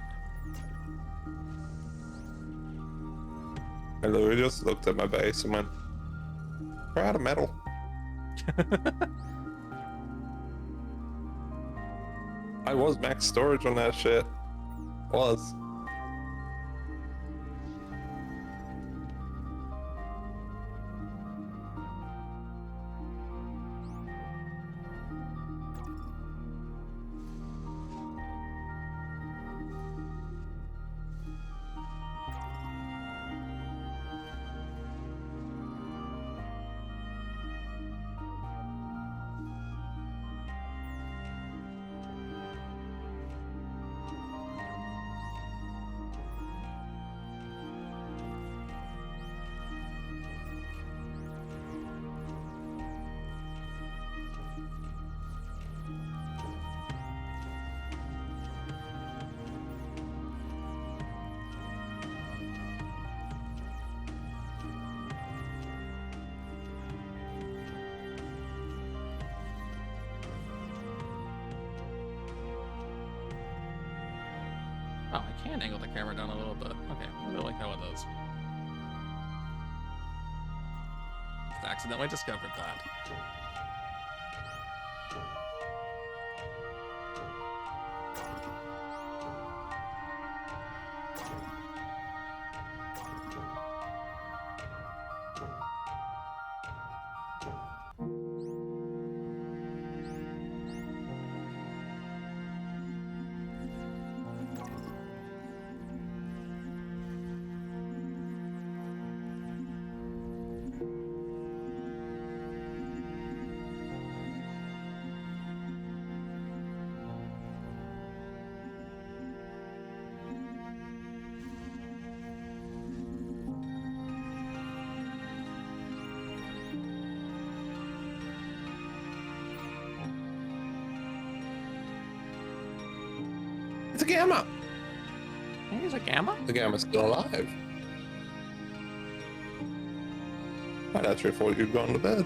I literally just looked at my base and went, we're out of metal. I was max storage on that shit. Was. Oh, I can angle the camera down a little bit. Okay, I really like how it is. Just accidentally discovered that. It's a gamma! Hey, is it Gamma? The gamma's still alive. I'd actually thought you'd gone to bed.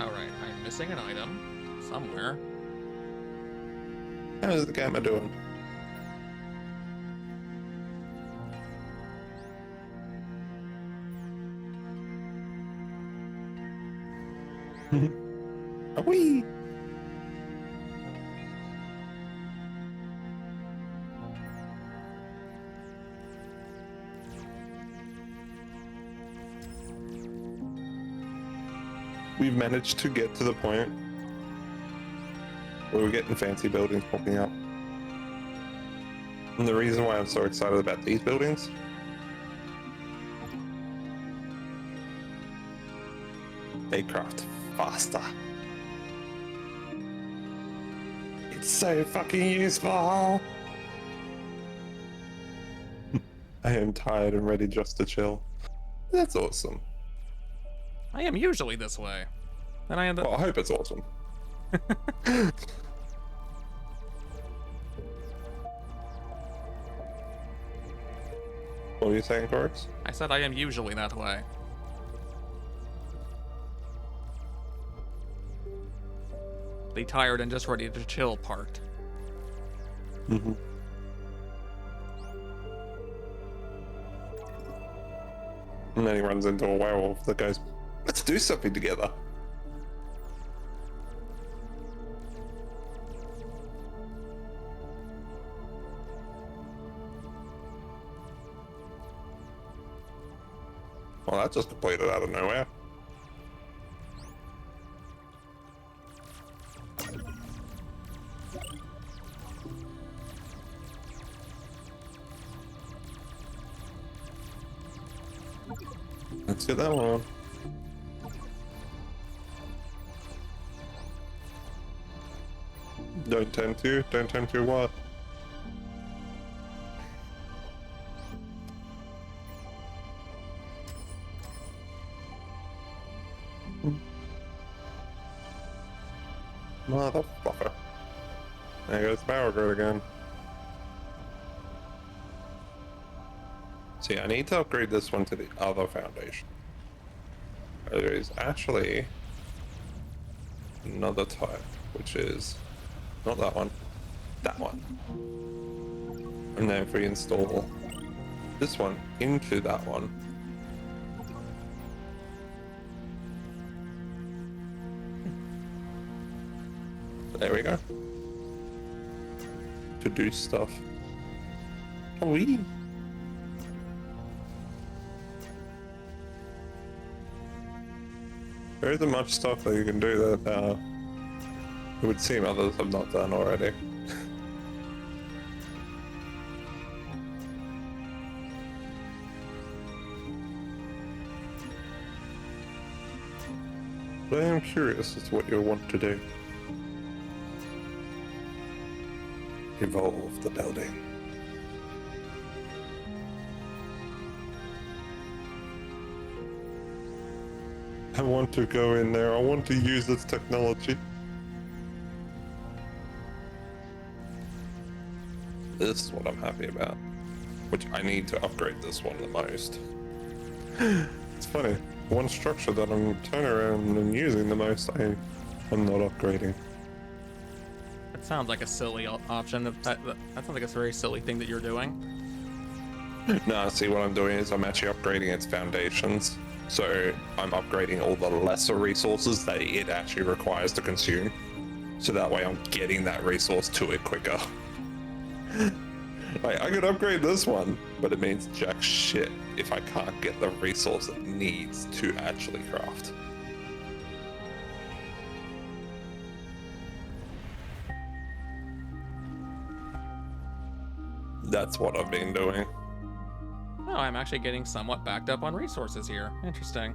Alright, I'm missing an item somewhere. How's the gamma doing? Wee! we've managed to get to the point where we're getting fancy buildings popping up. And the reason why I'm so excited about these buildings, they craft faster. It's so fucking useful. I am tired and ready just to chill. That's awesome. I am usually this way. Then I end up. Well, I hope it's awesome. What are you saying, Corix? I said I am usually that way. The tired and just ready to chill part. Mm-hmm. And then he runs into a werewolf that goes, "Let's do something together." Well, that just completed out of nowhere. Let's get that one. Don't tempt you? Don't tempt you what? Motherfucker. There goes the power grid again. See, I need to upgrade this one to the other foundation. There is actually another type, which is not that one, that one. And then if we install this one into that one, there we go. To do stuff. Oh, wee. There isn't much stuff that you can do that it would seem others have not done already. But I am curious as to what you'll want to do. Evolve the building. I want to go in there. I want to use this technology. This is what I'm happy about. Which I need to upgrade this one the most. It's funny. One structure that I'm turning around and using the most, I'm not upgrading. That sounds like a silly option. That sounds like a very silly thing that you're doing. No, see what I'm doing is I'm actually upgrading its foundations. So I'm upgrading all the lesser resources that it actually requires to consume. So that way I'm getting that resource to it quicker. Like, I could upgrade this one, but it means jack shit if I can't get the resource it needs to actually craft. That's what I've been doing. Oh, I'm actually getting somewhat backed up on resources here. Interesting.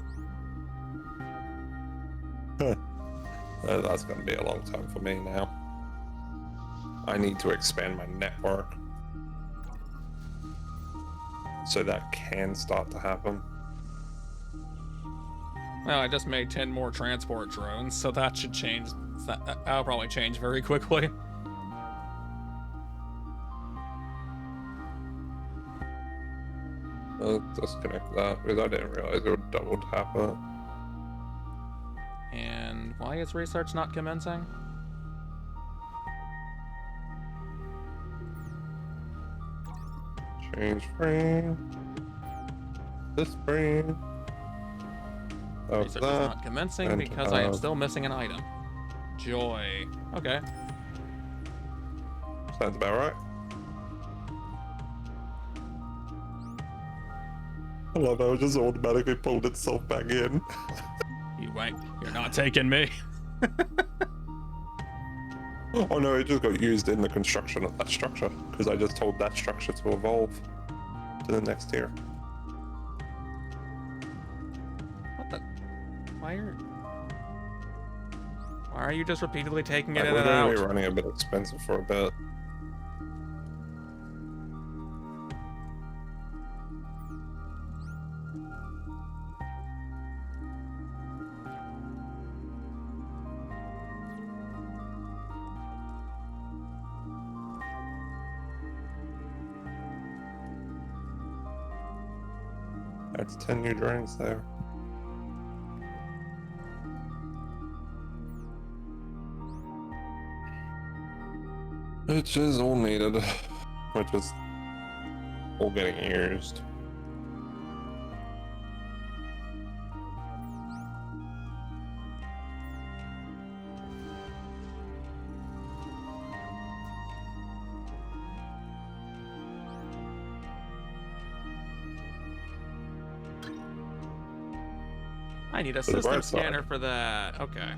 That's going to be a long time for me now. I need to expand my network so that can start to happen. Well, I just made 10 more transport drones, so that should change. That'll probably change very quickly. I'll disconnect that because I didn't realize it would double tap it. And why is research not commencing? Change frame. This frame. Of Research is that. not commencing and because I am of- still missing an item. Joy. Okay. Sounds about right. I love how it just automatically pulled itself back in. You ain't. You're not taking me. Oh no, it just got used in the construction of that structure because I just told that structure to evolve to the next tier. What the? Why are you just repeatedly taking it Like, in we're and going to be out? running a bit expensive for a bit. That's 10 new drones there. Which is all needed. Which is all getting used. I need a For the system bright side. scanner for that. Okay.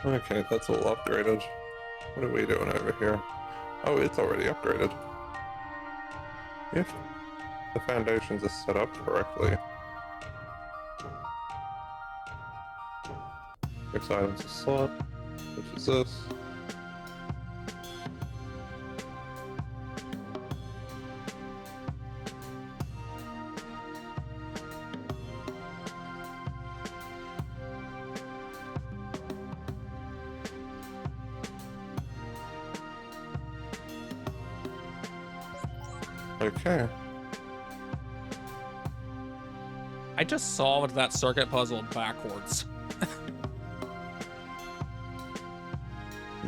Okay, that's all upgraded. What are we doing over here? Oh, it's already upgraded. If the foundations are set up correctly. Fix items to slot, which is this. Okay. I just solved that circuit puzzle backwards.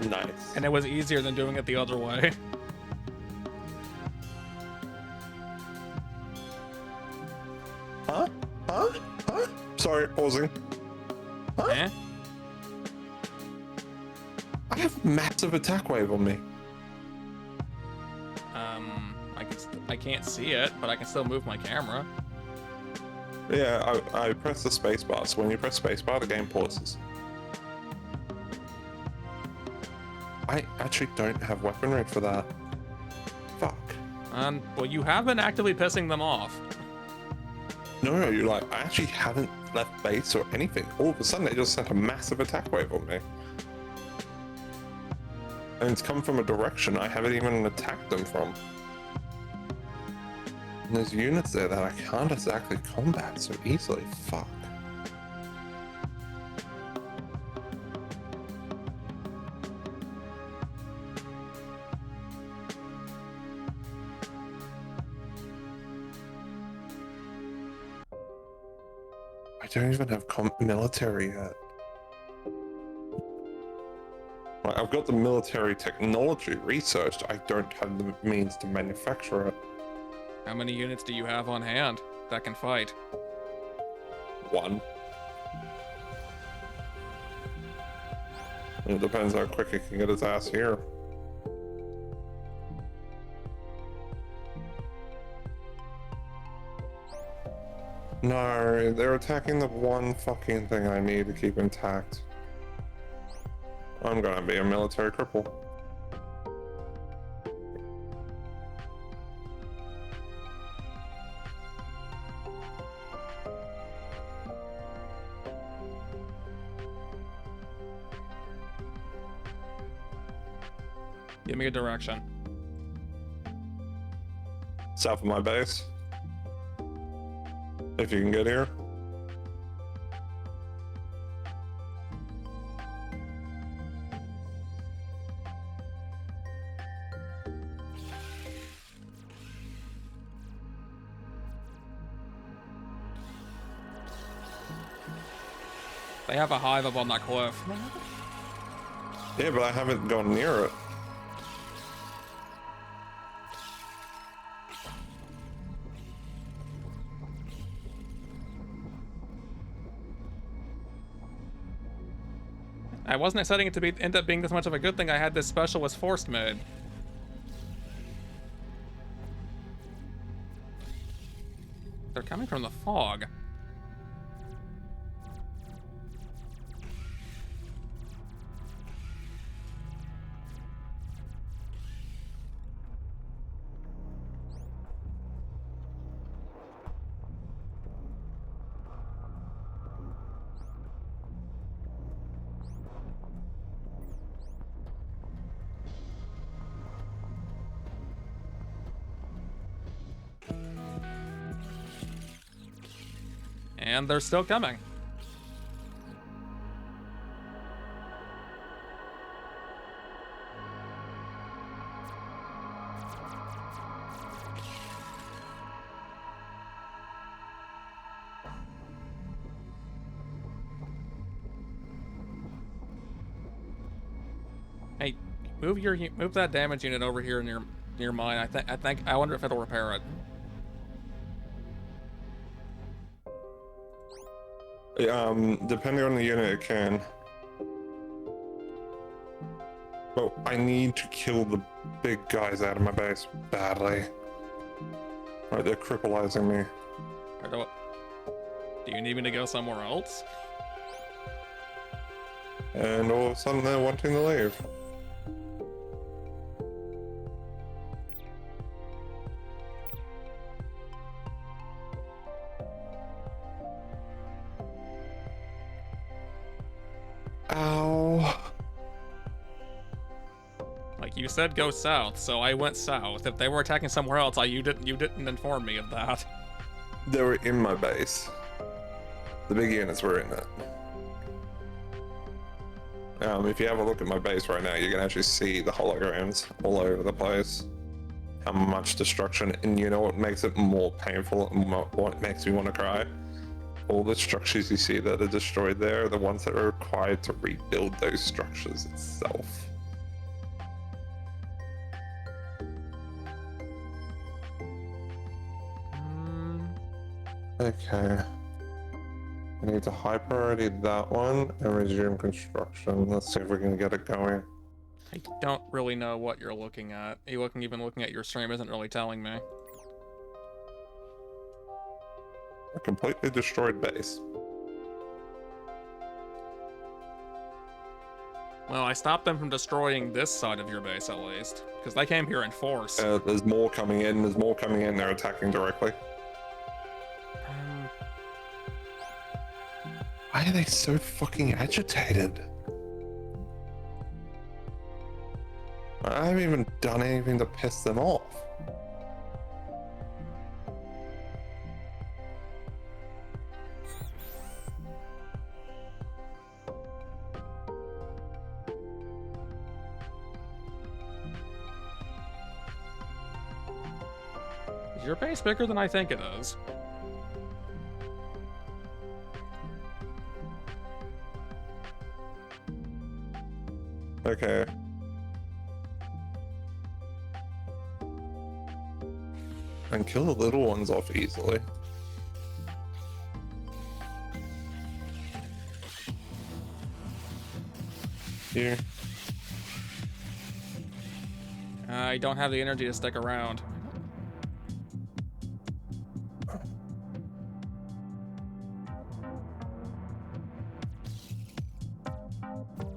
Nice. And it was easier than doing it the other way. Huh? Huh? Huh? Sorry, pausing. Huh? Eh? I have massive attack wave on me. I can't see it, but I can still move my camera. Yeah, I press the spacebar, so when you press spacebar, the game pauses. I actually don't have weaponry for that. Fuck. Well, you have been actively pissing them off. No, you're like, I actually haven't left base or anything. All of a sudden, they just sent a massive attack wave on me. And it's come from a direction I haven't even attacked them from. And there's units there that I can't exactly combat so easily. Fuck. I don't even have military yet. Like, I've got the military technology researched. I don't have the means to manufacture it. How many units do you have on hand that can fight? One. It depends how quick he can get his ass here. No, they're attacking the one fucking thing I need to keep intact. I'm gonna be a military cripple. Give me a direction. South of my base. If you can get here. They have a hive up on that cliff. Yeah, but I haven't gone near it. I wasn't expecting it to end up being this much of a good thing. I had this special was forced made. They're coming from the fog. And they're still coming. Hey, move that damage unit over here near mine. I wonder if it'll repair it. Depending on the unit, it can. But I need to kill the big guys out of my base badly. Right, they're crippling me. Do you need me to go somewhere else? And all of a sudden they're wanting to leave. Ow. Like you said, go south, so I went south. If they were attacking somewhere else, you didn't inform me of that. They were in my base. The big units were in it. If you have a look at my base right now, you can actually see the holograms all over the place. How much destruction, and you know what makes it more painful and what makes me want to cry? All the structures you see that are destroyed there are the ones that are required to rebuild those structures itself. Okay. I need to high priority that one and resume construction. Let's see if we can get it going. I don't really know what you're looking at. Even looking at your stream isn't really telling me. A completely destroyed base. Well, I stopped them from destroying this side of your base at least, because they came here in force. There's more coming in. There's more coming in. They're attacking directly. Why are they so fucking agitated? I haven't even done anything to piss them off. Is your base bigger than I think it is? Okay. And kill the little ones off easily. Here. I don't have the energy to stick around.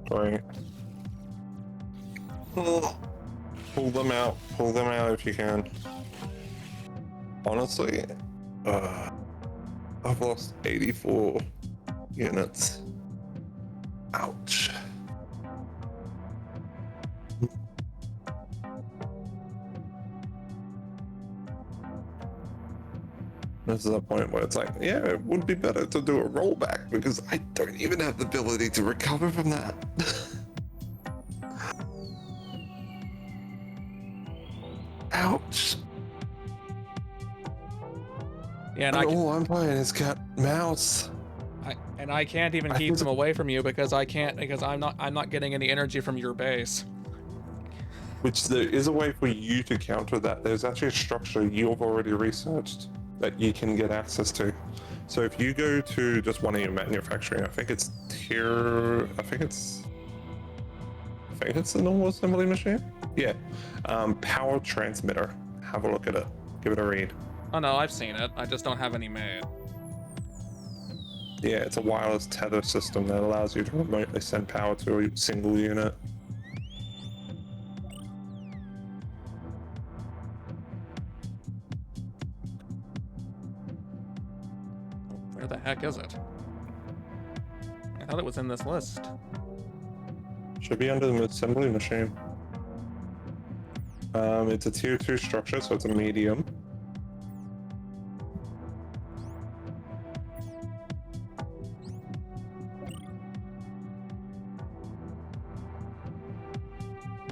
Sorry. Pull them out. Pull them out if you can. Honestly, I've lost 84 units. Ouch. This is a point where it's like, yeah, it would be better to do a rollback because I don't even have the ability to recover from that. Ouch. Yeah, and all I'm playing is cat mouse. I can't even keep them away from you because I'm not getting any energy from your base. Which there is a way for you to counter that. There's actually a structure you've already researched that you can get access to. So if you go to just one of your manufacturing, I think it's the normal assembly machine. Yeah, power transmitter. Have a look at it. Give it a read. Oh no, I've seen it. I just don't have any made. Yeah, it's a wireless tether system that allows you to remotely send power to a single unit. Where the heck is it? I thought it was in this list. Should be under the assembly machine. It's a tier 2 structure, so it's a medium.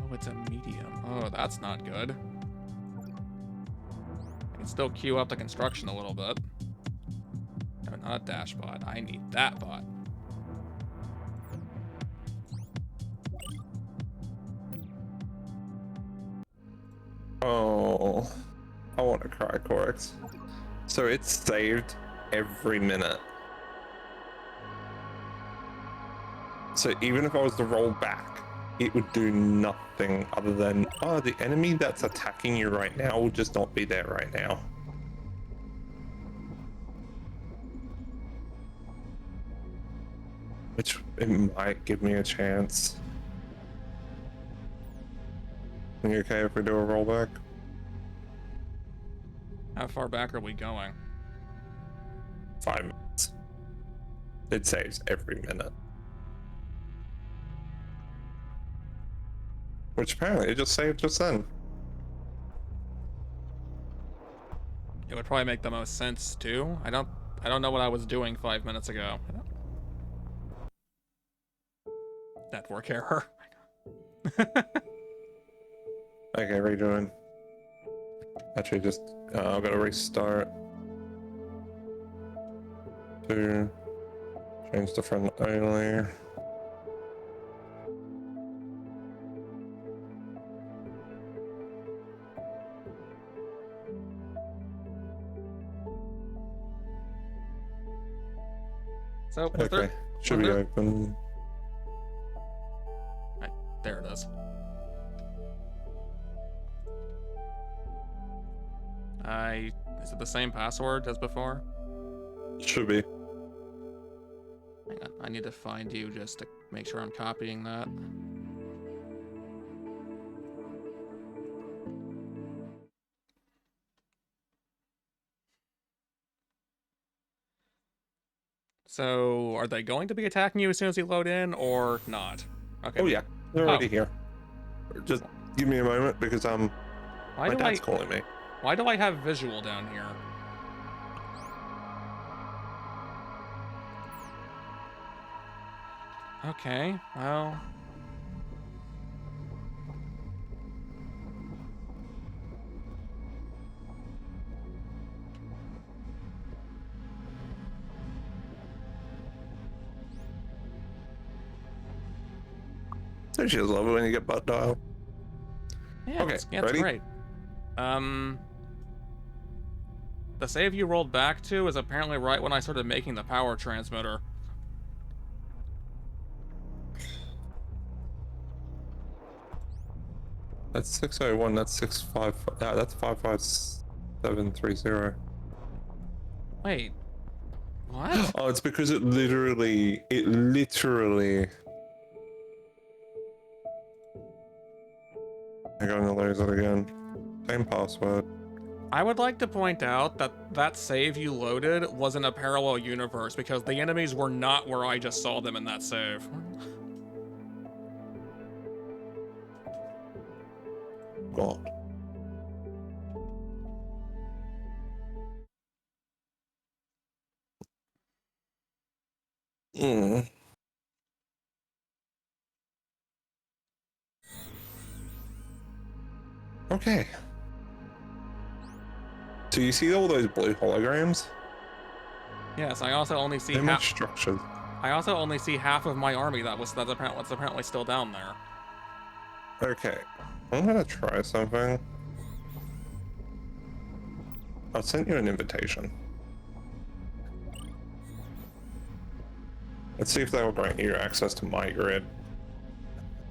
Oh, it's a medium. Oh, that's not good. I can still queue up the construction a little bit. No, not a dash bot. I need that bot. Oh, I want to cry, Corix. So it's saved every minute. So even if I was to roll back, it would do nothing other than, oh, the enemy that's attacking you right now will just not be there right now. Which it might give me a chance. Are you okay if we do a rollback? How far back are we going? 5 minutes. It saves every minute. Which apparently it just saved just then. It would probably make the most sense too. I don't know what I was doing 5 minutes ago. Network error. Okay, redoing. Actually, just I've got to restart to change the friend only. So Okay, should be open. Right, there it is. Is it the same password as before? Should be. Hang on, I need to find you just to make sure I'm copying that. So, are they going to be attacking you as soon as you load in, or not? Okay. Oh yeah, they're already here. Just give me a moment because my dad's calling me. Why do I have visual down here? Okay, well... Don't you just love it when you get butt dial? Yeah, Okay, it's ready? great. The save you rolled back to is apparently right when I started making the power transmitter. That's 601. That's 65. That's 55730. Wait. What? Oh, it's because it literally. I'm going to lose it again. Same password. I would like to point out that that save you loaded was in a parallel universe because the enemies were not where I just saw them in that save. God. Okay. So you see all those blue holograms? Yes, I also only see They're my half. structures. I also only see half of my army that's apparently still down there. Okay, I'm gonna try something. I'll send you an invitation. Let's see if that will grant you access to my grid.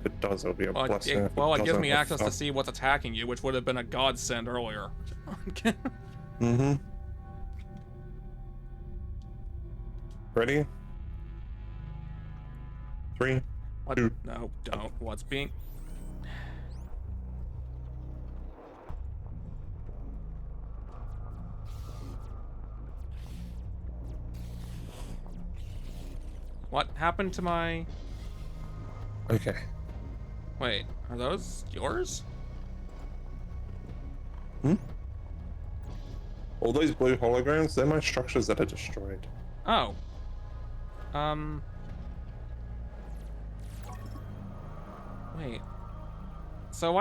If it does, it'll be a blessing. If Well, it gives doesn't, me well, access to fuck. see what's attacking you, which would have been a godsend earlier. Mm-hmm. Ready? 3, What? 2. No, don't. What's being... What happened to my... Okay. Wait, are those yours? Hmm? All those blue holograms, they're my structures that are destroyed. Oh. Wait. So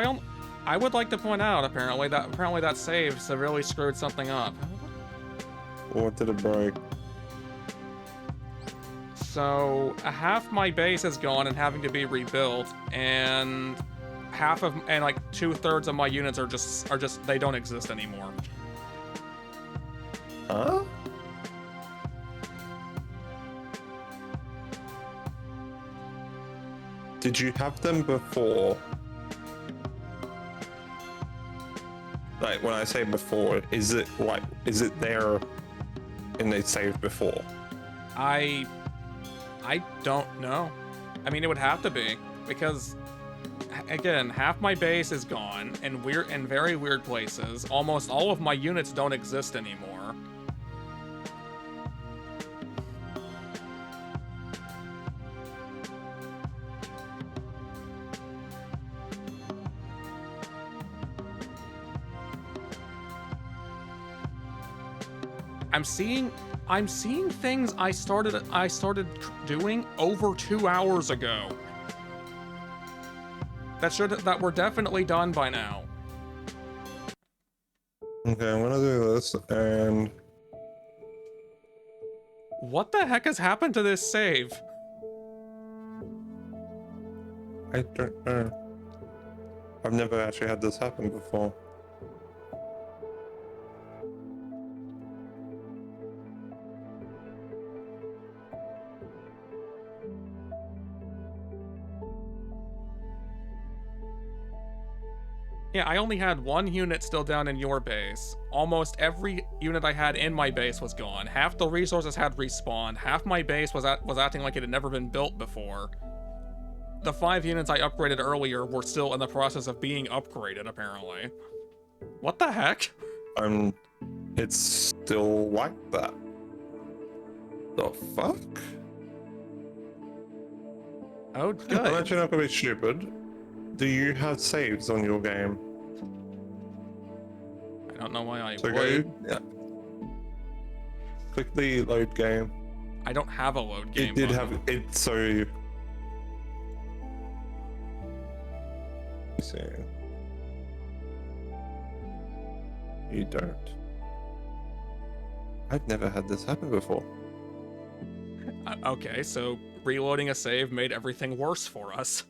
I would like to point out, apparently that save severely screwed something up. What did it break? So, half my base is gone and having to be rebuilt, and like 2/3 of my units are just they don't exist anymore. Huh? Did you have them before? Like, when I say before, is it there and they saved before? I don't know. I mean, it would have to be, because again, half my base is gone in very weird places. Almost all of my units don't exist anymore. I'm seeing things I started doing over 2 hours ago. That were definitely done by now. Okay, I'm gonna do this, and What the heck has happened to this save? I don't know. I've never actually had this happen before. Yeah, I only had 1 unit still down in your base. Almost every unit I had in my base was gone. Half the resources had respawned. Half my base was acting like it had never been built before. The 5 units I upgraded earlier were still in the process of being upgraded, apparently. What the heck? It's still like that. The fuck? Oh, I'm good. actually not gonna be stupid. Do you have saves on your game? I don't know why I So would. go, yeah. Click the load game. I don't have a load game It did button. have it, so you see. You don't. I've never had this happen before. Okay, so reloading a save made everything worse for us.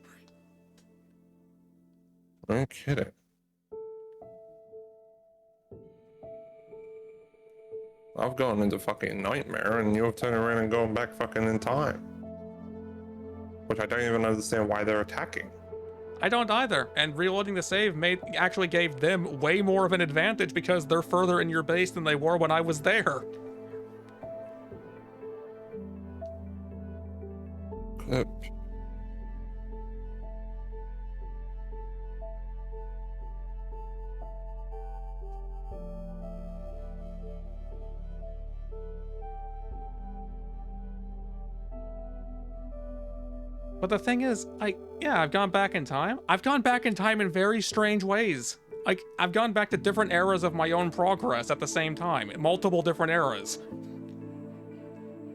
No kidding. I've gone into fucking nightmare and you're turning around and going back fucking in time. Which I don't even understand why they're attacking. I don't either, and reloading the save actually gave them way more of an advantage because they're further in your base than they were when I was there. Clip. But the thing is, I've gone back in time. I've gone back in time in very strange ways. Like, I've gone back to different eras of my own progress at the same time, multiple different eras.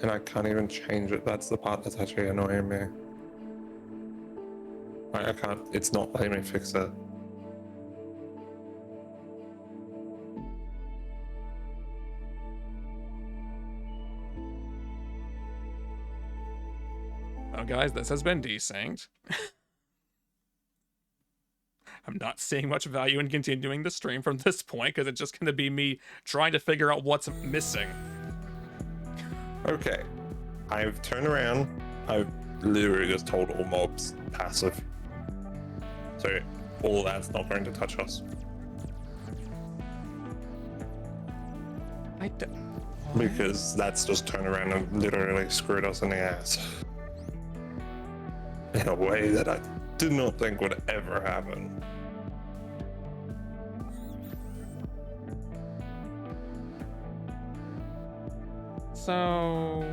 And I can't even change it. That's the part that's actually annoying me. I can't, it's not letting me fix it. Well, guys, this has been Desynced. I'm not seeing much value in continuing the stream from this point, because it's just going to be me trying to figure out what's missing. Okay. I've turned around. I've literally just told all mobs passive. So all that's not going to touch us. Because that's just turned around and literally screwed us in the ass. In a way that I did not think would ever happen. So...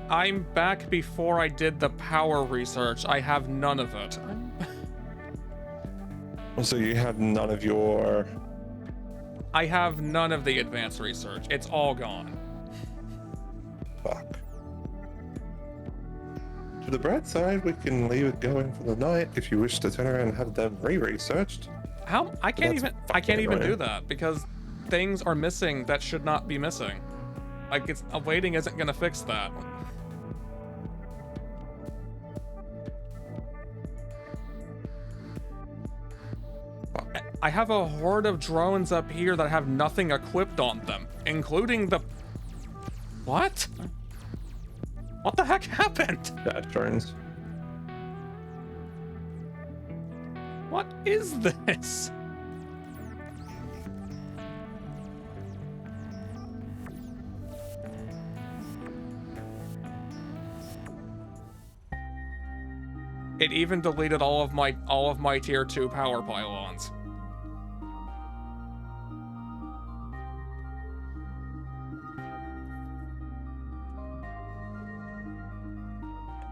I'm back before I did the power research. I have none of it. So you have none of your... I have none of the advanced research. It's all gone. Fuck. To the bright side, we can leave it going for the night if you wish to turn around and have them re-researched. How? I can't even annoying. do that because things are missing that should not be missing. Like, it's waiting isn't gonna fix that. I have a horde of drones up here that have nothing equipped on them, including the... What? What the heck happened? That turns. What is this? It even deleted all of my tier 2 power pylons.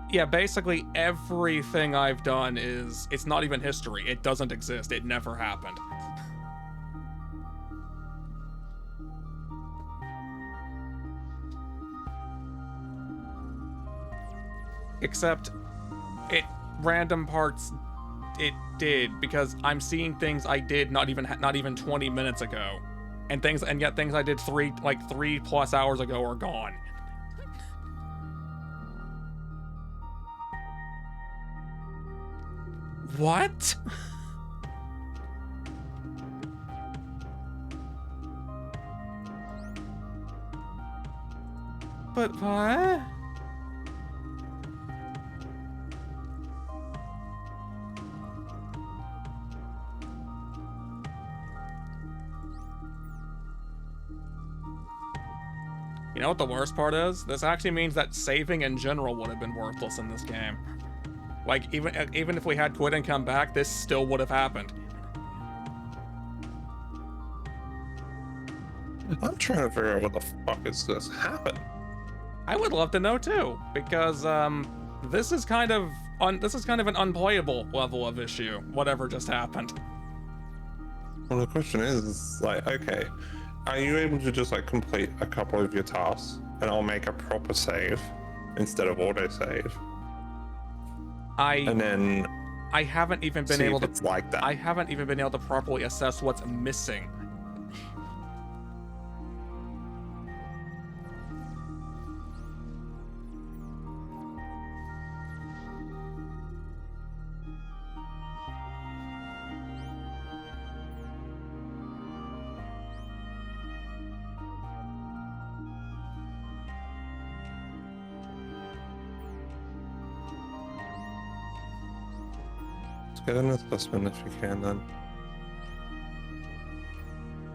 Yeah, basically everything I've done it's not even history. It doesn't exist. It never happened. Except random parts it did, because I'm seeing things I did not even 20 minutes ago. And yet things I did 3+ hours ago are gone. What? But what? You know what the worst part is? This actually means that saving in general would have been worthless in this game. Like, even if we had quit and come back, this still would have happened. I'm trying to figure out what the fuck is this happen. I would love to know too, because this is kind of an unplayable level of issue. Whatever just happened. Well, the question is like, okay, are you able to just like complete a couple of your tasks and I'll make a proper save instead of autosave? And then I haven't even been see able if to it's like that. I haven't even been able to properly assess what's missing. Get an assessment if you can then.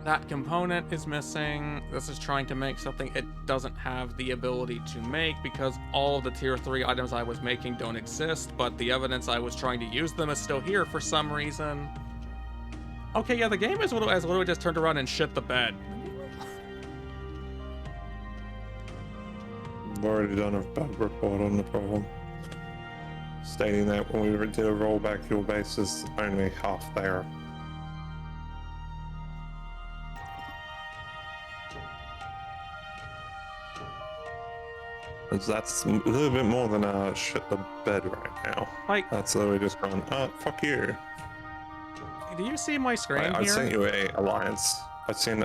That component is missing. This is trying to make something it doesn't have the ability to make because all of the tier 3 items I was making don't exist, but the evidence I was trying to use them is still here for some reason. Okay, yeah, the game has literally just turned around and shit the bed. I've already done a bug report on the problem, stating that when we did a rollback, your base is only half there. That's a little bit more than shit the bed right now. Like, That's literally just going, fuck you. do you see my screen here? I sent you a alliance. I sent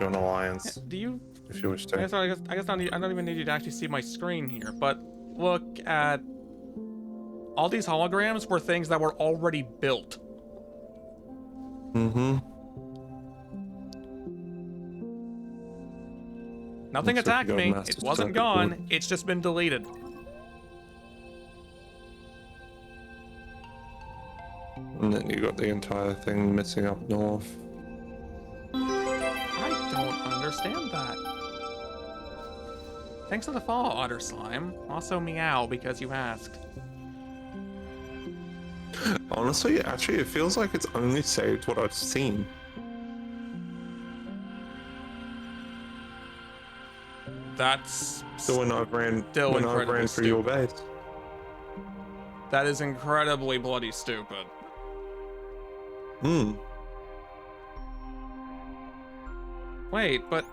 you an alliance. Do you? If you wish I to. guess I don't even need you to actually see my screen here, but look at all these holograms were things that were already built. Mm-hmm. Nothing Looks like attacked you got a me. master It wasn't circuit gone. board. It's just been deleted. And then you got the entire thing missing up north. I don't understand that. Thanks for the follow, Otter Slime. Also meow because you asked. Honestly, actually, it feels like it's only saved what I've seen. That's So when I've ran, Still when I've incredibly ran through your base. that is incredibly bloody stupid. Hmm. Wait, but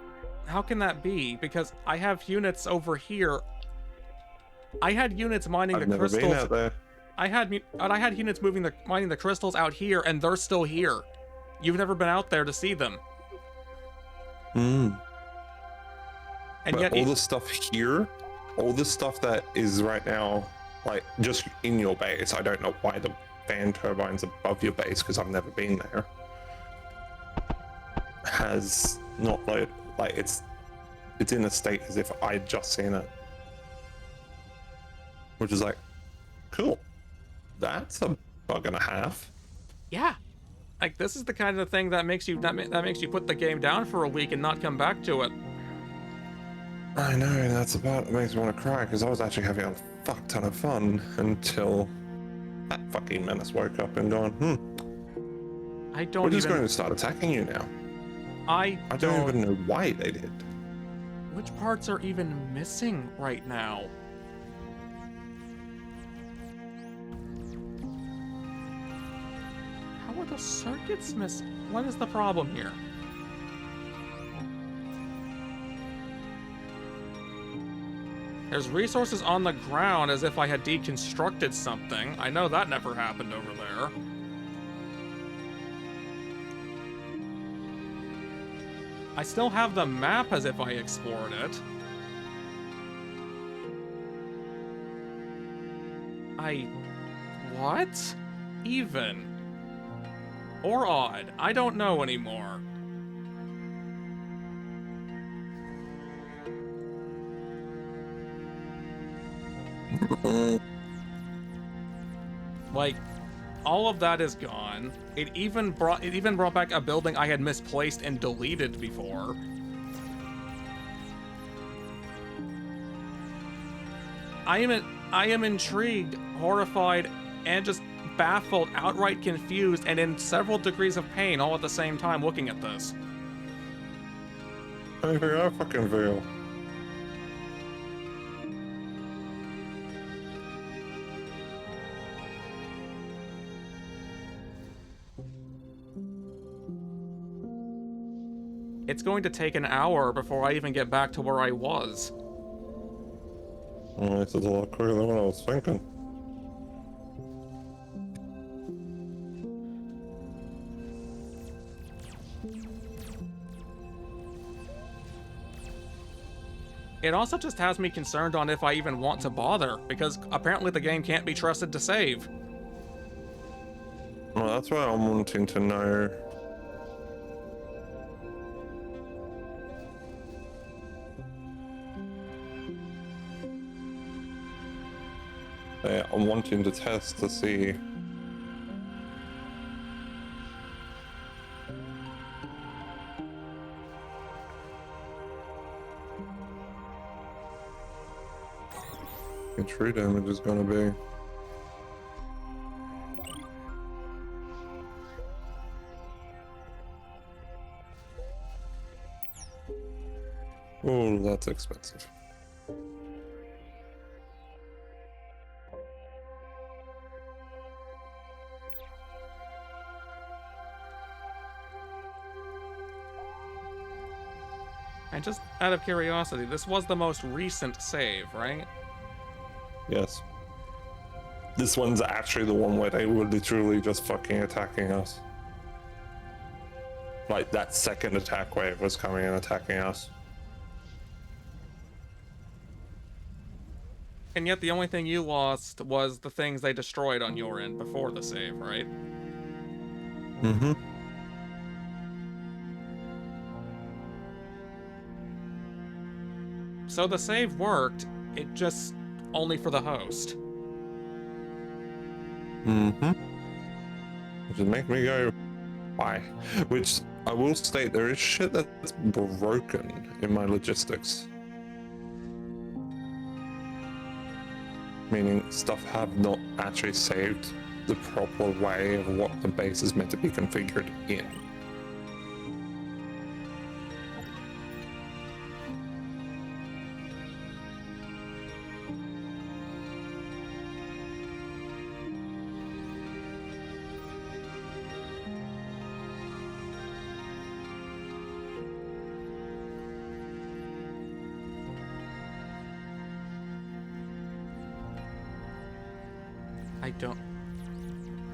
how can that be? Because I have units over here. I had units mining I've the never crystals. been out there. I had units mining the crystals out here, and they're still here. You've never been out there to see them, Hmm. and But yet all the stuff here, all the stuff that is right now, like just in your base, I don't know why the fan turbines above your base, because I've never been there, has not like it's in a state as if I'd just seen it, which is like, cool. That's a bug and a half. yeah, like this is the kind of thing that makes you that makes you put the game down for a week and not come back to it. I know, and that's about, it makes me want to cry, because I was actually having a fuck ton of fun until that fucking menace woke up and gone, I don't we're just even. going to start attacking you now. I I don't even know why they did. Which parts are even missing right now? How are the circuits missing? What is the problem here? There's resources on the ground as if I had deconstructed something. I know that never happened over there. I still have the map as if I explored it. What? Even? Or odd? I don't know anymore. Like, all of that is gone. It even brought back a building I had misplaced and deleted before. I am intrigued, horrified, and just baffled, outright confused, and in several degrees of pain all at the same time looking at this. Anything I fucking feel. It's going to take an hour before I even get back to where I was. Well, this is a lot quicker than what I was thinking. It also just has me concerned on if I even want to bother, because apparently the game can't be trusted to save. Well, that's why I'm wanting to know. Yeah, I'm wanting to test to see. What true damage is gonna be. Oh, that's expensive. And just out of curiosity, this was the most recent save, right? Yes. This one's actually the one where they were literally just fucking attacking us. Like, that second attack wave was coming and attacking us. And yet the only thing you lost was the things they destroyed on your end before the save, right? Mm-hmm. So the save worked, it just only for the host. Mm-hmm. Which would make me go, why? Which I will state, there is shit that's broken in my logistics. Meaning stuff have not actually saved the proper way of what the base is meant to be configured in. I don't...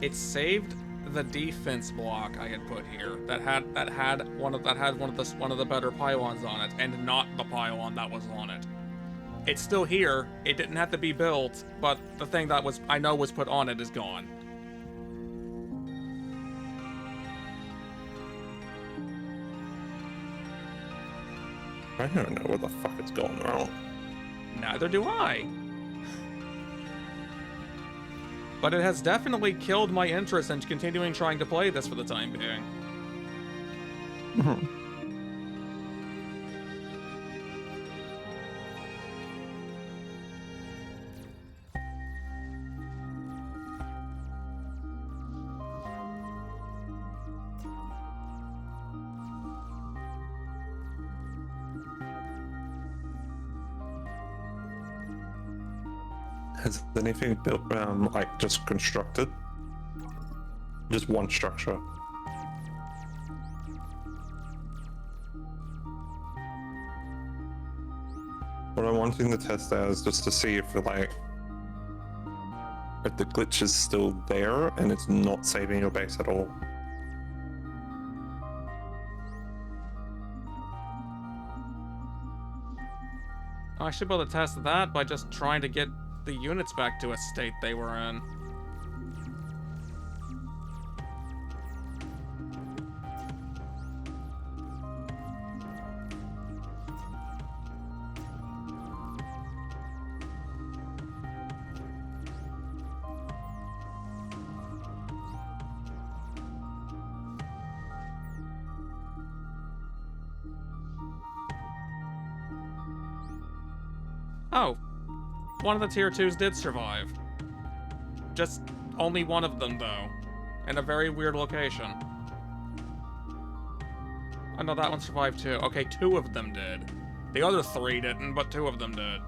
It saved the defense block I had put here that had one of the better pylons on it, and not the pylon that was on it. It's still here. It didn't have to be built, but the thing that I know was put on it is gone. I don't know what the fuck is going wrong. Neither do I. But it has definitely killed my interest in continuing trying to play this for the time being. Has anything built, like just constructed? Just one structure. What I'm wanting to test out is just to see if the glitch is still there and it's not saving your base at all. I should be able to test that by just trying to get the units back to a state they were in. Oh, one of the tier 2s did survive. Just only one of them, though. In a very weird location. I know that one survived too. Okay, 2 of them did. The other 3 didn't, but 2 of them did.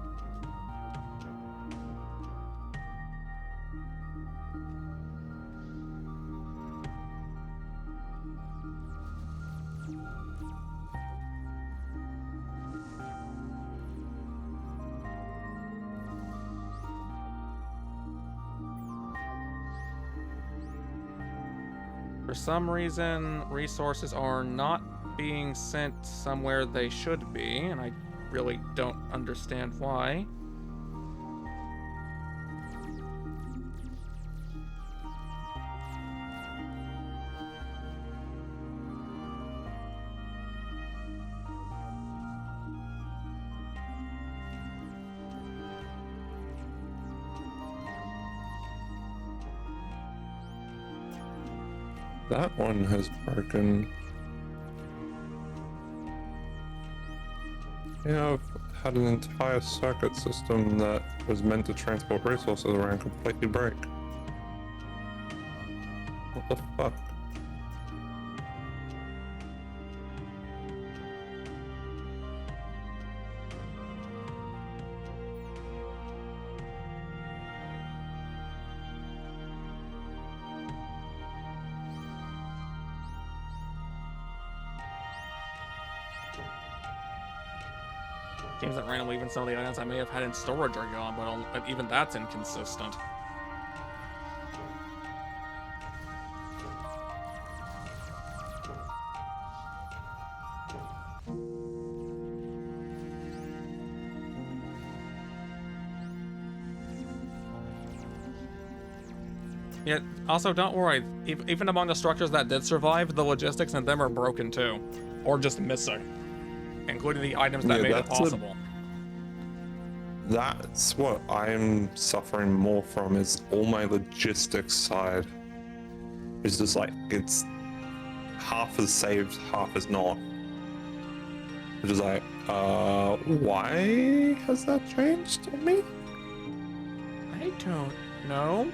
For some reason, resources are not being sent somewhere they should be, and I really don't understand why. That one has broken. Yeah, I've had an entire circuit system that was meant to transport resources around completely break. What the fuck? Seems that randomly even some of the items I may have had in storage are gone, but even that's inconsistent. Yeah, also don't worry, even among the structures that did survive, the logistics in them are broken too. Or just missing. Including the items that Yeah, made it that's possible. That's what I'm suffering more from, is all my logistics side. It's just like, it's half is saved, half is not. Which is like, why has that changed on me? I don't know.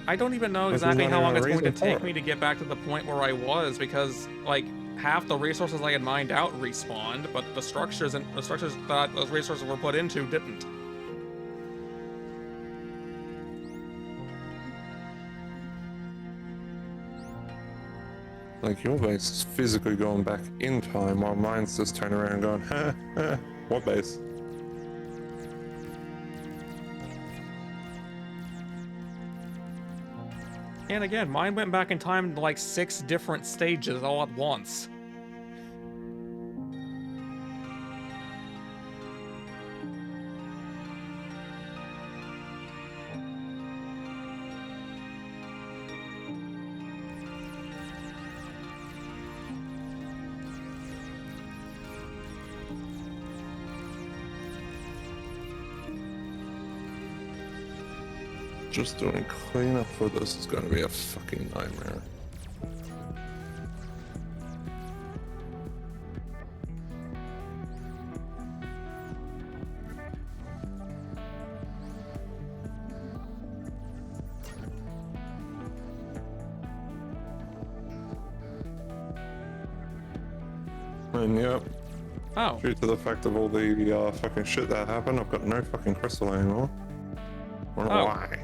I don't even know Like, there's exactly not how even long a it's going to reason for take it. me to get back to the point where I was, because, like, half the resources I had mined out respawned, but the structures that those resources were put into didn't. Like, your base is physically going back in time, while mine's just turning around and going, what base? And again, mine went back in time to like 6 different stages all at once. Just doing cleanup for this is going to be a fucking nightmare. And yep, Oh. due to the fact of all the fucking shit that happened, I've got no fucking crystal anymore. I don't know why.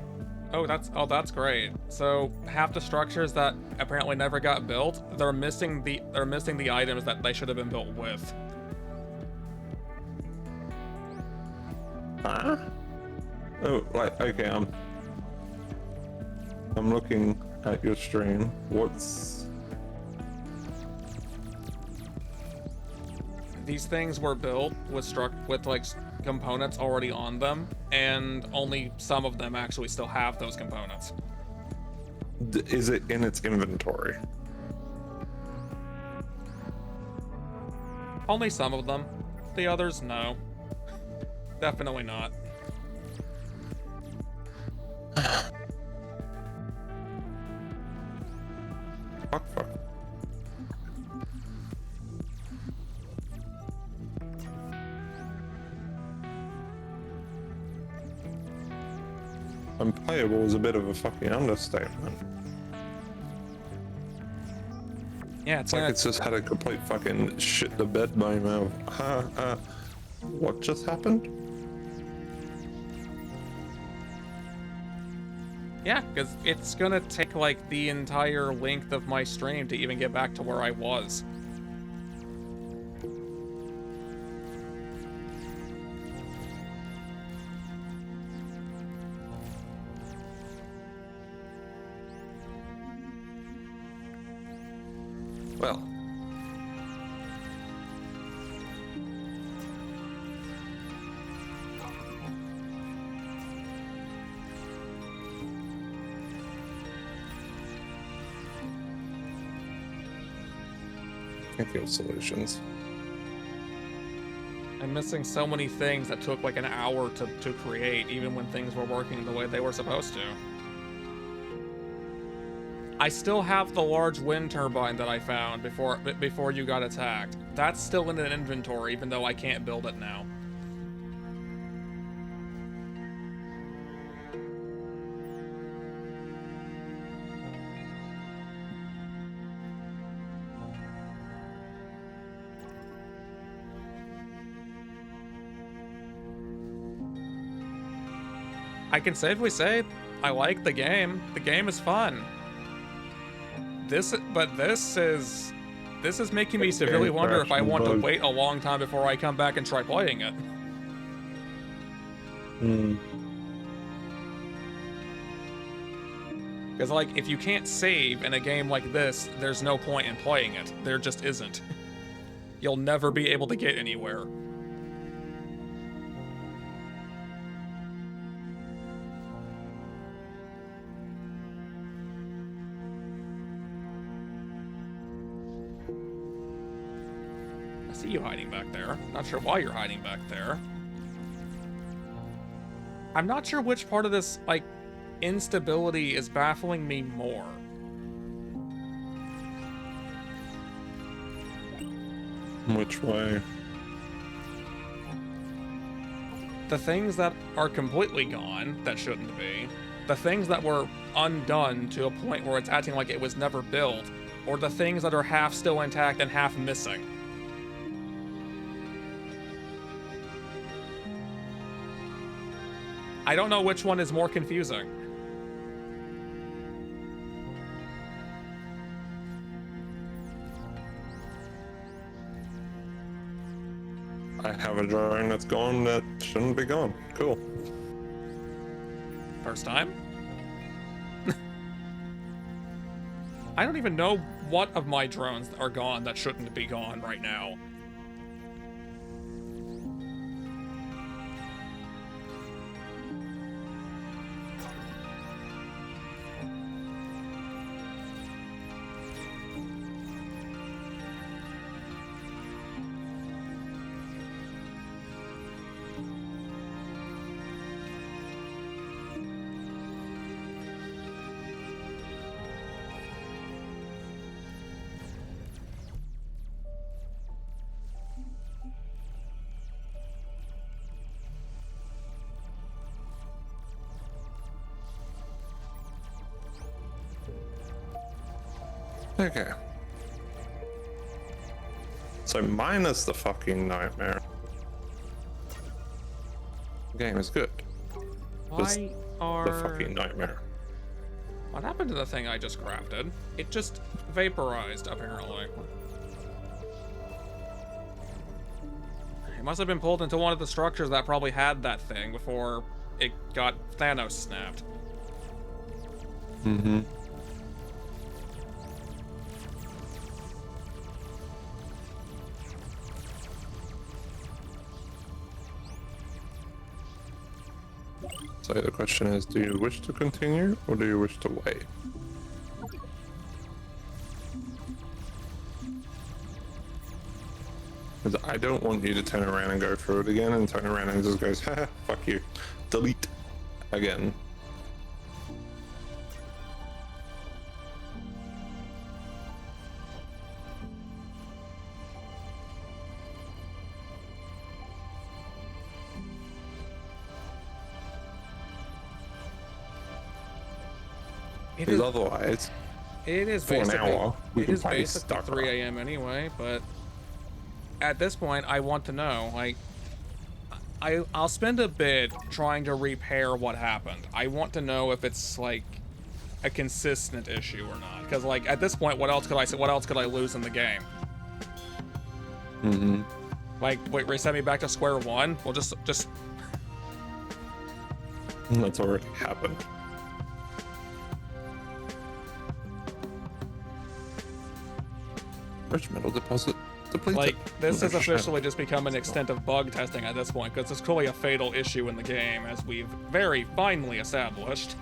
That's great. So half the structures that apparently never got built, they're missing the items that they should have been built with. Huh? Oh, right, okay, I'm looking at your stream. What's... These things were built with like components already on them, and only some of them actually still have those components. Is it in its inventory? Only some of them. The others, no. Definitely not. Fuck. Unplayable is a bit of a fucking understatement. Yeah, it's Like it's just had a complete fucking shit the bed moment of, what just happened? yeah, because it's gonna take like the entire length of my stream to even get back to where I was. Well. Thank you, solutions. I'm missing so many things that took like an hour to create, even when things were working the way they were supposed to. I still have the large wind turbine that I found before you got attacked. That's still in an inventory, even though I can't build it now. I can safely say I like the game. The game is fun. This is making me severely wonder if I want to wait a long time before I come back and try playing it. Because, like, if you can't save in a game like this, there's no point in playing it. There just isn't. You'll never be able to get anywhere. see you hiding back there. Not sure why you're hiding back there. I'm not sure which part of this, like, instability is baffling me more. Which way? The things that are completely gone, that shouldn't be. The things that were undone to a point where it's acting like it was never built. Or the things that are half still intact and half missing. I don't know which one is more confusing. I have a drawing that's gone that shouldn't be gone. Cool. First time? I don't even know what of my drones are gone that shouldn't be gone right now. Okay. So minus the fucking nightmare. The game is good. Just Why are... the fucking nightmare. What happened to the thing I just crafted? It just vaporized, apparently. It must have been pulled into one of the structures that probably had that thing before it got Thanos snapped. Mm-hmm. So the question is, do you wish to continue or do you wish to wait? Because I don't want you to turn around and go through it again and turn around and just goes, haha, fuck you. Delete again. Because otherwise, It is for an basically, hour, we it can is probably basically stuck 3 around. a.m. anyway, but at this point, I want to know, like, I'll spend a bit trying to repair what happened. I want to know if it's, like, a consistent issue or not. Because, like, at this point, what else could I say? What else could I lose in the game? Mm-hmm. Like, wait, reset me back to square one? Well, just... That's already happened. Rich metal deposit depleted. Like, this has Rich officially just become an extent of bug testing at this point, because it's clearly a fatal issue in the game, as we've very finely established.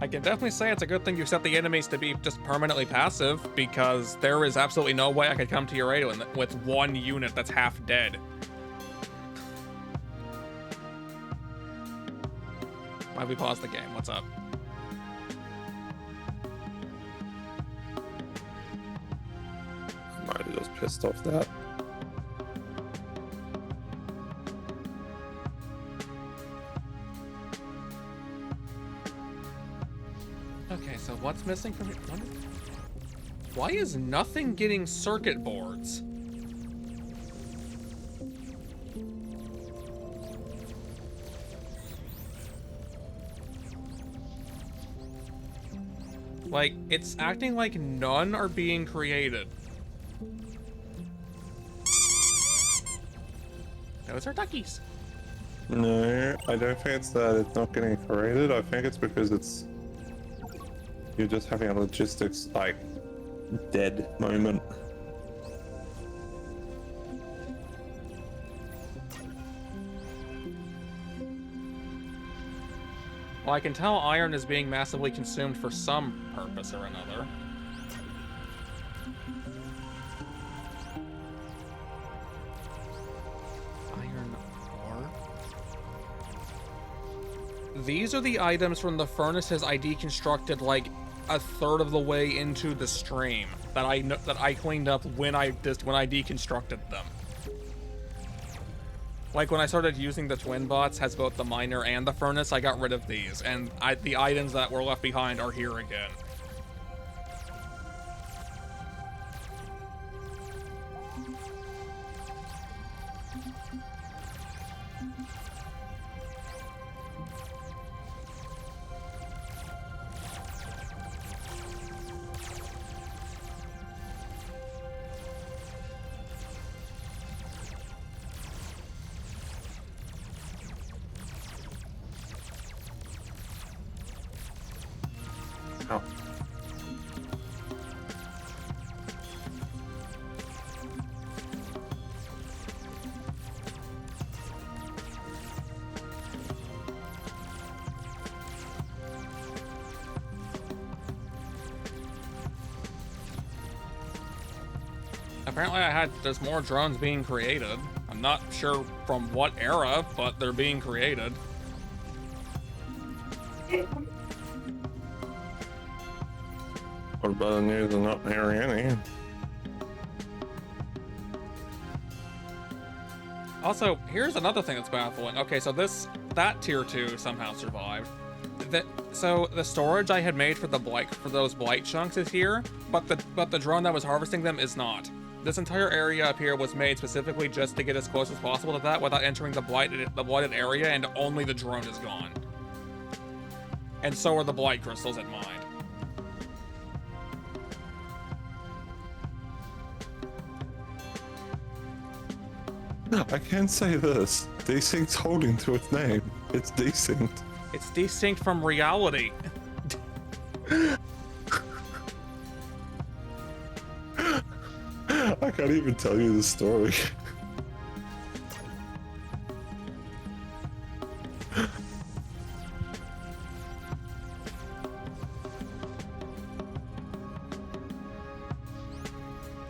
I can definitely say it's a good thing you set the enemies to be just permanently passive, because there is absolutely no way I could come to your aid with one unit that's half dead. Why we pause the game? What's up? might have just pissed off that. Okay, so what's missing from here? Why is nothing getting circuit boards? Like, it's acting like none are being created. Those are duckies. No, I don't think it's that it's not getting created. I think it's because you're just having a logistics, like, dead moment. Well, I can tell iron is being massively consumed for some purpose or another. Iron ore? These are the items from the furnaces I deconstructed like a third of the way into the stream that I cleaned up when I deconstructed them. Like, when I started using the twin bots, has both the miner and the furnace, I got rid of these, and the items that were left behind are here again. Oh. Apparently there's more drones being created. I'm not sure from what era, but they're being created. What about the news? I'm not hearing any. Also, here's another thing that's baffling. Okay, so that tier 2 somehow survived. So the storage I had made for those blight chunks is here, but the drone that was harvesting them is not. This entire area up here was made specifically just to get as close as possible to that without entering the blighted area, and only the drone is gone. And so are the blight crystals at mine. I can say this. Desynced's holding to its name. It's Desynced. It's distinct from reality. I can't even tell you the story.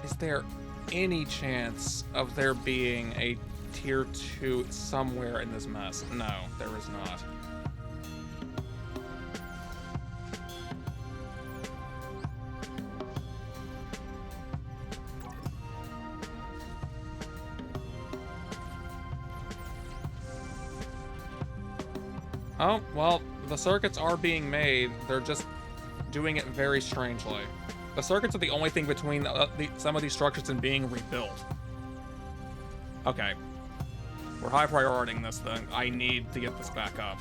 Is there any chance of there being a tier 2 somewhere in this mess? No, there is not. Oh, well, the circuits are being made. They're just doing it very strangely. The circuits are the only thing between some of these structures and being rebuilt. Okay. We're high prioritizing this thing. I need to get this back up.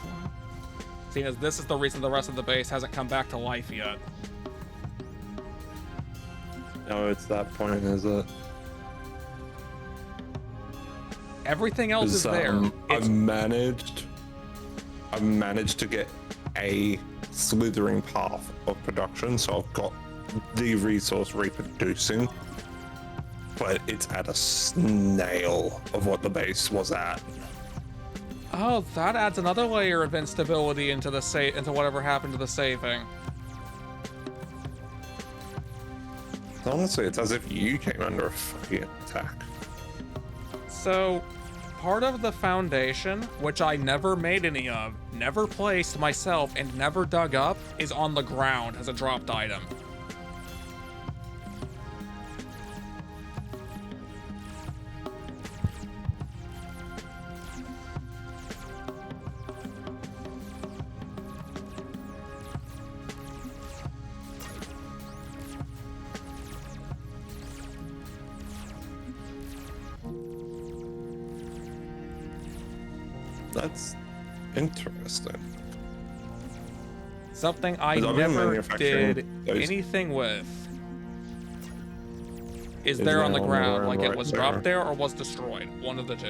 Seeing as this is the reason the rest of the base hasn't come back to life yet. No, it's that point, is it? Everything else is there. I've managed to get a slithering path of production, so I've got the resource reproducing, but it's at a snail of what the base was at. Oh, that adds another layer of instability into into whatever happened to the saving. Honestly, it's as if you came under a fucking attack. So, part of the foundation, which I never made any of, never placed myself, and never dug up, is on the ground as a dropped item. That's interesting. Something I 'Cause I've been never manufacturing did those. anything with is Is there now on the ground, like it right was there. dropped there or was destroyed. One of the two.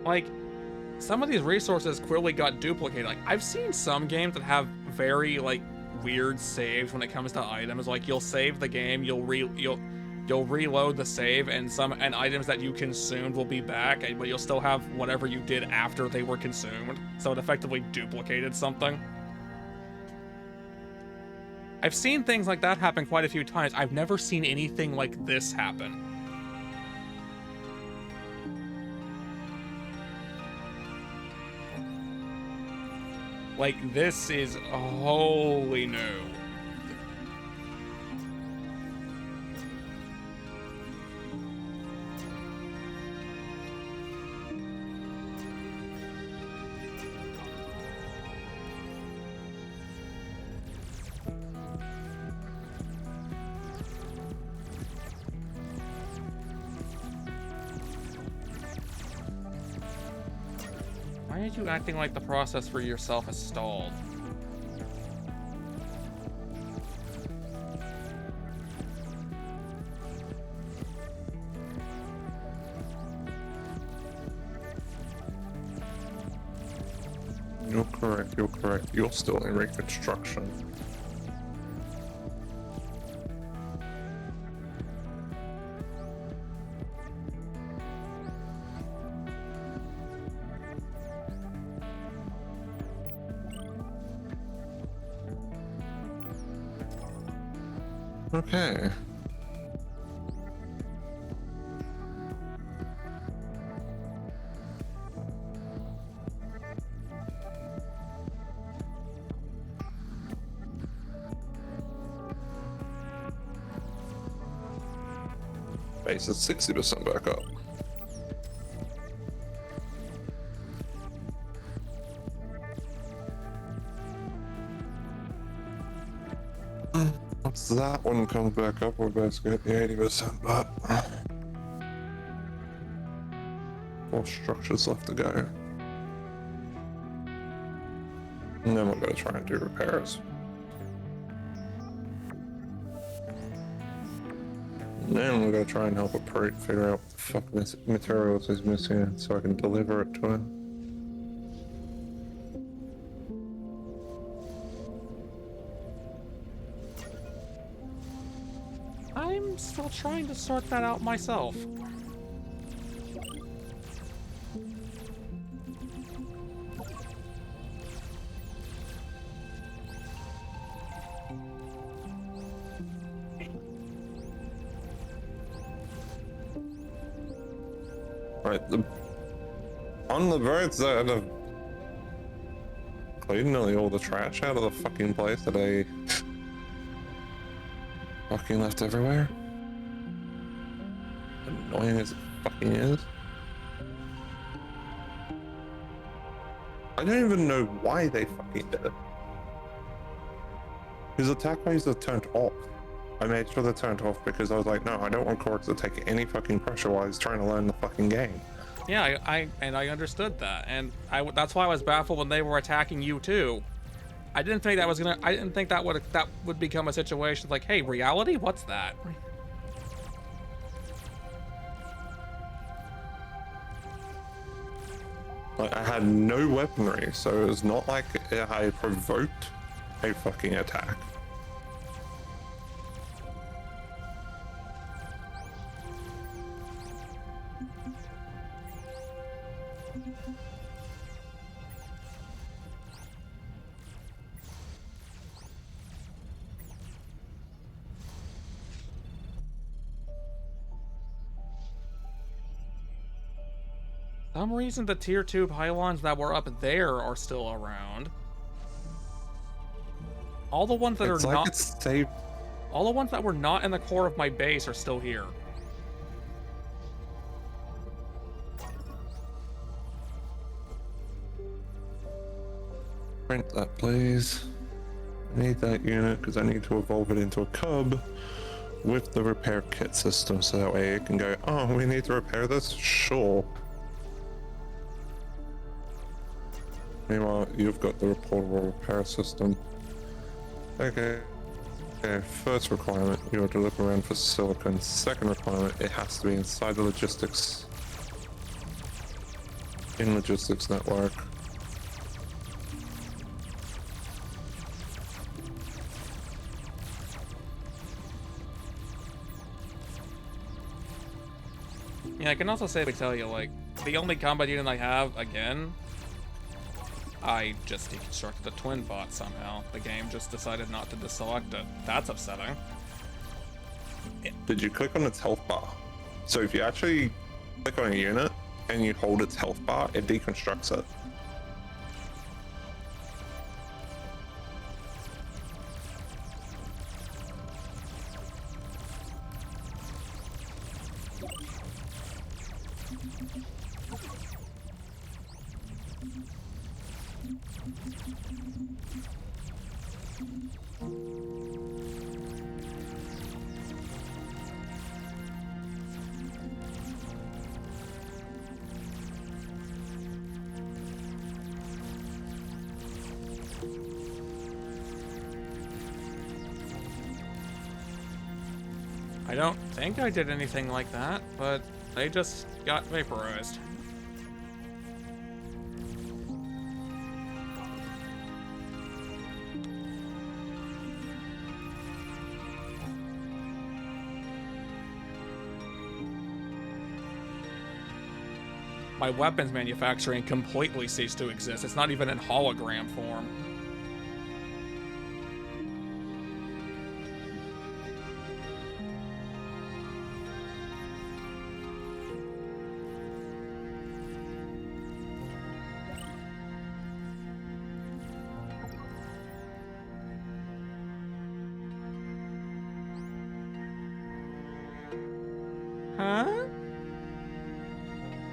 Like, some of these resources clearly got duplicated. Like, I've seen some games that have very, like, weird saves when it comes to items. Like, you'll save the game, you'll reload the save, and items that you consumed will be back, but you'll still have whatever you did after they were consumed. So it effectively duplicated something. I've seen things like that happen quite a few times. I've never seen anything like this happen. Like, this is wholly new. Why are you acting like the process for yourself is stalled? You're correct, you're correct. You're still in reconstruction. Okay. Base is 60% back up. Once that one comes back up, we're basically at the 80% back. 4 structures left to go. And then we're going to try and do repairs. And then we're going to try and help a Prude figure out what the fuck this materials is missing so I can deliver it to him. I'm still trying to sort that out myself. Right, on the birds that have cleaned nearly all the trash out of the fucking place that I fucking left everywhere. Annoying as it fucking is. I don't even know why they fucking did it. His attack waves are turned off. I made sure they're turned off because I was like, no, I don't want Cork to take any fucking pressure while he's trying to learn the fucking game. Yeah, I understood that, and that's why I was baffled when they were attacking you too. I didn't think that would become a situation like, hey, reality? What's that? Like, I had no weaponry, so it was not like I provoked a fucking attack. some reason the tier 2 pylons that were up there are still around. All the ones that It's are like not... it's saved. All the ones that were not in the core of my base are still here. Print that, please. I need that unit because I need to evolve it into a cub with the repair kit system so that way it can go, oh, we need to repair this? Sure. Meanwhile, you've got the reportable repair system. Okay. Okay, first requirement, you're to look around for silicon. Second requirement, it has to be inside the logistics. In logistics network. Yeah, I can also safely tell you, like, the only combat unit I have, again, I just deconstructed the twin bot somehow. The game just decided not to deselect it. That's upsetting. Did you click on its health bar? So if you actually click on a unit and you hold its health bar, it deconstructs it. I don't think I did anything like that, but they just got vaporized. My weapons manufacturing completely ceased to exist. It's not even in hologram form. Huh?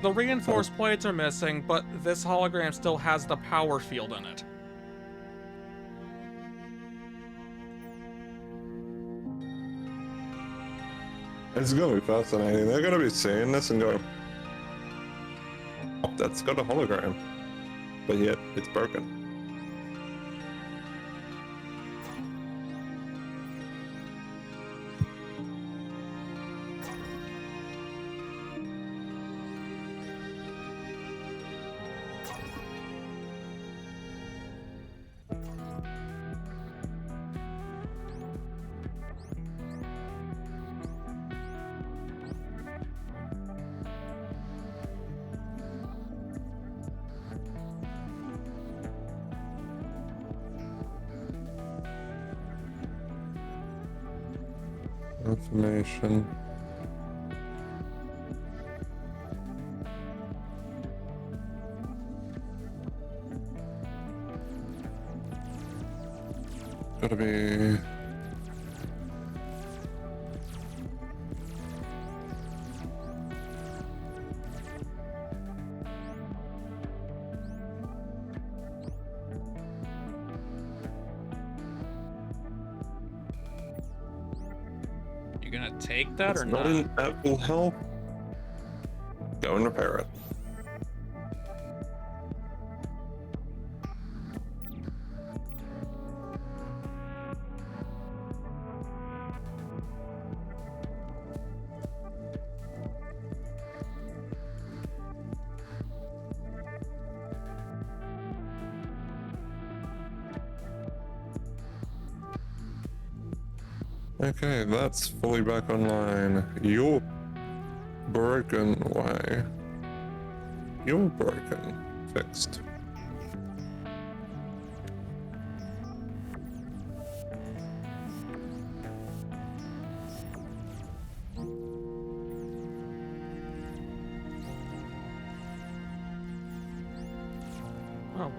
The reinforced plates are missing, but this hologram still has the power field in it. It's gonna be fascinating. They're gonna be seeing this and going, oh, that's got a hologram, but yet it's broken. Information. Gotta be. You gonna take that It's or not not? in Apple Health. Go and repair it. Okay, that's fully back online. You're broken. Why? You're broken. Fixed.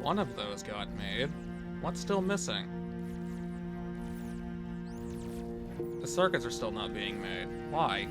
One of those got made. What's still missing? The circuits are still not being made. Why?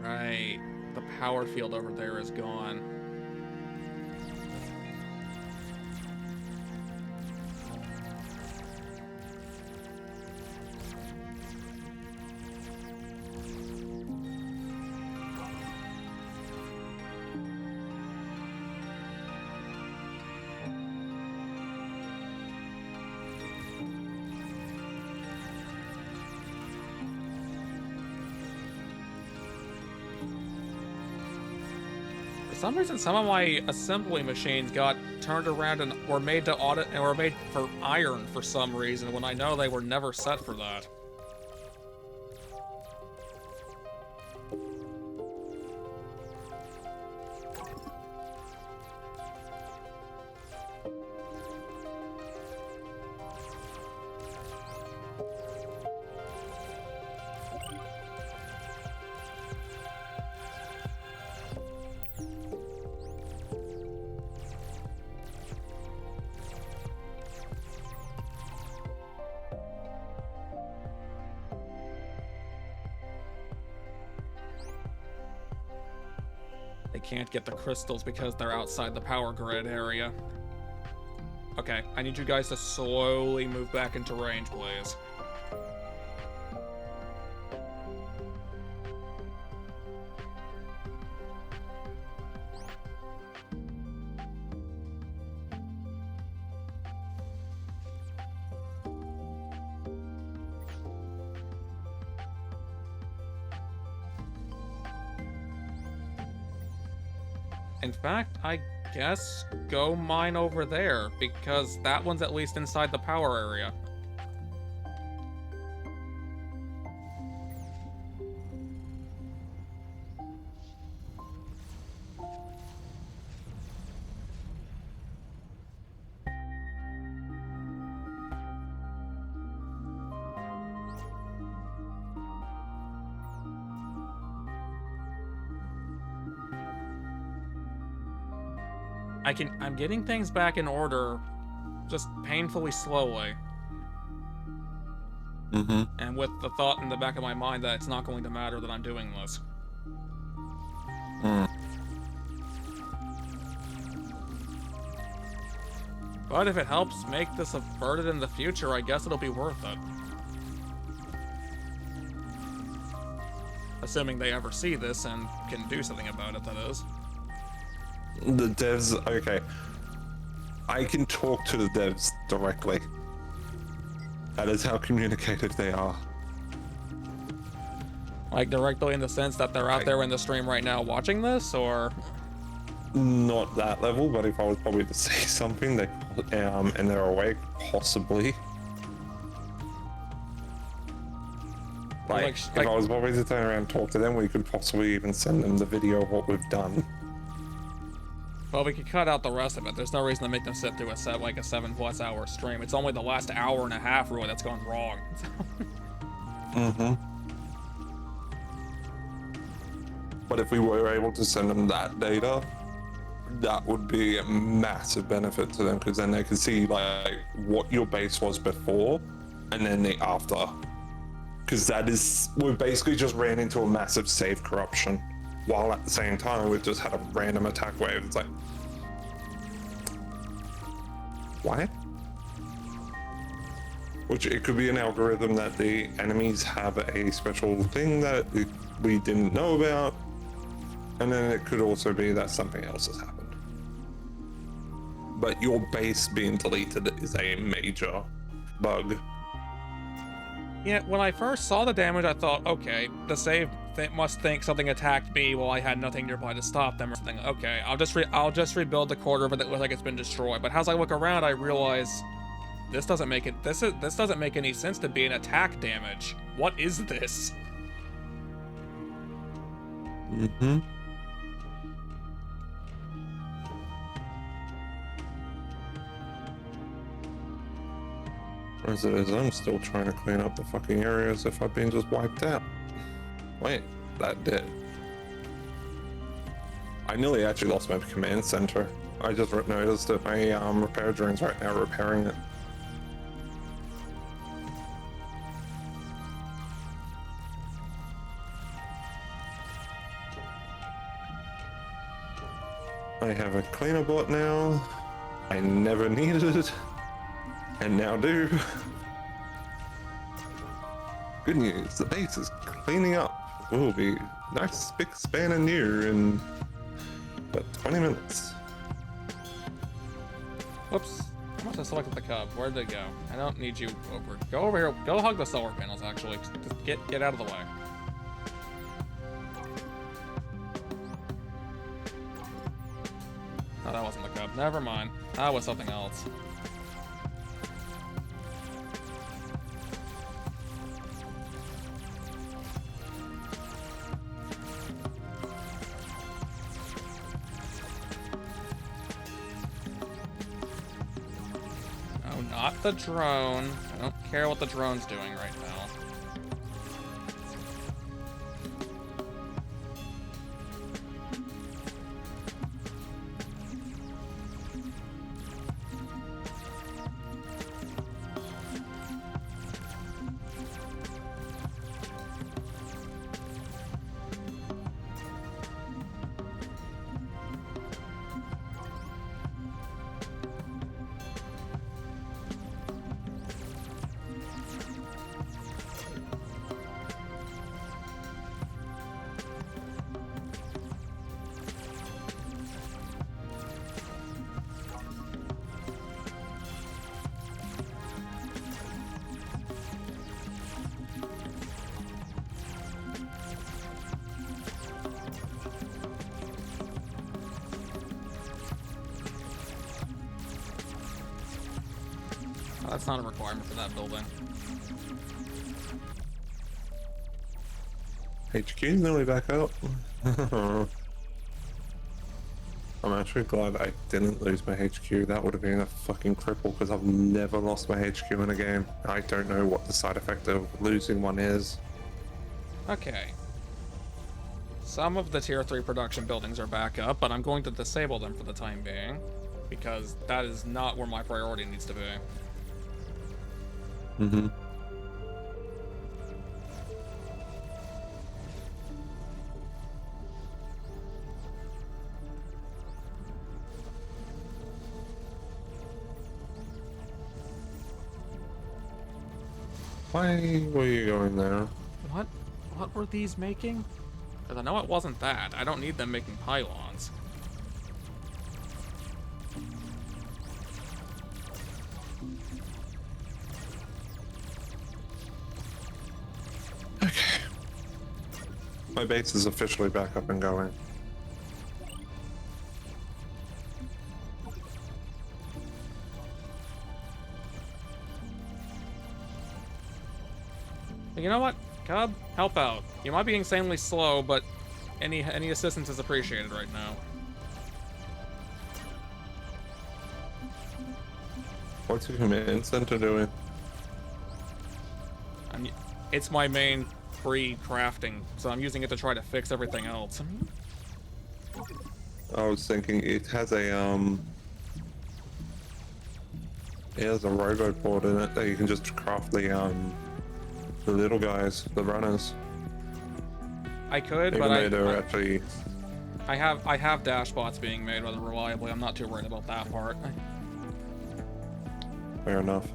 Right. The power field over there is gone. For some reason, some of my assembly machines got turned around and were made to audit and were made for iron for some reason, when I know they were never set for that. They can't get the crystals because they're outside the power grid area. Okay, I need you guys to slowly move back into range, please. In fact, I guess go mine over there, because that one's at least inside the power area. I'm getting things back in order, just painfully slowly. Mm-hmm. And with the thought in the back of my mind that it's not going to matter that I'm doing this. Mm. But if it helps make this averted in the future, I guess it'll be worth it. Assuming they ever see this and can do something about it, that is. The devs, okay. I can talk to the devs directly. That is how communicative they are. Like directly in the sense that they're out there in the stream right now watching this, or? Not that level, but if I was probably to say something, they and they're awake, possibly. Like if I was probably to turn around and talk to them, we could possibly even send them the video of what we've done. Well, we could cut out the rest of it. There's no reason to make them sit through a 7+ hour stream. It's only the last hour and a half really that's gone wrong. Mm-hmm. But if we were able to send them that data, that would be a massive benefit to them, because then they could see like what your base was before and then the after. Because that is, we basically just ran into a massive save corruption, while at the same time we've just had a random attack wave. It's like, why? Which it could be an algorithm that the enemies have a special thing that we didn't know about, and then it could also be that something else has happened. but your base being deleted is a major bug. Yeah, when I first saw the damage, I thought, okay, the save must think something attacked me while I had nothing nearby to stop them or something. Okay, I'll just rebuild the quarter of it that looks like it's been destroyed. But as I look around, I realize this doesn't make it. This doesn't make any sense to be an attack damage. What is this? Mm-hmm. As it is, I'm still trying to clean up the fucking areas if I've been just wiped out. Wait, that did. I nearly actually lost my command center. I just noticed that my repair drone's right now repairing it. I have a cleaner bot now. I never needed it, and now do. Good news, the base is cleaning up. We'll be nice, big span and new in about 20 minutes. Whoops. I must have selected the cub. Where'd it go? I don't need you over. Go over here. Go hug the solar panels, actually. Just get out of the way. Oh, that wasn't the cub. Never mind. That was something else. Oh, not the drone. I don't care what the drone's doing right now. That's not a requirement for that building. HQ's nearly back up. I'm actually glad I didn't lose my HQ. That would have been a fucking cripple because I've never lost my HQ in a game. I don't know what the side effect of losing one is. Okay. Some of the tier 3 production buildings are back up, but I'm going to disable them for the time being because that is not where my priority needs to be. Mm-hmm. Why were you going there? What were these making? Because I know it wasn't that. I don't need them making pylons. Okay. My base is officially back up and going. You know what? Cub, help out. You might be insanely slow, but any assistance is appreciated right now. What's your command center doing? It's my main free crafting, so I'm using it to try to fix everything else. I was thinking it has a it has a roboport in it that you can just craft the little guys, the runners. I could, Even but though they're actually I have dash bots being made rather reliably. I'm not too worried about that part. fair enough.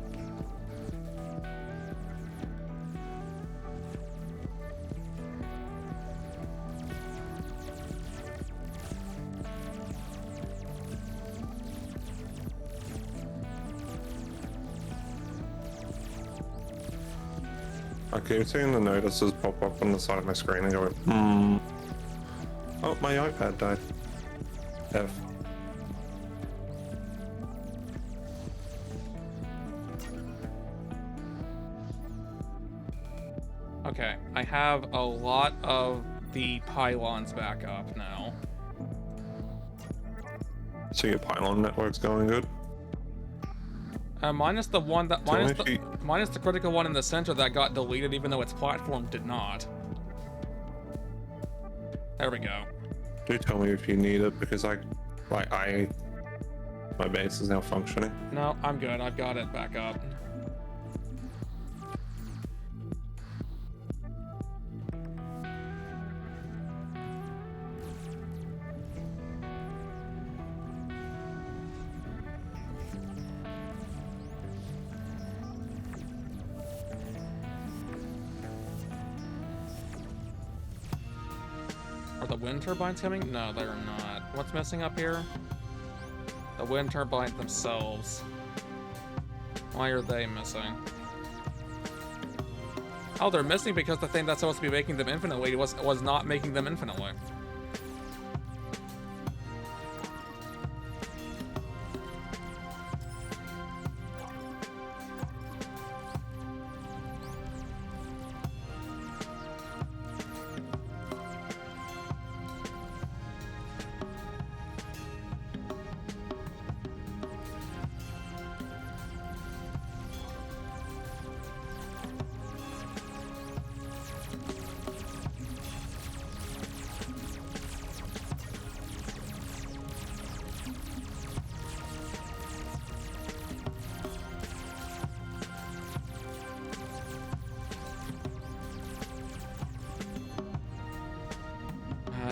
I keep seeing the notices pop up on the side of my screen and go, Oh, my iPad died. F. Okay, I have a lot of the pylons back up now. So your pylon network's going good? Minus the one that Tell me minus if the you- minus the critical one in the center that got deleted, even though its platform did not. There we go. Do tell me if you need it, because my base is now functioning. No, I'm good. I've got it back up. Are the wind turbines coming? No, they're not. What's missing up here? The wind turbines themselves. Why are they missing? Oh, they're missing because the thing that's supposed to be making them infinitely was not making them infinitely.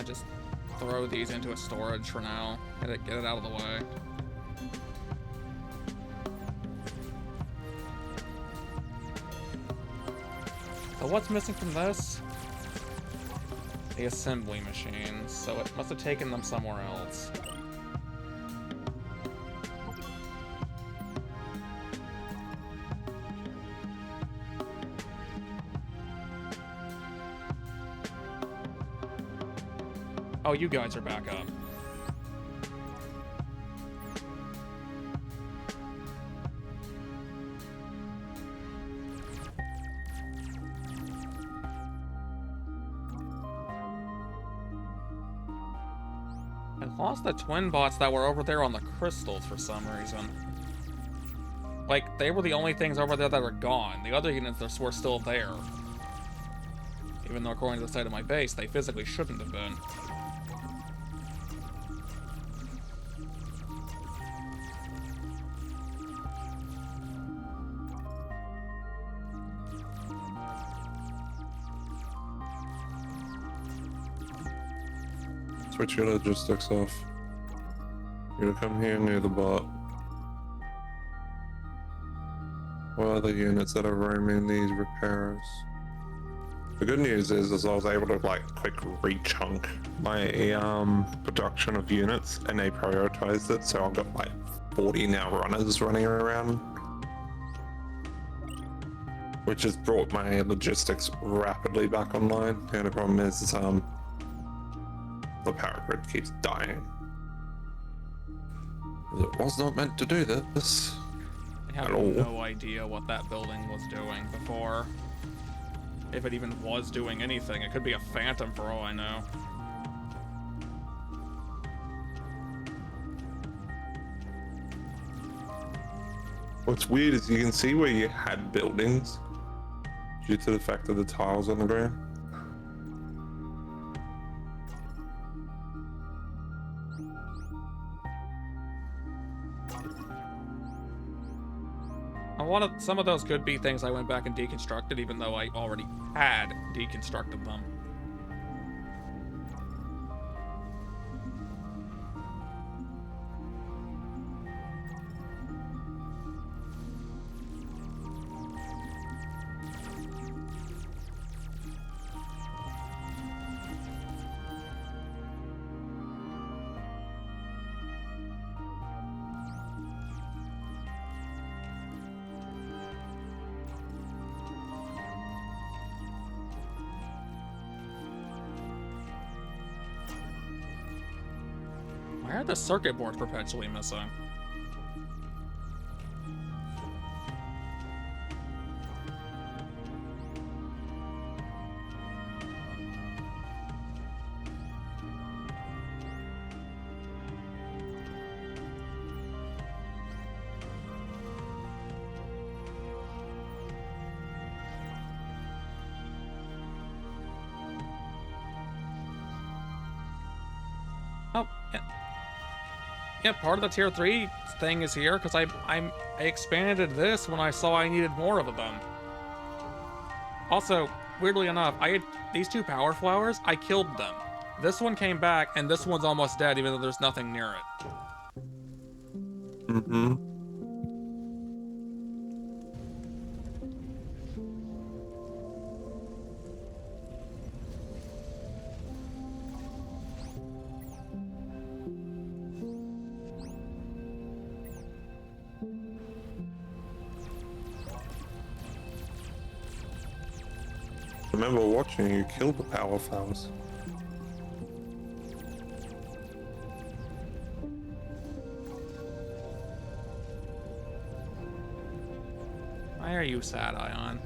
Just throw these into a storage for now. Get it out of the way. So what's missing from this? The assembly machines. So it must have taken them somewhere else. Oh, you guys are back up. I lost the twin bots that were over there on the crystals for some reason. Like, they were the only things over there that are gone. The other units were still there. Even though according to the state of my base, they physically shouldn't have been. Switch your logistics off. You're gonna come here near the bot. What are the units that are roaming these repairs? The good news is I was able to like quick re-chunk my production of units, and they prioritized it, so I've got like 40 now runners running around, which has brought my logistics rapidly back online. The only problem is the power grid keeps dying. It was not meant to do this. I have no idea what that building was doing before. If it even was doing anything. It could be a phantom for all I know. What's weird is you can see where you had buildings due to the fact of the tiles on the ground. Some of those could be things I went back and deconstructed, even though I already had deconstructed them. Why are the circuit boards perpetually missing? Oh, yeah. Yeah, part of the tier 3 thing is here because I expanded this when I saw I needed more of them. Also, weirdly enough, I had these 2 power flowers, I killed them. This one came back and this one's almost dead even though there's nothing near it. Mm-hmm. I remember watching you kill the power flowers. Why are you sad, Ion?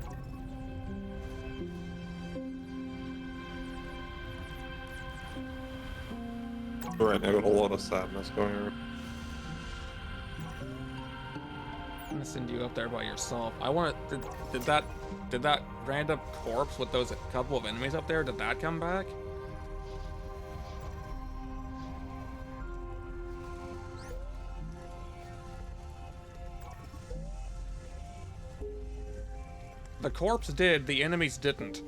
Right, I got a lot of sadness going on. I'm gonna send you up there by yourself. I want to. Did that random corpse with those couple of enemies up there? Did that come back? The corpse did. The enemies didn't.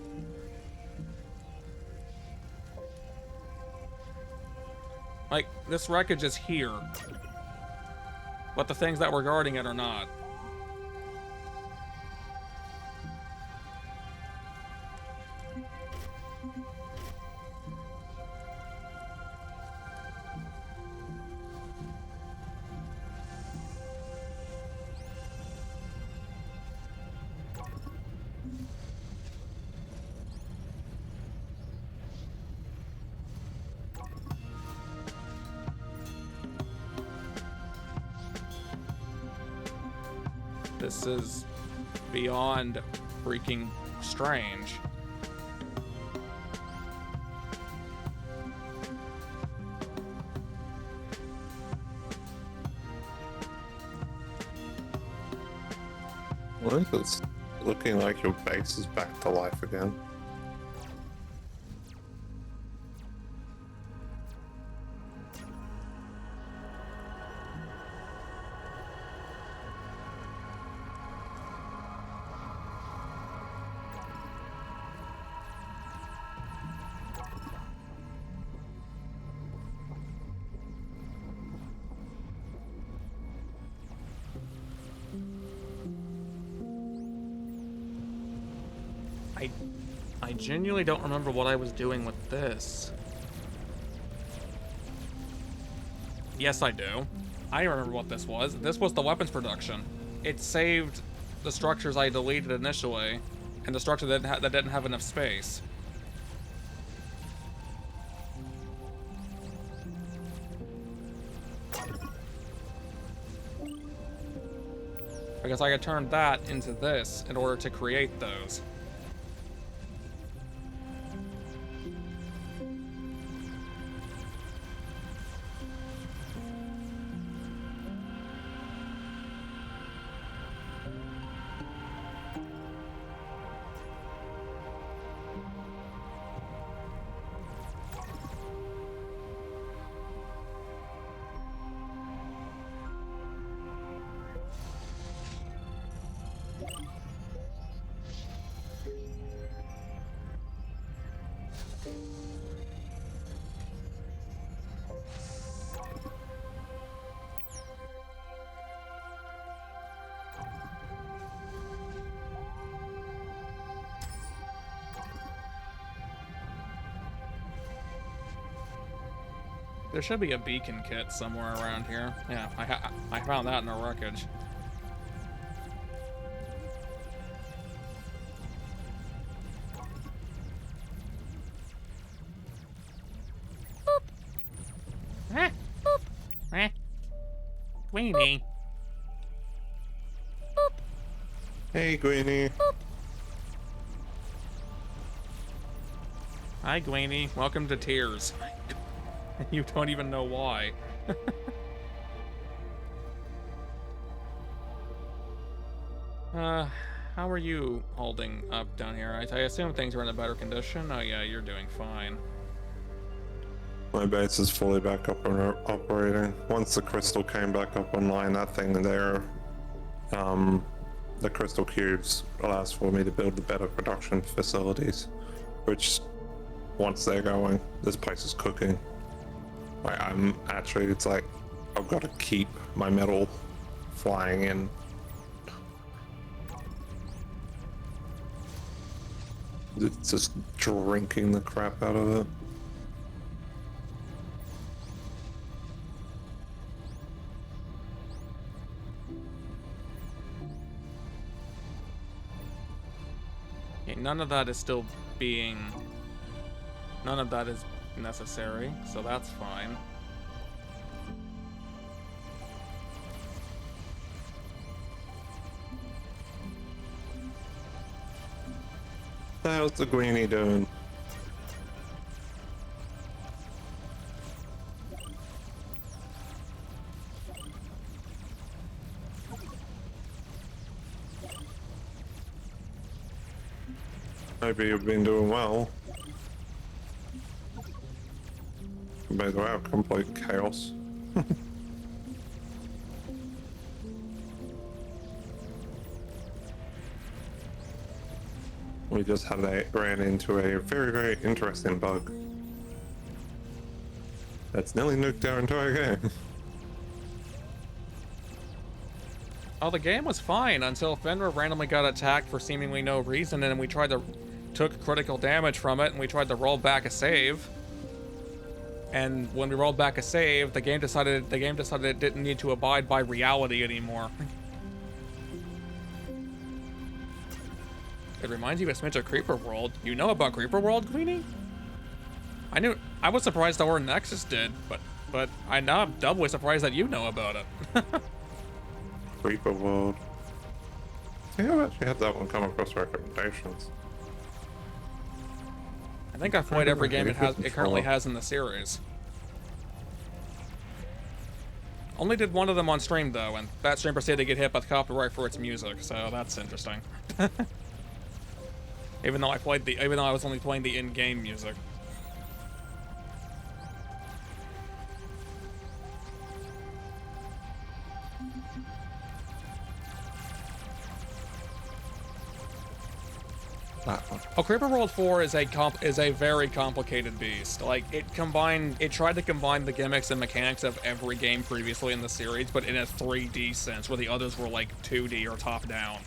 Like, this wreckage is here. But the things that were guarding it are not. This is beyond freaking strange. What is this? Looking like your base is back to life again. I genuinely don't remember what I was doing with this. Yes, I do. I remember what this was. This was the weapons production. It saved the structures I deleted initially, and the structure that didn't have enough space. Because I had turned that into this in order to create those. There should be a beacon kit somewhere around here. Yeah, I found that in the wreckage. Boop. Ah, boop. Weenie. Hey, Greenie. Hi, Gweenie. Welcome to Tears. You don't even know why. How are you holding up down here? I assume things are in a better condition? Oh yeah, you're doing fine. My base is fully back up and operating. Once the crystal came back up online, that thing there, the crystal cubes allows for me to build the better production facilities, which once they're going, this place is cooking. I'm actually, it's like, I've got to keep my metal flying in. It's just drinking the crap out of it. Okay, none of that is still being... None of that is necessary, so that's fine. How's the Greenie doing? Maybe you've been doing well. By the way, I've complete chaos. We just ran into a very interesting bug that's nearly nuked our entire game. Oh, the game was fine until Fenrir randomly got attacked for seemingly no reason, and we took critical damage from it, and we tried to roll back a save. And when we rolled back a save, the game decided it didn't need to abide by reality anymore. It reminds you of a smidge of Creeper World. You know about Creeper World, Queenie? I was surprised our Nexus did, but I'm doubly surprised that you know about it. Creeper World. I think I've actually had that one come across recommendations. I think I've played every game it currently has in the series. Only did one of them on stream though, and that stream proceeded to get hit with copyright for its music, so that's interesting. even though I was only playing the in-game music. That one. Oh, Creeper World 4 is a very complicated beast. Like, it tried to combine the gimmicks and mechanics of every game previously in the series, but in a 3D sense, where the others were like 2D or top-down.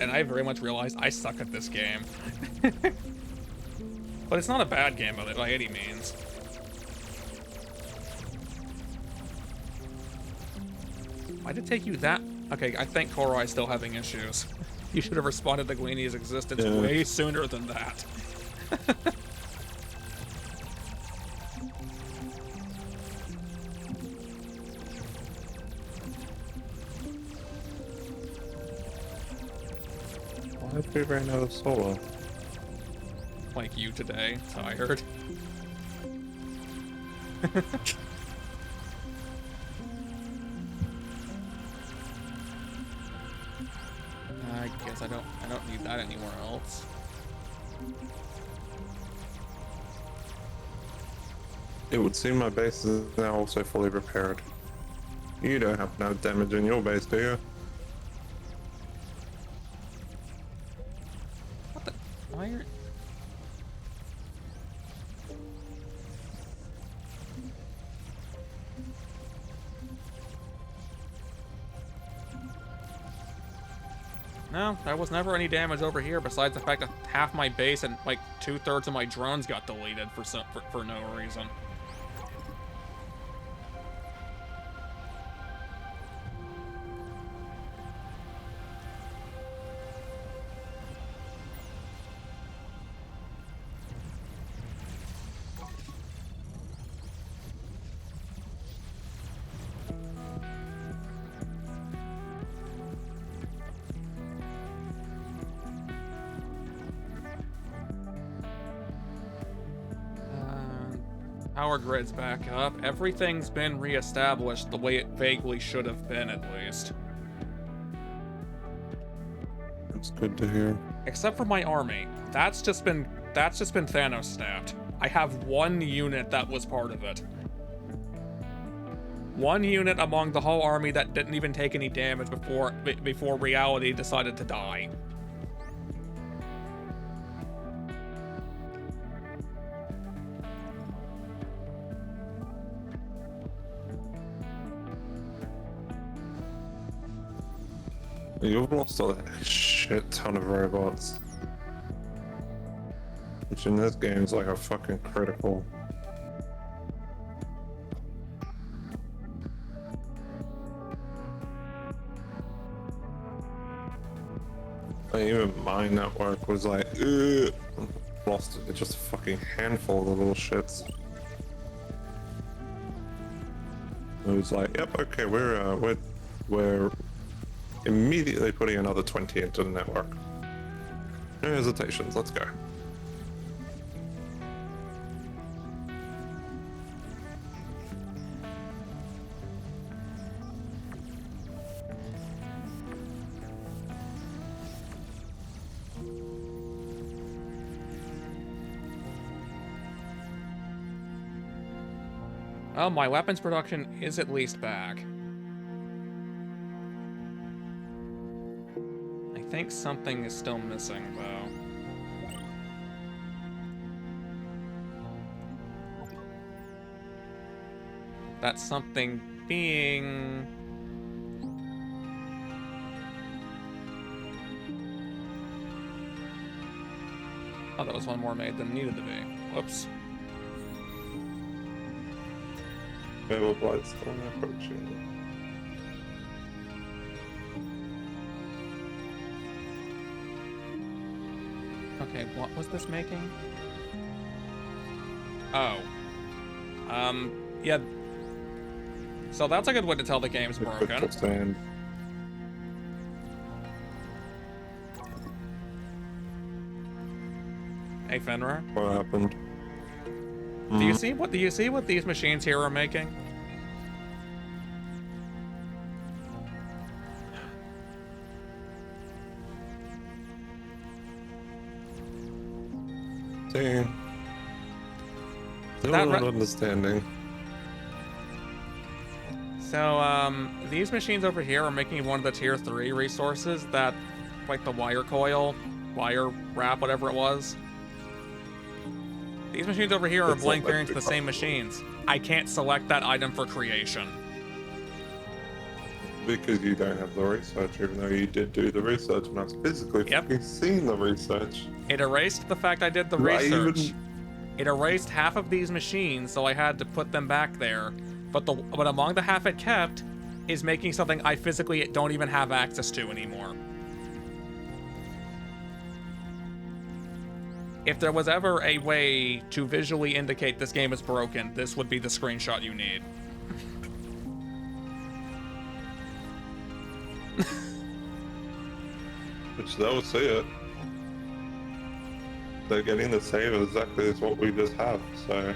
And I very much realized I suck at this game. But it's not a bad game by any means. Why did it take you that? Okay, I think Korai is still having issues. You should have responded to Gweenie's existence way sooner than that. Why did we run out of solar? Like you today, tired. I guess I don't need that anywhere else. It would seem my base is now also fully repaired. You don't have no damage in your base, do you? What the? Why are... No, there was never any damage over here besides the fact that half my base and like 2/3 of my drones got deleted for no reason. Power grid's back up. Everything's been reestablished the way it vaguely should have been, at least. It's good to hear. Except for my army. That's just been Thanos snapped. I have one unit that was part of it. One unit among the whole army that didn't even take any damage before reality decided to die. You've lost a shit ton of robots. Which in this game is like a fucking critical. Like, even my network was like, ugh. Lost just a fucking handful of little shits. It was like, yep, okay, we're immediately putting another 20 into the network. No hesitations, let's go. Oh, my weapons production is at least back. I think something is still missing, though. That's something being... Oh, that was one more made than needed to be. Whoops. Naval Blightstorm approaching. Okay, what was this making? Oh. Yeah. So that's a good way to tell the game's broken. Stand. Hey, Fenrir. What happened? Do you see what these machines here are making? Dang. Still That not understanding. So, these machines over here are making one of the tier 3 resources that, like the wire coil, wire wrap, whatever it was. These machines over here are It's blank not like variants of the same machines. I can't select that item for creation. Because you don't have the research, even though you did do the research, and I've physically fucking seen the research. It erased the fact I did the research. It erased half of these machines, so I had to put them back there. But among the half it kept is making something I physically don't even have access to anymore. If there was ever a way to visually indicate this game is broken, this would be the screenshot you need. Which they'll see it. They're getting the same exactly as what we just have, so.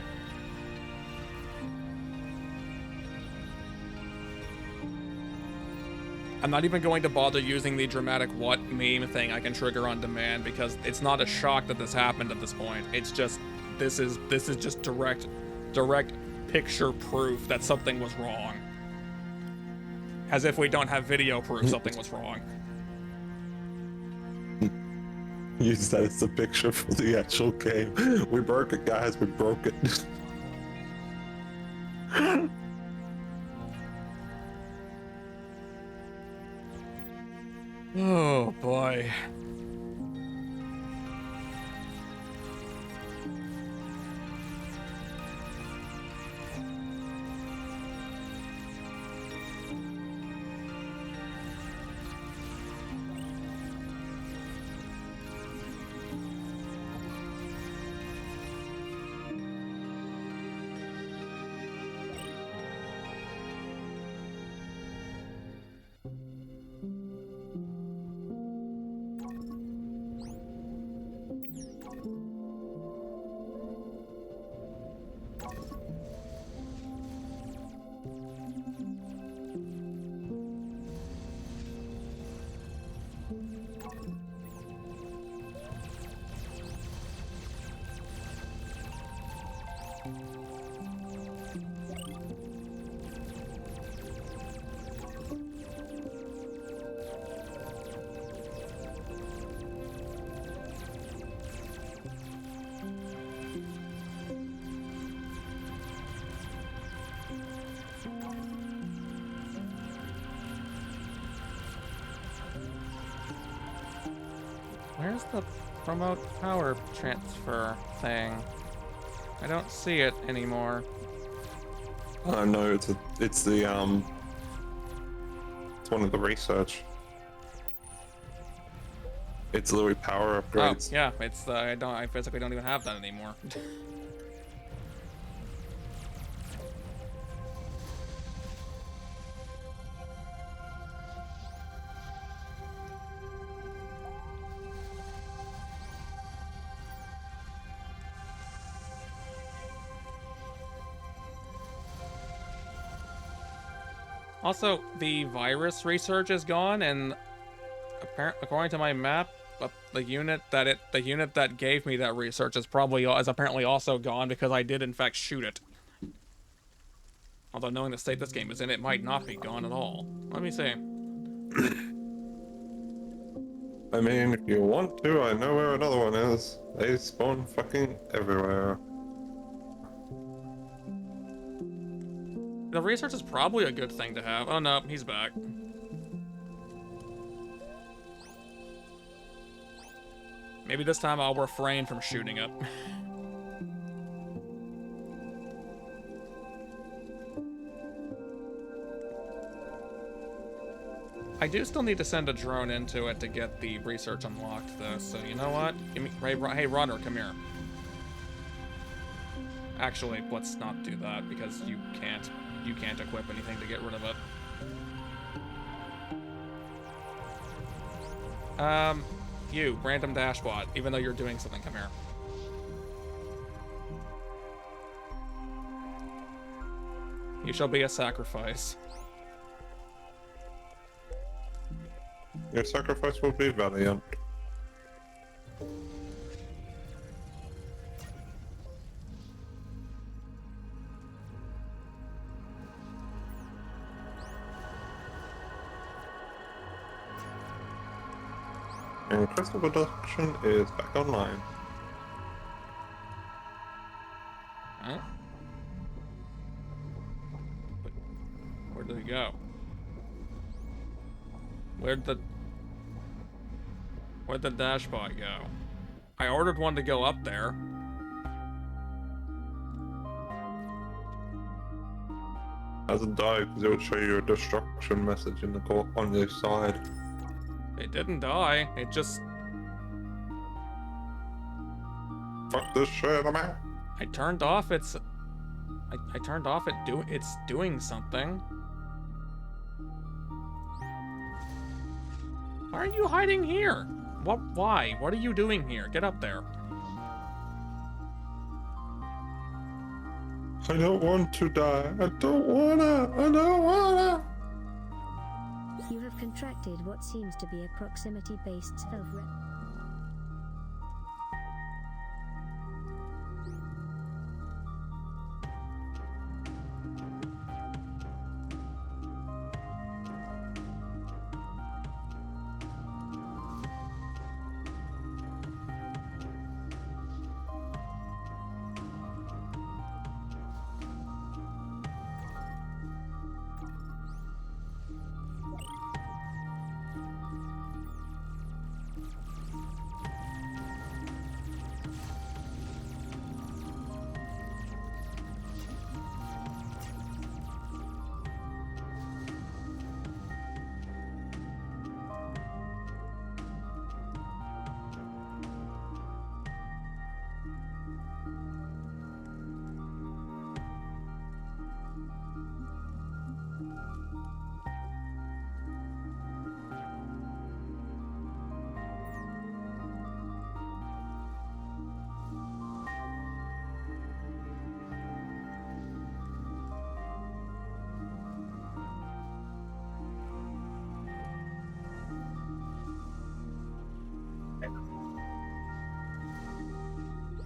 I'm not even going to bother using the dramatic what meme thing I can trigger on demand because it's not a shock that this happened at this point. It's just this is just direct picture proof that something was wrong. As if we don't have video proof something was wrong. Use that as the picture for the actual game. We broke it, guys. We broke it. Oh boy. Where's the promote power transfer thing? I don't see it anymore. No, it's it's one of the research. It's literally power upgrades. Oh, yeah, it's I physically don't even have that anymore. Also, the virus research is gone, and according to my map, the unit that gave me that research is apparently also gone because I did in fact shoot it. Although knowing the state this game is in, it might not be gone at all. Let me see. I mean, if you want to, I know where another one is. They spawn fucking everywhere. The research is probably a good thing to have. Oh no, he's back. Maybe this time I'll refrain from shooting it. I do still need to send a drone into it to get the research unlocked, though. So you know what? Hey, Runner, come here. Actually, let's not do that because you can't equip anything to get rid of it. You, random dashbot, even though you're doing something, come here. You shall be a sacrifice. Your sacrifice will be valiant. And crystal production is back online. Huh? Where did he go? Where'd the dashbot go? I ordered one to go up there. Hasn't died because it will show you a destruction message in the on the side. It didn't die. It just... Fuck this shit, I'm out. I turned off its... I turned off it's doing something. Why are you hiding here? Why? What are you doing here? Get up there. I don't want to die. I don't wanna. You have contracted what seems to be a proximity-based self-rep.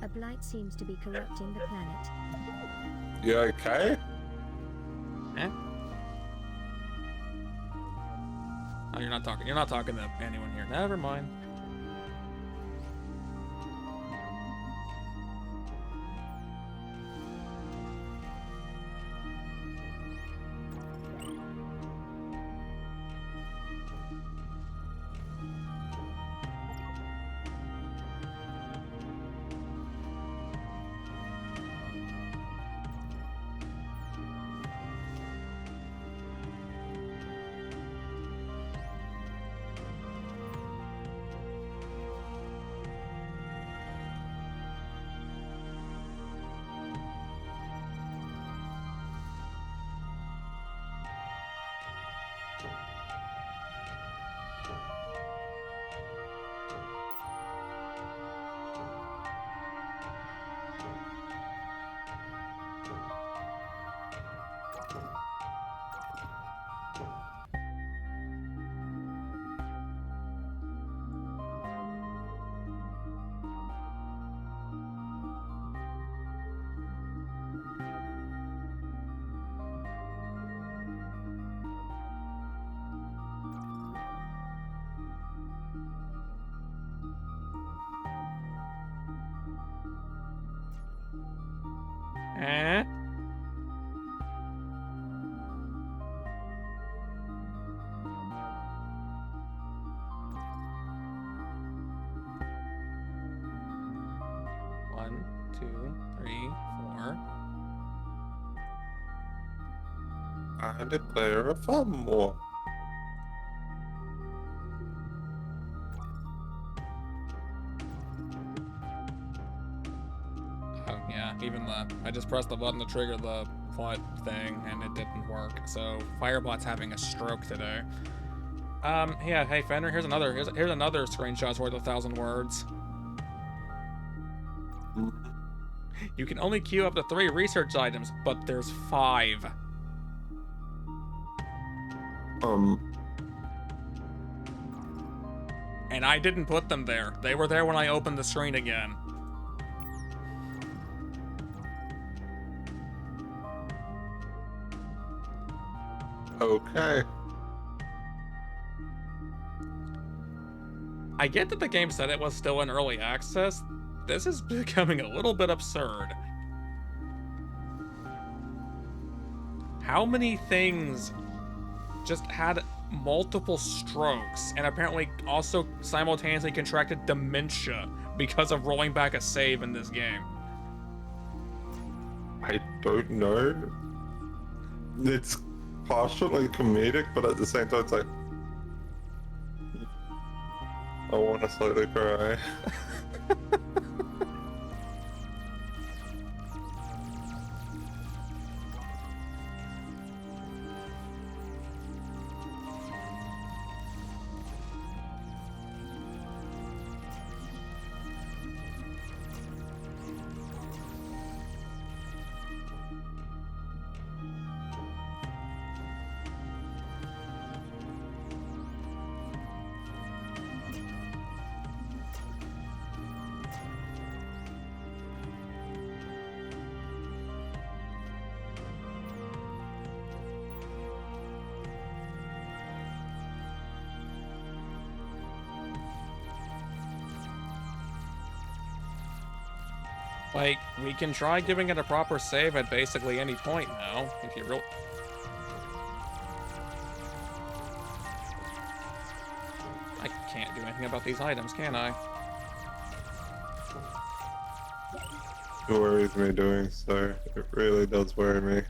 A blight seems to be corrupting the planet. You okay? Eh? Oh, you're not talking to anyone here. Never mind. Eh? One, two, three, four. I declare a fun war. Oh yeah, even I just pressed the button to trigger the what thing and it didn't work. So Firebot's having a stroke today. Yeah, hey Fender, here's another screenshot worth 1,000 words. You can only queue up to 3 research items, but there's 5. And I didn't put them there. They were there when I opened the screen again. Okay. I get that the game said it was still in early access. This is becoming a little bit absurd. How many things just had multiple strokes and apparently also simultaneously contracted dementia because of rolling back a save in this game? I don't know. It's partially comedic, but at the same time, it's like I want to slightly cry. Like, we can try giving it a proper save at basically any point now, if you really... I can't do anything about these items, can I? It worries me doing so. It really does worry me.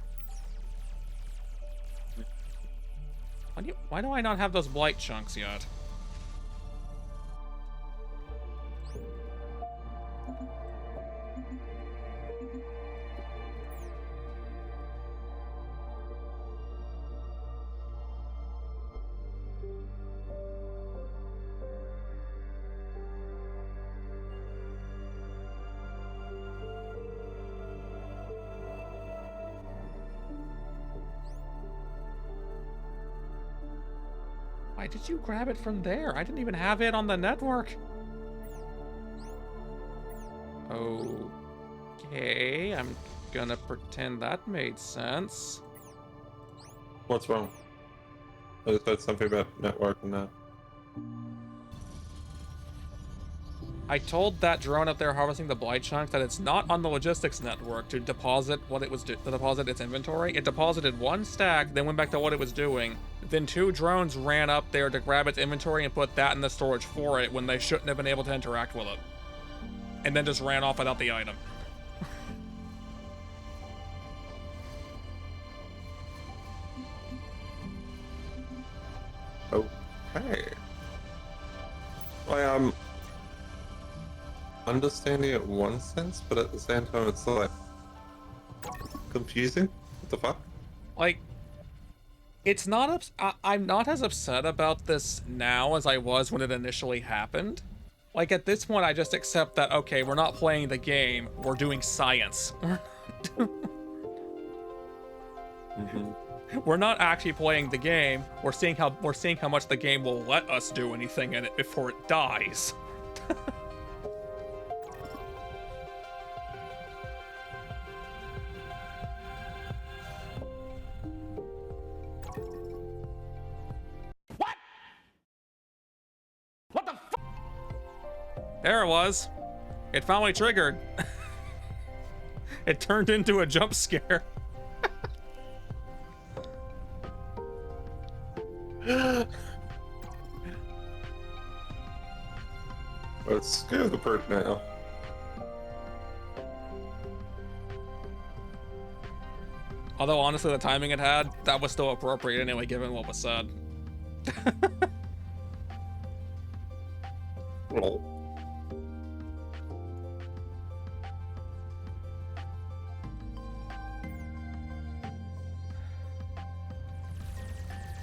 Why do I not have those blight chunks yet? Why did you grab it from there? I didn't even have it on the network. Okay, I'm gonna pretend that made sense. What's wrong? I just heard something about network and that. I told that drone up there harvesting the blight chunk that it's not on the logistics network to deposit what it was to deposit its inventory. It deposited 1 stack, then went back to what it was doing. Then 2 drones ran up there to grab its inventory and put that in the storage for it when they shouldn't have been able to interact with it. And then just ran off without the item. Okay. I understanding it in one sense, but at the same time it's like confusing. What the fuck? Like, it's not I'm not as upset about this now as I was when it initially happened. Like, at this point I just accept that, okay, we're not playing the game, we're doing science. We're not actually playing the game, we're seeing how much the game will let us do anything in it before it dies. There it was. It finally triggered. It turned into a jump scare. Let's scare the bird now. Although, honestly, the timing it had, that was still appropriate anyway, given what was said. Lol.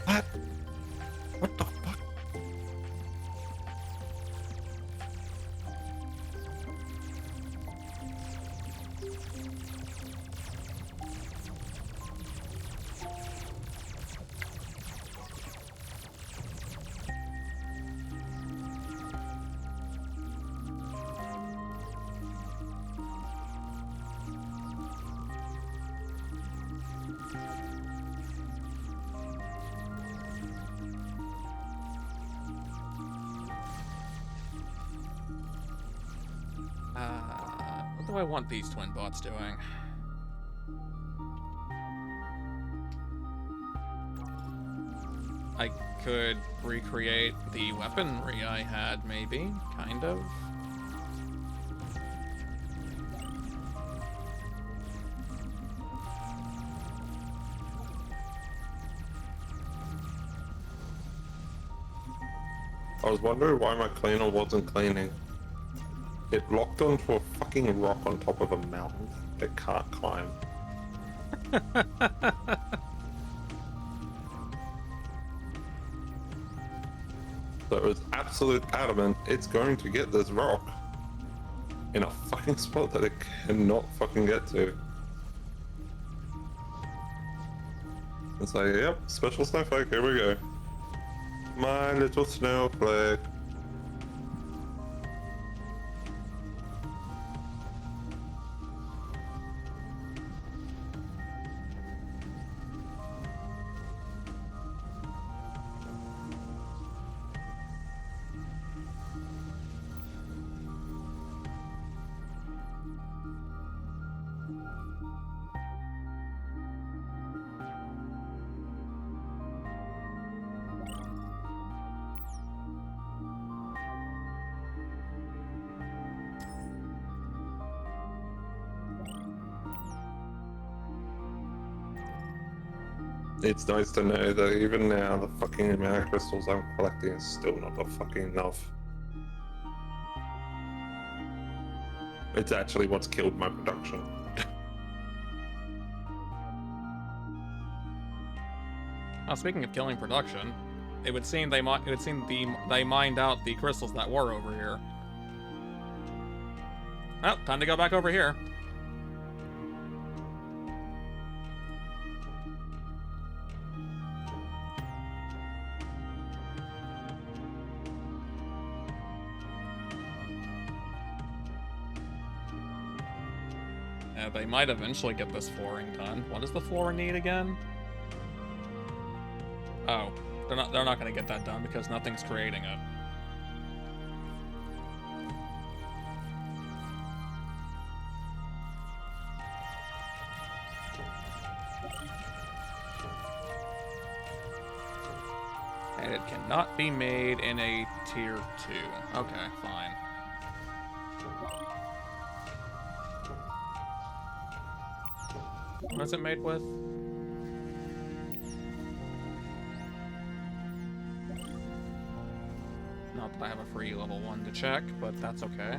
What? What the fuck? What do I want these twin bots doing? I could recreate the weaponry I had, maybe, kind of. I was wondering why my cleaner wasn't cleaning. It locked onto a fucking rock on top of a mountain that can't climb. So it was absolute adamant it's going to get this rock in a fucking spot that it cannot fucking get to. It's like, yep, special snowflake, here we go. My little snowflake. It's nice to know that even now the fucking amount of crystals I'm collecting is still not fucking enough. It's actually what's killed my production. Oh, speaking of killing production, it would seem they mined out the crystals that were over here. Well, time to go back over here. Yeah, they might eventually get this flooring done. What does the floor need again? Oh, they're not gonna get that done because nothing's creating it. And it cannot be made in a tier 2. Okay, fine. What's it made with? Not that I have a free level 1 to check, but that's okay.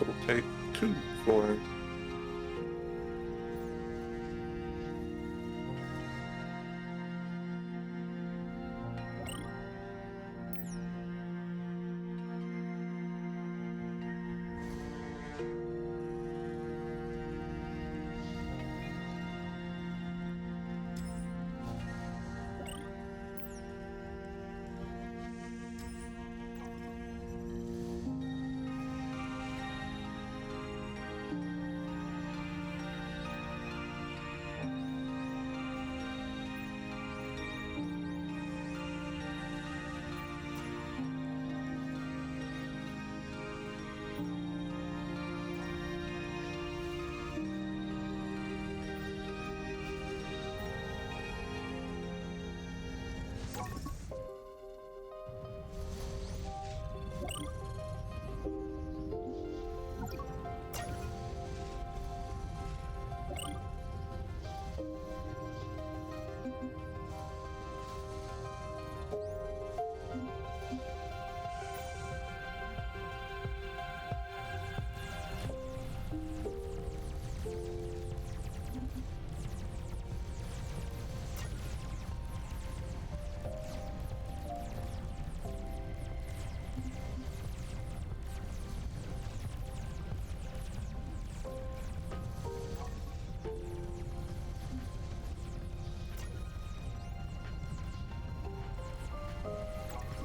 It'll take 2 flooring.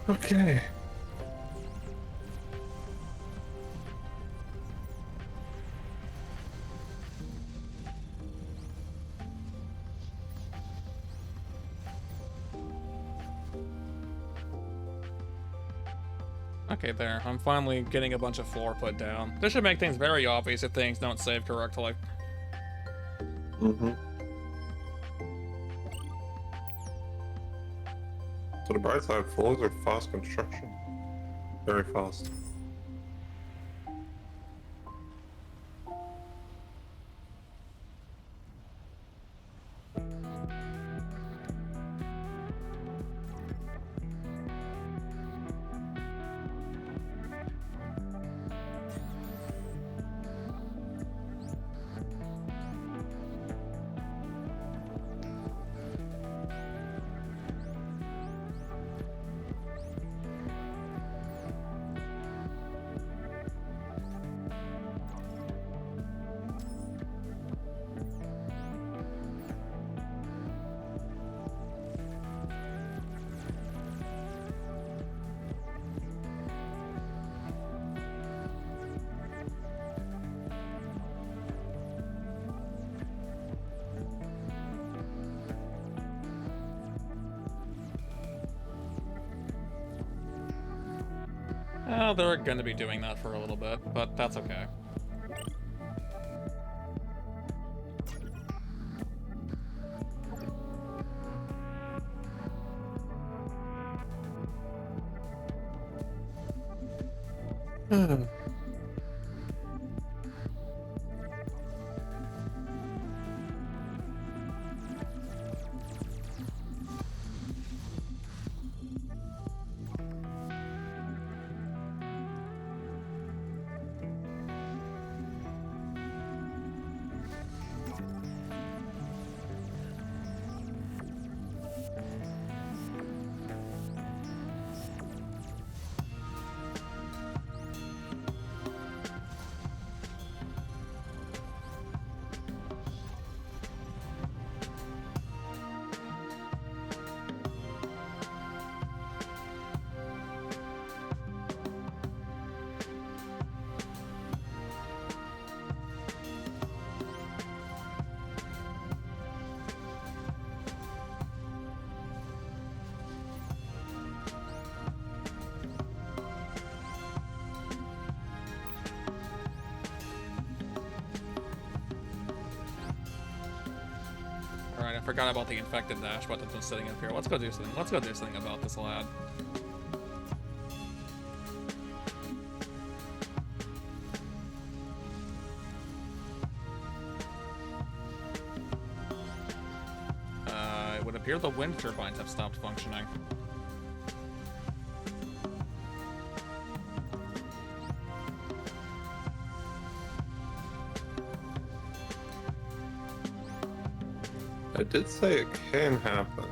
Okay. Okay, there. I'm finally getting a bunch of floor put down. This should make things very obvious if things don't save correctly. Mm-hmm. So the bright side, floors are fast construction. Very fast. Oh, they're gonna be doing that for a little bit, but that's okay. Alright, I forgot about the infected dash button's been sitting up here. Let's go do something. Let's go do something about this lad. It would appear the wind turbines have stopped functioning. I did say it can happen.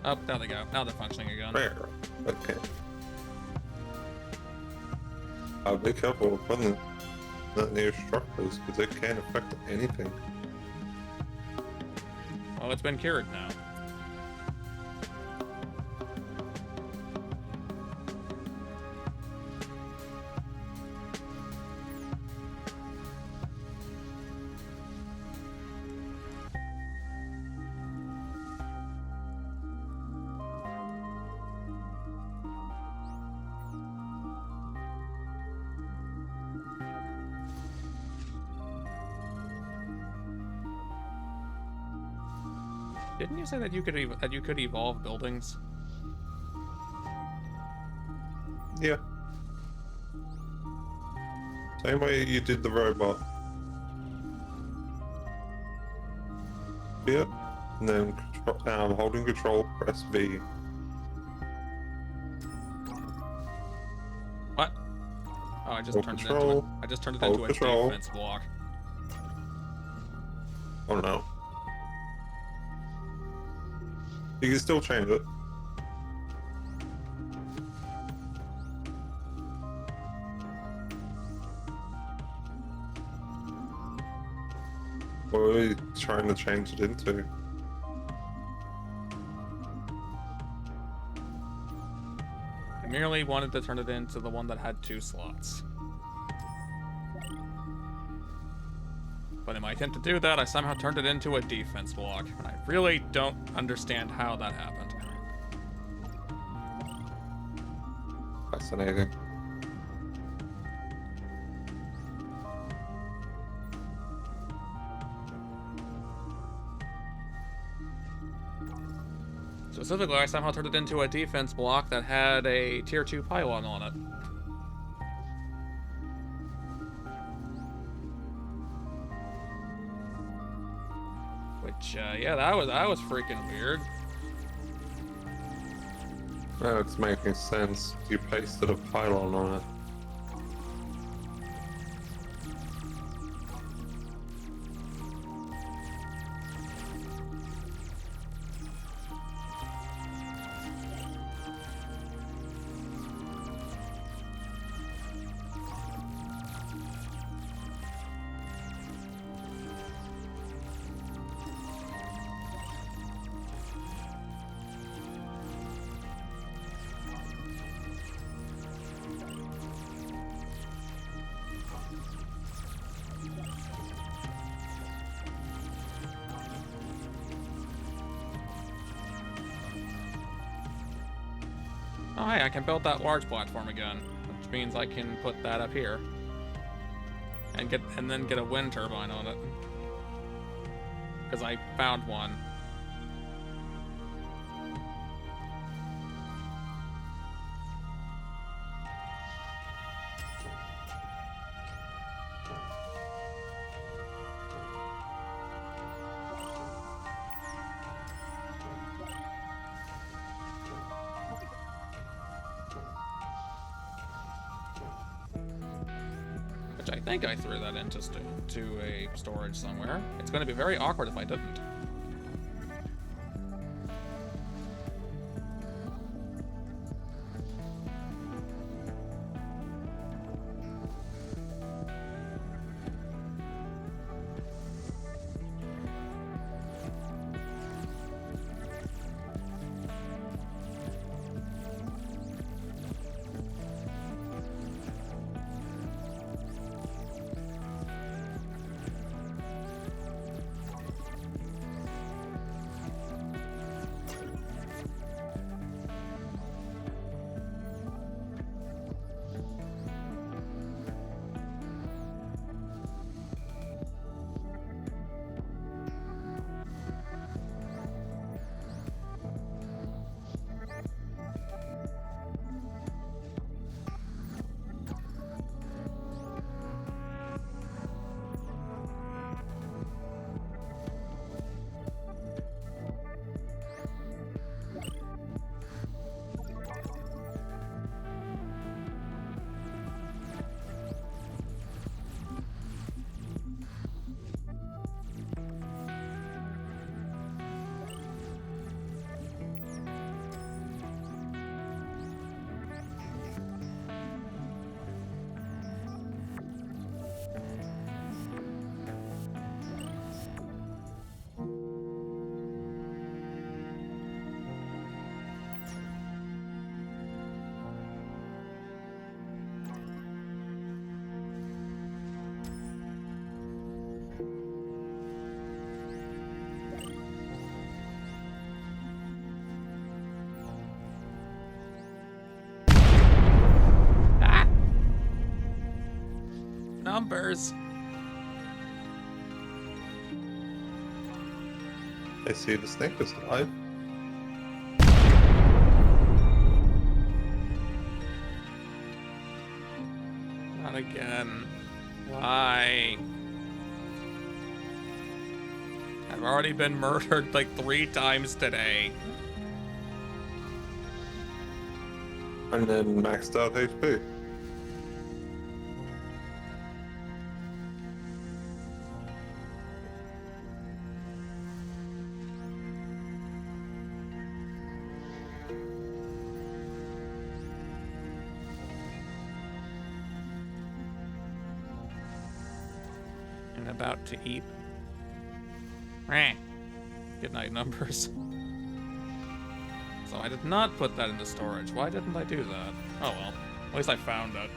Oh, there they go. Now they're functioning again. Rare. Okay. Be careful with putting that near structures, because it can affect anything. Well, it's been cured now. Didn't you say that you could evolve buildings? Yeah. Same way you did the robot. Yeah. And then holding control, press V. What? Oh, I just Hold turned control. it into I just turned it Hold into a control. defense block. Oh no. You can still change it. What are you trying to change it into? merely wanted to turn it into the one that had 2 slots. But in my attempt to do that, I somehow turned it into a defense block. And I really don't understand how that happened. Fascinating. Specifically, I somehow turned it into a defense block that had a tier 2 pylon on it. Which, yeah, that was freaking weird. Now it's making sense. You pasted a pylon on it. Oh, hey, I can build that large platform again, which means I can put that up here. And then get a wind turbine on it. Because I found one. Which I think I threw that into to a storage somewhere. It's going to be very awkward if I didn't. Numbers. I see the snake is alive. Not again. Why? I've already been murdered like 3 times today. And then maxed out HP. And about to eat. Meh. Good night, numbers. So I did not put that into storage. Why didn't I do that? Oh well. At least I found it.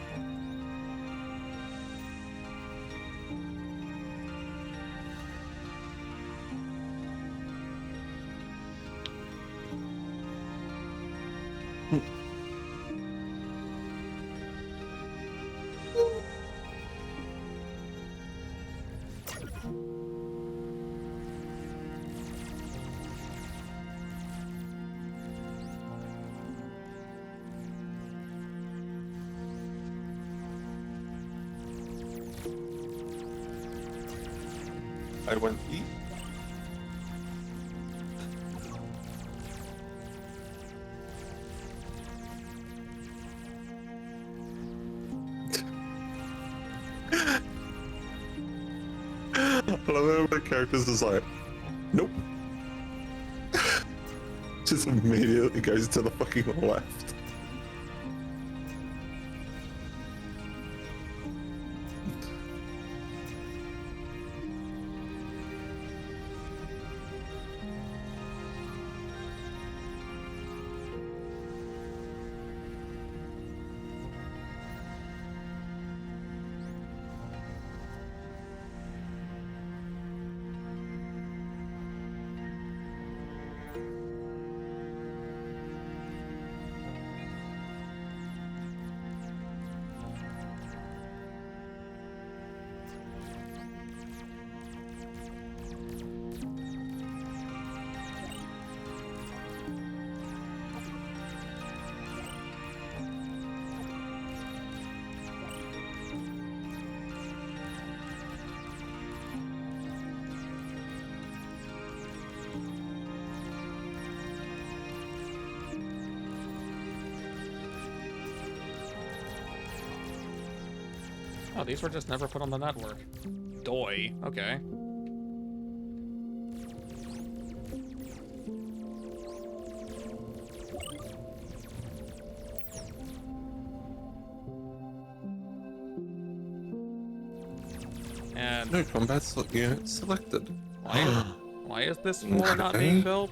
I went eat. I love how my character's just like, nope. Just immediately goes to the fucking left. Oh, these were just never put on the network. Doi. Okay. And No combat unit selected. why is this floor not being built?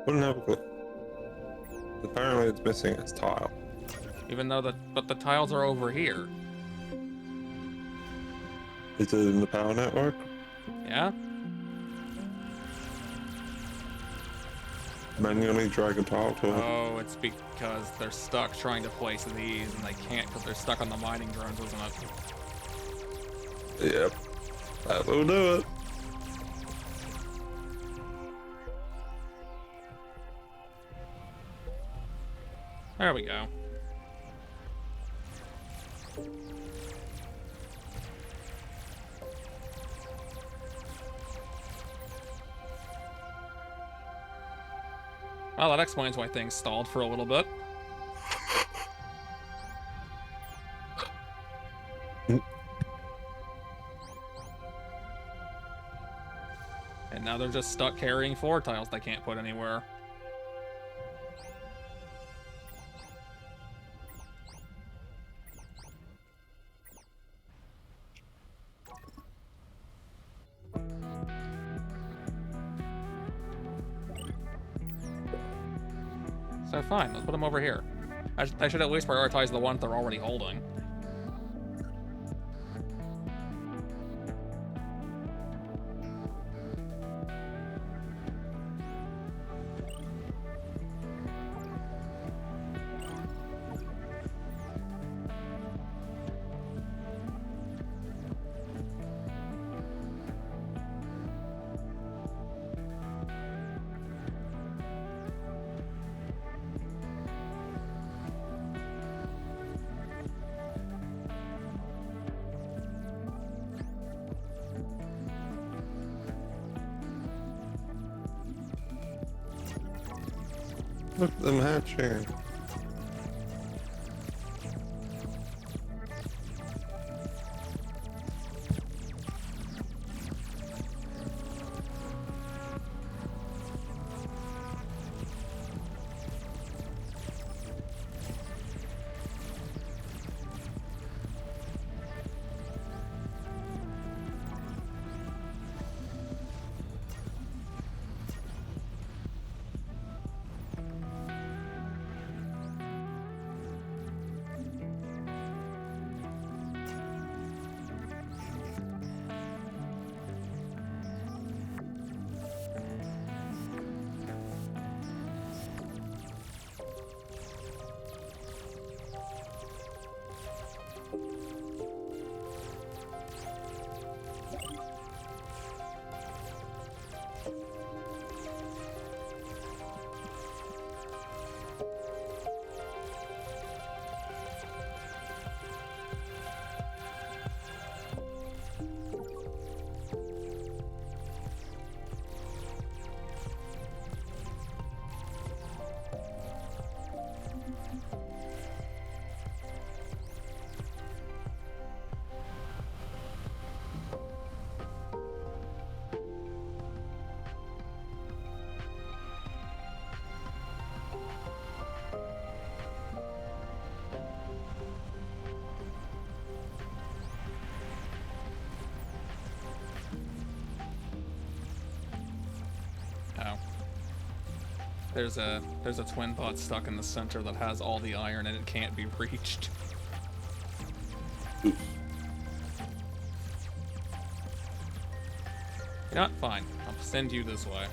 Wouldn't have a clue. Apparently it's missing its tile. Even though but the tiles are over here. Is it in the power network? Yeah? Manually drag a tile to it. Oh, it's because they're stuck trying to place these and they can't because they're stuck on the mining drones, isn't it? Yep. That will do it. There we go. Well, that explains why things stalled for a little bit. And now they're just stuck carrying floor tiles they can't put anywhere. So fine, let's put them over here. I should at least prioritize the ones they're already holding. Look at them hatching. There's a twin bot stuck in the center that has all the iron and it can't be reached. Oof. You know what? Fine. I'll send you this way.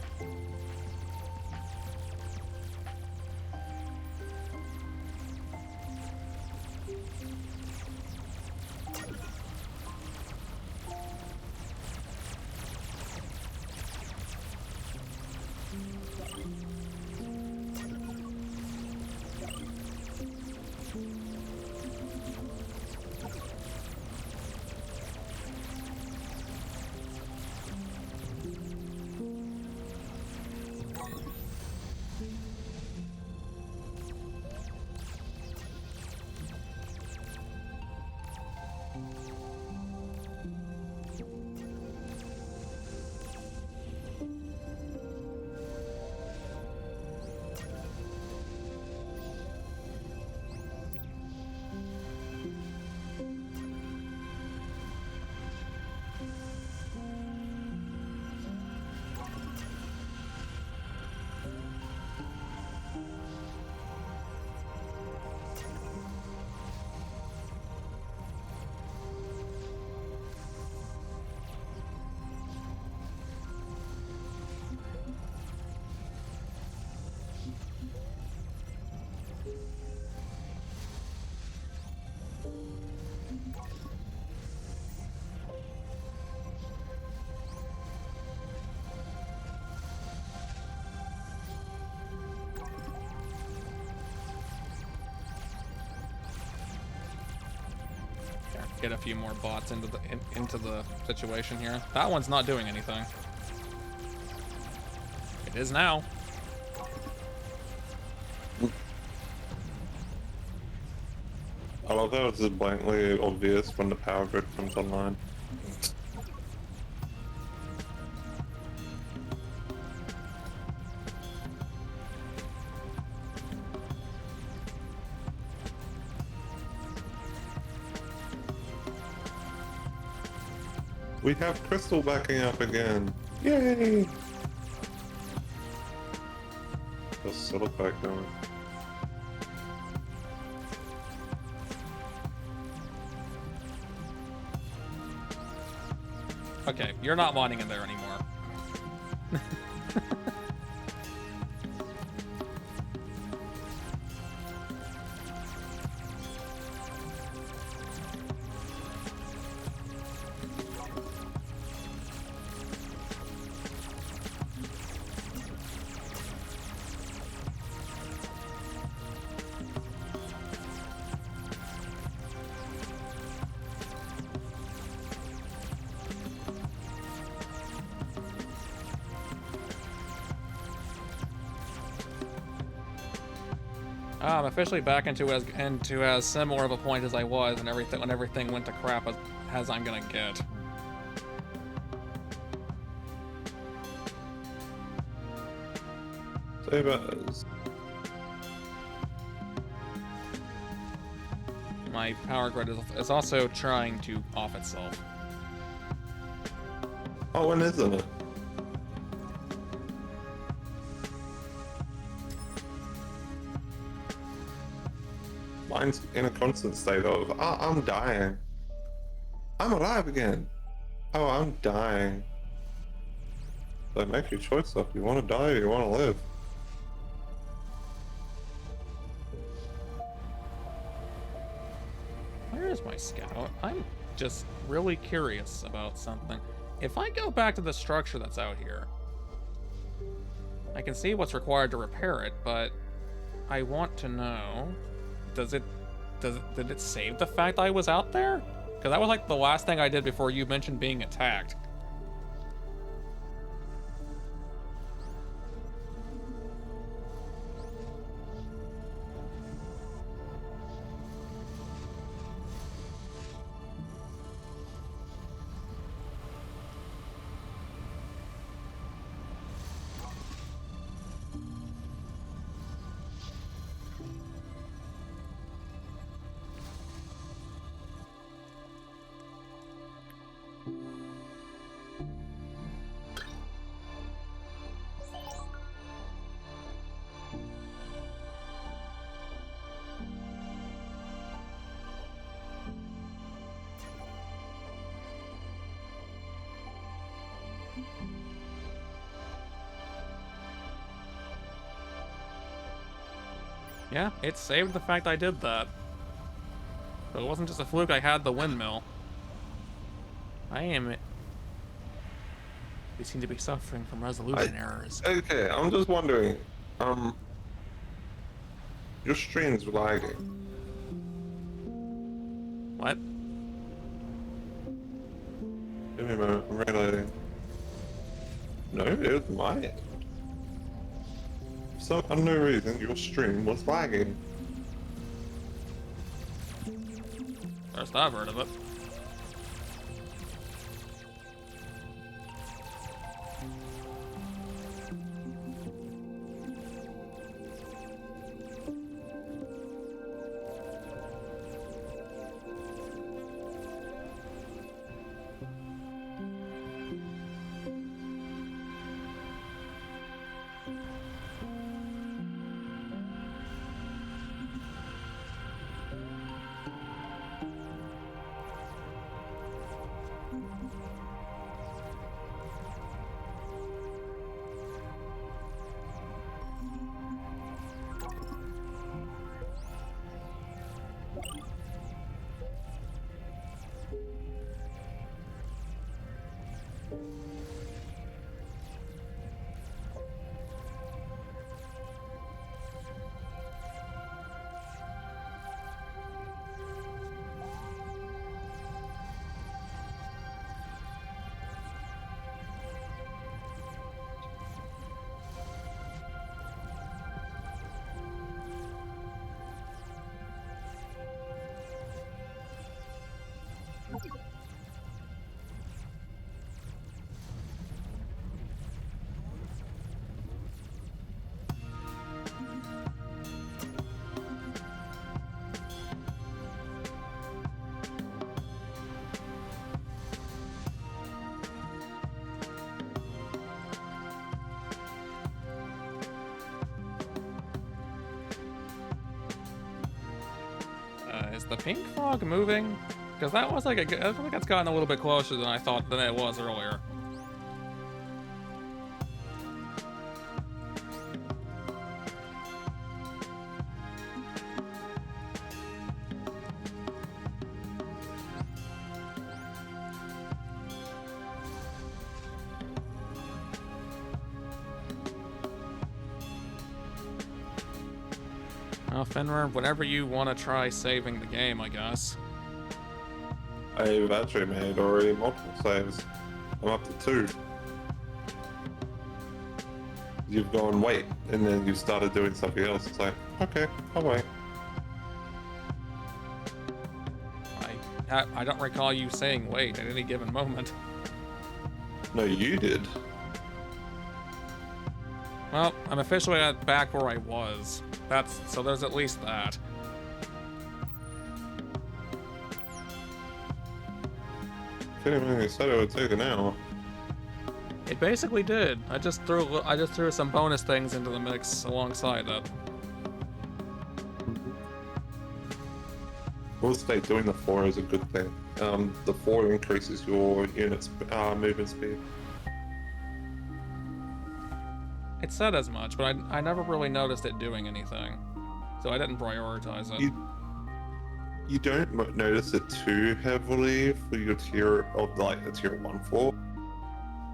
Get a few more bots into the situation here. That one's not doing anything. It is now. I love how it's just blatantly obvious when the power grid comes online. We have Crystal backing up again. Yay! Just still back going. Okay, you're not wanting in there anymore. I'm officially back into as similar of a point as I was, and everything when everything went to crap as I'm gonna get. Save us. My power grid is also trying to off itself. Oh, and isn't it? Mine's in a constant state of, oh, I'm dying. I'm alive again. Oh, I'm dying. So make your choice up. You want to die or you want to live. Where is my scout? I'm just really curious about something. If I go back to the structure that's out here, I can see what's required to repair it, but I want to know, did it save the fact I was out there? Because that was like the last thing I did before you mentioned being attacked. Yeah, it saved the fact I did that. But it wasn't just a fluke, I had the windmill. We seem to be suffering from resolution errors. Okay, I'm just wondering, your stream's lagging. What? Give me a moment, I'm reloading. No, it was mine. For some unknown reason, your stream was lagging. First I've heard of it. Is the pink frog moving? Because that was like I feel like it's gotten a little bit closer than I thought than it was earlier. Well, Fenrir, whenever you want to try saving the game, I guess. I've actually made already multiple saves. I'm up to 2. You've gone wait, and then you started doing something else. It's like, okay, I'll wait. I don't recall you saying wait at any given moment. No, you did. Well, I'm officially back where I was. So there's at least that. Kidding me, you said it would take an hour. It basically did. I just threw some bonus things into the mix alongside it. We'll state doing the 4 is a good thing. The 4 increases your unit's movement speed. It said as much, but I never really noticed it doing anything. So I didn't prioritize it. You don't notice it too heavily for your tier of like the tier 1 4.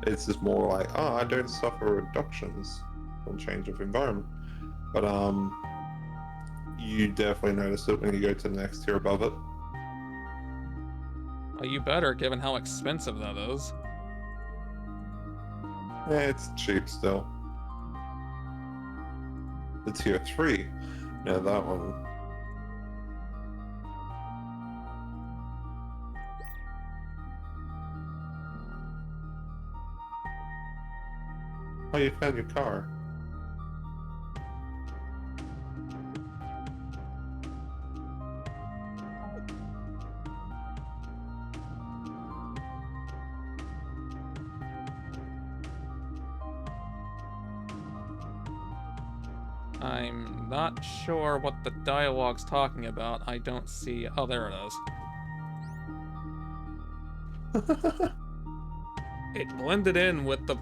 It's just more like, oh, I don't suffer reductions on change of environment. But you definitely notice it when you go to the next tier above it. Well, you better, given how expensive that is. It's cheap still. The tier 3. Now that one. Oh, you found your car. I'm not sure what the dialogue's talking about. I don't see... Oh, there it is. it blended in with the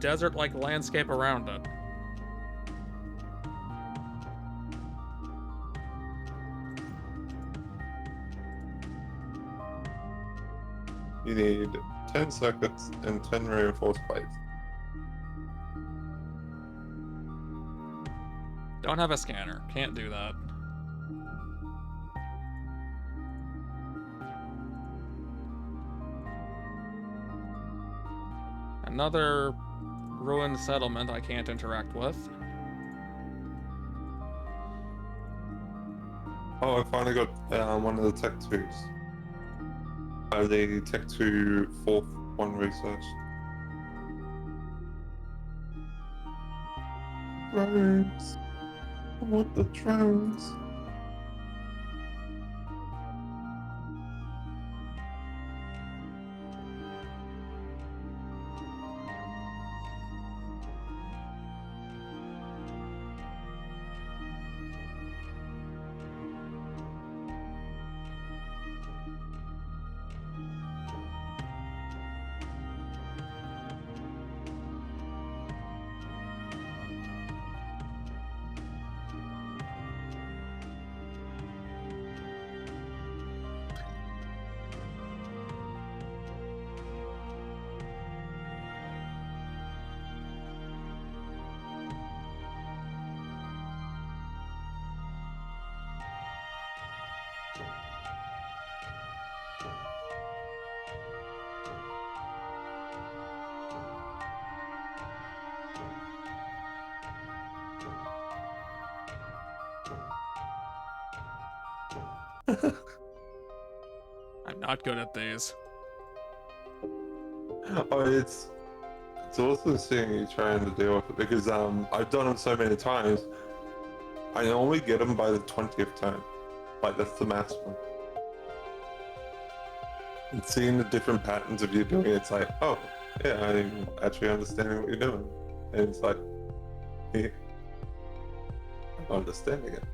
desert-like landscape around it. You need 10 circuits and 10 reinforced plates. Don't have a scanner. Can't do that. Another ruined settlement I can't interact with. Oh, I finally got one of the Tech 2s. The Tech 2 fourth one research. Drones. I want the drones. I'm not good at these. Oh, it's also seeing you trying to deal with it because I've done them so many times. I only get them by the 20th time. Like that's the maximum. And seeing the different patterns of you doing it, it's like, oh, yeah, I'm actually understanding what you're doing. And it's like, yeah, I'm understanding it.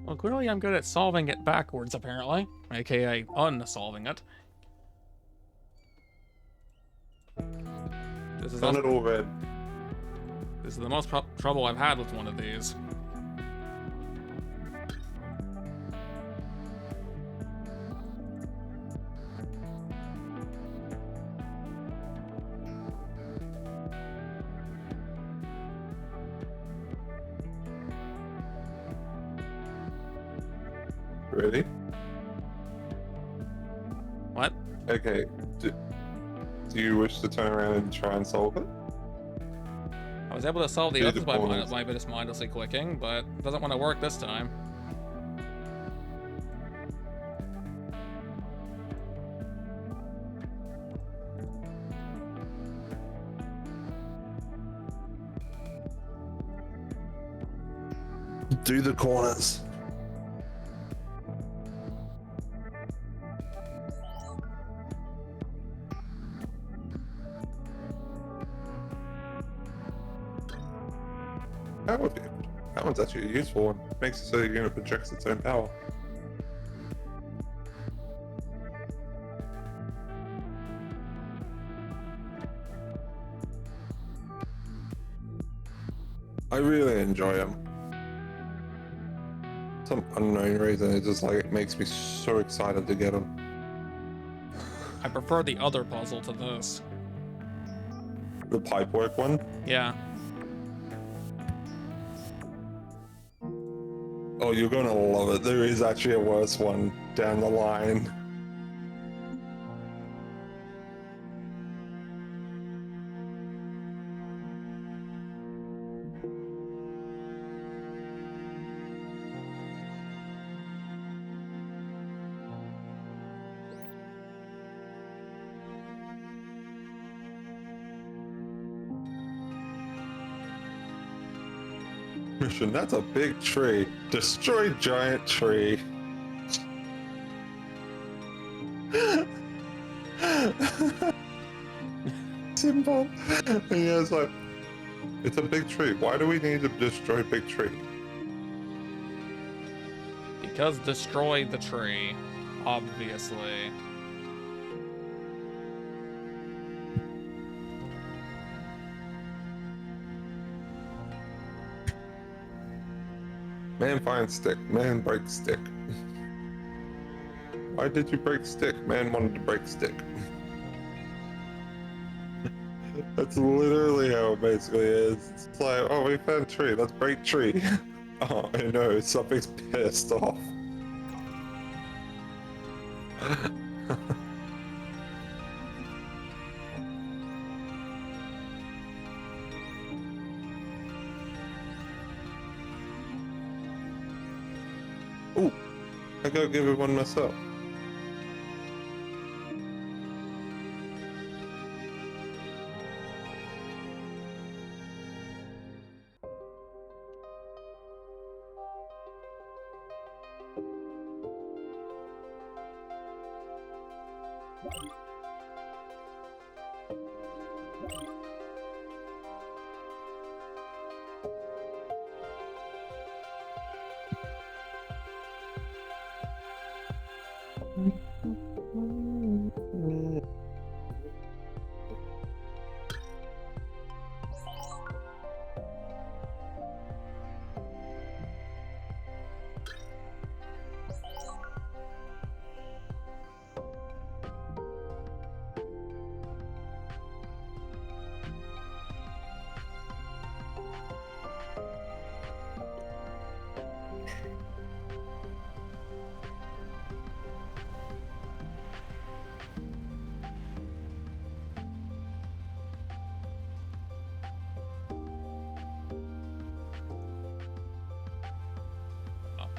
Well, clearly I'm good at solving it backwards, apparently. AKA unsolving it. This is Done it all red. This is the most trouble I've had with one of these. Ready? What? Okay. Do you wish to turn around and try and solve it? I was able to solve the Do others the by corners. just mindlessly clicking, but it doesn't want to work this time. Do the corners. Power field. That one's actually a useful one. Makes it so your unit projects its own power. I really enjoy them. Some unknown reason, it just like it makes me so excited to get them. I prefer the other puzzle to this. The pipework one. Yeah. Oh Oh, you're gonna love it. There is actually a worse one down the line. Mission, that's a big tree. Destroy giant tree. Simple. And yeah, it's like, it's a big tree. Why do we need to destroy a big tree? Because destroy the tree, obviously. Man finds stick. Man breaks stick. Why did you break stick? Man wanted to break stick. That's literally how it basically is. It's like, oh, we found a tree. Let's break tree. Oh, I know. Something's pissed off. Ooh, I gotta give it one myself.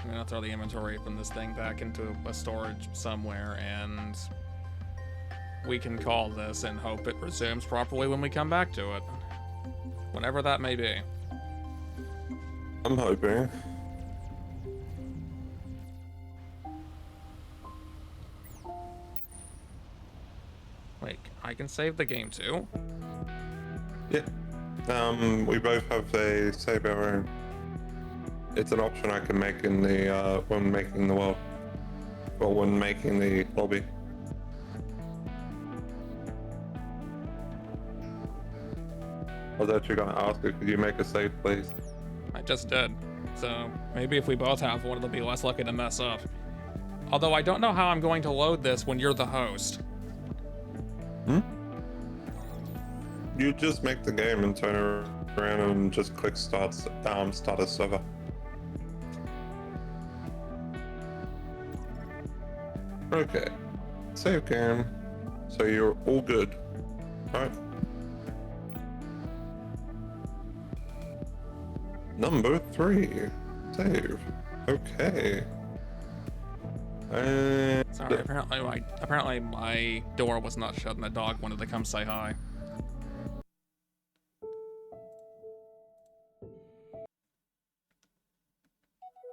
I'm gonna throw the inventory from this thing back into a storage somewhere, and we can call this and hope it resumes properly when we come back to it. Whenever that may be. I'm hoping. Wait, I can save the game too? Yeah. We both have a save our own. It's an option I can make in the when making the world, or when making the lobby. I was actually gonna ask you, could you make a save, please? I just did. So maybe if we both have one, it'll be less likely to mess up. Although I don't know how I'm going to load this when you're the host. Hmm? You just make the game and turn it around and just click start a server. Okay, save game. So you're all good, right? Number 3, save. Okay. And Sorry, apparently my door was not shut and the dog wanted to come say hi.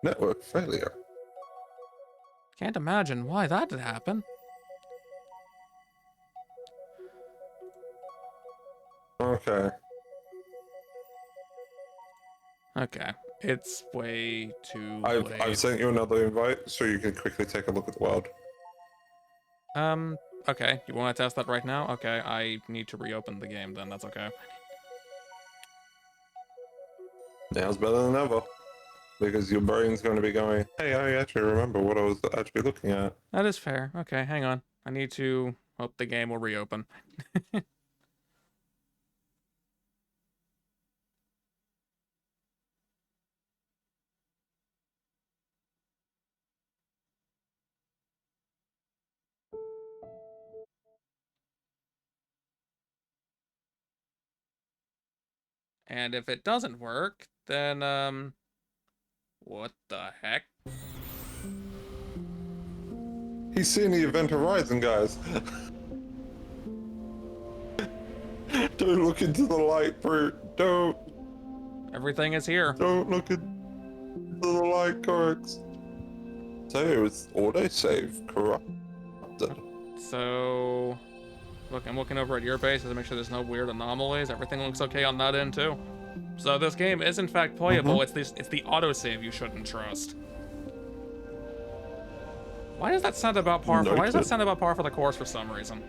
network failure. Can't imagine why that did happen. Okay. Okay, it's way too I've late. sent you another invite so you can quickly take a look at the world. Okay, you want to test that right now? Okay, I need to reopen the game then, that's okay. Now's better than ever. Because your brain's going to be going, hey, I actually remember what I was actually looking at. That is fair. Okay, hang on. I need to hope the game will reopen. And if it doesn't work, then, what the heck? He's seeing the Event Horizon, guys. Don't look into the light, Brute. Don't Everything is here. look into the light, Corix. So it was autosave corrupted. So, look, I'm looking over at your base to make sure there's no weird anomalies. Everything looks okay on that end too. So this game is in fact playable. It's the autosave you shouldn't trust. Why does that sound about par for? Why does that sound about par for the course for some reason?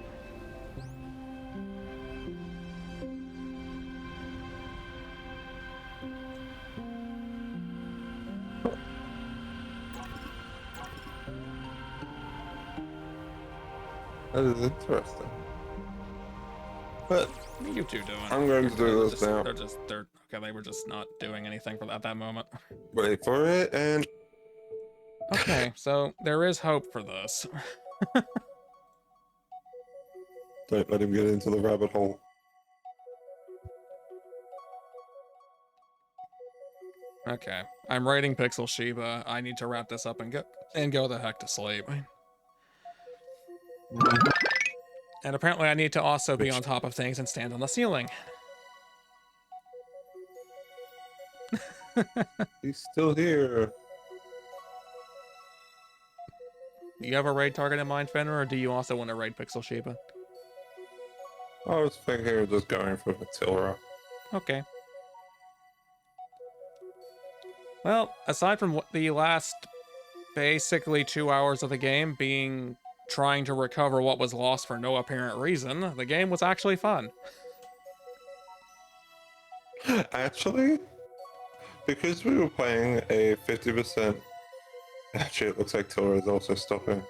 That is interesting. But What are you two doing? I'm going to do this now. They're okay. They were just not doing anything for at that moment. Wait for it, and Okay, so there is hope for this. don't let him get into the rabbit hole. Okay, I'm raiding Pixel Shiba. I need to wrap this up and go the heck to sleep. And apparently I need to also be on top of things and stand on the ceiling. He's still here. Do you have a raid target in mind, Fenrir, or do you also want to raid Pixel Shiba? I was thinking of just going for Matilda. Okay. Well, aside from the last basically 2 hours of the game being trying to recover what was lost for no apparent reason, the game was actually fun. Actually, because we were playing a 50%. Actually, it looks like Tora is also stopping.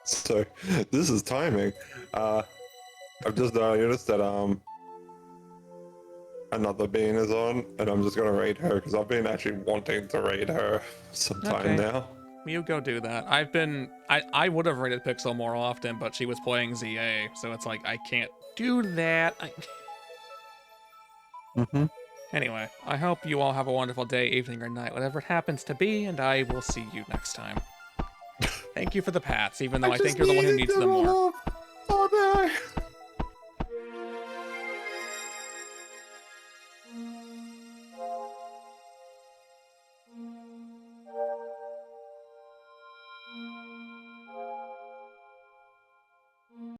So, this is timing. I've just noticed that another being is on, and I'm just gonna raid her because I've been actually wanting to raid her some time now. You go do that. I would have raided Pixel more often, but she was playing ZA, so it's like, I can't do that. Anyway, I hope you all have a wonderful day, evening, or night, whatever it happens to be, and I will see you next time. Thank you for the pats, even though I think you're the one who needs them more.